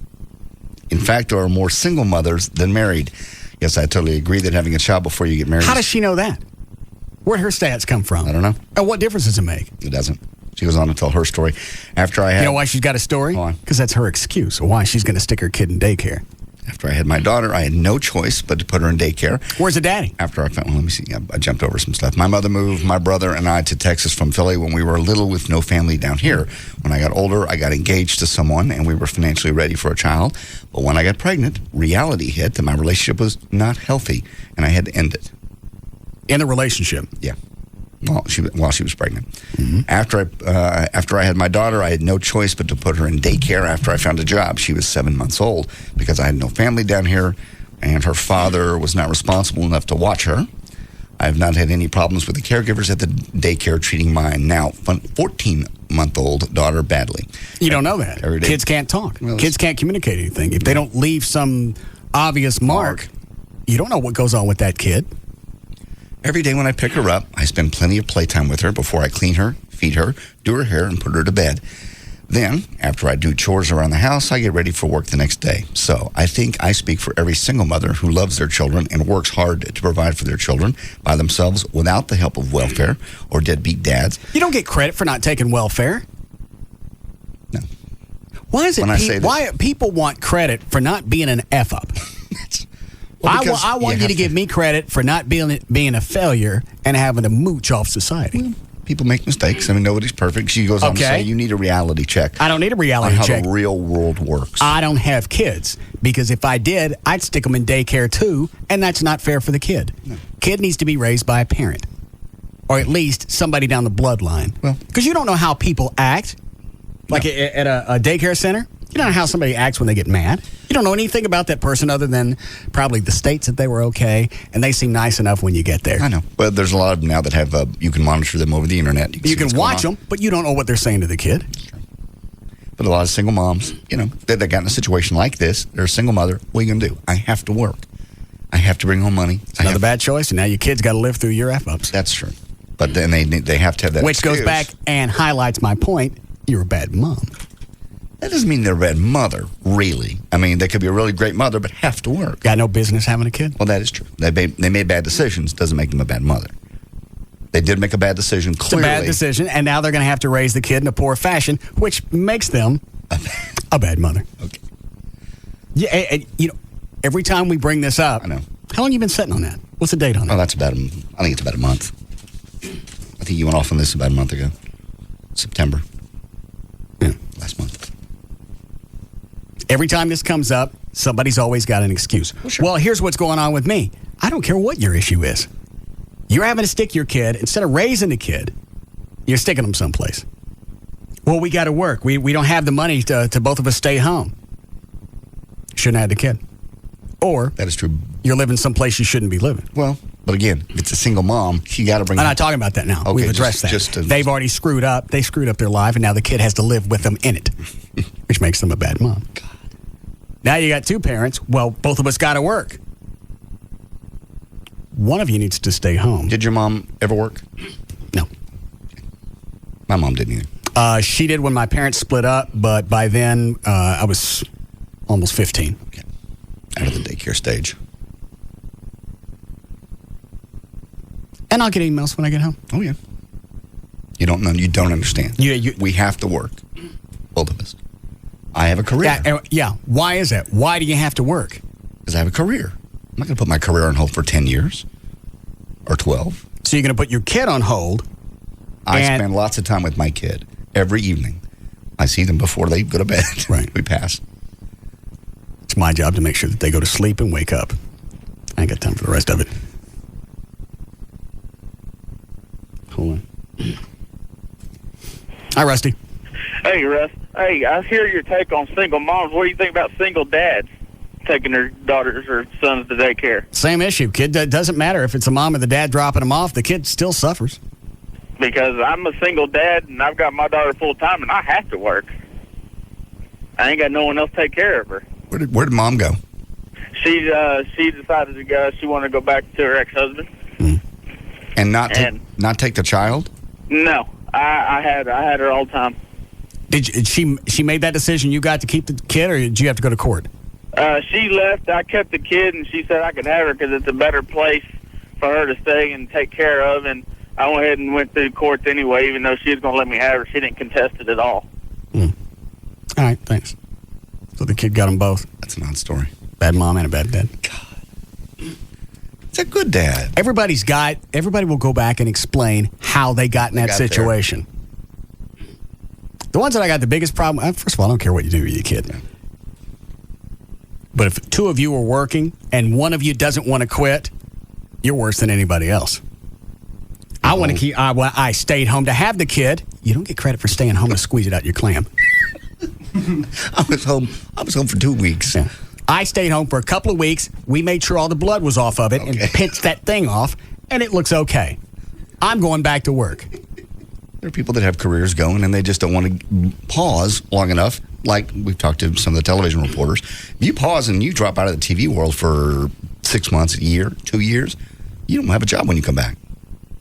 In fact, there are more single mothers than married. Yes, I totally agree that having a child before you get married... How does she know that? Where'd her stats come from? I don't know. And what difference does it make? It doesn't. She goes on to tell her story. After I had... You know why she's got a story? Because that's her excuse. Why she's going to stick her kid in daycare. After I had my daughter, I had no choice but to put her in daycare. Where's the daddy? After I found... Well, let me see. I jumped over some stuff. My mother moved my brother and I to Texas from Philly when we were little with no family down here. When I got older, I got engaged to someone and we were financially ready for a child. But when I got pregnant, reality hit that my relationship was not healthy and I had to end it. In a relationship? Yeah. While she was pregnant. Mm-hmm. After I had my daughter, I had no choice but to put her in daycare after I found a job. She was 7 months old because I had no family down here. and her father was not responsible enough to watch her. I have not had any problems with the caregivers at the daycare treating my now 14-month-old daughter badly. You don't know that. Kids can't talk. Kids can't communicate anything. If they don't leave some obvious mark, you don't know what goes on with that kid. Every day when I pick her up, I spend plenty of playtime with her before I clean her, feed her, do her hair, and put her to bed. Then, after I do chores around the house, I get ready for work the next day. So I think I speak for every single mother who loves their children and works hard to provide for their children by themselves without the help of welfare or deadbeat dads. You don't get credit for not taking welfare. No. Why is it why people want credit for not being an F-up? I want you to give me credit for not being a failure and having to mooch off society. People make mistakes. I mean, nobody's perfect. She goes on to say, you need a reality check. I don't need a reality check. On how the real world works. I don't have kids, because if I did, I'd stick them in daycare too, and that's not fair for the kid. No. Kid needs to be raised by a parent, or at least somebody down the bloodline. Well, because you don't know how people act. Like at a daycare center, you don't know how somebody acts when they get mad. You don't know anything about that person other than probably the states that they were okay, and they seem nice enough when you get there. I know. But there's a lot of them now that have, you can monitor them over the internet. You can watch them, but you don't know what they're saying to the kid. But a lot of single moms, they got in a situation like this. They're a single mother. What are you going to do? I have to work. I have to bring home money. It's another bad choice, and now your kid's got to live through your F-ups. That's true. But then they have to have that Which excuse. goes back and highlights my point. You're a bad mom. That doesn't mean they're a bad mother, really. I mean, they could be a really great mother, but have to work. Got no business having a kid? Well, that is true. They made bad decisions. Doesn't make them a bad mother. They did make a bad decision, clearly. It's a bad decision, and now they're going to have to raise the kid in a poor fashion, which makes them a bad mother. Okay. Yeah, and, every time we bring this up, I know. How long have you been sitting on that? What's the date on that? Oh, I think it's about a month. I think you went off on this about a month ago. September. Yeah, last month. Every time this comes up, somebody's always got an excuse. Well, here's what's going on with me. I don't care what your issue is. You're having to stick your kid, instead of raising the kid, you're sticking them someplace. Well, we got to work. We don't have the money to both of us stay home. Shouldn't have had the kid. Or that is true. You're living someplace you shouldn't be living. Well, but again, if it's a single mom, she got to bring. I'm not talking about that now. Okay, we've addressed that. They've already screwed up. They screwed up their life, and now the kid has to live with them in it, which makes them a bad mom. God. Now you got two parents. Well, both of us got to work. One of you needs to stay home. Did your mom ever work? No. My mom didn't either. She did when my parents split up, but by then I was almost 15. Okay. Out of the daycare stage. And I'll get emails when I get home. Oh, yeah. You don't know. You don't understand. We have to work. Both of us. I have a career. Yeah. Why is that? Why do you have to work? Because I have a career. I'm not going to put my career on hold for 10 years or 12. So you're going to put your kid on hold? I spend lots of time with my kid every evening. I see them before they go to bed. Right. We pass. It's my job to make sure that they go to sleep and wake up. I ain't got time for the rest of it. Hold on. Hi, Rusty. Hey, Russ. Hey, I hear your take on single moms. What do you think about single dads taking their daughters or sons to daycare? Same issue. Kid, doesn't matter if it's a mom or the dad dropping them off. The kid still suffers. Because I'm a single dad, and I've got my daughter full-time, and I have to work. I ain't got no one else to take care of her. Where did mom go? She decided to go. She wanted to go back to her ex-husband. And not take the child? No, I had her all the time. Did she made that decision? You got to keep the kid, or did you have to go to court? She left. I kept the kid, and she said I could have her because it's a better place for her to stay and take care of. And I went ahead and went through courts anyway, even though she was going to let me have her. She didn't contest it at all. All right, thanks. So the kid got them both. That's an odd story. Bad mom and a bad dad. God. It's a good dad. Everybody will go back and explain how they got in that situation. There. The ones that I got the biggest problem, first of all, I don't care what you do with your kid. Yeah. But if two of you are working and one of you doesn't want to quit, you're worse than anybody else. I want to keep. I stayed home to have the kid. You don't get credit for staying home to squeeze it out your clam. I was home for 2 weeks. Yeah. I stayed home for a couple of weeks. We made sure all the blood was off of it and pinched that thing off, and it looks okay. I'm going back to work. There are people that have careers going, and they just don't want to pause long enough. Like we've talked to some of the television reporters. If you pause and you drop out of the TV world for 6 months, a year, 2 years, you don't have a job when you come back.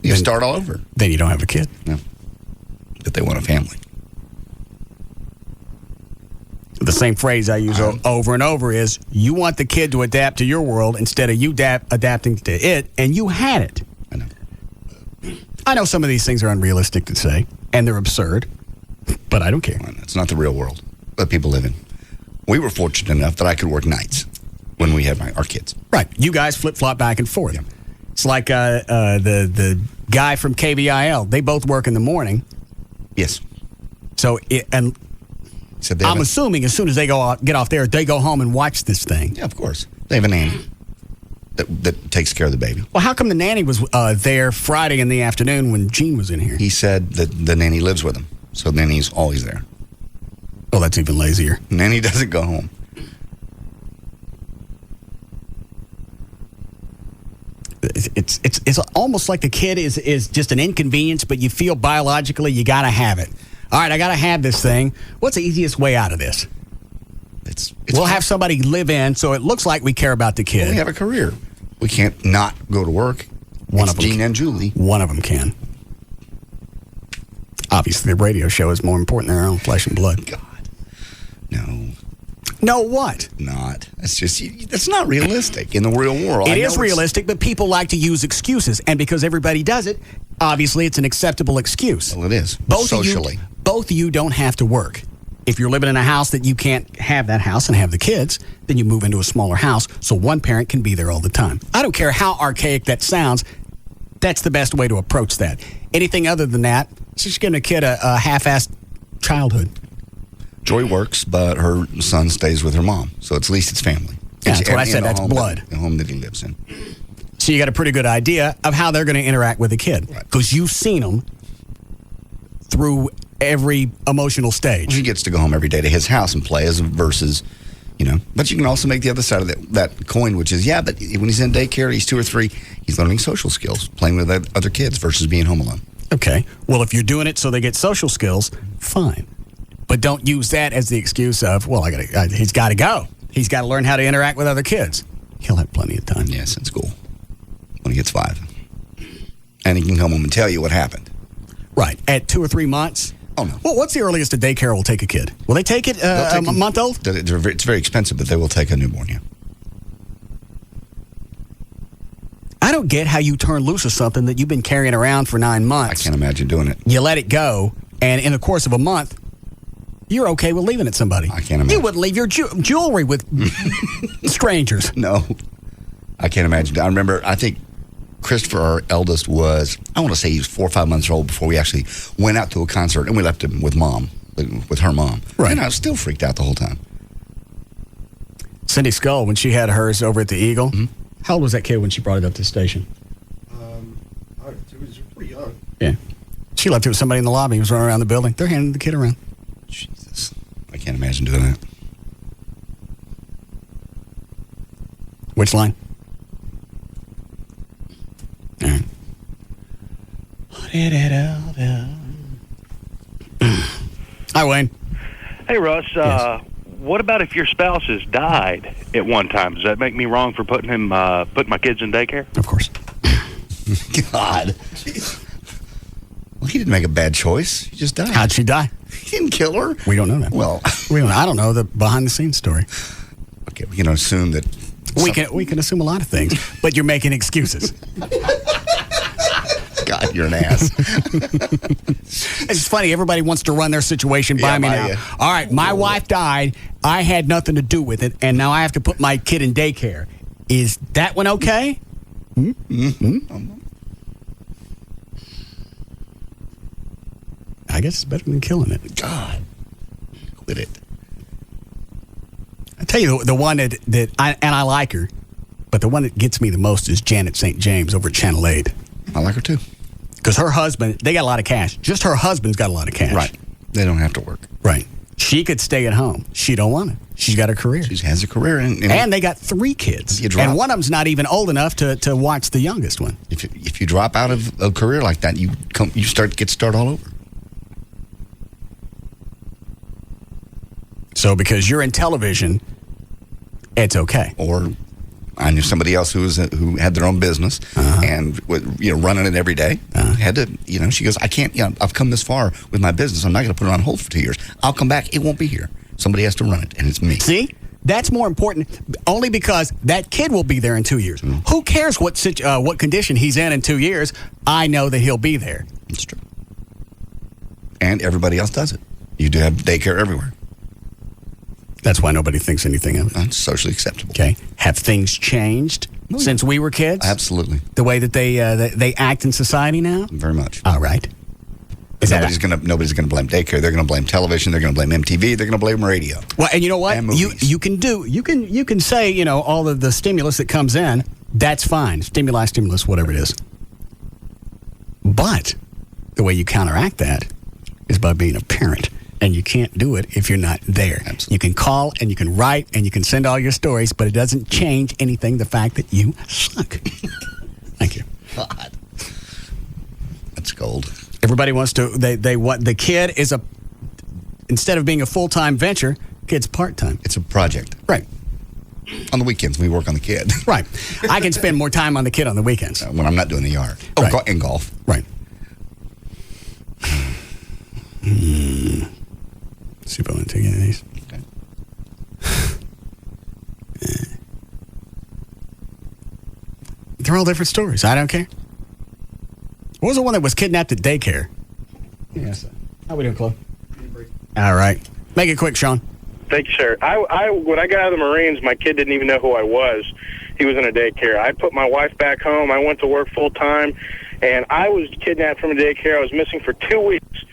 You start all over. Then you don't have a kid. No. But they want a family. The same phrase I use over and over is, you want the kid to adapt to your world instead of you adapting to it, and you had it. I know some of these things are unrealistic to say, and they're absurd, but I don't care. It's not the real world that people live in. We were fortunate enough that I could work nights when we had our kids. Right. You guys flip-flop back and forth. Yeah. It's like the guy from KVIL. They both work in the morning. Yes. So, I'm assuming as soon as they get off there, they go home and watch this thing. Yeah, of course. They have a nanny that takes care of the baby. Well, how come the nanny was there Friday in the afternoon when Gene was in here? He said that the nanny lives with him, so the nanny's always there. Oh, that's even lazier. Nanny doesn't go home. It's almost like the kid is just an inconvenience, but you feel biologically you got to have it. All right, I got to have this thing. What's the easiest way out of this? We'll have somebody live in, so it looks like we care about the kid. Well, we have a career. We can't not go to work. One of them, Gene and Julie. One of them can. Obviously, the radio show is more important than our own flesh and blood. God, no. No, what? Not. That's not realistic in the real world. It is realistic, but people like to use excuses, and because everybody does it, obviously it's an acceptable excuse. Well, it is. Socially. Both of you don't have to work. If you're living in a house that you can't have that house and have the kids, then you move into a smaller house so one parent can be there all the time. I don't care how archaic that sounds. That's the best way to approach that. Anything other than that, it's just giving a kid a half-assed childhood. Joy works, but her son stays with her mom, so at least it's family. Yeah, that's what I said. That's blood. The home that he lives in. So you got a pretty good idea of how they're going to interact with the kid, because you've seen them through every emotional stage. He gets to go home every day to his house and play versus, But you can also make the other side of that coin, which is, but when he's in daycare, he's 2 or 3, he's learning social skills, playing with other kids versus being home alone. Okay. Well, if you're doing it so they get social skills, fine. But don't use that as the excuse of, he's got to go. He's got to learn how to interact with other kids. He'll have plenty of time. Yes, in school. When he gets 5. And he can come home and tell you what happened. Right. At 2 or 3 months? Oh, no. Well, what's the earliest a daycare will take a kid? Will they take it a month old? It's very expensive, but they will take a newborn, yeah. I don't get how you turn loose of something that you've been carrying around for 9 months. I can't imagine doing it. You let it go, and in the course of a month, you're okay with leaving it somebody. I can't imagine. You wouldn't leave your jewelry with strangers. No. I can't imagine. I remember, I think Christopher, our eldest, was, I want to say he was 4 or 5 months old before we actually went out to a concert, and we left him with her mom. Right. And I was still freaked out the whole time. Cindy Skull, when she had hers over at the Eagle, how old was that kid when she brought it up to the station? It was pretty young. Yeah. She left it with somebody in the lobby. He was running around the building. They're handing the kid around. Jesus. I can't imagine doing that. Which line? All right. Hi, Wayne. Hey, Russ. What about if your spouse has died at one time? Does that make me wrong for putting my kids in daycare? Of course. God. Well, he didn't make a bad choice. He just died. How'd she die? He didn't kill her. We don't know that. Well, I don't know the behind-the-scenes story. Okay, we can assume that. We can assume a lot of things, but you're making excuses. God, you're an ass. It's funny. Everybody wants to run their situation by me now. All right, my wife died. I had nothing to do with it, and now I have to put my kid in daycare. Is that one okay? I guess it's better than killing it. God, quit it. I tell you, the one that I like her, but the one that gets me the most is Janet St. James over at Channel 8. I like her too. Because her husband, they got a lot of cash. Just her husband's got a lot of cash. Right. They don't have to work. Right. She could stay at home. She don't want it. She's got a career. She has a career. And they got 3 kids. And one of them's not even old enough to watch the youngest one. If you drop out of a career like that, you start all over. So because you're in television, it's okay. Or I knew somebody else who had their own business and running it every day. Had to, she goes, I can't. I've come this far with my business. I'm not going to put it on hold for 2 years. I'll come back. It won't be here. Somebody has to run it, and it's me. See, that's more important. Only because that kid will be there in 2 years. Who cares what condition he's in 2 years? I know that he'll be there. That's true. And everybody else does it. You do have daycare everywhere. That's why nobody thinks anything of it. It's socially acceptable. Okay. Have things changed since we were kids? Absolutely. The way that they act in society now? Very much. All right. Nobody's going to blame daycare. They're going to blame television. They're going to blame MTV. They're going to blame radio. Well, and you know what? You can say all of the stimulus that comes in. That's fine. Stimulus, whatever it is. But the way you counteract that is by being a parent. And you can't do it if you're not there. Absolutely. You can call and you can write and you can send all your stories, but it doesn't change anything, the fact that you suck. Thank you. God. That's gold. Everybody wants to, they want, the kid is instead of being a full-time venture, kid's part-time. It's a project. Right. On the weekends, we work on the kid. Right. I can spend more time on the kid on the weekends. When I'm not doing the yard. Right. And golf. Right. See if I want to take any of these. Okay. They're all different stories. I don't care. What was the one that was kidnapped at daycare? Yes. How we doing, Chloe? All right. Make it quick, Sean. Thank you, sir. When I got out of the Marines, my kid didn't even know who I was. He was in a daycare. I put my wife back home. I went to work full time, and I was kidnapped from a daycare. I was missing for 2 weeks.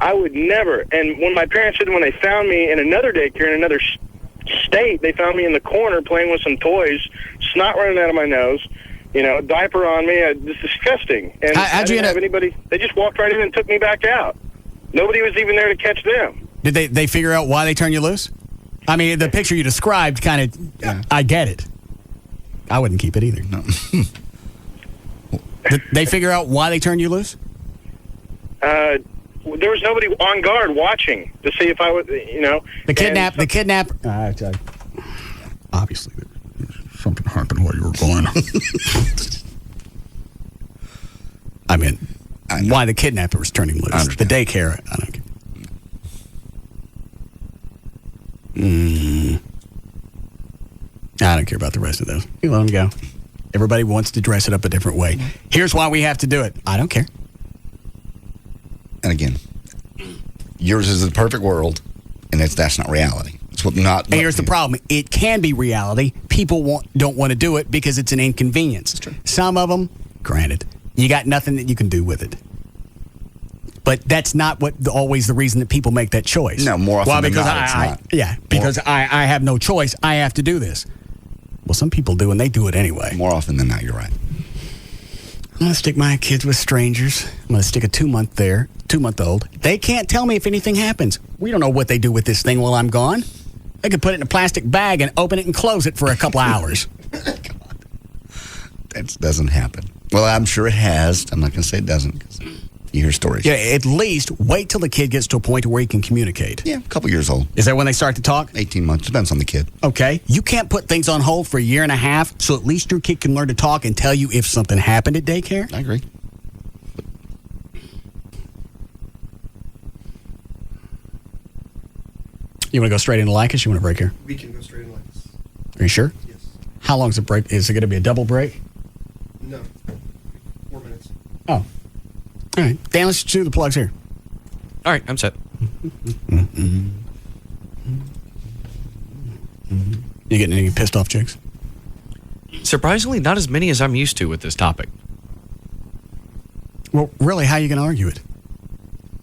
I would never. And when my parents said when they found me in another daycare in another state, they found me in the corner playing with some toys, snot running out of my nose, diaper on me. It's disgusting. And I didn't have anybody. They just walked right in and took me back out. Nobody was even there to catch them. Did they figure out why they turned you loose? I mean, the picture you described kind of, I get it. I wouldn't keep it either. No. Did they figure out why they turned you loose? There was nobody on guard watching to see if I would, The kidnapper. Obviously, something happened while you were gone. I mean, why the kidnapper was turning loose. The daycare, I don't care. I don't care about the rest of those. You let them go. Everybody wants to dress it up a different way. Here's why we have to do it. I don't care. And again, yours is the perfect world, and that's not reality. It's not. And here's the problem: it can be reality. People don't want to do it because it's an inconvenience. That's true. Some of them, granted, you got nothing that you can do with it. But that's not always the reason that people make that choice. No, more often than not, it's not. Yeah, because I have no choice. I have to do this. Well, some people do, and they do it anyway. More often than not, you're right. I'm going to stick my kids with strangers. I'm going to stick a 2-month-old. They can't tell me if anything happens. We don't know what they do with this thing while I'm gone. They could put it in a plastic bag and open it and close it for a couple hours. God. That doesn't happen. Well, I'm sure it has. I'm not going to say it doesn't, because you hear stories. Yeah, at least wait till the kid gets to a point where he can communicate. Yeah, a couple years old. Is that when they start to talk? 18 months. Depends on the kid. Okay. You can't put things on hold for a year and a half, so at least your kid can learn to talk and tell you if something happened at daycare? I agree. You want to go straight into Lycus? You want to break here? We can go straight into Lycus. Are you sure? Yes. How long's the break? Is it going to be a double break? No. 4 minutes. Oh. All right. Dan, let's do the plugs here. All right, I'm set. You getting any pissed off chicks? Surprisingly, not as many as I'm used to with this topic. Well, really, how are you going to argue it?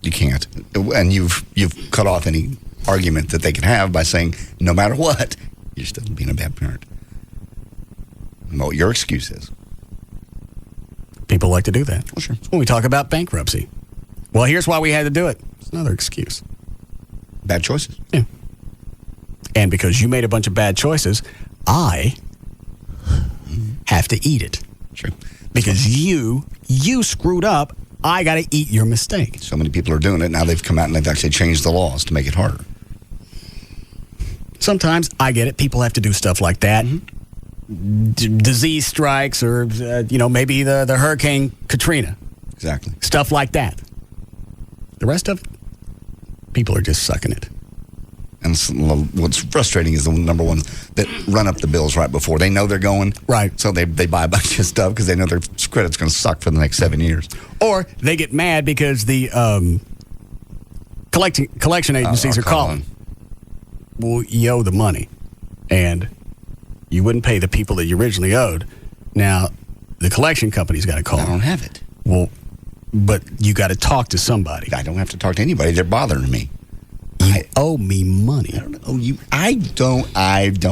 You can't. And you've cut off any argument that they can have by saying, no matter what, you're still being a bad parent. What your excuse is. People like to do that. Well, sure. When we talk about bankruptcy. Well, here's why we had to do it. It's another excuse. Bad choices. Yeah. And because you made a bunch of bad choices, I have to eat it. True. Because you screwed up, I got to eat your mistake. So many people are doing it. Now they've come out and they've actually changed the laws to make it harder. Sometimes, I get it, people have to do stuff like that. Disease strikes or, maybe the Hurricane Katrina. Exactly. Stuff like that. The rest of it, people are just sucking it. And what's frustrating is the number ones that run up the bills right before. They know they're going. Right. So they buy a bunch of stuff because they know their credit's going to suck for the next 7 years. Or they get mad because the collection agencies are calling. Well, you owe the money. And you wouldn't pay the people that you originally owed. Now, the collection company's got to call. I don't have it. Well, but you got to talk to somebody. I don't have to talk to anybody. They're bothering me. You owe me money. I don't owe you. I don't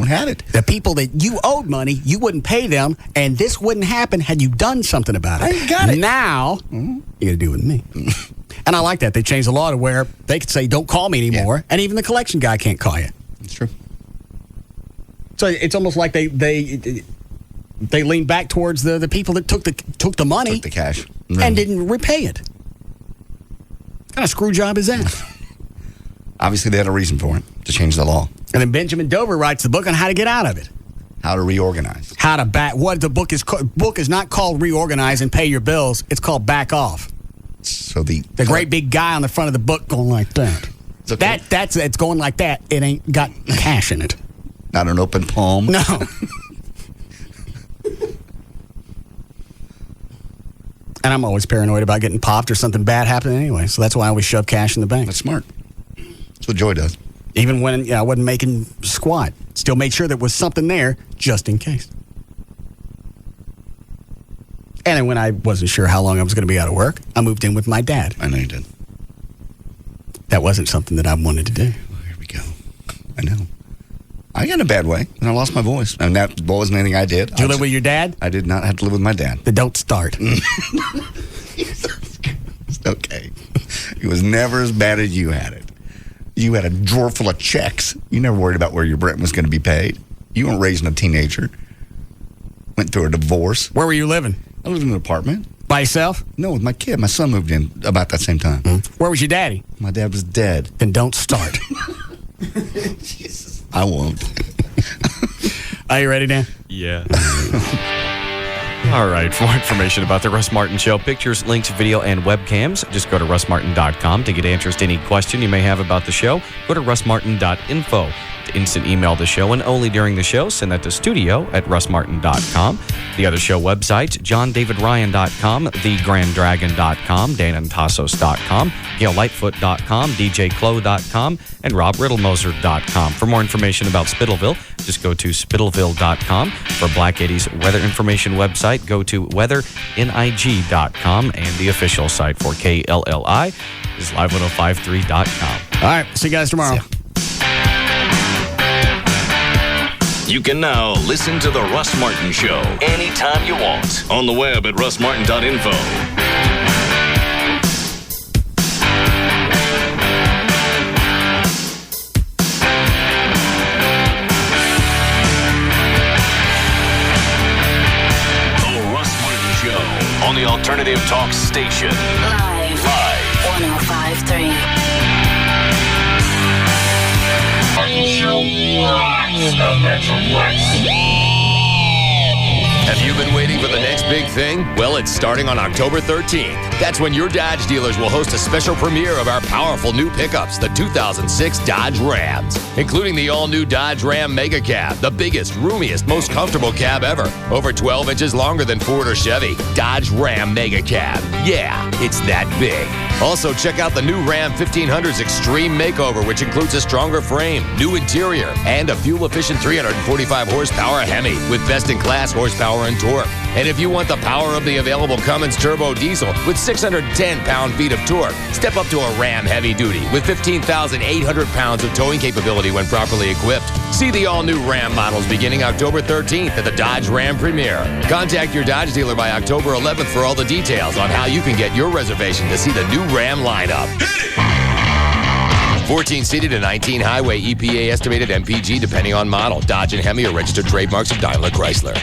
have it. The people that you owed money, you wouldn't pay them, and this wouldn't happen had you done something about it. I got it. Now, you got to do it with me. And I like that. They changed the law to where they could say, don't call me anymore, and even the collection guy can't call you. That's true. So it's almost like they lean back towards the people that took the money, took the cash, and didn't repay it. What kind of screw job is that? Obviously, they had a reason for it, to change the law. And then Benjamin Dover writes the book on how to get out of it. How to reorganize. How to back. What the book is not called Reorganize and Pay Your Bills. It's called Back Off. So the great big guy on the front of the book going like that. Okay. It's going like that. It ain't got cash in it. Not an open palm. No. And I'm always paranoid about getting popped or something bad happening anyway. So that's why I always shove cash in the bank. That's smart. That's what Joy does. Even when I wasn't making squat. Still made sure there was something there just in case. And then when I wasn't sure how long I was going to be out of work, I moved in with my dad. I know you did. That wasn't something that I wanted to do. Well, here we go. I know. I got in a bad way, and I lost my voice. And that wasn't anything I did. Did you live with your dad? I did not have to live with my dad. Then don't start. It's okay. It was never as bad as you had it. You had a drawer full of checks. You never worried about where your rent was going to be paid. You weren't raising a teenager. Went through a divorce. Where were you living? I lived in an apartment. By yourself? No, with my kid. My son moved in about that same time. Where was your daddy? My dad was dead. Then don't start. Jesus. I won't. Are you ready, Dan? Yeah. All right. For more information about the Russ Martin Show, pictures, links, video, and webcams, just go to russmartin.com. To get answers to any question you may have about the show, go to russmartin.info. To instant email the show, and only during the show, send that to studio@russmartin.com. The other show websites, johndavidryan.com, thegranddragon.com, danantasos.com, gaillightfoot.com, djclo.com, and robriddlemoser.com. For more information about Spittleville, just go to spittleville.com. For Black 80's weather information website, go to weathernig.com, and the official site for KLLI is live1053.com. All right, see you guys tomorrow. You can now listen to The Russ Martin Show anytime you want on the web at russmartin.info. The Russ Martin Show on the Alternative Talk Station. Live. 105.3. Have you been waiting for the next big thing? Well, it's starting on October 13th. That's when your Dodge dealers will host a special premiere of our powerful new pickups, the 2006 Dodge Rams, including the all-new Dodge Ram Mega Cab, the biggest, roomiest, most comfortable cab ever. Over 12 inches longer than Ford or Chevy. Dodge Ram Mega Cab. Yeah, it's that big. Also, check out the new Ram 1500's Extreme Makeover, which includes a stronger frame, new interior, and a fuel-efficient 345 horsepower Hemi with best-in-class horsepower and torque. And if you want the power of the available Cummins turbo diesel with 610 pound-feet of torque, step up to a Ram Heavy Duty with 15,800 pounds of towing capability when properly equipped. See the all-new Ram models beginning October 13th at the Dodge Ram Premiere. Contact your Dodge dealer by October 11th for all the details on how you can get your reservation to see the new Ram lineup. 14 seated and 19 highway, EPA estimated MPG depending on model. Dodge and Hemi are registered trademarks of Daimler Chrysler.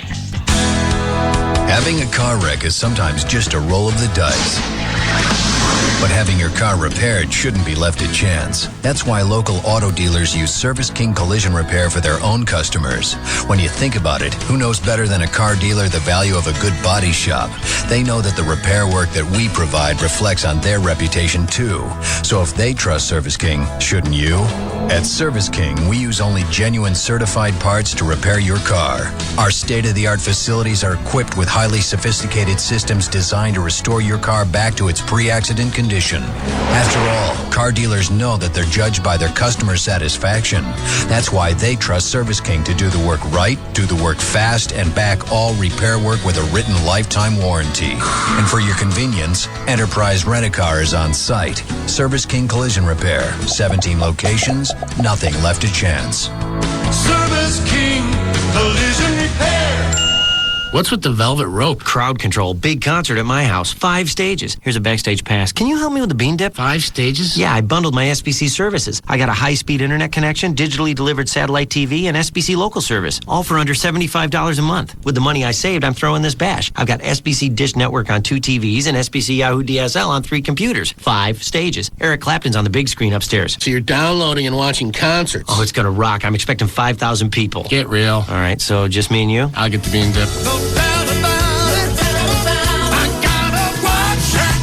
Having a car wreck is sometimes just a roll of the dice. But having your car repaired shouldn't be left to chance. That's why local auto dealers use Service King Collision Repair for their own customers. When you think about it, who knows better than a car dealer the value of a good body shop? They know that the repair work that we provide reflects on their reputation too. So if they trust Service King, shouldn't you? At Service King, we use only genuine certified parts to repair your car. Our state-of-the-art facilities are equipped with highly sophisticated systems designed to restore your car back to its pre-accident condition. After all, car dealers know that they're judged by their customer satisfaction. That's why they trust Service King to do the work right, do the work fast, and back all repair work with a written lifetime warranty. And for your convenience, Enterprise Rent-A-Car is on site. Service King Collision Repair, 17 locations, nothing left to chance. Service King Collision Repair. What's with the velvet rope? Crowd control. Big concert at my house. 5 stages. Here's a backstage pass. Can you help me with the bean dip? 5 stages? Yeah, I bundled my SBC services. I got a high-speed internet connection, digitally delivered satellite TV, and SBC local service. All for under $75 a month. With the money I saved, I'm throwing this bash. I've got SBC Dish Network on 2 TVs and SBC Yahoo DSL on 3 computers. 5 stages. Eric Clapton's on the big screen upstairs. So you're downloading and watching concerts. Oh, it's gonna rock. I'm expecting 5,000 people. Get real. All right, so just me and you? I'll get the bean dip.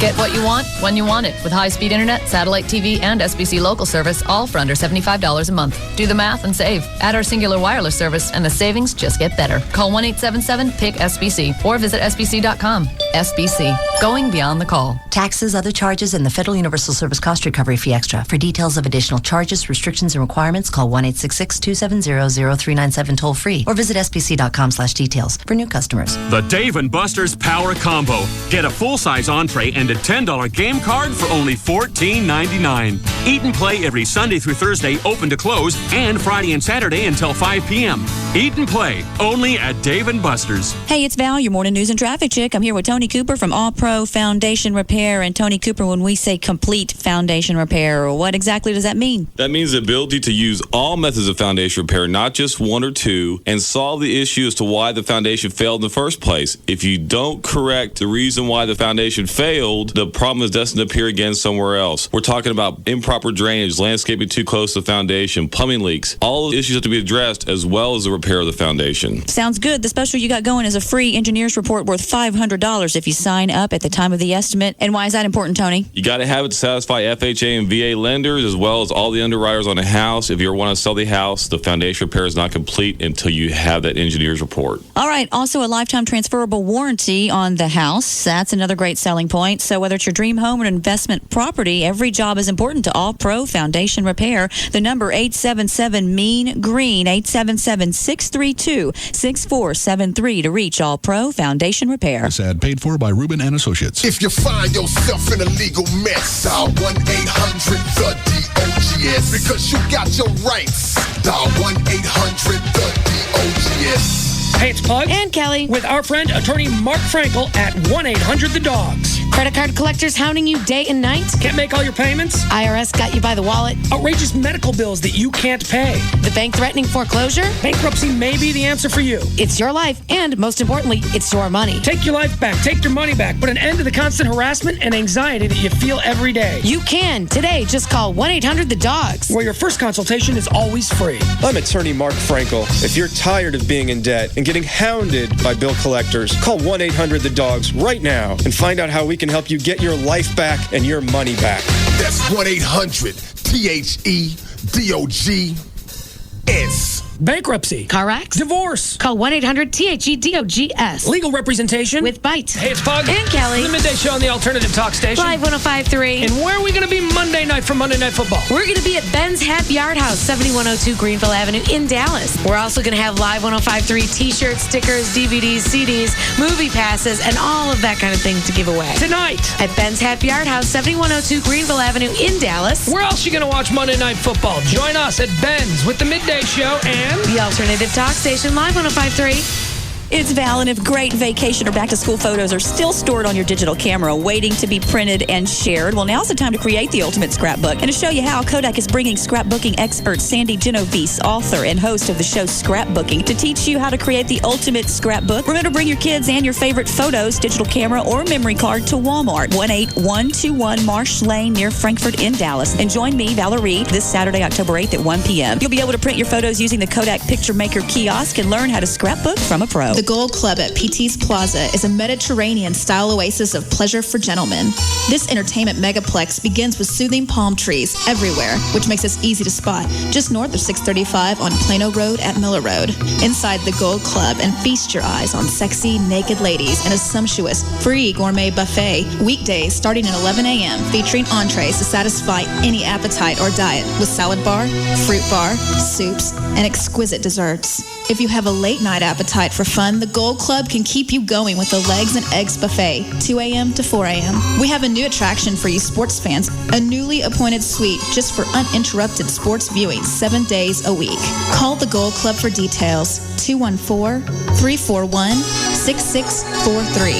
Get what you want when you want it with high-speed internet, satellite TV, and SBC local service, all for under $75 a month. Do the math and save. Add our singular wireless service, and the savings just get better. Call 1-877-PIC-SBC or visit SBC.com. SBC, going beyond the call. Taxes, other charges, and the Federal Universal Service Cost Recovery Fee Extra. For details of additional charges, restrictions, and requirements, call 1-866-270-0397 toll-free or visit SBC.com/details for new customers. The Dave & Buster's Power Combo. Get a full-size entree and a $10 game card for only $14.99. Eat and play every Sunday through Thursday, open to close, and Friday and Saturday until 5 p.m. Eat and play, only at Dave & Buster's. Hey, it's Val, your morning news and traffic chick. I'm here with Tony Cooper from All Pro Foundation Repair. And Tony Cooper, when we say complete foundation repair, what exactly does that mean? That means the ability to use all methods of foundation repair, not just 1 or 2, and solve the issue as to why the foundation failed in the first place. If you don't correct the reason why the foundation failed, the problem is destined to appear again somewhere else. We're talking about improper drainage, landscaping too close to the foundation, plumbing leaks. All of the issues have to be addressed as well as the repair of the foundation. Sounds good. The special you got going is a free engineer's report worth $500 if you sign up at the time of the estimate. And why is that important, Tony? You got to have it to satisfy FHA and VA lenders as well as all the underwriters on a house. If you ever want to sell the house, the foundation repair is not complete until you have that engineer's report. All right. Also, a lifetime transferable warranty on the house. That's another great selling point. So whether it's your dream home or investment property, every job is important to All Pro Foundation Repair. The number 877-MEAN-GREEN, 877-632-6473 to reach All Pro Foundation Repair. This ad paid for by Rubin and Associates. If you find yourself in a legal mess, dial 1-800-THE-DOGS because you got your rights. Dial 1-800-THE-DOGS. Hey, it's Pug. And Kelly. With our friend, attorney Mark Frankel at 1-800-THE-DOGS. Credit card collectors hounding you day and night? Can't make all your payments? IRS got you by the wallet? Outrageous medical bills that you can't pay? The bank threatening foreclosure? Bankruptcy may be the answer for you. It's your life, and most importantly, it's your money. Take your life back. Take your money back. Put an end to the constant harassment and anxiety that you feel every day. You can. Today, just call 1-800-THE-DOGS. Where your first consultation is always free. I'm attorney Mark Frankel. If you're tired of being in debt and getting hounded by bill collectors, call 1-800-THE-DOGS right now and find out how we can help you get your life back and your money back. That's 1-800-THE-DOGS. Bankruptcy. Car wrecks. Divorce. Call 1-800-THE-DOGS. Legal representation. With Bite. Hey, it's Pug. And Kelly. The Midday Show on the Alternative Talk Station. Live 105.3. And where are we going to be Monday night for Monday Night Football? We're going to be at Ben's Happy Yard House, 7102 Greenville Avenue in Dallas. We're also going to have Live 105.3 t-shirts, stickers, DVDs, CDs, movie passes, and all of that kind of thing to give away. Tonight. At Ben's Happy Yard House, 7102 Greenville Avenue in Dallas. Where else are you going to watch Monday Night Football? Join us at Ben's with the Midday Show and the Alternative Talk Station, Live 105.3. It's Val, and if great vacation or back-to-school photos are still stored on your digital camera waiting to be printed and shared, well, now's the time to create the ultimate scrapbook. And to show you how, Kodak is bringing scrapbooking expert Sandy Genovese, author and host of the show Scrapbooking, to teach you how to create the ultimate scrapbook. Remember to bring your kids and your favorite photos, digital camera, or memory card to Walmart, 18121 Marsh Lane near Frankfort in Dallas. And join me, Valerie, this Saturday, October 8th at 1 p.m. You'll be able to print your photos using the Kodak Picture Maker kiosk and learn how to scrapbook from a pro. The Gold Club at PT's Plaza is a Mediterranean-style oasis of pleasure for gentlemen. This entertainment megaplex begins with soothing palm trees everywhere, which makes us easy to spot, just north of 635 on Plano Road at Miller Road. Inside the Gold Club, and feast your eyes on sexy, naked ladies in a sumptuous, free gourmet buffet. Weekdays starting at 11 a.m., featuring entrees to satisfy any appetite or diet, with salad bar, fruit bar, soups, and exquisite desserts. If you have a late-night appetite for fun, the Gold Club can keep you going with the Legs and Eggs Buffet, 2 a.m. to 4 a.m. We have a new attraction for you sports fans, a newly appointed suite just for uninterrupted sports viewing 7 days a week. Call the Gold Club for details, 214-341-6643.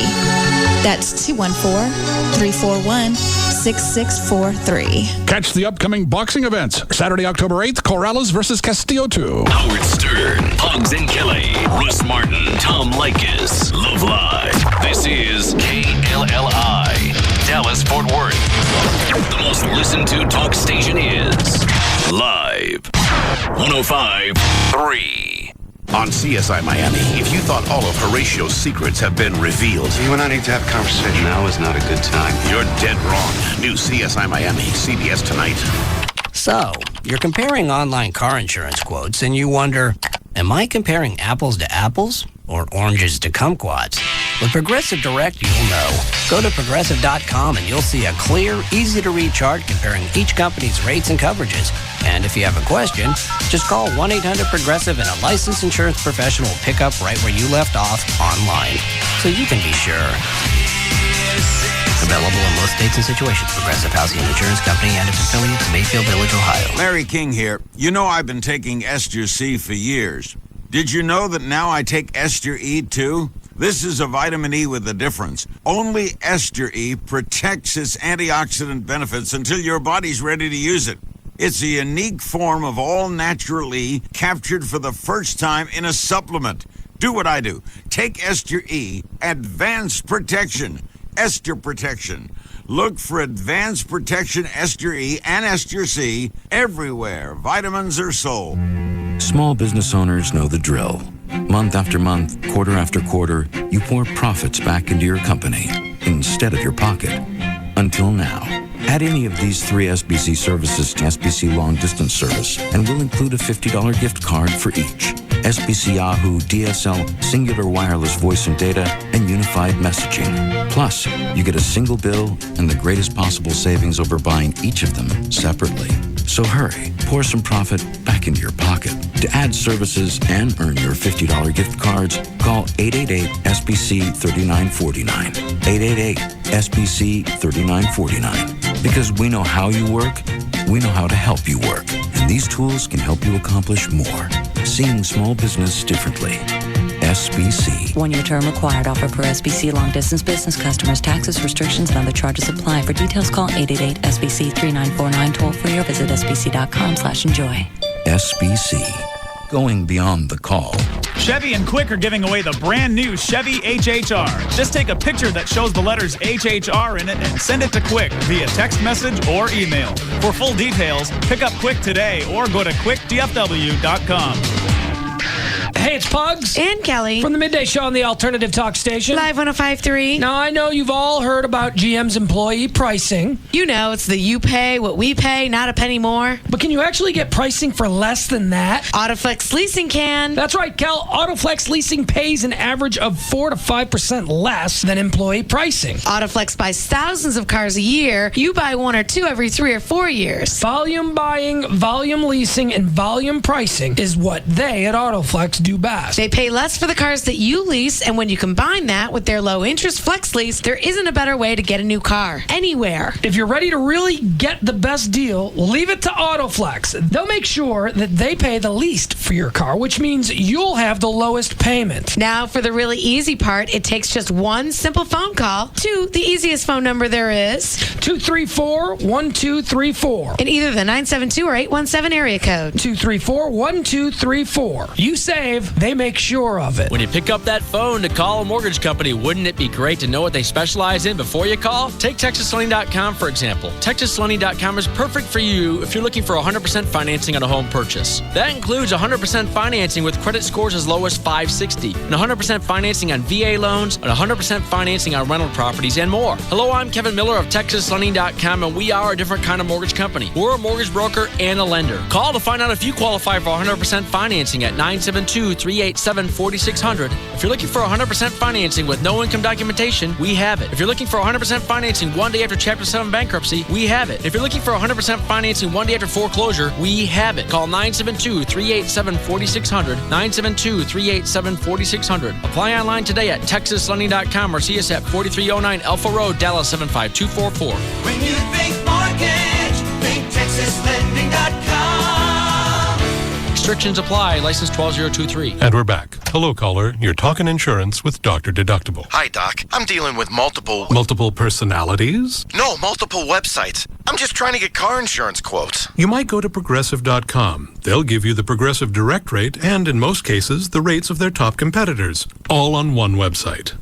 That's 214-341-6643. Catch the upcoming boxing events. Saturday, October 8th, Corrales versus Castillo 2. Howard Stern, Pugs and Kelly, Russ Martin, Tom Likas, Love Live. This is KLLI, Dallas, Fort Worth. The most listened to talk station is Live 105.3. On CSI Miami, if you thought all of Horatio's secrets have been revealed, you and I need to have a conversation. Now is not a good time. You're dead wrong. New CSI Miami, CBS tonight. So, you're comparing online car insurance quotes and you wonder, am I comparing apples to apples or oranges to kumquats? With Progressive Direct, you'll know. Go to Progressive.com and you'll see a clear, easy-to-read chart comparing each company's rates and coverages. And if you have a question, just call 1-800-PROGRESSIVE and a licensed insurance professional will pick up right where you left off online. So you can be sure. Available in most states and situations. Progressive Housing and Insurance Company and its affiliates, Mayfield Village, Ohio. Larry King here. You know I've been taking Ester C for years. Did you know that now I take Ester E too? This is a vitamin E with a difference. Only Ester E protects its antioxidant benefits until your body's ready to use it. It's a unique form of all-natural E captured for the first time in a supplement. Do what I do. Take Ester E, Advanced Protection. Ester Protection. Look for Advanced Protection Ester E and Ester C everywhere vitamins are sold. Small business owners know the drill. Month after month, quarter after quarter, you pour profits back into your company instead of your pocket. Until now. Add any of these 3 SBC services to SBC Long Distance Service, and we'll include a $50 gift card for each. SBC Yahoo, DSL, Singular Wireless Voice and Data, and Unified Messaging. Plus, you get a single bill and the greatest possible savings over buying each of them separately. So hurry, pour some profit back into your pocket. To add services and earn your $50 gift cards, call 888-SBC-3949. 888-SBC-3949. Because we know how you work, we know how to help you work. And these tools can help you accomplish more. Seeing small business differently. SBC. 1-year term required. Offer per SBC long distance business customers. Taxes, restrictions, and other charges apply. For details, call 888-SBC-3949 toll free or visit sbc.com/enjoy. SBC. Going beyond the call. Chevy and Quick are giving away the brand new Chevy HHR. Just take a picture that shows the letters HHR in it and send it to Quick via text message or email. For full details, pick up Quick today or go to quickdfw.com. Hey, it's Pugs. And Kelly. From the Midday Show on the Alternative Talk Station. Live 105.3. Now, I know you've all heard about GM's employee pricing. You know, it's the you pay what we pay, not a penny more. But can you actually get pricing for less than that? Autoflex Leasing can. That's right, Cal. Autoflex Leasing pays an average of 4 to 5% less than employee pricing. Autoflex buys thousands of cars a year. You buy 1 or 2 every 3 or 4 years. Volume buying, volume leasing, and volume pricing is what they at Autoflex do you best. They pay less for the cars that you lease, and when you combine that with their low-interest flex lease, there isn't a better way to get a new car anywhere. If you're ready to really get the best deal, leave it to AutoFlex. They'll make sure that they pay the least for your car, which means you'll have the lowest payment. Now, for the really easy part, it takes just one simple phone call to the easiest phone number there is, 234-1234. in either the 972 or 817 area code. 234-1234. You save, they make sure of it. When you pick up that phone to call a mortgage company, wouldn't it be great to know what they specialize in before you call? Take TexasLending.com, for example. TexasLending.com is perfect for you if you're looking for 100% financing on a home purchase. That includes 100% financing with credit scores as low as 560, and 100% financing on VA loans, and 100% financing on rental properties, and more. Hello, I'm Kevin Miller of TexasLending.com, and we are a different kind of mortgage company. We're a mortgage broker and a lender. Call to find out if you qualify for 100% financing at 972-387-4600. If you're looking for 100% financing with no income documentation, we have it. If you're looking for 100% financing one day after Chapter 7 bankruptcy, we have it. If you're looking for 100% financing one day after foreclosure, we have it. Call 972-387-4600, 972-387-4600. Apply online today at TexasLending.com or see us at 4309 Alpha Road, Dallas 75244. When you think mortgage, think TexasLending.com. Restrictions apply. License 12023. And we're back. Hello, caller. You're talking insurance with Dr. Deductible. Hi, Doc. I'm dealing with multiple personalities? No, multiple websites. I'm just trying to get car insurance quotes. You might go to Progressive.com. They'll give you the Progressive direct rate and, in most cases, the rates of their top competitors, all on one website.